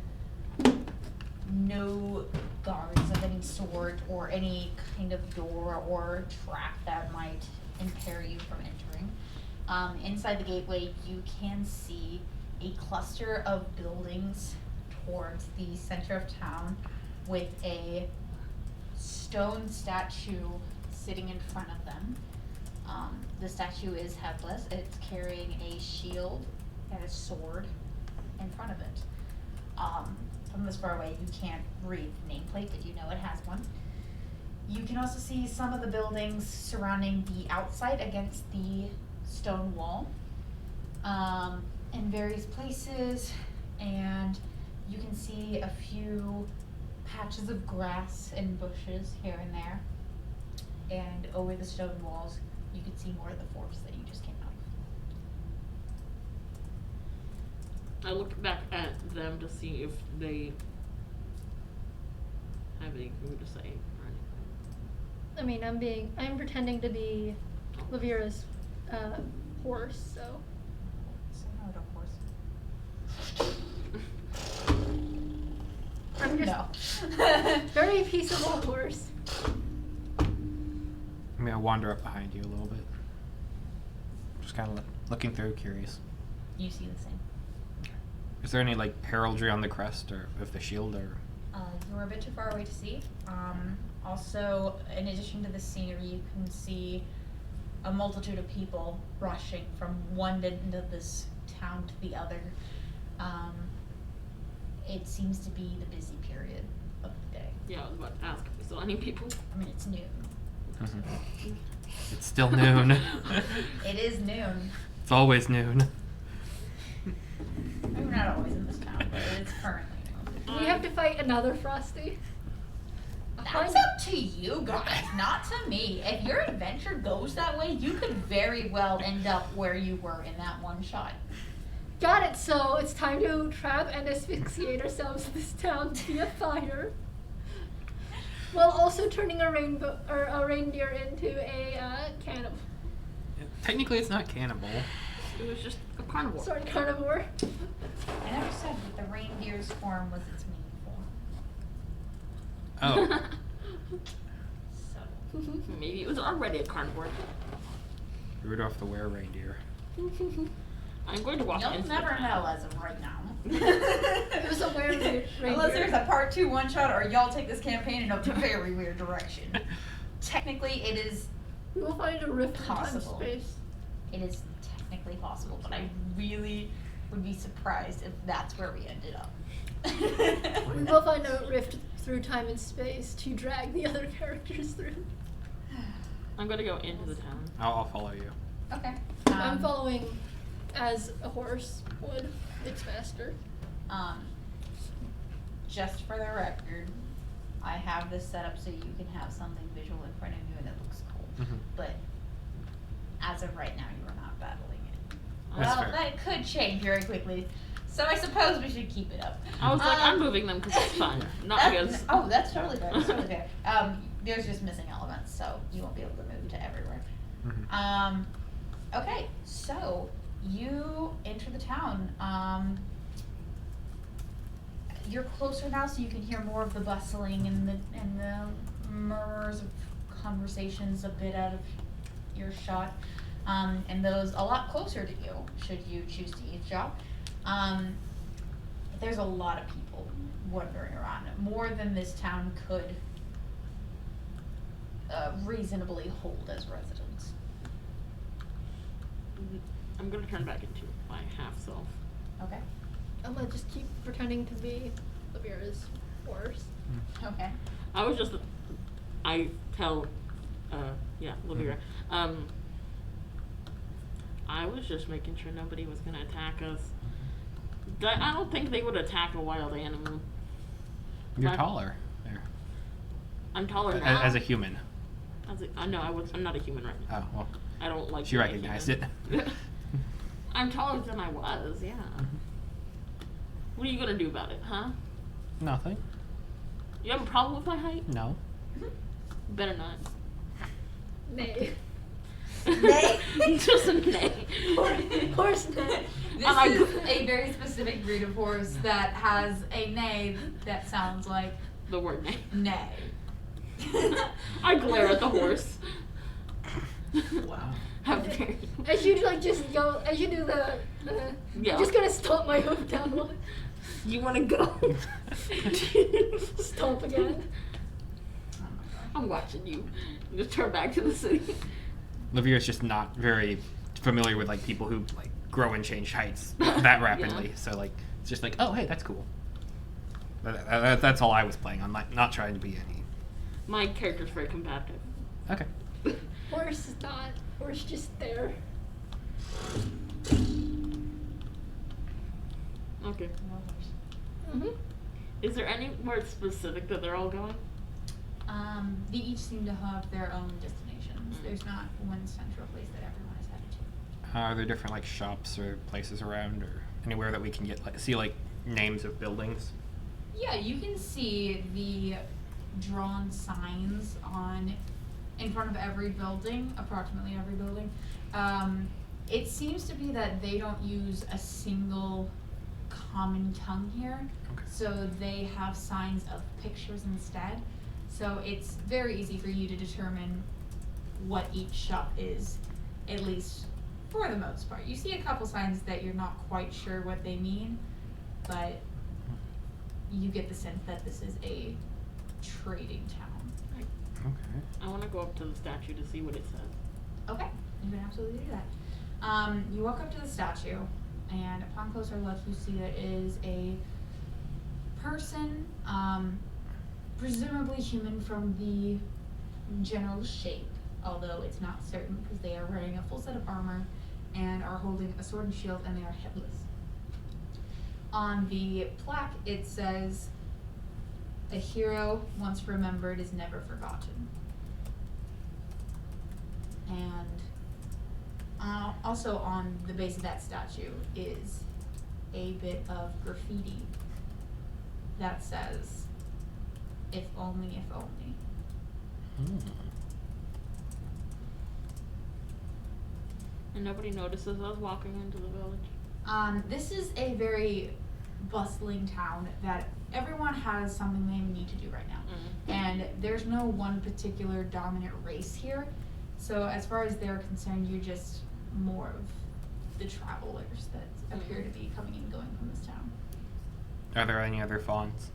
no guards of any sort, or any kind of door or trap that might impair you from entering. Inside the gateway, you can see a cluster of buildings towards the center of town with a stone statue sitting in front of them. The statue is headless. It's carrying a shield and a sword in front of it. From this far away, you can't read the nameplate, but you know it has one. You can also see some of the buildings surrounding the outside against the stone wall in various places, and you can see a few patches of grass and bushes here and there. And over the stone walls, you can see more of the forest that you just came out of. I look back at them to see if they have anything to say or anything. I mean, I'm pretending to be Lavira's horse, so. So no, the horse. I'm just No. very peaceable horse. I'm gonna wander up behind you a little bit. Just kind of looking through, curious. You see the same. Is there any like heraldry on the crest or of the shield or? You're a bit too far away to see. Also, in addition to the scenery, you can see a multitude of people rushing from one end of this town to the other. It seems to be the busy period of the day. Yeah, I was about to ask if we saw any people. I mean, it's noon. Mm-hmm. It's still noon. It is noon. It's always noon. Maybe we're not always in this town, but it's currently noon. We have to fight another Frosty. That's up to you guys, not to me. If your adventure goes that way, you could very well end up where you were in that one shot. Got it, so it's time to trap and asphyxiate ourselves in this town via fire. While also turning a reindeer into a cannibal. Technically, it's not cannibal. It was just a carnivore. Sorry, carnivore. I never said that the reindeer's form was its main form. Oh, So, Maybe it was already a carnivore. Rudolph the Were-Reindeer. I'm going to walk you'll into never the know as of right now. It was a weird reindeer. Unless there's a part 2 one-shot or y'all take this campaign in a very weird direction. Technically, it is We will find a rift in time possible. space. It is technically possible, but I really would be surprised if that's where we ended up. We will find a rift through time and space to drag the other characters through. I'm going to go into the town. I'll follow you. Okay. I'm following as a horse would its master. Just for the record, I have this set up so you can have something visual in front of you and it looks cool. Mhm. But as of right now, you are not battling it. That's Well, fair. that could change very quickly. So I suppose we should keep it up. I was like, I'm moving them because it's fun, not because. Oh, that's totally fair. That's totally fair. There's just missing elements, so you won't be able to move to everywhere. Mhm. Okay, so you enter the town. You're closer now, so you can hear more of the bustling and the murmurs of conversations a bit out of earshot, and those a lot closer to you, should you choose to eavesdrop. There's a lot of people wandering around, more than this town could reasonably hold as residents. I'm going to turn back into my half self. Okay. I'm gonna just keep pretending to be Lavira's horse. Okay. I was just, I tell, Lavira, I was just making sure nobody was gonna attack us. I don't think they would attack a wild animal. You're But- taller there. I'm taller now. As a human. I'm not a human right now. Oh, well. I don't like She being a recognized human. it. I'm taller than I was, yeah. What are you gonna do about it, huh? Nothing. You have a problem with my height? No. Better not. Nay. Nay? Just a nay. Horse nay. This I- is a very specific breed of horse that has a neigh that sounds like The word nay. neigh. I glare at the horse. Wow. How dare you? As you like just go, as you do the Yeah. I'm just gonna stomp my hoof down one. You wanna go? Stomp again. Oh my I'm watching you. Just turn back to the city. Olivia's just not very familiar with like people who like grow and change heights that rapidly. Yeah. So like it's just like, oh hey, that's cool. That's all I was playing on, not trying to be any. My character's very combative. Okay. Horse is not. Horse just there. Okay. Mm-hmm. Is there anywhere specific that they're all going? They each seem to have their own destinations. There's not one central place that everyone is headed to. Are there different like shops or places around, or anywhere that we can get like see like names of buildings? Yeah, you can see the drawn signs in front of every building, approximately every building. It seems to be that they don't use a single common tongue here, Okay. so they have signs of pictures instead. So it's very easy for you to determine what each shop is, at least for the most part. You see a couple signs that you're not quite sure what they mean, but you get the sense that this is a trading town. Okay. I want to go up to the statue to see what it says. Okay, you can absolutely do that. You walk up to the statue, and upon closer look, you see that it is a person, presumably human from the general shape, although it's not certain because they are wearing a full set of armor and are holding a sword and shield, and they are headless. On the plaque, it says, "A hero once remembered is never forgotten." And also on the base of that statue is a bit of graffiti that says, "If only, if only." And nobody notices us walking into the village. This is a very bustling town that everyone has something they need to do right now. And there's no one particular dominant race here. So as far as they're concerned, you're just more of the travelers that appear to be coming and going from this town. Are there any other fawns?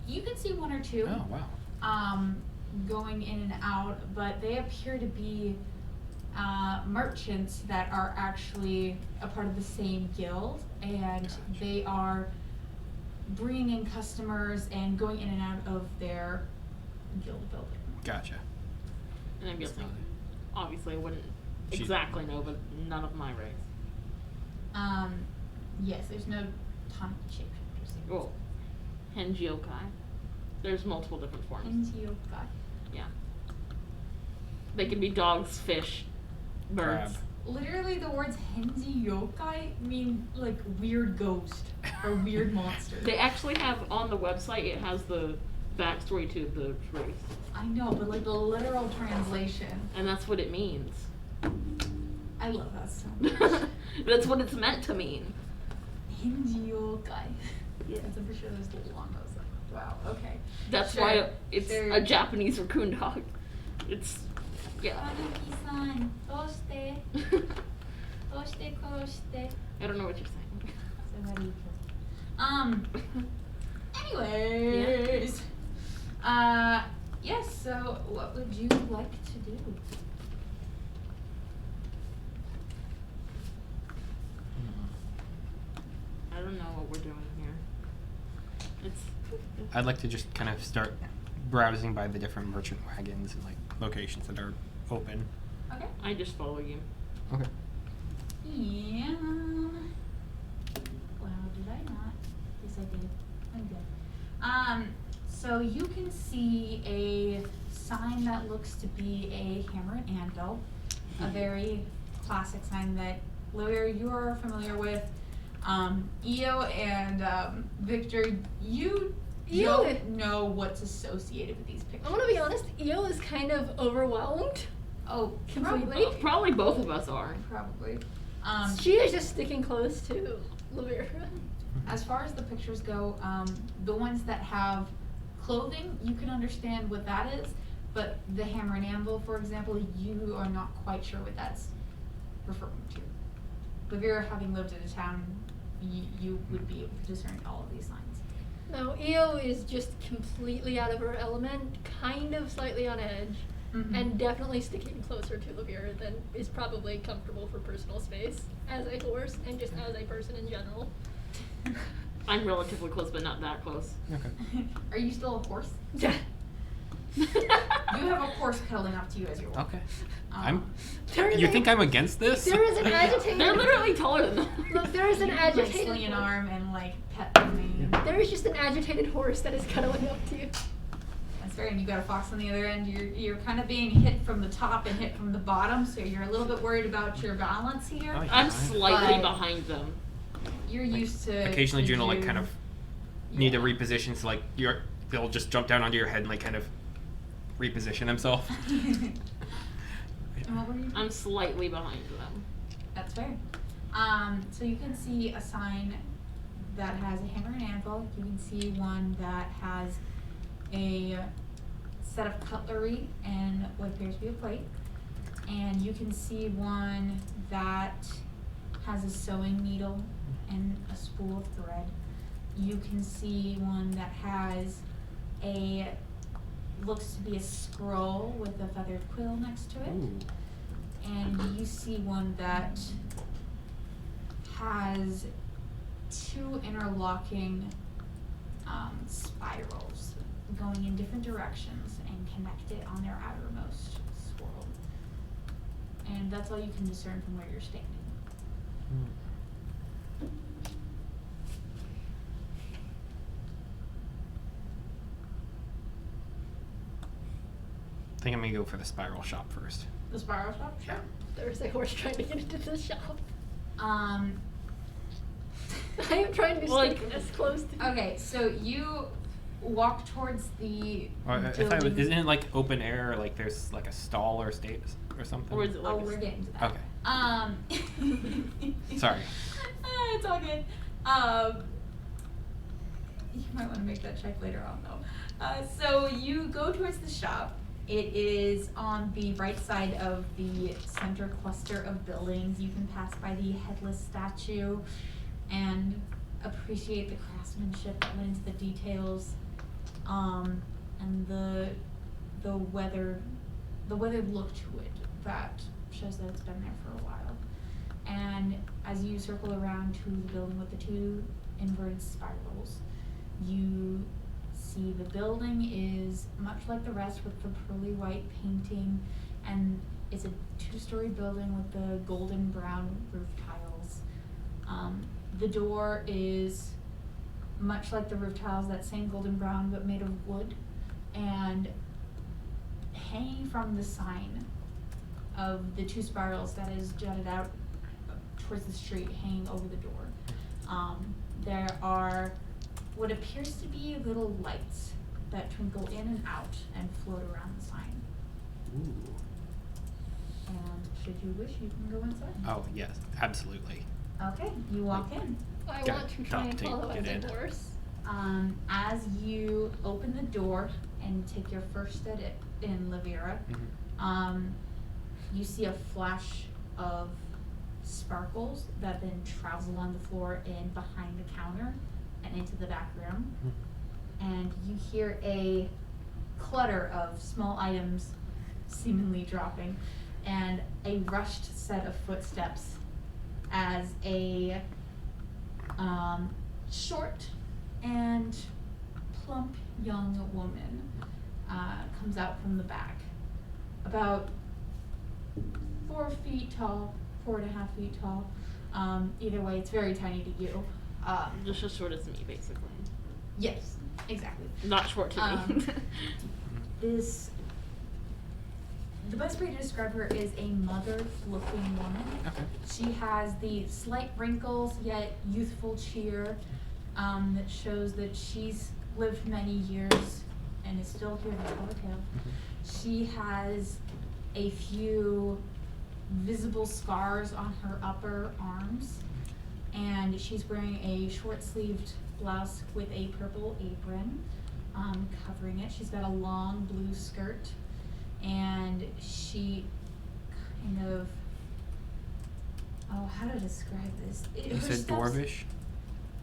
You can see one or two. Oh wow. Going in and out, but they appear to be merchants that are actually a part of the same guild, and they are bringing in customers and going in and out of their guild building. Gotcha. And I'm guessing, obviously I wouldn't She- exactly know, but none of my race. Yes, there's no ton of shapeshifters here. Well, Henjiokai. There's multiple different forms. Henjiokai. Yeah. They can be dogs, fish, birds. Crab. Literally, the words Henzi Yokai mean like weird ghost or weird monster. They actually have on the website, it has the backstory to the race. I know, but like the literal translation, And that's what it means. I love that so much. That's what it's meant to mean. Henzi Yokai. Yeah. I'm pretty sure there's little longos. Like, wow. Okay. That's Sure, why it's sure. a Japanese raccoon dog. It's, yeah. Haruki-san, doshite? Doshite koshite? I don't know what you're saying. Anyways. Yes, so what would you like to do? I don't know what we're doing here. It's I'd like to just kind of start browsing by the different merchant wagons and like locations that are open. Okay. I just follow you. Okay. Yeah. Wow, did I not? Yes, I did. I'm good. So you can see a sign that looks to be a hammer and anvil, a very classic sign that Lawyer you're familiar with. Io and Victor, you Io- don't know what's associated with these pictures. I'm gonna be honest, Io is kind of overwhelmed. Oh, Completely. Probably both of us are. Probably. She is just sticking close to Lavera. As far as the pictures go, the ones that have clothing, you can understand what that is, but the hammer and anvil, for example, you are not quite sure what that's referring to. Lavera, having lived in a town, you would be able to discern all of these signs. No, Io is just completely out of her element, kind of slightly on edge, Mhm. and definitely sticking closer to Olivielle than is probably comfortable for personal space as a horse and just as a person in general. I'm relatively close, but not that close. Okay. Are you still a horse? Yeah. You have a horse cuddling up to you as you walk. Okay. Um, You think I'm against this? There is an agitated. They're literally taller than that. Look, there is an Like agitated. swing an horse. arm and like pet the mane. There is just an agitated horse that is cuddling up to you. That's fair, and you got a fox on the other end. You're kind of being hit from the top and hit from the bottom, so you're a little bit worried about your balance here. Oh, yeah. I'm slightly But- behind them. You're used to. Occasionally, Juno like you- kind of need to Yeah. reposition, so like they'll just jump down onto your head and like kind of reposition themselves. And what were you? I'm slightly behind them. That's fair. So you can see a sign that has a hammer and anvil. You can see one that has a set of cutlery and what appears to be a plate. And you can see one that has a sewing needle and a spool of thread. You can see one that has looks to be a scroll with a feathered quill next to it. Ooh. And you see one that has two interlocking spirals going in different directions and connected on their outermost swirl. And that's all you can discern from where you're standing. I think I'm gonna go for the spiral shop first. The spiral shop? Sure. There's a horse trying to get into the shop. Um, I am trying to Like- stick as close to. okay, so you walk towards the Or if building. isn't it like open air, or like there's like a stall or state or something? Or is it like Oh, a we're getting to that. Okay. Sorry. It's all good. You might want to make that check later on, though. So you go towards the shop. It is on the right side of the center cluster of buildings. You can pass by the headless statue and appreciate the craftsmanship that went into the details, and the weathered look to it that shows that it's been there for a while. And as you circle around to the building with the two inverted spirals, you see the building is much like the rest with the pearly white painting, and it's a two-story building with the golden brown roof tiles. The door is much like the roof tiles, that same golden brown but made of wood, and hanging from the sign of the two spirals that is jutted out towards the street, hanging over the door, there are what appears to be little lights that twinkle in and out and float around the sign. Ooh. And should you wish, you can go inside. Oh yes, absolutely. Okay, you walk in. I Got want to try and duct tape, follow get as in. a horse. As you open the door and take your first step in Lavera, you see a flash of sparkles that then travels along the floor and behind the counter and into the back room. And you hear a clutter of small items seemingly dropping and a rushed set of footsteps as a short and plump young woman comes out from the back, about 4 feet tall, 4.5 feet tall. Either way, it's very tiny to you. Just as short as me, basically. Yes, exactly. Not short to me. The best way to describe her is a mother-looking woman. Okay. She has the slight wrinkles yet youthful cheer that shows that she's lived many years and is still here to tell her tale. She has a few visible scars on her upper arms, and she's wearing a short-sleeved blouse with a purple apron covering it. She's got a long blue skirt, and she kind of, how to describe this? You Her said steps- dwarvish?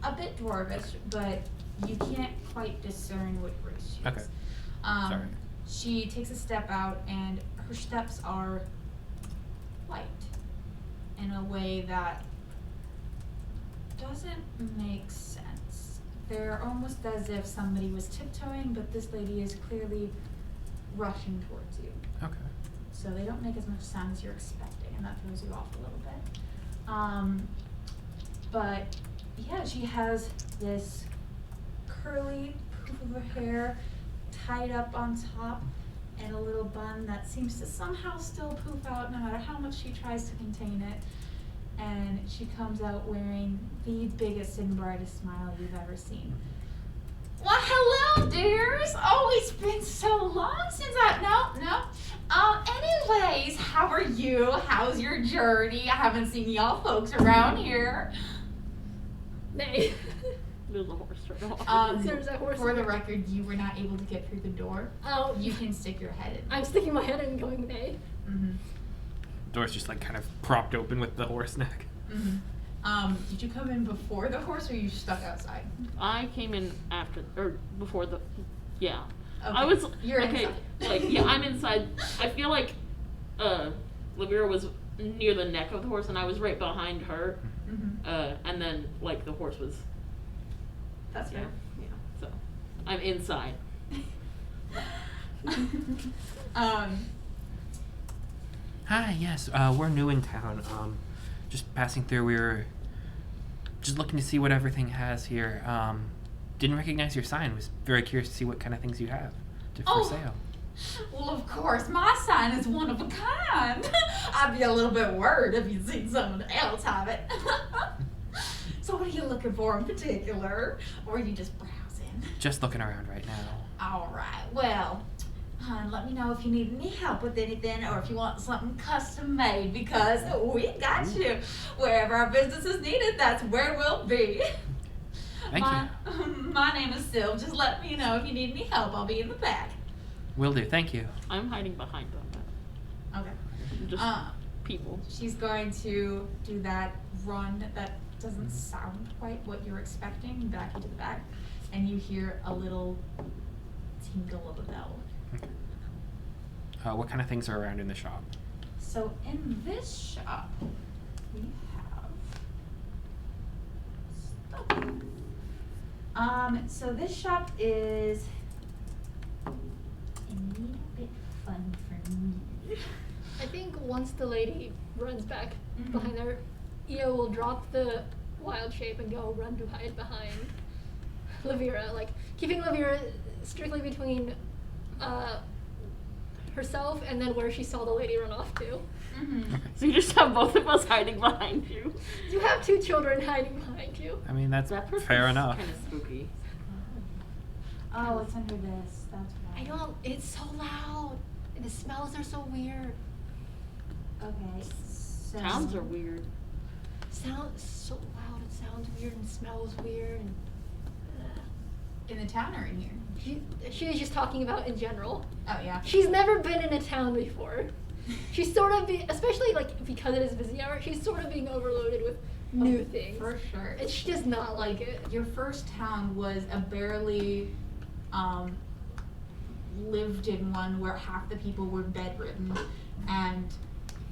A bit dwarvish, but you can't quite discern what race she is. Okay. Sorry. She takes a step out, and her steps are light in a way that doesn't make sense. They're almost as if somebody was tiptoeing, but this lady is clearly rushing towards you. Okay. So they don't make as much sound as you're expecting, and that throws you off a little bit. But yeah, she has this curly poof of her hair tied up on top and a little bun that seems to somehow still poof out no matter how much she tries to contain it. And she comes out wearing the biggest and brightest smile you've ever seen. Well, hello, dears. Oh, it's been so long since anyways, how are you? How's your journey? I haven't seen y'all folks around here. Nay. There's a horse right off. There's a horse For the there. record, you were not able to get through the door. Oh, You can stick your head in. I'm sticking my head in and going nay. Mm-hmm. Door's just like kind of propped open with the horse neck. Mm-hmm. Did you come in before the horse, or you stuck outside? I came in after, or before the, yeah. Okay. I was, You're okay, inside. like, yeah, I'm inside. I feel like, Lavira was near the neck of the horse, and I was right behind her. Mm-hmm. And then, like, the horse was, That's fair. yeah, so, I'm inside. Hi, yes, we're new in town. Just passing through. We were just looking to see what everything has here. Didn't recognize your sign. Was very curious to see what kind of things you have for sale. Well, of course, my sign is one of a kind. I'd be a little bit worried if you'd seen someone else have it. So what are you looking for in particular? Or are you just browsing? Just looking around right now. All right, well, hon, let me know if you need any help with anything or if you want something custom made, because we got you. Wherever our business is needed, that's where we'll be. Thank My name is Syl. Just let me know if you need any help. I'll be in the back. Will do. Thank you. I'm hiding behind them. Okay. Just people. She's going to do that run that doesn't sound quite what you're expecting back into the back, and you hear a little tinkle of a bell. What kind of things are around in the shop? So in this shop, we have stuff. So this shop is a little bit fun for me. I think once the lady runs back Mhm. behind her, Io will drop the wild shape and go run to hide behind Lavira, like keeping Lavira strictly between herself and then where she saw the lady run off to. Mm-hmm. So you just have both of us hiding behind you. You have two children hiding behind you. I mean, that's That person's fair enough. kind of spooky. Oh, it's under this. That's why. I don't. It's so loud, and the smells are so weird. Okay. So Towns are weird. Sounds so loud. It sounds weird and smells weird. And in the town or in here? she is just talking about in general. Oh yeah. She's never been in a town before. She's sort of, especially like because it is busy hour, she's sort of being overloaded with new things. For sure. And she does not like it. Your first town was a barely lived in one where half the people were bedridden, and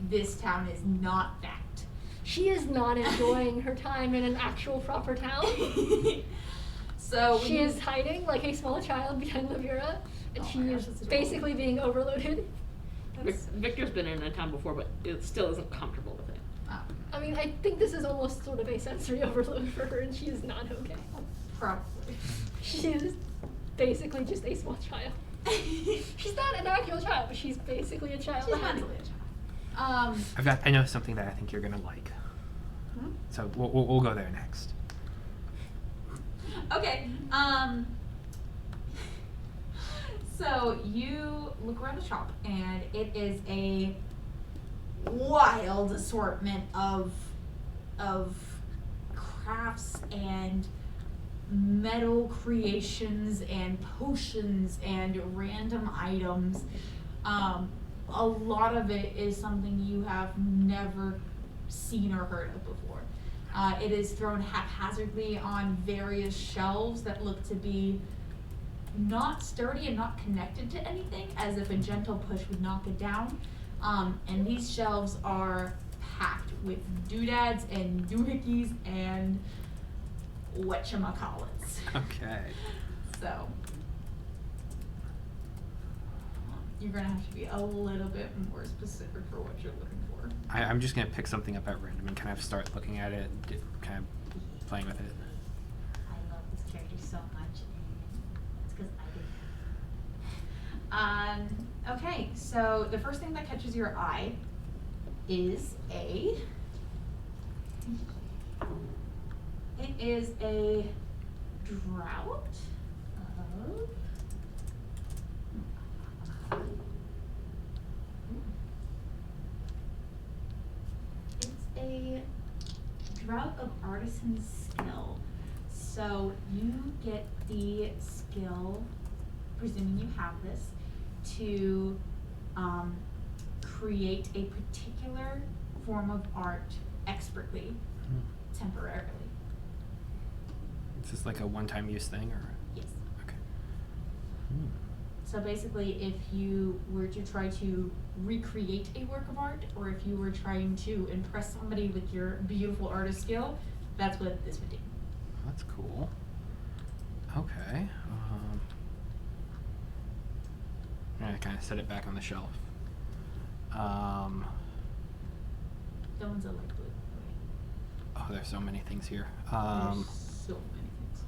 this town is not that. She is not enjoying her time in an actual proper town. So She is hiding like a small child behind Lavira, and Oh she my gosh, is that's adorable. basically being overloaded. Victor's been in a town before, but it still isn't comfortable with it. Oh, I mean, I think this is almost sort of a sensory overload for her, and she is not okay. probably. She is basically just a small child. She's not an actual child, but she's basically a child. She's mentally a child. I know something that I think you're gonna like. Hmm? So we'll go there next. Okay. So you look around the shop, and it is a wild assortment of crafts and metal creations and potions and random items. A lot of it is something you have never seen or heard of before. It is thrown haphazardly on various shelves that look to be not sturdy and not connected to anything, as if a gentle push would knock it down. And these shelves are packed with doodads and doohickeys and whatchamacallits. Okay. So you're gonna have to be a little bit more specific for what you're looking for. I'm just gonna pick something up at random and kind of start looking at it, kind of playing with it. I love this character so much, and it's because I do. Okay, so the first thing that catches your eye is a drought of it's a drought of artisan skill. So you get the skill, presuming you have this, to create a particular form of art expertly, temporarily. Is this like a one-time use thing, or? Yes. Okay. So basically, if you were to try to recreate a work of art, or if you were trying to impress somebody with your beautiful artist skill, that's what this would do. That's cool. Okay. I kind of set it back on the shelf. That one's a light blue. Oh, there's so many things here. There's so many things.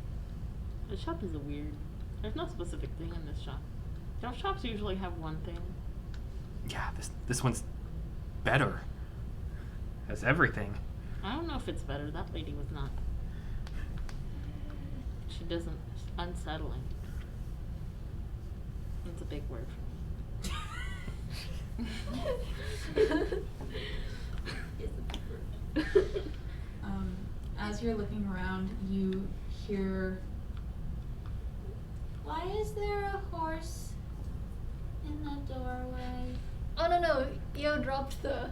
The shop is weird. There's no specific thing in this shop. Don't shops usually have one thing? Yeah, this one's better. Has everything. I don't know if it's better. That lady was not. She doesn't. Unsettling. It's a big word for me. As you're looking around, you hear, "Why is there a horse in the doorway?" Oh no, Io dropped the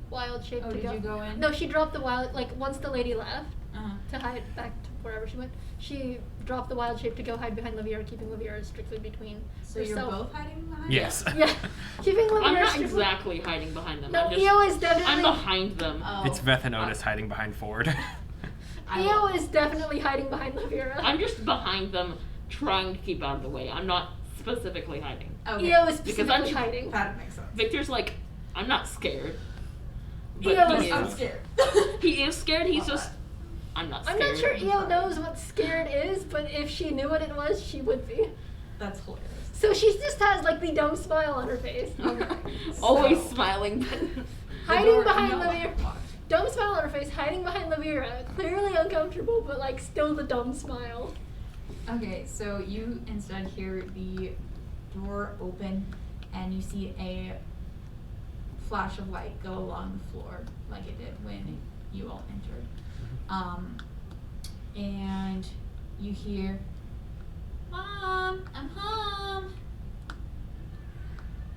wild shape Oh, to did go. you go in? No, she dropped the wild, like once the lady left Uh-huh. to hide back to wherever she went. She dropped the wild shape to go hide behind Liviera, keeping Liviera strictly between So you're herself. both hiding behind? Yes. Yeah, keeping Liviera I'm not strictly. exactly hiding behind them. No, I'm just, Io is definitely. I'm behind them. Oh. It's Veth and Otis hiding behind Ford. Io is definitely hiding behind Liviera. I'm just behind them, trying to keep out of the way. I'm not specifically hiding. Okay. Io is Because I'm specifically tr- hiding. That makes sense. Victor's like, I'm not scared. But Io he is- I'm is. scared. He is scared. He's Love just. that. I'm not I'm scared. not sure Io knows what scared is, but if she knew what it was, she would be. That's hilarious. So she just has like the dumb smile on her face. Okay. Always So- smiling. Hiding door- behind no, Liviera. Dumb smile on her face, hiding behind Liviera. Clearly uncomfortable, but like still the dumb smile. Okay, so you instead hear the door open and you see a flash of light go along the floor like it did when you all entered. And you hear, "Mom, I'm home.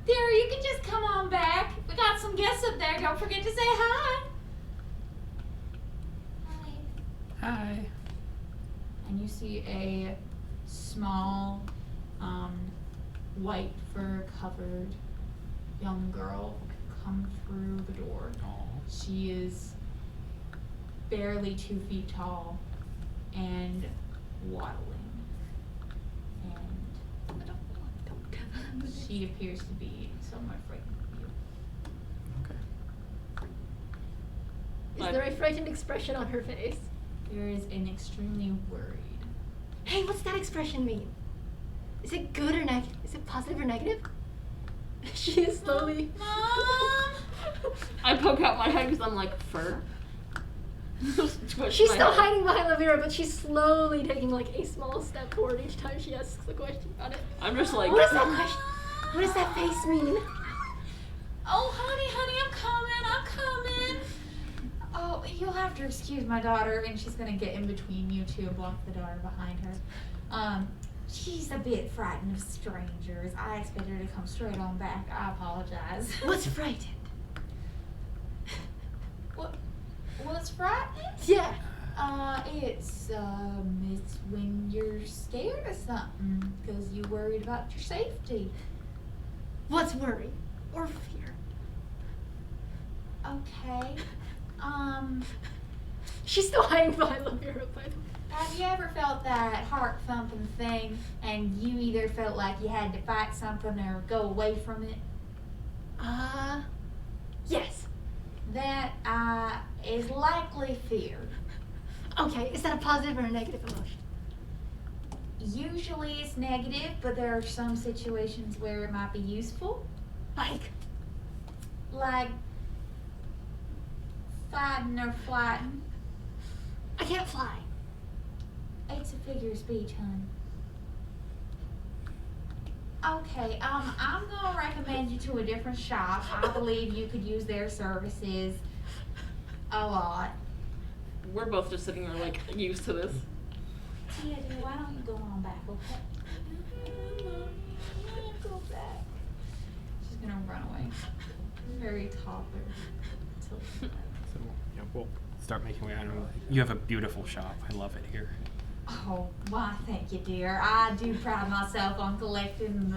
There, you can just come on back. We got some guests up there. Don't forget to say hi." Hi. And you see a small, white fur covered young girl come through the door. Aw. She is barely 2 feet tall and waddling. And she appears to be somewhat frightened of you. Okay. Is there a frightened expression on her face? There is an extremely worried. Hey, what's that expression mean? Is it good or negative? Is it positive or negative? She is slowly. Mom! I poke out my head because I'm like, fur? Twitch She's my still head. hiding behind Liviera, but she's slowly taking like a small step forward each time she asks a question about it. I'm just like, What is that question? What does that face mean? Oh, honey, I'm coming. Oh, you'll have to excuse my daughter, and she's gonna get in between you two and block the door behind her. She's a bit frightened of strangers. I expect her to come straight on back. I apologize. What's frightened? Well, that's frightening? Yeah. It's when you're scared of something because you're worried about your safety. What's worry or fear? Okay. She's still hiding behind Lavira, by the way. Have you ever felt that heart thumping thing and you either felt like you had to fight something or go away from it? Yes. That is likely fear. Okay, is that a positive or a negative emotion? Usually it's negative, but there are some situations where it might be useful. Like, Like fighting or flighting. I can't fly. It's a figure of speech, hon. Okay, I'm gonna recommend you to a different shop. I believe you could use their services a lot. We're both just sitting there like used to this. Tia, dear, why don't you go on back, okay? Go back. She's gonna run away. Very toddler. So yeah, we'll start making way out of it. You have a beautiful shop. I love it here. Oh, why, thank you, dear. I do pride myself on collecting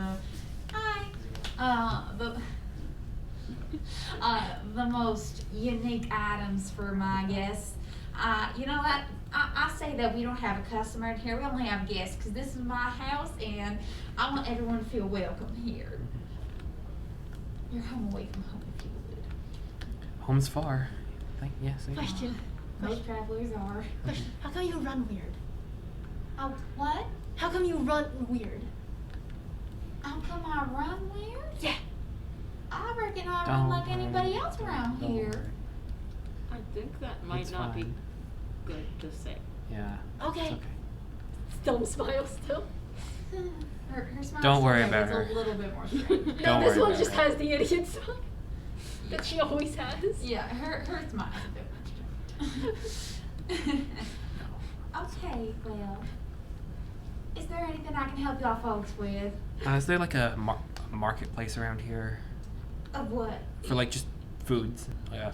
the most unique items for my guests. You know what? I say that we don't have a customer in here. We only have guests because this is my house and I want everyone to feel welcome here. You're home away from home if you would. Home's far. Yes. Question. Most travelers are. Question. How come you run weird? Oh, what? How come you run weird? How come I run weird? Yeah. I reckon I Don't run like worry. anybody else around Don't here. worry. I think that might It's not be fine. good to say. Yeah. Okay. It's okay. Dumb smile still. Her smile Don't still worry like about it's her. a little bit more strange. No, Don't this worry one about just her. has the idiot smile that she always has. Yeah, her smile's a bit more strange. Okay, well, is there anything I can help y'all folks with? Is there like a marketplace around here Of what? for like just foods,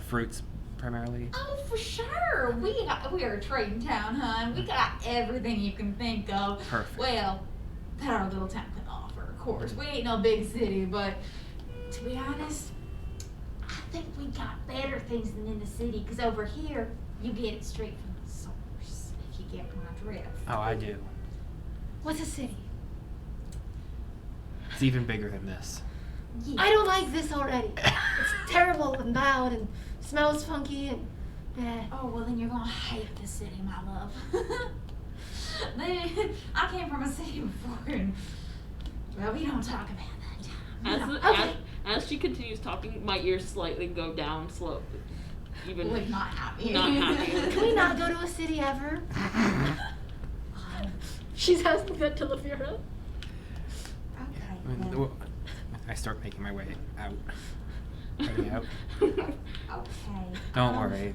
fruits primarily? Oh, for sure. We are a trading town, hun. We got everything you can think of. Perfect. Well, that our little town can offer, of course. We ain't no big city, but to be honest, I think we got better things than in the city. Because over here, you get it straight from the source, if you get my drift. Oh, I do. What's a city? It's even bigger than this. Yeah. I don't like this already. It's terrible and loud and smells funky and Oh, well then you're gonna hate the city, my love. I came from a city before and, well, we don't talk about that time. Okay. As she continues talking, my ears slightly go down slow. Even Like not happy. Not happy. Can we not go to a city ever? She's asking that to Lavira. Okay. Well, I start making my way out. Heading out. Okay. Don't worry.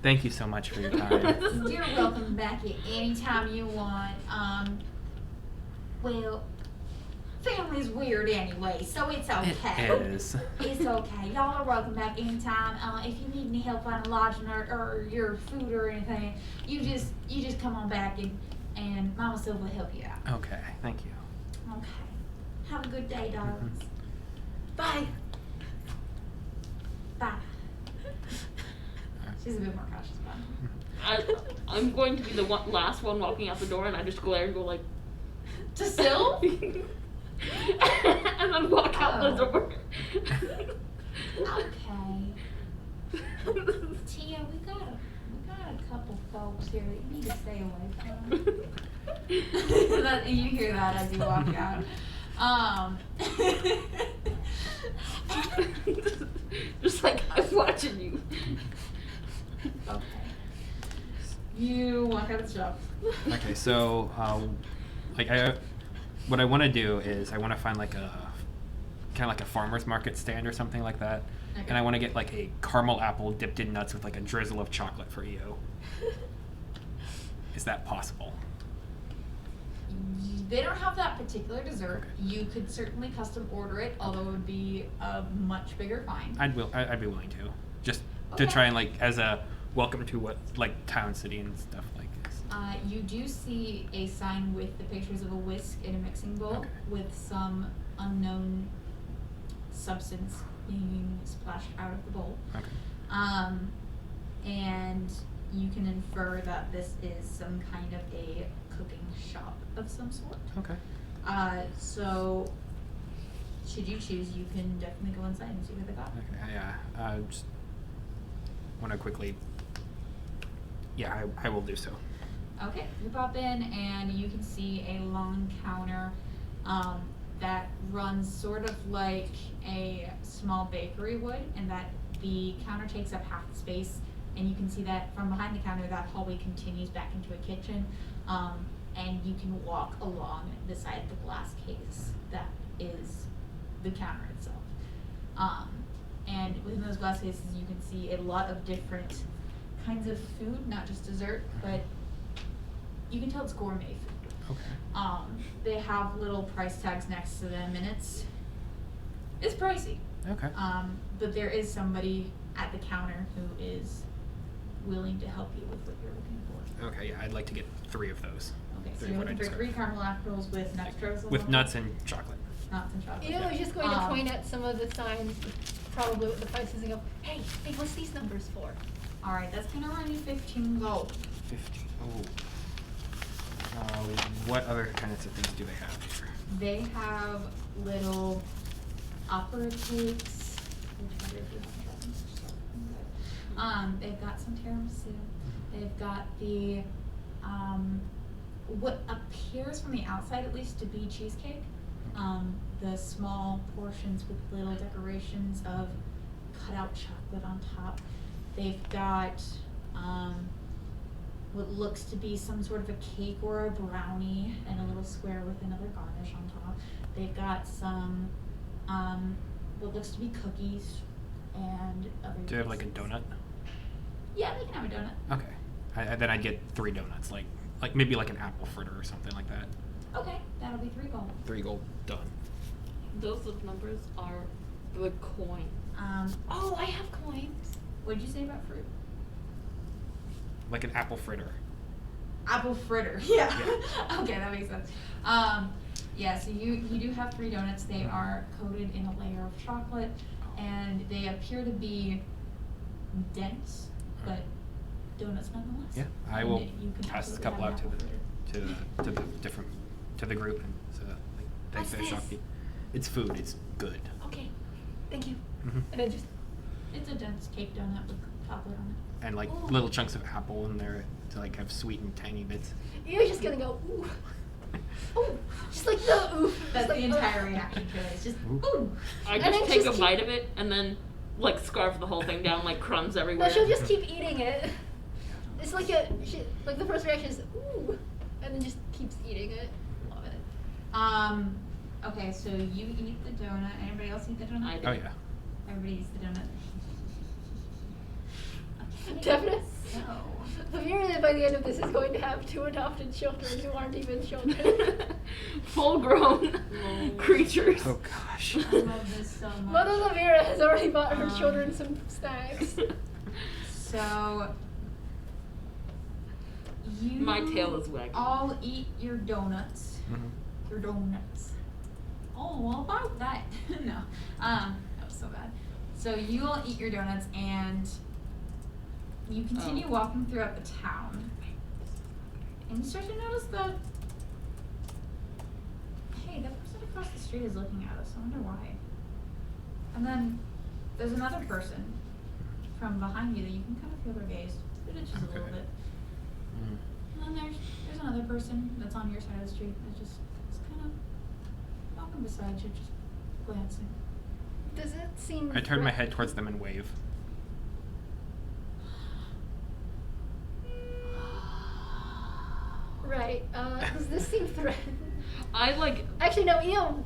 Thank you so much for your time. You're welcome back at any time you want. Well, family's weird anyway, so it's okay. It is. It's okay. Y'all are welcome back anytime. If you need any help finding lodging or your food or anything, you just come on back and Mama Silva will help you out. Okay. Thank you. Okay. Have a good day, darlings. Bye. Bye. She's a bit more cautious about it. I'm going to be the last one walking out the door, and I just glare and go like, To Sil? and then walk out the Oh. door. Okay. Tia, we got a couple folks here that you need to stay away from. You hear that as you walk out. Just like I'm watching you. Okay. You walk out of the shop. Okay, so what I want to do is I want to find like a kind of like a farmer's market stand or something like that, Okay. and I want to get like a caramel apple dipped in nuts with like a drizzle of chocolate for EO. Is that possible? They don't have that particular dessert. You could certainly custom order it, although it would be a much bigger find. I'd be willing to. Just To Okay. try and like as a welcome to what like town, city, and stuff like this. You do see a sign with the pictures of a whisk in a mixing bowl Okay. with some unknown substance being splashed out of the bowl. Okay. And you can infer that this is some kind of a cooking shop of some sort. Okay. So should you choose, you can definitely go inside and see what they got. Okay. Yeah. Just want to quickly. Yeah, I will do so. Okay, you pop in and you can see a long counter that runs sort of like a small bakery would, and that the counter takes up half the space, and you can see that from behind the counter that hallway continues back into a kitchen, and you can walk along beside the glass case that is the counter itself. And within those glass cases you can see a lot of different kinds of food, not just dessert, but you can tell it's gourmet food. Okay. They have little price tags next to them, and it's pricey. Okay. But there is somebody at the counter who is willing to help you with what you're looking for. Okay. Yeah, I'd like to get 3 of those. Okay, so Three you're what I looking for described. 3 caramel apples with nut strokes. With nuts and chocolate. Nuts and chocolate. You know, I was just going to Um, point at some of the signs, probably with the prices, and go, hey, what's these numbers for? All right, that's gonna run you 15 gold. 15. Oh. What other kinds of things do they have here? They have little opera cakes. Which one do you have? They've got some tiramisu. They've got the what appears from the outside at least to be cheesecake. The small portions with little decorations of cut out chocolate on top. They've got what looks to be some sort of a cake or a brownie and a little square with another garnish on top. They've got some what looks to be cookies and other Do they have like a things. donut? Yeah, they can have a donut. Okay. Then I'd get 3 donuts, like maybe like an apple fritter or something like that. Okay, that'll be 3 gold. 3 gold, done. Those numbers are the coin. Oh, I have coins. What'd you say about fruit? Like an apple fritter. Apple fritter. Yeah. Okay, that makes sense. Yeah, so you do have 3 donuts. They are coated in a layer of chocolate, and they appear to be dense, but donuts nonetheless. Yeah, I And will you can pass a absolutely couple have out an apple fritter. to the group, and so that, like, thanks What's for the this? shopkeep. It's food. It's good. Okay, thank you. Mhm. And then just, It's a dense cake donut with chocolate on it. And like Ooh. little chunks of apple in there to like have sweet and tangy bits. you're just gonna go, ooh. Ooh, just like the ooh. That's just like, the entire reaction to it. It's just, Ooh. ooh. I And just then take a just keep- bite of it and then like scarf the whole thing down like crumbs No, everywhere. she'll just keep eating it. It's like like the first reaction is ooh, and then just keeps eating it. Love it. Okay, so you eat the donut. Anybody else eat the donut? I do. Oh yeah. Everybody eats the donut. Definitely. So, Lavira, by the end of this, is going to have 2 adopted children who aren't even children. Full grown creatures. Oh gosh. I love this so much. Mother Lavira has already bought her Um, children some snacks. So, you My tail is wagging. all eat your donuts. Mhm. Your donuts. Oh, well, about that. No. That was so bad. So you all eat your donuts and you continue walking throughout the town. And you start to notice that, hey, that person across the street is looking at us. I wonder why. And then there's another person from behind you that you can kind of feel their gaze. It itches a little Okay. bit. Mm. And then there's another person that's on your side of the street that just is kind of walking beside you, just glancing. Does it seem? I turn my head towards them and wave. Right. Does this seem threatening? I like Actually, no. Eo.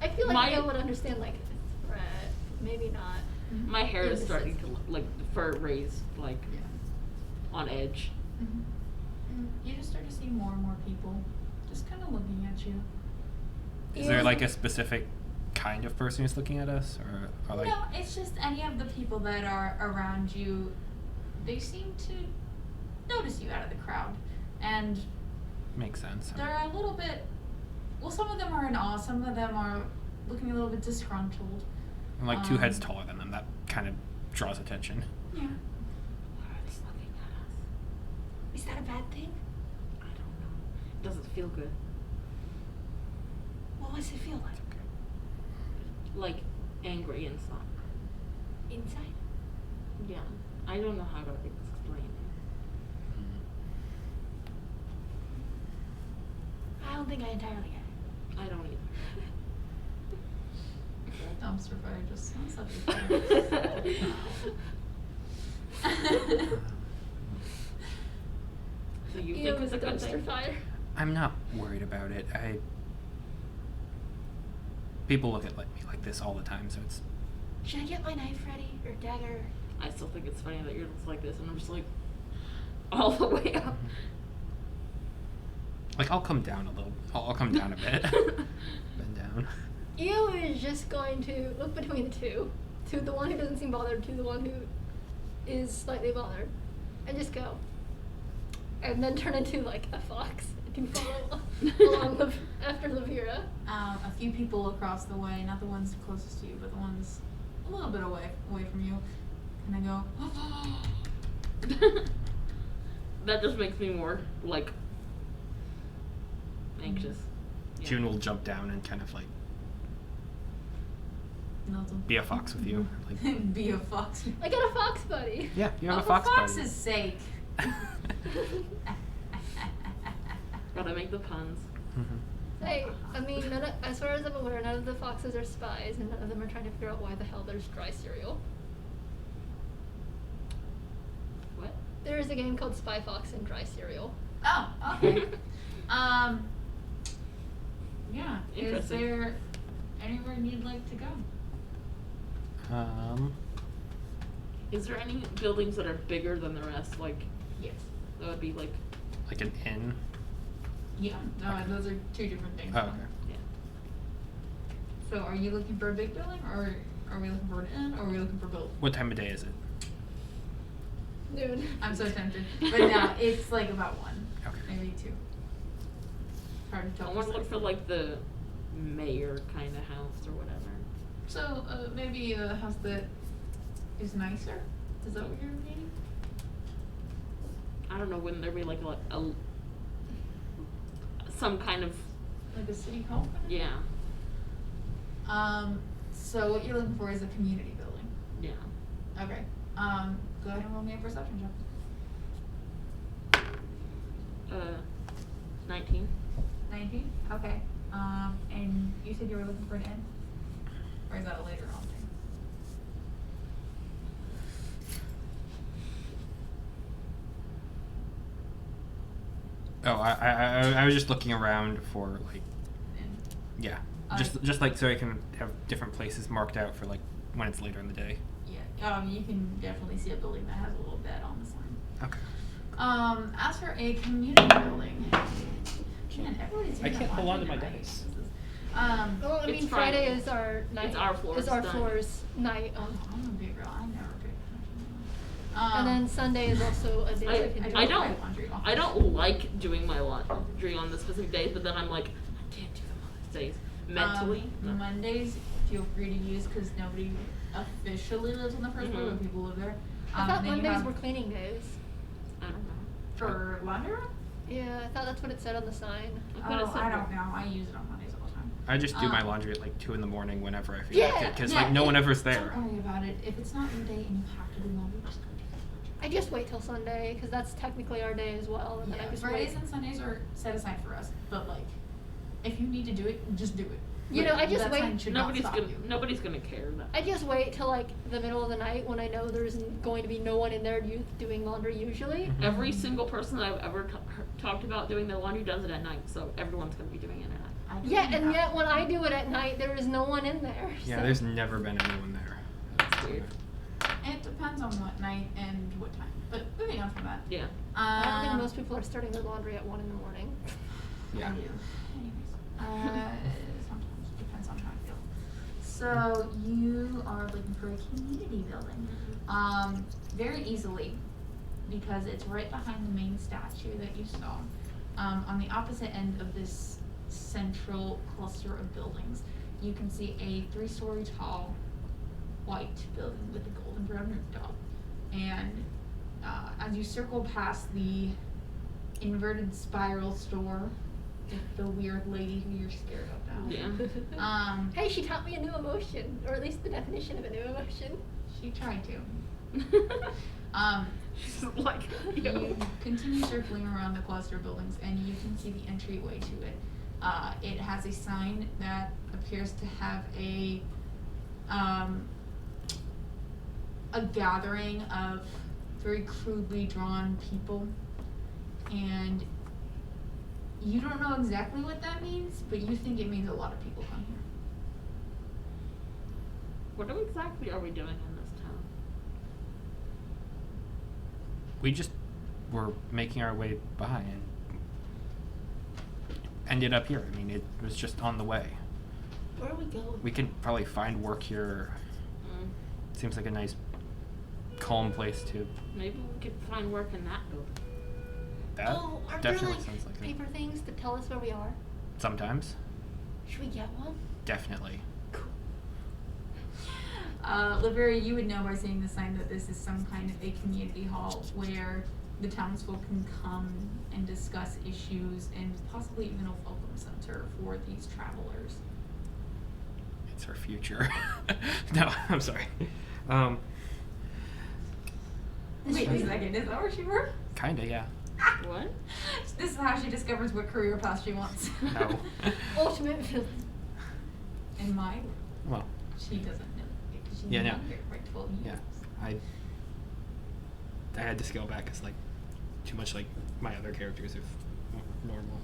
I feel like My- Eo would understand like threat. Maybe not. my hair In is this starting sense. to like the fur raised like on edge. And you just start to see more and more people just kind of looking at you. Is there like a specific kind of person who's looking at us, or like? No, it's just any of the people that are around you. They seem to notice you out of the crowd, and Makes sense. they're a little bit. Well, some of them are in awe. Some of them are looking a little bit disgruntled. I'm like 2 heads taller than them. That kind of draws attention. Yeah. Why are they looking at us? Is that a bad thing? I don't know. It doesn't feel good. What does it feel like? Like angry inside. Inside? Yeah. I don't know how to explain it. I don't think I entirely get it. I don't either. Dumpster fire just sounds like a So you Ew, think it's a good dumpster thing? fire. I'm not worried about it. People look at me like this all the time, so it's. Should I get my knife ready or dagger? I still think it's funny that you're just like this, and I'm just like all the way up. Like, I'll come down a little. I'll come down a bit. Bend down. Eo is just going to look between the two, to the one who doesn't seem bothered, to the one who is slightly bothered, and just go. And then turn into like a fox to follow along after Levira. A few people across the way, not the ones closest to you, but the ones a little bit away from you, and I go. That just makes me more like anxious. Yeah. June will jump down and kind of like be a fox with you. Like, Be a fox. I got a fox buddy. yeah, you have Oh, a fox for buddy. fox's sake. Gotta make the puns. Hey, I mean, as far as I'm aware, none of the foxes are spies, and none of them are trying to figure out why the hell there's dry cereal. What? There is a game called Spy Fox and Dry Cereal. Oh, okay. Yeah. Is Interesting. there anywhere you'd like to go? Is there any buildings that are bigger than the rest? Like, Yes. that would be like, Like an inn. Yeah. No, those are two different things. Oh, okay. yeah. So, are you looking for a big building, or are we looking for an inn, or are we looking for both? What time of day is it? Noon. I'm so tempted, but no, it's like about 1, Okay. maybe 2. Hard to tell. I want to look for precisely. like the mayor kind of house or whatever. So, maybe a house that is nicer? Is that what you're meaning? I don't know, wouldn't there be like a some kind of, Like a city hall? yeah, So what you're looking for is a community building. yeah. Okay. Go ahead and roll me a perception check. 19. 19? Okay. And you said you were looking for an inn? Or is that a later on thing? Oh, I was just looking around for like, Inn. yeah, Alright. just like so I can have different places marked out for like when it's later in the day. Yeah. You can definitely see a building that has a little bed on the sign. Okay. As for a community building, man, everybody's I doing can't a hold lot on to my tonight. dice. Well, I It's mean, Friday. Friday is our night. It's our floor's Is our night. floor's night. Oh, I'm a big girl. I never pay attention. And then Sunday is also a day I can do. I do don't, my laundry off. I don't like doing my laundry on the specific days, but then I'm like, I can't do them on these days. Mentally. no. Mondays, feel free to use because nobody officially lives on the first floor, Mhm. but people live there. I thought then you Mondays have- were cleaning days. I don't know. for laundry room. Yeah, I thought that's what it said on the sign. I thought it said I don't know. I use it on Mondays all the time. I just do my Um, laundry at like 2 in the morning whenever I feel Yeah, like it, because Yeah, like no one ever's there. Don't worry about it. If it's not your day and you have to do laundry, just go do laundry. I just wait till Sunday because that's technically our day as well, and then I Yeah, just Fridays wait. and Sundays are set aside for us, but like, if you need to do it, just do it. You Like, know, I just that wait- sign should not Nobody's stop gonna, you. nobody's gonna care that. I just wait till like the middle of the night when I know there's going to be no one in there doing laundry usually. Mhm. Every single person that I've ever talked about doing their laundry does it at night, so everyone's gonna be doing it at night. I do Yeah, that. and yet when I do it at night, there is no one in there. Yeah, so- there's never been anyone there. That's weird. It depends on what night and what time. But moving on from that. Yeah. I don't think most people are starting their laundry at 1 in the morning. Yeah. I do. Anyways, sometimes depends on how I feel. So you are looking for a community building. Very easily, because it's right behind the main statue that you saw. On the opposite end of this central cluster of buildings, you can see a 3-story tall white building with a golden brown rooftop. And as you circle past the inverted spiral store with the weird lady who you're scared of now. Yeah. Hey, she taught me a new emotion, or at least the definition of a new emotion. She tried to. She's like, You continue circling around the cluster of buildings, and you can see the entryway to it. It has a sign that appears to have a gathering of very crudely drawn people, and you don't know exactly what that means, but you think it means a lot of people come here. what exactly are we doing in this town? We just were making our way by and ended up here. I mean, it was just on the way. Where are we going? We can probably find work here. Seems like a nice, calm place to. Maybe we could find work in that building. That Oh, aren't there definitely like sounds like it. paper things that tell us where we are? Sometimes, Should we get one? definitely. Lavera, you would know by seeing the sign that this is some kind of a community hall where the townsfolk can come and discuss issues and possibly even a welcome center for these travelers. It's our future. No, I'm sorry. Wait a second, is that where she works? Kinda, yeah. What? This is how she discovers what career path she wants. No. Ultimate villain. In my, Well, she doesn't know because she's Yeah, no. younger by 12 years. yeah. I had to scale back. It's like too much like my other characters if normal.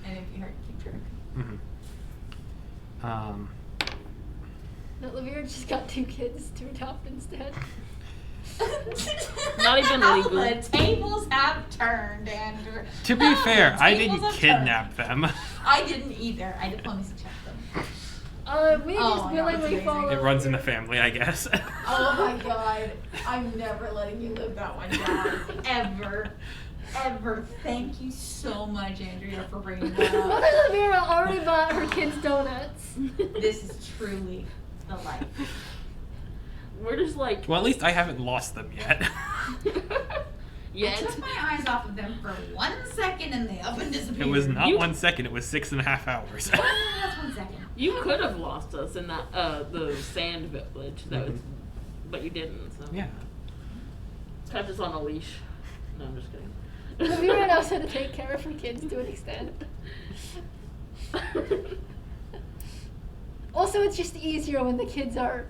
And it'd be hard to keep track. No, Lavera just got 2 kids to adopt instead. Not even legally. The tables have turned, Andrew. To be fair, I Tables didn't have kidnap them. I didn't either. I diplomacy checked them. We Oh just my God, willingly it's follow. amazing. It runs in the family, I guess. Oh my god. I'm never letting you live that one down. Ever. Ever. Thank you so much, Andrea, for bringing that Mother up. Lavera already bought her kids donuts. This is truly the life. We're just like. Well, at least I haven't lost them yet. I Yet. took my eyes off of them for 1 second and they up and disappeared. It was not You- 1 second. It was 6.5 hours. That's 1 second. You could have lost us in that the sand village, that was, but you didn't. So Yeah. kept us on a leash. No, I'm just kidding. Lavera knows how to take care of her kids to an extent. Also, it's just easier when the kids are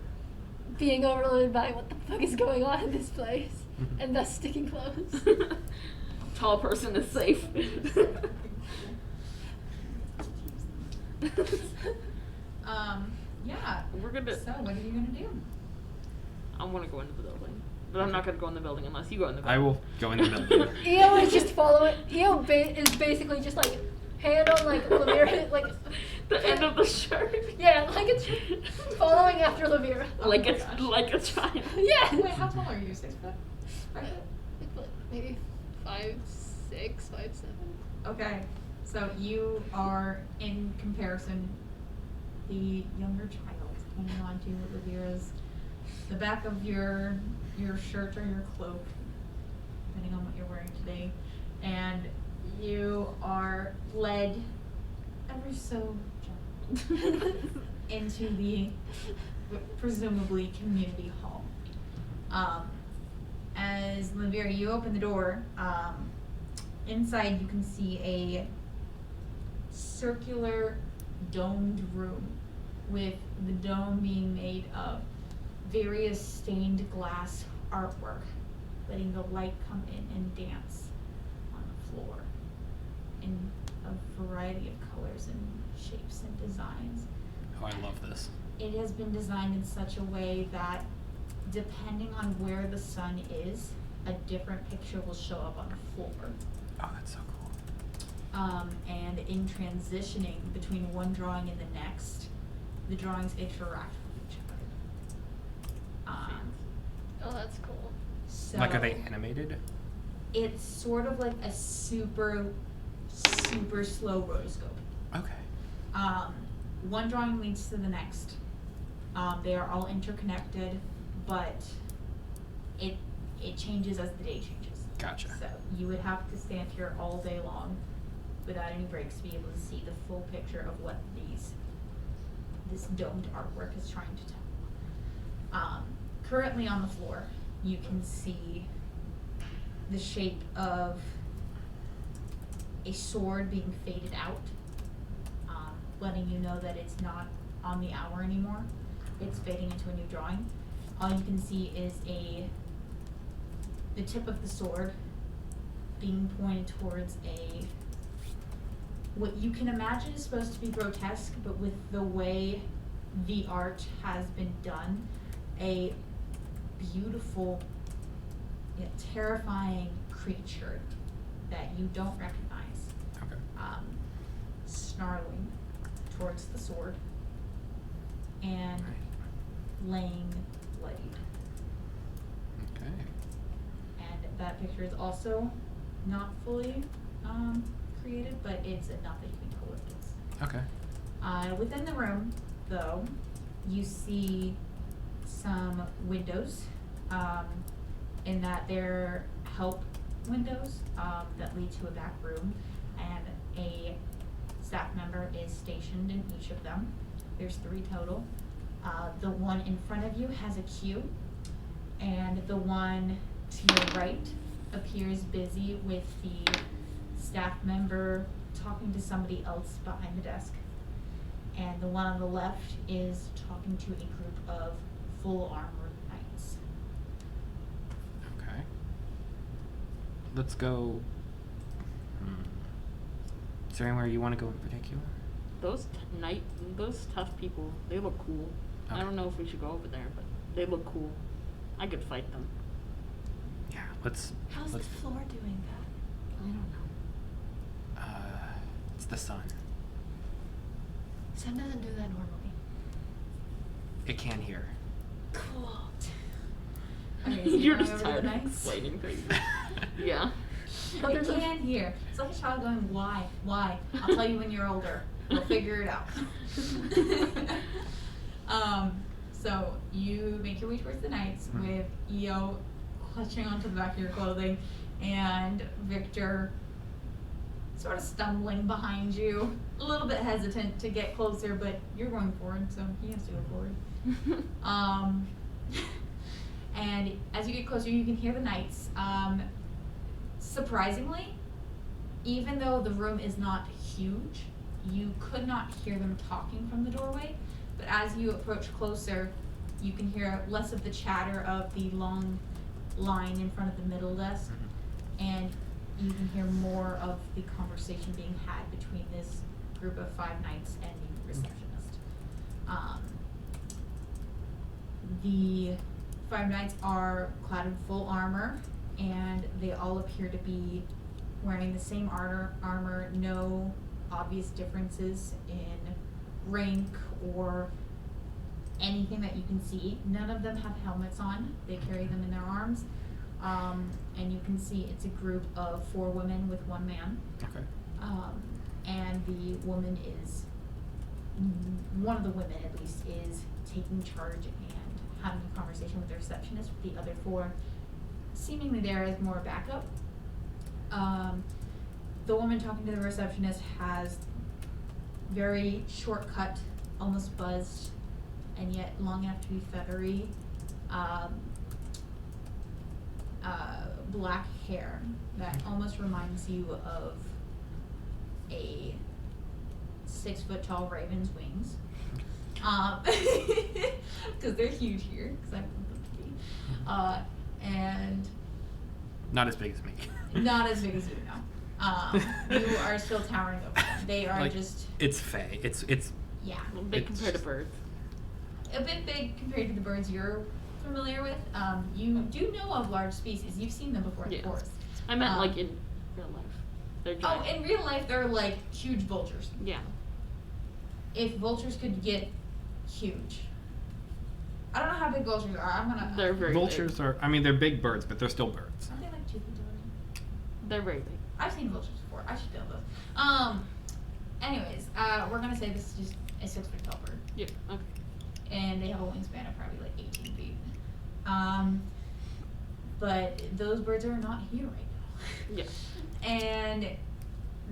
being overloaded by what the fuck is going on in this place, and thus sticking close. Tall person is safe. Yeah. We're gonna. So what are you gonna do? I want to go into the building, but I'm not gonna go in the building unless you go in the I building. will go in the middle. EO is just following. EO is basically just like hand on like Lavera, like The end of the shirt. yeah, like it's following after Lavera. Like Oh my it's gosh. like a child. Yeah. Wait, how tall are you? 6 foot? 5 foot? Maybe 5'6", 5'7". Okay, so you are, in comparison, the younger child hanging on to Lavera's, the back of your shirt or your cloak, depending on what you're wearing today, and you are led ever so gently into the presumably community hall. As Lavera, you open the door, inside you can see a circular domed room with the dome being made of various stained glass artwork, letting the light come in and dance on the floor in a variety of colors and shapes and designs. Oh, I love this. It has been designed in such a way that depending on where the sun is, a different picture will show up on the floor. Oh, that's so cool. And in transitioning between one drawing and the next, the drawings interact with each other. Oh, that's cool. So Like, are they animated? it's sort of like a super slow rotoscope. Okay. One drawing leads to the next. They are all interconnected, but it changes as the day changes. Gotcha. So you would have to stand here all day long without any breaks to be able to see the full picture of what this domed artwork is trying to tell. Currently on the floor, you can see the shape of a sword being faded out, letting you know that it's not on the hour anymore. It's fading into a new drawing. All you can see is the tip of the sword being pointed towards what you can imagine is supposed to be grotesque, but with the way the art has been done, a beautiful, yet terrifying creature that you don't recognize, Okay. snarling towards the sword and laying bloodied. Okay. And that picture is also not fully created, but it's enough that you can tell what it is. Okay. Within the room, though, you see some windows, in that they're help windows that lead to a back room, and a staff member is stationed in each of them. There's 3 total. The one in front of you has a queue, and the one to your right appears busy with the staff member talking to somebody else behind the desk. And the one on the left is talking to a group of full armored knights. Okay. Let's go. Is there anywhere you want to go in particular? Those tough people, they look cool. I Okay. don't know if we should go over there, but they look cool. I could fight them. Yeah. Let's. How's the floor doing that? I don't know. It's the sun. Sun doesn't do that normally. It can hear. Cool. Okay, so You're going just over tired the of knights? explaining things. Yeah. But they can hear. It's like a child going, why? Why? I'll tell you when you're older. We'll figure it out. So you make your way towards the knights with Io clutching onto the back of your clothing and Victor sort of stumbling behind you, a little bit hesitant to get closer, but you're going forward, so he has to go forward. And as you get closer, you can hear the knights. Surprisingly, even though the room is not huge, you could not hear them talking from the doorway. But as you approach closer, you can hear less of the chatter of the long line in front of the middle desk, and you can hear more of the conversation being had between this group of 5 knights and the receptionist. The 5 knights are clad in full armor, and they all appear to be wearing the same armor, no obvious differences in rank or anything that you can see. None of them have helmets on. They carry them in their arms. And you can see it's a group of 4 women with 1 man. Okay. And the woman is, one of the women at least, is taking charge and having a conversation with the receptionist, with the other 4 seemingly there as more backup. The woman talking to the receptionist has very short-cut, almost buzzed, and yet long enough to be feathery, black hair that almost reminds you of a 6-foot-tall raven's wings. Because they're huge here, because I want them to be. And Not as big as me. not as big as you know. You are still towering over them. They are Like, just, It's fey. It's yeah, Well, big It's compared to just- birds. a bit big compared to the birds you're familiar with. You do know of large species. You've seen them before in the Yeah. forest. I meant like in real life. They're Oh, giant. in real life, they're like huge vultures. Yeah. If vultures could get huge. I don't know how big vultures are. I'm gonna. They're very Vultures big. are, I mean, they're big birds, but they're still birds. Aren't they like 2 feet tall? They're very big. I've seen vultures before. I should know those. Anyways, we're gonna say this is just a 6 foot tall bird, Yeah. Okay. and they have a wingspan of probably like 18 feet. But those birds are not here right now. Yeah. And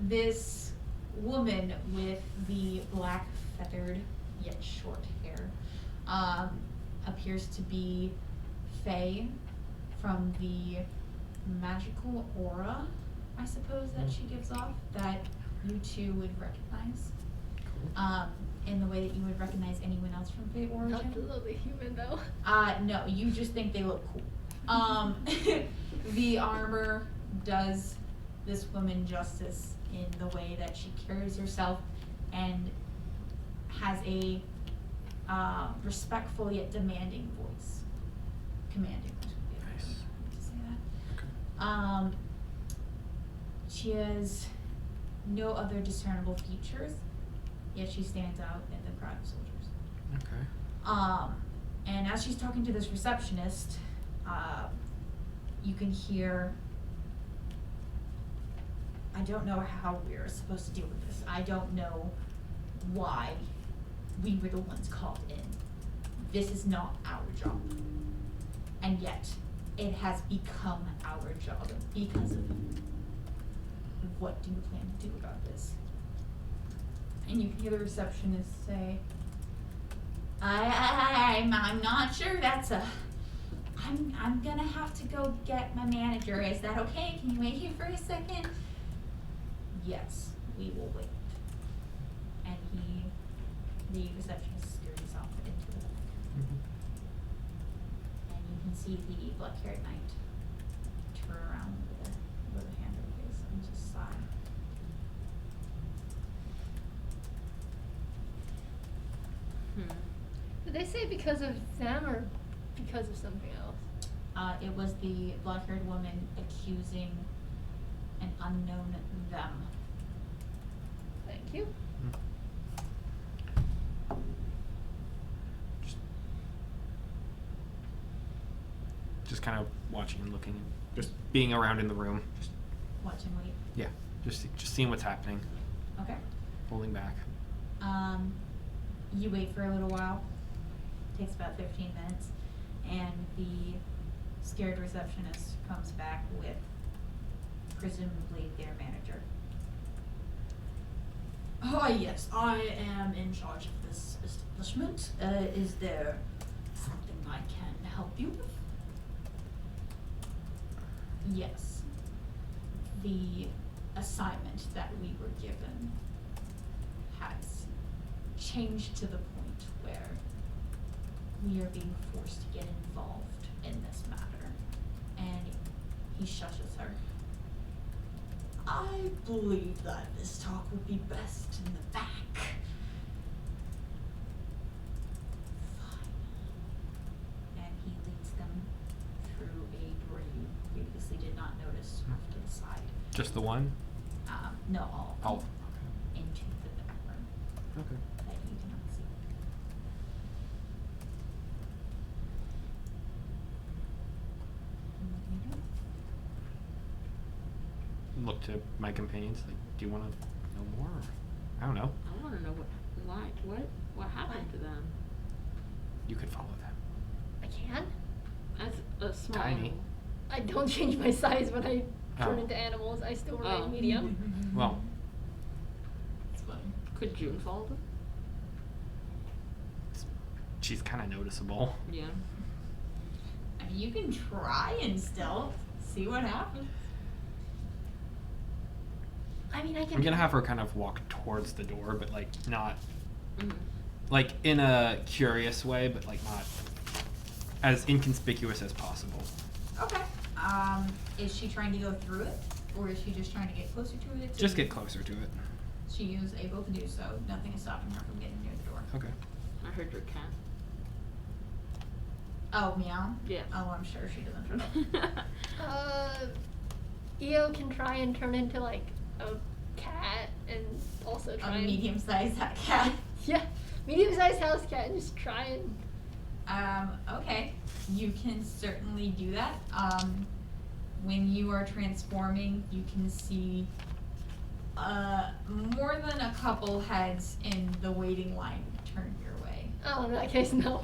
this woman with the black feathered yet short hair appears to be Faye from the magical aura, I suppose, that she gives off that you two would recognize. In the way that you would recognize anyone else from Fae origin. Not the lovely human though. No, you just think they look cool. The armor does this woman justice in the way that she carries herself and has a respectful yet demanding voice. Commanding, which would be a Nice. better way to say that. Okay. She has no other discernible features, yet she stands out in the crowd of soldiers. Okay. And as she's talking to this receptionist, you can hear, I don't know how we're supposed to deal with this. I don't know why we were the ones called in. This is not our job. And yet, it has become our job because of you. What do you plan to do about this? And you can hear the receptionist say, I'm not sure that's I'm gonna have to go get my manager. Is that okay? Can you wait here for a second? Yes, we will wait. And the receptionist scurries off into the back. And you can see the black-haired knight turn around with a hand over his and just sigh. Did they say because of them or because of something else? It was the black-haired woman accusing an unknown them. Thank you. Just kind of watching and looking, just being around in the room. Just, Watch and wait. yeah, just seeing what's happening, Okay. holding back. You wait for a little while. Takes about 15 minutes, and the scared receptionist comes back with presumably their manager. Oh yes, I am in charge of this establishment. Is there something I can help you with? Yes. The assignment that we were given has changed to the point where we are being forced to get involved in this matter. And he shushes her. I believe that this talk would be best in the back. Fine. And he leads them through a door you previously did not notice off to the side. Just the one? No, all of them. Oh, Into the back room okay. that you cannot see. And what do you do? Look to my companions, like, do you want to know more? Or, I don't know. I want to know what happened to them. You could follow them. I can? As a small Tiny. animal. I don't change my size when I turn Oh. into animals. I still Oh. remain medium. Well, It's fine. Could June follow them? she's kind of noticeable. Yeah. I mean, you can try and stealth, see what happens. I mean, I can. I'm gonna have her kind of walk towards the door, but like not, Mhm. like in a curious way, but like not as inconspicuous as possible. Okay. Is she trying to go through it, or is she just trying to get closer to it? Just get closer to it. She is able to do so. Nothing is stopping her from getting near the door. Okay. I heard your cat. Oh, meow? Yeah. Oh, I'm sure she doesn't shut up. EO can try and turn into like a cat and also try A and medium-sized cat. yeah. medium-sized house cat and just try and. Okay. You can certainly do that. When you are transforming, you can see more than a couple heads in the waiting line turn your way. Oh, in that case, no.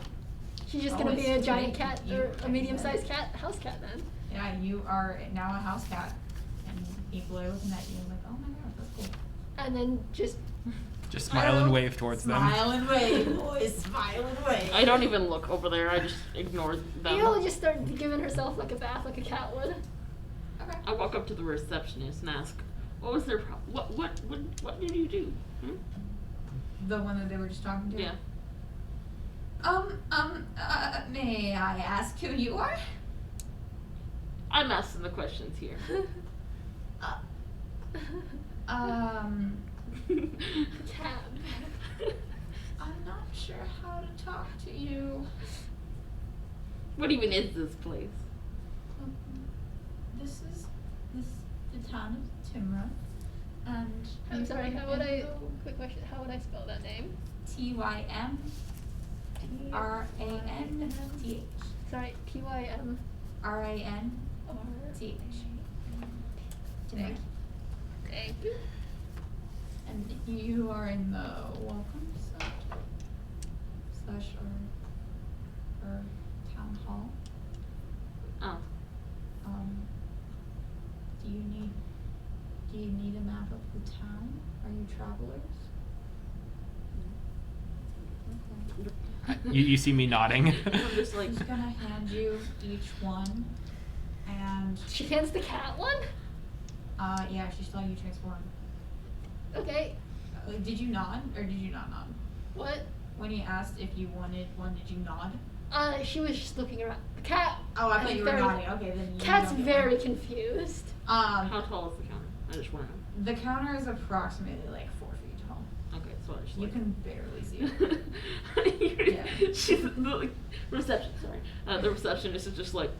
She's just gonna Oh, be a it's giant too cat late. or You- a medium-sized house cat then. Yeah, you are now a house cat, and people are looking at you like, oh my god, that's cool. And then just Just smile and wave towards them. Smile and wave, boys, smile and wave. I don't even look over there. I just ignore them. Eel just started giving herself like a bath like a cat would. Okay. I walk up to the receptionist and ask, "What was their what did you do?" Hmm? The one that they were just talking to? Yeah. May I ask who you are? I'm asking the questions here. Cat. I'm not sure how to talk to you. What even is this place? This is the town of Timra, and I'm you sorry, can how would I, go quick question, how would I spell that name? TYMRANTH. Sorry, TYM. RANTH. Thank you. And you are in the welcome center slash or town hall. Oh, Do you need a map of the town? Are you travelers? Okay. You see me nodding. I'm just like, I'm just gonna hand you each one, and She hands the cat one? yeah, she saw you transform. Okay, Did you nod or did you not nod? what? When he asked if you wanted one, did you nod? She was just looking around. The cat. Oh, I thought you were very- nodding. Okay, then you Cat's don't get very one. confused. how tall is the counter? I just want to know. The counter is approximately like 4 feet tall. Okay, so I just You like. can barely see it. Yeah. She's the reception. Sorry, the receptionist is just like.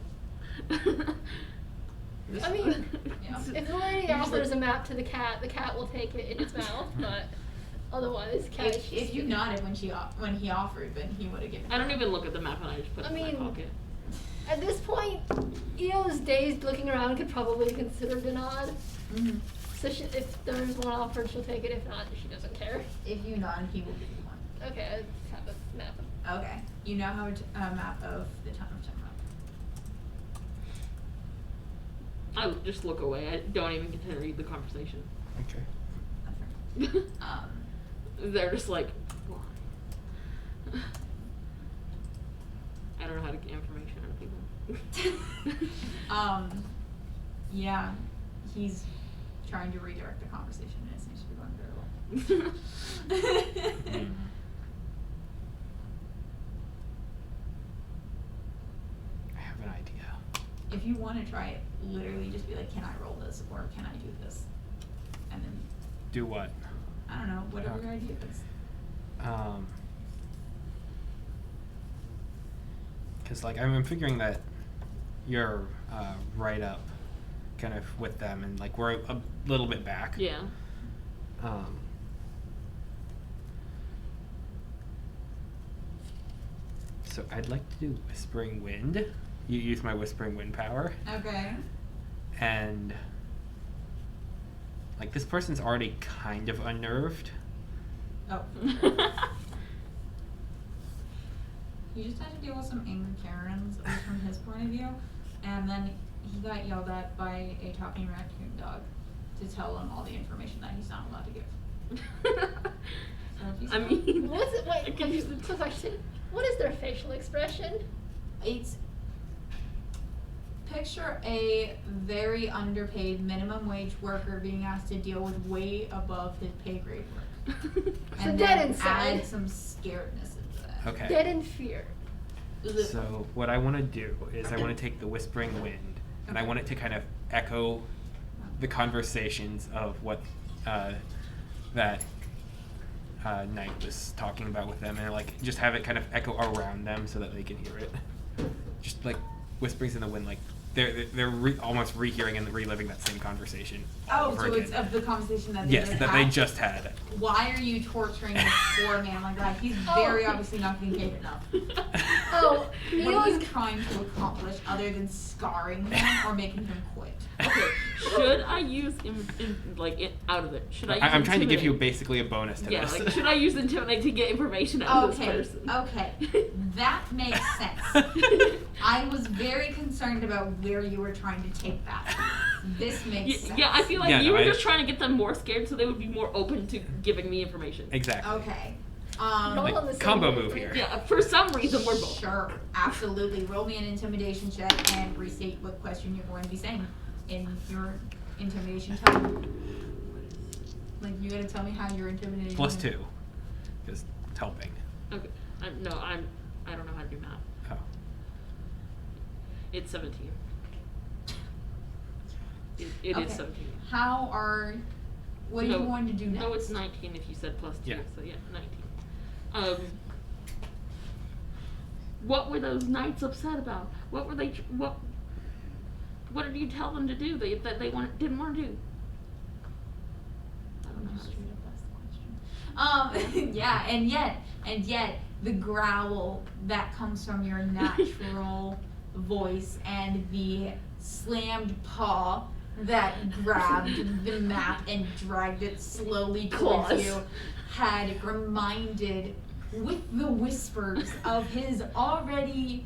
I mean, Yeah. if the lady You're just offers like- a map to the cat will take it in its mouth, but otherwise, cat is If just you gonna- nodded when he offered, then he would have given. I don't even look at the map and I just put it I in mean- my pocket. At this point, Eo's dazed looking around could probably consider a nod. Mm-hmm. So if there's one offered, she'll take it. If not, she doesn't care. If you nod, he will give you one. Okay, I have a map. Okay. You now have a map of the town of Timra. I would just look away. I don't even get to read the conversation. Okay. They're just like, why? I don't know how to get information out of people. Yeah, he's trying to redirect the conversation and it seems to be going very well. I have an idea. If you want to try it, literally just be like, can I roll this or can I do this? And then, Do what? I don't know, whatever your idea is. Because like I'm figuring that you're right up, kind of with them, and like we're a little bit back. Yeah. So I'd like to do Whispering Wind. You use my Whispering Wind power, Okay. and like this person's already kind of unnerved. Oh. He just had to deal with some angry Karens, at least from his point of view, and then he got yelled at by a talking raccoon dog to tell him all the information that he's not allowed to give. So if he's I mean, What's it? Wait, can you- quick question. What is their facial expression? It's picture a very underpaid minimum wage worker being asked to deal with way above his pay grade work. So And dead then inside. add some scaredness into that. Okay. Dead in fear. So what I want to do is I want to take the Whispering Wind, and I want it to kind of echo the conversations of what that knight was talking about with them, and like just have it kind of echo around them so that they can hear it. Just like whisperings in the wind, like they're almost rehearing and reliving that same conversation. Oh, over so again. it's of the conversation that they Yes, just that had? they just had. Why are you torturing this poor man like that? He's very obviously not getting paid enough. Oh, What are you Eo's trying to accomplish other than scarring him or making him quit? Okay, should I use out of it? Should I use I'm trying to give you intimidate? basically a bonus to Yeah, this. like, should I use intimidate to get information out of Okay, this person? okay. That makes sense. I was very concerned about where you were trying to take that. This makes sense. Yeah, I feel like Yeah, you no, were I- just trying to get them more scared so they would be more open to giving me information. Exactly. Okay. Roll on the Like, same combo way. move here. Yeah, for some reason we're both. Sure, absolutely. Roll me an intimidation check and restate what question you're going to be saying in your intimidation tone. Like, you gotta tell me how you're intimidating. +2, him. because it's helping. Okay. I don't know how to do math. Oh. It's 17. It Okay. is 17. What are you going to do next? No, it's 19 if you said +2. Yeah. So yeah, 19. What were those knights upset about? What were they? What did you tell them to do that they didn't want to do? I don't know. Just straight up ask the question. Yeah, and yet, the growl that comes from your natural voice and the slammed paw that grabbed the map and dragged it slowly towards Claws. you had reminded, with the whispers of his already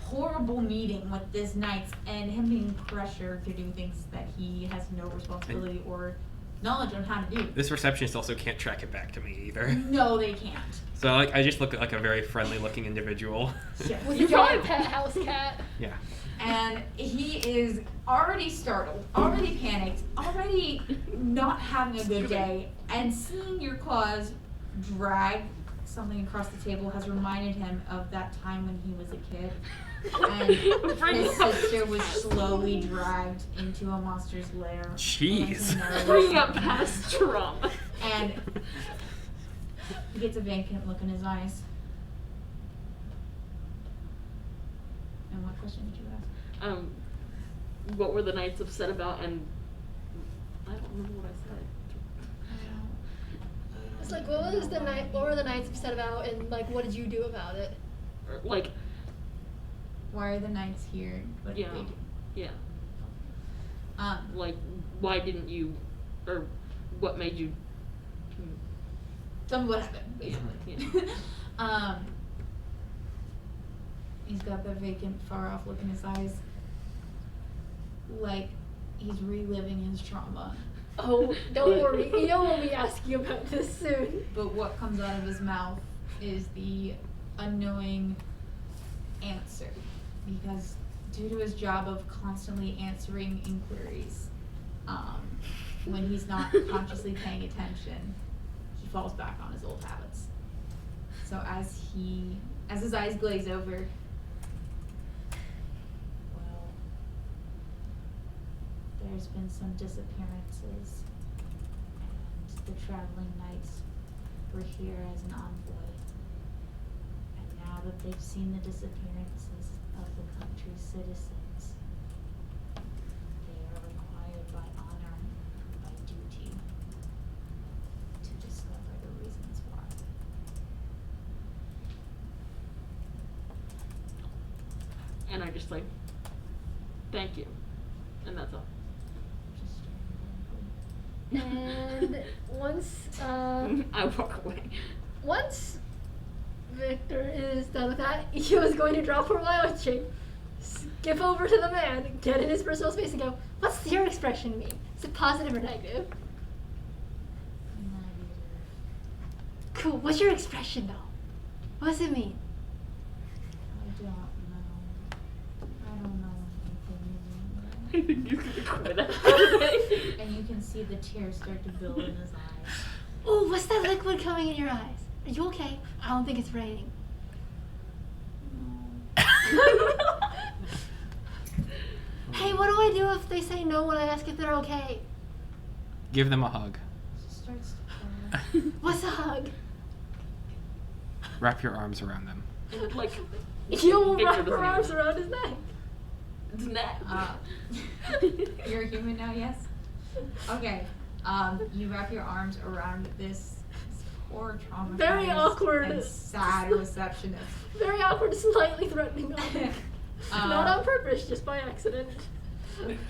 horrible meeting with this knight and him being pressured to do things that he has no responsibility or knowledge on how to do. This receptionist also can't track it back to me either. No, they can't. So I just look like a very friendly looking individual. With You your got it. pet house cat. Yeah. And he is already startled, already panicked, already not having a good day, and seeing your claws drag something across the table has reminded him of that time when he was a kid. And his sister was slowly dragged into a monster's lair. Jeez. Bring up past trauma. And he gets a vacant look in his eyes. And what question did you ask? What were the knights upset about? And I don't remember what I said. It's like, what were the knights upset about, and like, what did you do about it? Or, like, Why are the knights here? What yeah, did they do? yeah. Like, why didn't you, or what made you? Tell me what happened, basically. Yeah. He's got that vacant, far off look in his eyes. Like he's reliving his trauma. Oh, don't worry. You know we'll be asking about this soon. But what comes out of his mouth is the unknowing answer. Because due to his job of constantly answering inquiries, when he's not consciously paying attention, he falls back on his old habits. So as his eyes glaze over, well, there's been some disappearances, and the traveling knights were here as an envoy. And now that they've seen the disappearances of the country's citizens, they are required by honor, by duty, to discover the reasons why. And I just like, thank you, and that's all. Just And I walk away. once Victor is done with that, he was going to drop her wild shape, skip over to the man, get in his personal space, and go, "What's your expression mean? Is it positive or negative?" Cool. What's your expression though? What does it mean? I don't know anything. I think you can quit it. And you can see the tears start to build in his eyes. Oh, what's that liquid coming in your eyes? Are you okay? I don't think it's raining. Hey, what do I do if they say no when I ask if they're okay? Give them a hug. She starts to cry. What's a hug? Wrap your arms around them. Like, You will Victor wrap doesn't her even- arms around his neck. Uh, you're a human now, yes? Okay. You wrap your arms around this poor traumatized Very awkward. and sad receptionist. Very awkward, slightly threatening hug. Not on purpose, just by accident.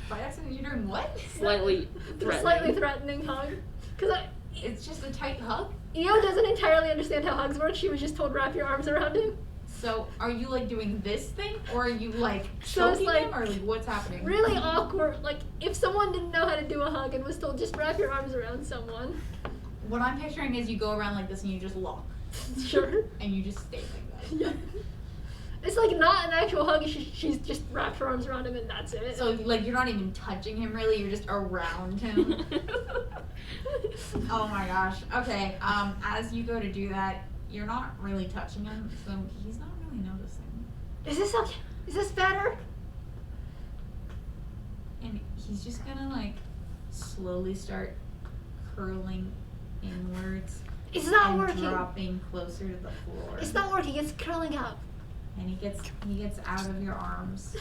By accident, you're doing what? Slightly threatening. Slightly threatening hug. Because It's just a tight hug? EO doesn't entirely understand how hugs work. She was just told wrap your arms around him. So, are you like doing this thing? Or are you like So it's choking like him? Or like what's happening? Really awkward. Like if someone didn't know how to do a hug and was told just wrap your arms around someone. What I'm picturing is you go around like this and you just lock. Sure. And you just stay like that. Yeah. It's like not an actual hug. She's just wrapped her arms around him and that's it. So like you're not even touching him really, you're just around him. Oh my gosh. Okay. As you go to do that, you're not really touching him, so he's not really noticing. Is this okay? Is this better? And he's just gonna like slowly start curling inwards. It's not and working. dropping closer to the floor. It's not working. It's curling up. And he gets out of your arms.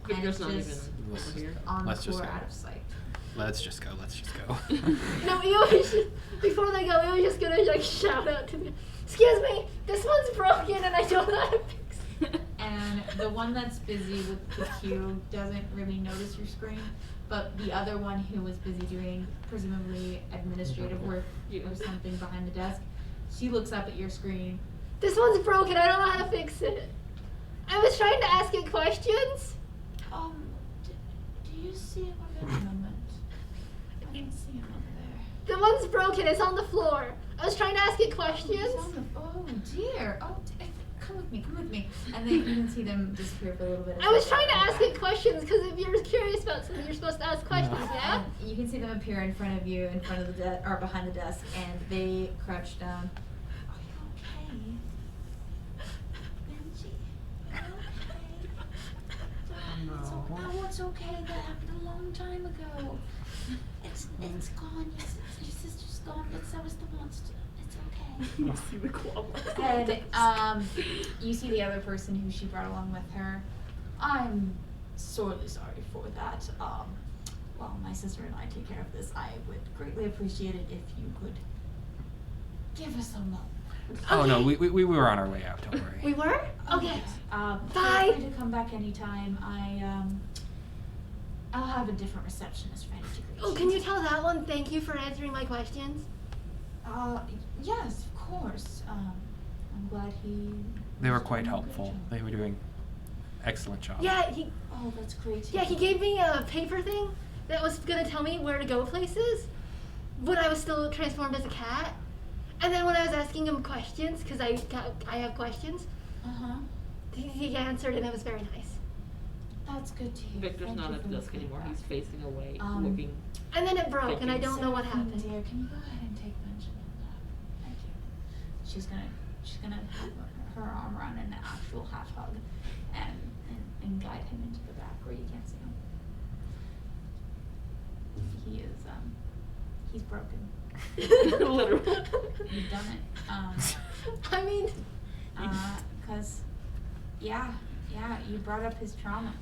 And Victor's it's not even just over here. on the Let's just floor go. out of sight. Let's just go. No, EO is just, before they go, EO is just gonna like shout out to me. Excuse me, this one's broken and I don't know how to fix it. And the one that's busy with the queue doesn't really notice your screen, but the other one who was busy doing presumably administrative work or something behind the desk, she looks up at your screen. This one's broken. I don't know how to fix it. I was trying to ask it questions. Do you see him a moment? I don't see him over there. The one's broken. It's on the floor. I was trying to ask it questions. Oh dear. Come with me. And then you can see them disappear for a little bit. I was trying to ask it questions because if you're curious about something, you're supposed to ask questions, yeah? And you can see them appear in front of you, in front of the desk, or behind the desk, and they crouch down. Are you okay? Benji? Are you okay? Oh, it's okay. That happened a long time ago. It's gone. Your sister's gone, but so is the monster. It's okay. You see the claw marks. And you see the other person who she brought along with her. I'm sorely sorry for that. While my sister and I take care of this, I would greatly appreciate it if you could give us a moment. Oh no, we were on our way out. Don't worry. We were? Okay. Feel Bye. free to come back anytime. I'll have a different receptionist ready to greet Oh, can you tell that one thank you for answering my questions? Yes, of course. I'm glad he. They were was quite doing a good helpful. job. They were doing excellent job. Yeah, Oh, that's great. he gave me a paper thing that was gonna tell me where to go places when I was still transformed as a cat. And then when I was asking him questions, because I have questions, he answered and it was very nice. That's good to hear. Victor's Thank not you at for the the desk anymore. feedback. He's facing away, Um, looking. And then it broke and I don't know what Seraphine, happened. Dear, can you go ahead and take Benjamin back? Thank you. She's gonna have her arm around an actual half hug and guide him into the back where you can't see him. He is he's broken. Literally. You've done it. I mean, 'Cause yeah, you brought up his trauma.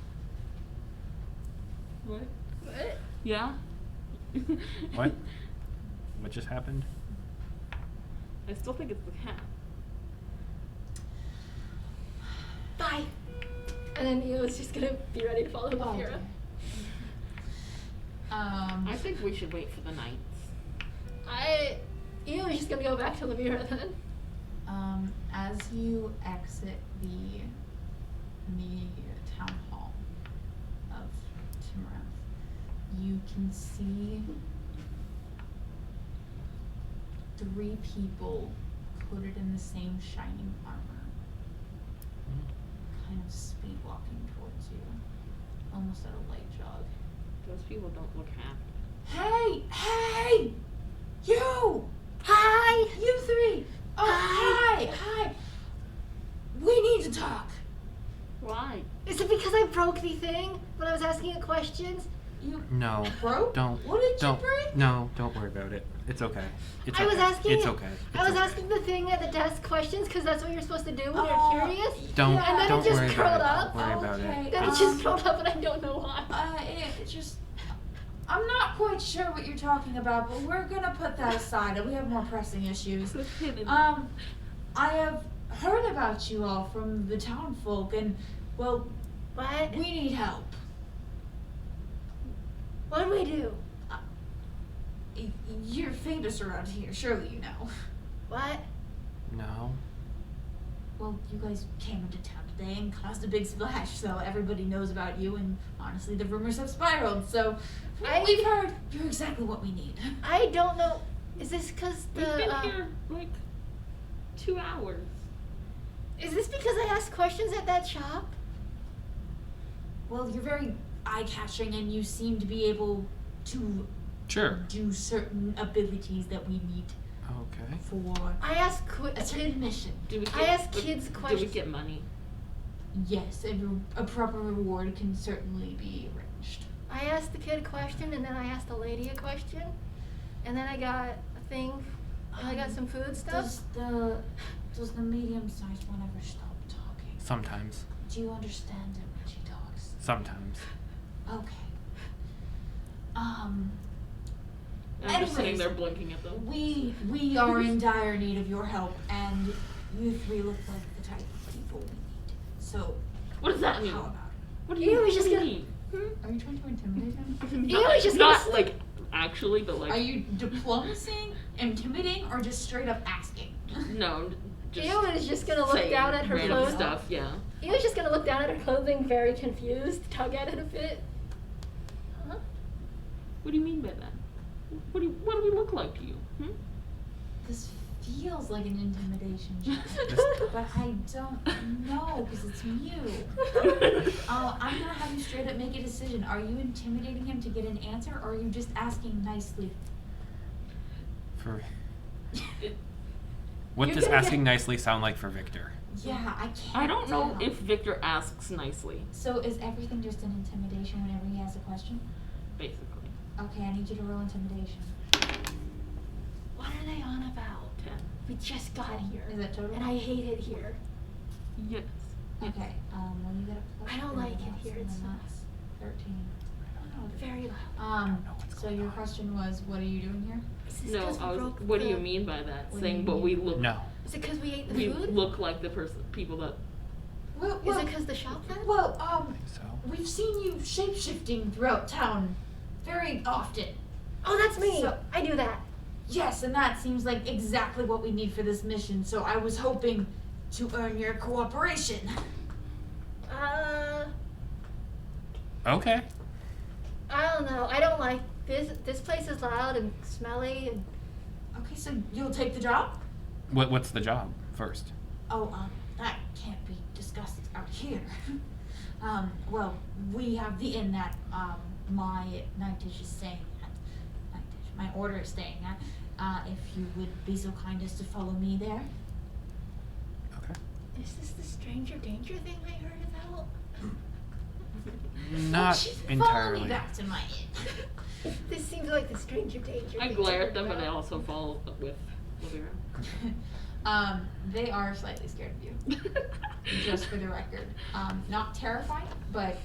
What? what? Yeah? What? What just happened? I still think it's the cat. Bye. And then EO's just gonna be ready to follow the Oh, hero. dear. I think we should wait for the nights. EO's just gonna go back to Lemira then. As you exit the town hall of Timaranth, you can see 3 people coated in the same shining armor, kind of speed walking towards you, almost at a light jog. Those people don't look happy. Hey! You! Hi! You 3! Oh, hi! We need to talk. Why? Is it because I broke the thing when I was asking it questions? You No. broke? Don't. What did don't, you break? No, don't worry about it. It's okay. It's I okay. was asking. It's okay. I was It's okay. asking the thing at the desk questions because that's what you're supposed to do when you're curious. Don't. And then don't it just worry curled about up. it. Don't worry about Okay. it. Then it It's- just curled up, and I don't know why. It just. I'm not quite sure what you're talking about, but we're gonna put that aside. We have more pressing issues. I have heard about you all from the town folk, and, well, What? we need help. What do we do? You're famous around here, surely you know. What? No. Well, you guys came into town today and caused a big splash, so everybody knows about you, and honestly, the rumors have spiraled, so we've heard you're exactly what we need. I don't know. Is this because the? We've been here like 2 hours. Is this because I asked questions at that shop? Well, you're very eye-catching, and you seem to be able to Sure. do certain abilities that we need Okay. for I asked a certain mission. Do we get, I asked kids Do we questions. get money? Yes, a proper reward can certainly be arranged. I asked the kid a question, and then I asked the lady a question, and then I got a thing, and I got some food stuff. Does the medium-sized one ever stop talking? Sometimes. Do you understand it when she talks? Sometimes. Okay. I'm just sitting Anyways, there blinking at them. we are in dire need of your help, and you three look like the type of people we need. So, What does that mean? how about it? What do You you, was what just do you gonna- mean? Are you trying to intimidate him? You was just not gonna- like actually, but like Are you diplomacy, intimidating, or just straight up asking? no. Just Ew is just gonna look saying down at her random clothes. stuff. Yeah. He was just gonna look down at her clothing, very confused, tug at it a bit. Huh? What do you mean by that? What do we look like to you? Hmm? This feels like an intimidation check, This- but I don't know because it's you. I'm gonna have you straight up make a decision. Are you intimidating him to get an answer, or are you just asking nicely? For. What You're does gonna asking get- nicely sound like for Victor? Yeah, I can't. I don't know tell. if Victor asks nicely. So is everything just an intimidation whenever he has a question? Basically. Okay, I need you to roll intimidation. What are they on about? 10. We just got here, Is that total? and I hate it here. Yes. Okay. Well, you get a plus. I don't three, like it that's- here, and it then that's 13. Very loud. know what's So going your on. question was, what are you doing here? Is this No, 'cause we I was. broke What do you the- mean by that? What do Saying you what we mean? look. No. Is it because we ate the We food? look like the people that. Well, Is it because the shop then? well, So. we've seen you shape-shifting throughout town very often. Oh, that's me. So- I do that. Yes, and that seems like exactly what we need for this mission, so I was hoping to earn your cooperation. Okay. I don't know. I don't like this. This place is loud and smelly, and Okay, so you'll take the job? What's the job first? Oh, that can't be discussed out here. Well, we have the inn that, my night dish is staying at. My order is staying at. If you would be so kind as to follow me there. Okay. is this the stranger danger thing I heard about? Not Follow me entirely. back to my inn. This seems like the stranger danger. I thing glare heard at them, but I about. also follow with Olivia. They are slightly scared of you, just for the record. Not terrified, but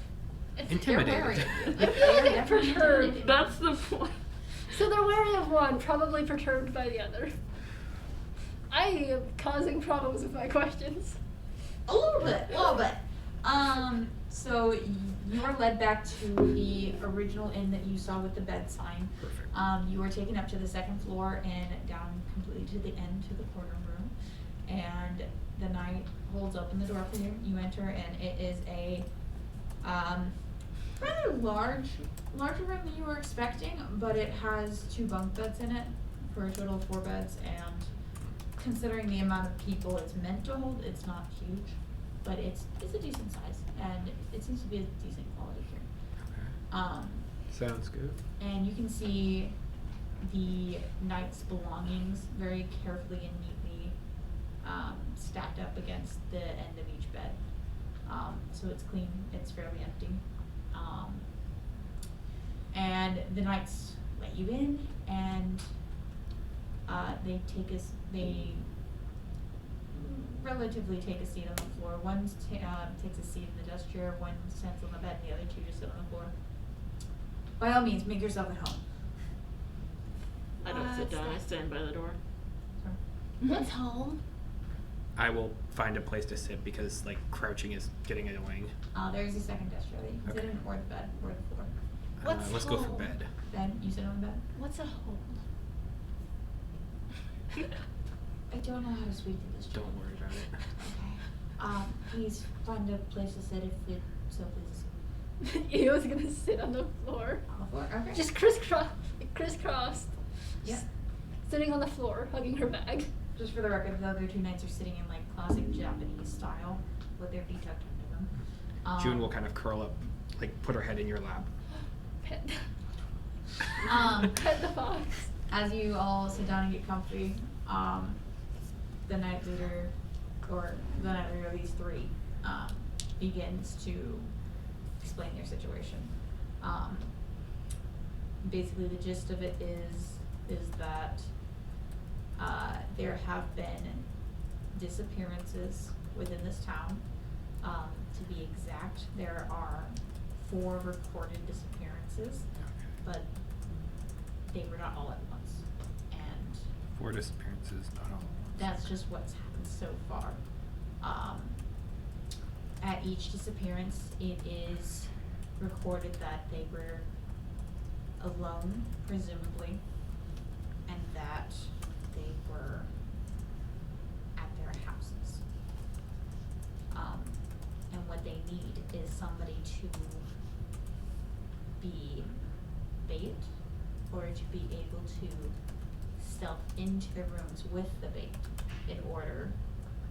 Intimidated. they're wary of you. I feel like They're I'm definitely perturbed. intimidated. That's the point. So they're wary of one, probably perturbed by the other. I am causing problems with my questions. A little bit. So you are led back to the original inn that you saw with the bed sign. Perfect. You are taken up to the second floor and down completely to the end to the corner room. And the knight holds open the door for you. You enter, and it is a rather larger room than you were expecting, but it has 2 bunk beds in it for a total of 4 beds. And considering the amount of people it's meant to hold, it's not huge, but it's a decent size, and it seems to be a decent quality here. Okay. Sounds good. And you can see the knight's belongings very carefully and neatly stacked up against the end of each bed. So it's clean, it's fairly empty. and the knights let you in, and they relatively take a seat on the floor. One takes a seat in the desk chair, one stands on the bed, and the other two just sit on the floor. By all means, make yourself at home. I don't sit What's down. I that? stand by the door. What's home? I will find a place to sit because like crouching is getting annoying. There's a second desk chair that you can sit Okay. in, or the bed, or the floor. What's Let's go for home? bed. Then you sit on the bed. What's a home? I don't know how to speak to this Don't child. worry about it. Okay. Please find a place to sit if it so pleases. Eo's gonna sit on the floor. On the floor? Okay. Just crisscrossed. Yeah. Just sitting on the floor, hugging her bag. Just for the record, the other two knights are sitting in like classic Japanese style with their feet tucked under them. June will kind of curl up, like put her head in your lap. Pet. Pet the fox. As you all sit down and get comfy, the night leader, or the night leader of these three, begins to explain their situation. Basically, the gist of it is that there have been disappearances within this town. To be exact, there are 4 recorded disappearances, but they were not all at once. And 4 disappearances, not all. that's just what's happened so far. At each disappearance, it is recorded that they were alone, presumably, and that they were at their houses. And what they need is somebody to be bait, or to be able to stealth into the rooms with the bait in order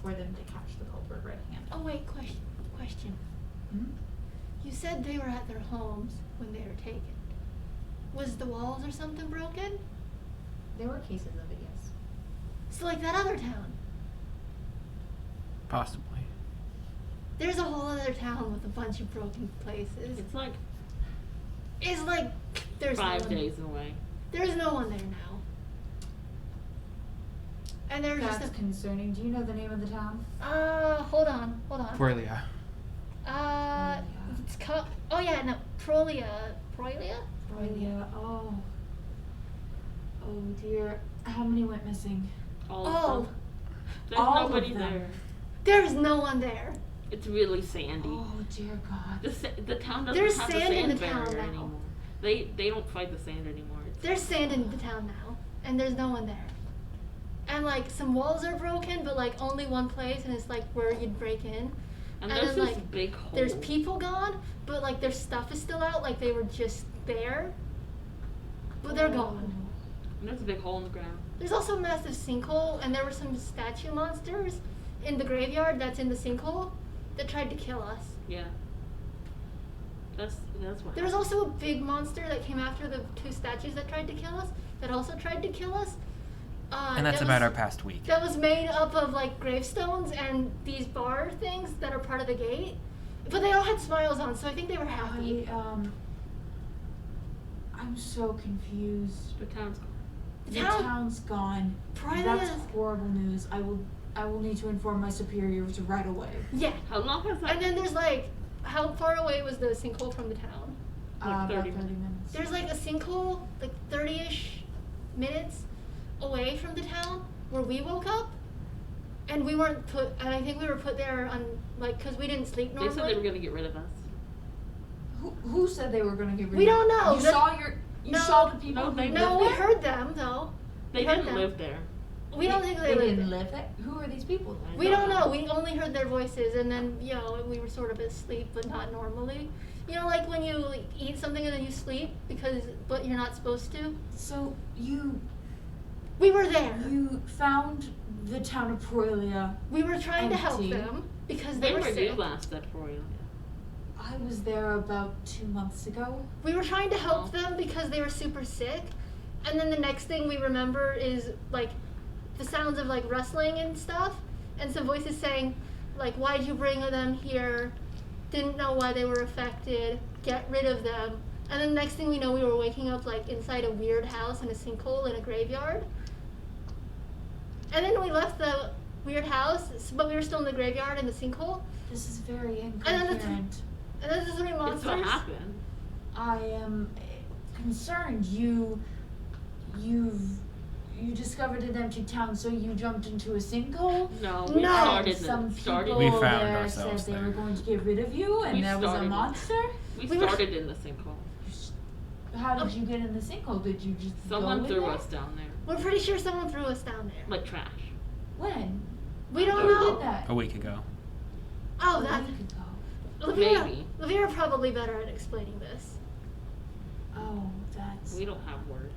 for them to catch the culprit red-handed. Oh wait, question. Hmm? You said they were at their homes when they were taken. Was the walls or something broken? There were cases of it, yes. So like that other town. Possibly. There's a whole other town with a bunch of broken places. It's like It's like there's 5 no one, days away. There's no one there now. And there's That's just concerning. Do you know the name of the town? hold on. Proelia. It's called, oh yeah, no, Prolia. Proelia. Oh. Oh dear. How many went missing? All Oh. of them. There's All of nobody them. there. There's no one there. It's really sandy. Oh dear God. The town doesn't There's have sand the in sand the town barrier now. anymore. They don't fight the sand anymore. It's There's sand in the town now, and there's no one there. And like some walls are broken, but like only one place, and it's like where you'd break in. and and there's then, this like, big hole. There's people gone, but like their stuff is still out, like they were just there. But they're gone. And there's a big hole in the ground. There's also a massive sinkhole, and there were some statue monsters in the graveyard that's in the sinkhole that tried to kill us. Yeah. That's what. There was happened. also a big monster that came after the 2 statues that tried to kill us, that also tried to kill us. And that's that about was- our past week. That was made up of like gravestones and these bar things that are part of the gate. But they all had smiles on, so I think they were happy. I'm so confused. The town's gone. The Town- town's gone. Private That's is- horrible news. I will need to inform my superiors right away. Yeah. How long has that? And then there's like, how far away was the sinkhole from the town? Like About 30 30 minutes. There's like a sinkhole, like 30-ish minutes away from the town where we woke up. And we weren't put, and I think we were put there on, like, because we didn't sleep They normally. said they were gonna get rid of us. Who said they were going to get rid We of don't know. You The- You saw the people No, who they- lived No, we there? heard them though. They We heard didn't them. live there. We don't think they, They lived didn't there. live there? Who are these people then? We don't know. We only heard their voices, and then we were sort of asleep, but not normally. You know, like when you like, eat something and then you sleep but you're not supposed to. So you We were there. found the town of Proelia. We were trying to help Empty. them because they When were were you sick. last at Proelia? I was there about 2 months ago. We were trying to help Oh. them because they were super sick, and then the next thing we remember is like the sounds of like rustling and stuff, and some voices saying like, "Why'd you bring them here? Didn't know why they were affected. Get rid of them." And then next thing we know, we were waking up like inside a weird house in a sinkhole in a graveyard. And then we left the weird house, but we were still in the graveyard in the sinkhole. This is very And then incoherent. And then the three monsters. It's what happened. I am concerned. You discovered an empty town, so you jumped into a sinkhole? No, we No. started Some started. people We found there ourselves said they there. were going to get rid of you, and We there was a started- monster? We We were- started in the sinkhole. How did you get in the sinkhole? Did you just Someone go in threw there? us down there, We're pretty sure someone threw us down there. like trash. When? We don't Who know. did that? A week ago. Oh, A that. week ago. Olivia. Maybe. Olivia probably better at explaining this. Oh, that's... We don't have words.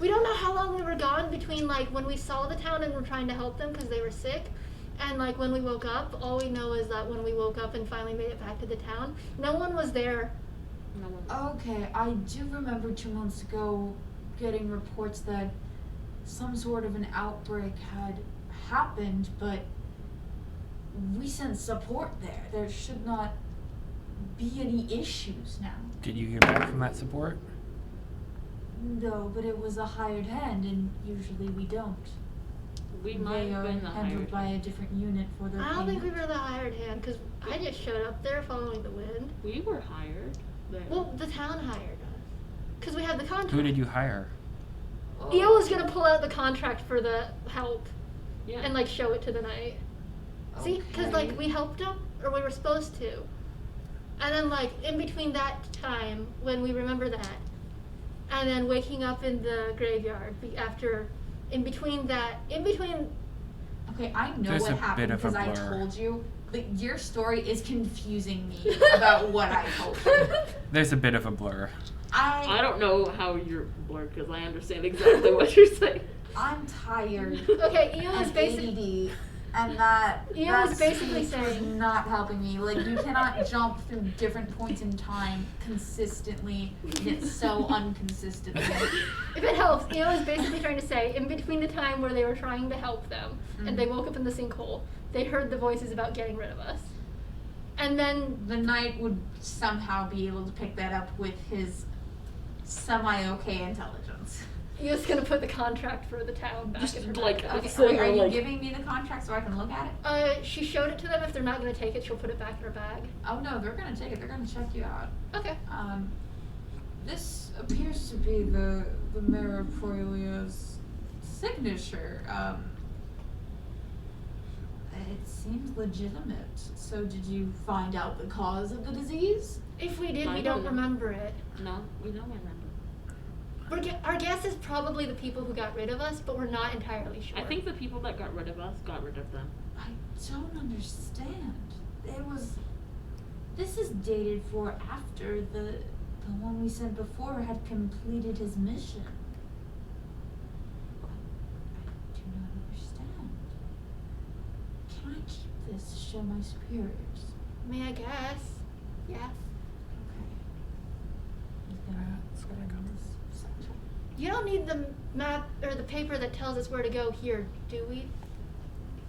We don't know how long we were gone between like when we saw the town and were trying to help them because they were sick, and like when we woke up. All we know is that when we woke up and finally made it back to the town, no one was there. No one. Okay, I do remember 2 months ago getting reports that some sort of an outbreak had happened, but we sent support there. There should not be any issues now. Did you hear back from that support? No, but it was a hired hand, and usually we don't. We might They have are been the handled hired. by a different unit for their I don't think we payment. were the hired hand because I just showed up there following the wind. We were hired. There. Well, the town hired us because we had the contract. Who did you hire? Eo was gonna pull out the contract for the help Yeah. and like show it to the knight. See, because like Okay. we helped him, or we were supposed to, and then like in between that time when we remember that, and then waking up in the graveyard after, in between. Okay, I know There's what a bit happened of a because I blur. told you, but your story is confusing me about what I told you. There's a bit of a blur. I don't know how you're blurred because I understand exactly what you're saying. I'm tired. Okay, Eo is and basically. ADD, and that Eo that is basically speech was saying- not helping me. Like you cannot jump through different points in time consistently, yet so inconsistently. If it helps, Eo is basically trying to say, in between the time where they were trying to help them, and they woke up in the sinkhole, they heard the voices about getting rid of us. And then, The knight would somehow be able to pick that up with his semi-okay intelligence. Eo's gonna put the contract for the town back Just in her like backpack. Okay, So are you're you like- giving me the contract so I can look at it? She showed it to them. If they're not gonna take it, she'll put it back in her bag. Oh no, they're gonna take it. They're gonna check you out. Okay. This appears to be the Mayor of Proilia's signature. It seems legitimate. So did you find out the cause of the disease? If we did, I we don't don't know. remember it. No, we don't remember. Our guess is probably the people who got rid of us, but we're not entirely sure. I think the people that got rid of us got rid of them. I don't understand. This is dated for after the one we sent before had completed his mission. I do not understand. Can I keep this to show my superiors? May I guess? Yeah. Okay. He's gonna put it in this section. You don't need the map or the paper that tells us where to go here, do we?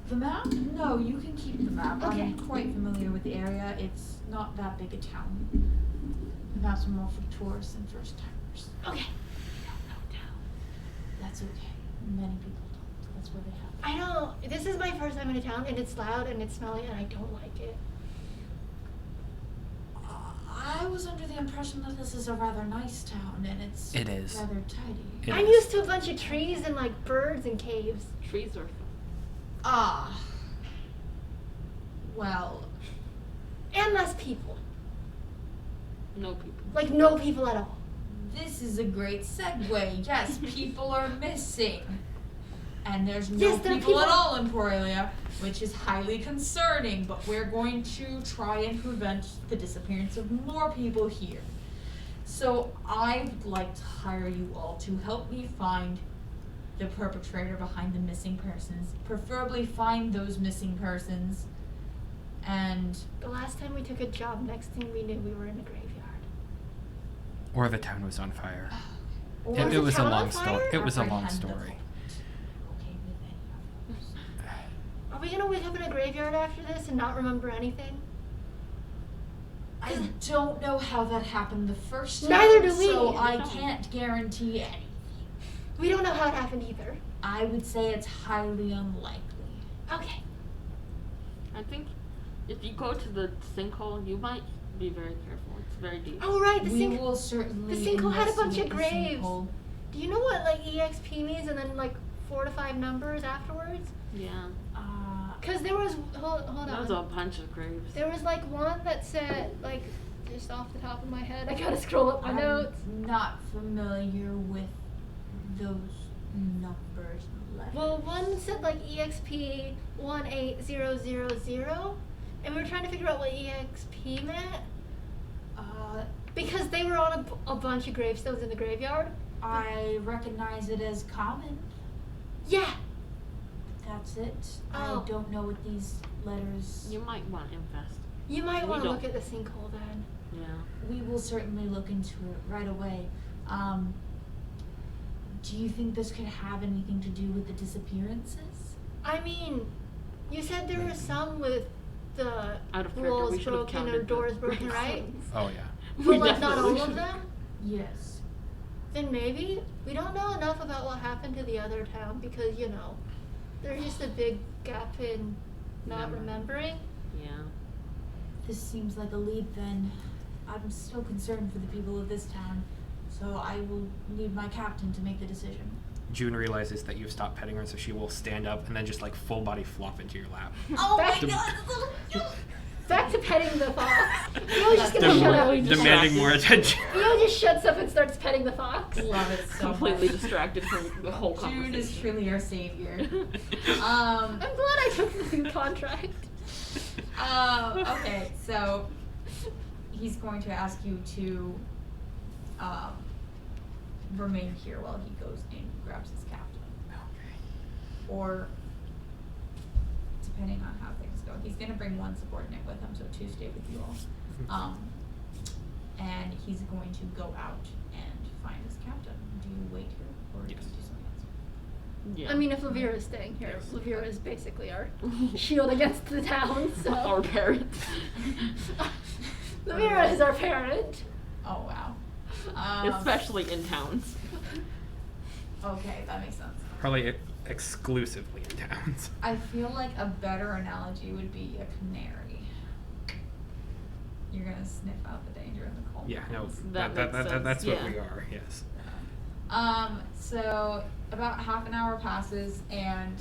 The map? No, you can keep the map. Okay. I'm quite familiar with the area. It's not that big a town. The maps are more for tourists and first timers. Okay. That's okay. Many people don't. That's where they have. I know. This is my first time in a town, and it's loud and it's smelly, and I don't like it. I was under the impression that this is a rather nice town, and it's It is. rather tidy. It I'm is. used to a bunch of trees and like birds and caves. Trees are fun. Ah. Well, And less people. No people. Like no people at all. this is a great segue. Yes, people are missing. And there's no Yes, there are people at people- all in Proilia, which is highly concerning, but we're going to try and prevent the disappearance of more people here. So I'd like to hire you all to help me find the perpetrator behind the missing persons, preferably find those missing persons, and The last time we took a job, next thing we knew, we were in a graveyard. Or the town was on fire. or Was It the was a town on long fire? story. It was a long apprehend the story. culprit. Okay with any of those. Are we gonna wake up in a graveyard after this and not remember anything? I don't know how that happened the first time. Neither do we. So I can't guarantee anything. We don't know how it happened either. I would say it's highly unlikely. Okay. I think if you go to the sinkhole, you might be very careful. It's very deep. Oh right, the We sink. will certainly the sinkhole had a bunch of investigate the graves. sinkhole. Do you know what like EXP means and then like 4 to 5 numbers afterwards? Yeah. Cause there was hold That was on. a bunch of graves. There was like one that said like just off the top of my head. I gotta scroll up my notes. I'm not familiar with those numbers and letters. Well, one said like EXP 18000, and we were trying to figure out what EXP meant because they were on a bunch of gravestones in the graveyard. I recognize it as common. Yeah. That's it. Oh. I don't know what these letters. You might want to invest. You might We want to don't- look at the sinkhole then. Yeah. We will certainly look into it right away. Do you think this could have anything to do with the disappearances? I mean, you said there were some with the Out of character, walls we should have broken or counted the doors broken, right? gravestones. Oh yeah. But like not definitely all of should've. them? Yes. Then maybe we don't know enough about what happened to the other town because there's just a big gap in not Memory. remembering. Yeah. This seems like a lead then. I'm still concerned for the people of this town, so I will need my captain to make the decision. June realizes that you've stopped petting her, so she will stand up and then just like full body flop into your lap. Oh Back- my god, this little cute! Back to petting the fox. Theo just gonna shut up. Dem- Demanding more attention. Theo just shuts up and starts petting the fox. Love it so Completely much. distracted from the whole June conversation. is truly our savior. I'm glad I took the new contract. Okay, so he's going to ask you to remain here while he goes and grabs his captain. Or, depending on how things go, he's going to bring one subordinate with him, so 2 stay with you all. And he's going to go out and find his captain. Do you wait here, or do you Yes. do something else? Yeah. I mean, if Lavira is staying here, Yes. Lavira is basically our shield against the town, so. Our parents. Lavira is our parent. Oh, wow. Especially in towns. Okay, that makes sense. Probably exclusively in towns. I feel like a better analogy would be a canary. You're gonna sniff out the danger in the cold. Yeah, no, That makes sense, that's what yeah. we are. Yes. So about half an hour passes, and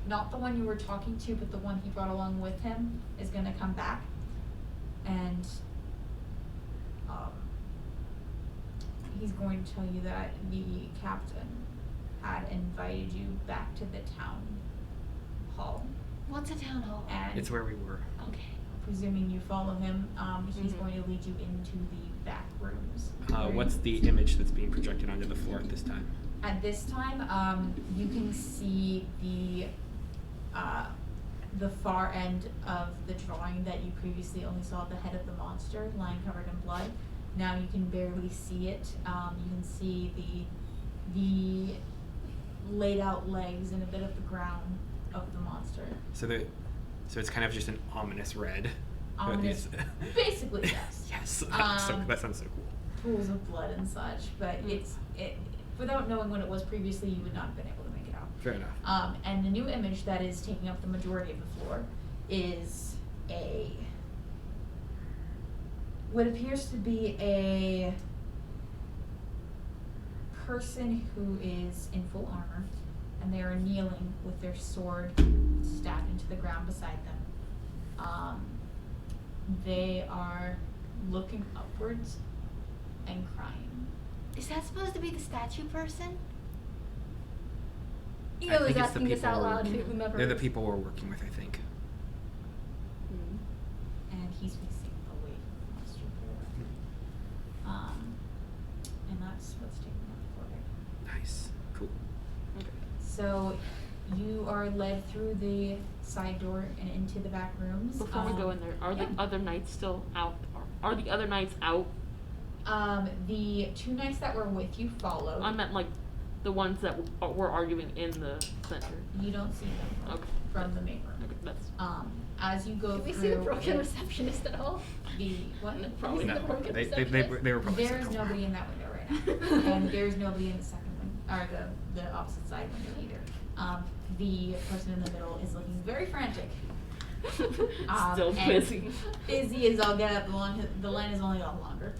not the one you were talking to, but the one he brought along with him is gonna come back, and he's going to tell you that the captain had invited you back to the town hall, What's a town hall? and It's where we were. Okay. presuming you follow him, he's Mhm. going to lead you into the back rooms. What's the image that's being projected onto the floor at this time? At this time, you can see the far end of the drawing that you previously only saw the head of the monster lying covered in blood. Now you can barely see it. You can see the laid out legs and a bit of the ground of the monster. So it's kind of just an ominous red. Ominous, basically, yes. Yes, Um, that sounds so cool. Pools of blood and such, but without knowing what it was previously, you would not have been able to make it out. Fair enough. And the new image that is taking up the majority of the floor is what appears to be a person who is in full armor, and they are kneeling with their sword stabbed into the ground beside them. They are looking upwards and crying. Is that supposed to be the statue person? I Eo is think it's the asking this people out we're loud to working- whomever. They're the people we're working with, I think. And he's facing away from the monster door. And that's what's taking up the floor there. Nice. Cool. So you are led through the side door and into the back rooms. Before we go in there, are yeah. the other knights still out? Are the other knights out? The 2 knights that were with you followed. I meant like the ones that were arguing in the center. You don't see them Okay. from the main room. Okay, that's. As you go Can we through. see the broken receptionist at all? What? Probably No, Isn't the broken they receptionist? were probably There's sent nobody over. in that window right now, and there's nobody in the second window, or the opposite side window either. The person in the middle is looking very frantic. Still And busy. Busy as all get up. The line is only got longer.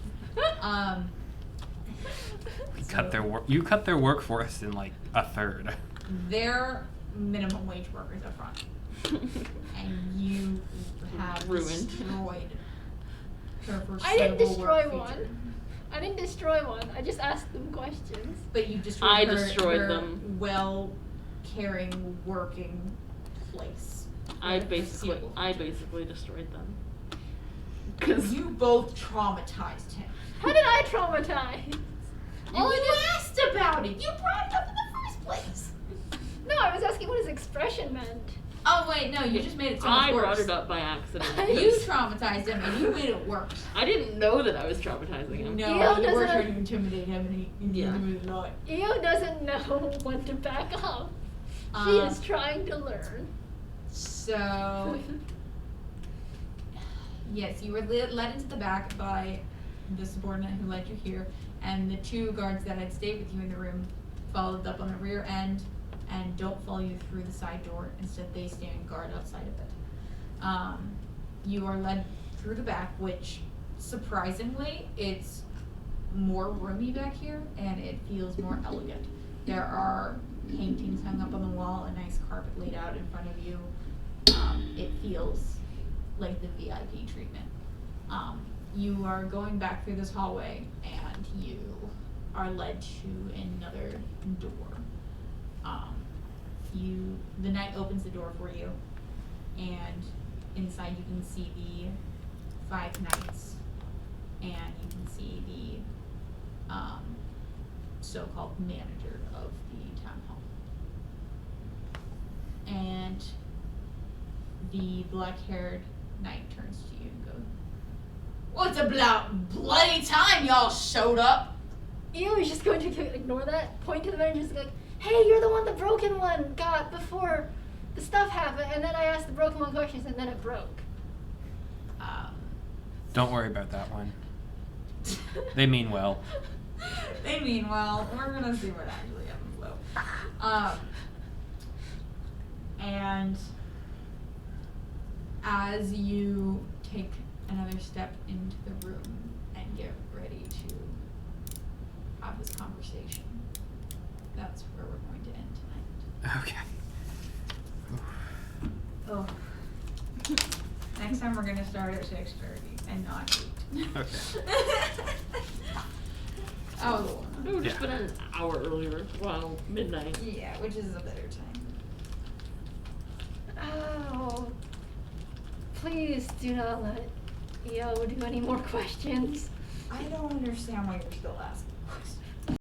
We cut their work. You cut their workforce in like a third. They're minimum wage workers up front, and you have Ruined. destroyed her for I didn't several destroy work one. features. I didn't destroy one. I just asked them questions. But you destroyed I her, destroyed her them. well-caring, working place. I for the basically foreseeable destroyed them. future. 'Cause You both traumatized him. How did I traumatize? You asked about it. You brought it up in the first place. No, I was asking what his expression meant. Oh wait, no, you just made it so much I worse. brought it up by accident. You 'cause traumatized him, and you made it worse. I didn't know that I was traumatizing him. No, Eo you were doesn't- trying to intimidate him, and he Yeah. intimidated a lot. Eo doesn't know when to back up. She is trying to learn. So, yes, you were led into the back by the subordinate who led you here, and the two guards that had stayed with you in the room followed up on the rear end and don't follow you through the side door. Instead, they stand guard outside of it. You are led through the back, which, surprisingly, it's more roomy back here, and it feels more elegant. There are paintings hung up on the wall, a nice carpet laid out in front of you. It feels like the VIP treatment. You are going back through this hallway, and you are led to another door. The knight opens the door for you, and inside you can see the 5 knights, and you can see the so-called manager of the town hall. And the black-haired knight turns to you and goes, "What's about bloody time y'all showed up?" Eo is just going to ignore that, point to the manager, and just like, hey, you're the one the broken one got before the stuff happened, and then I asked the broken one questions, and then it broke. Don't worry about that one. They mean well. They mean well. We're gonna see what actually happens though. And as you take another step into the room and get ready to have this conversation, that's where we're going to end tonight. Okay. Oh. Next time we're gonna start at 6:30 and not 8. Okay. Oh, the one. It would have Yeah. been an hour earlier. Well, midnight. Yeah, which is a better time. Oh, please do not let Eo do any more questions. I don't understand why you're still asking questions.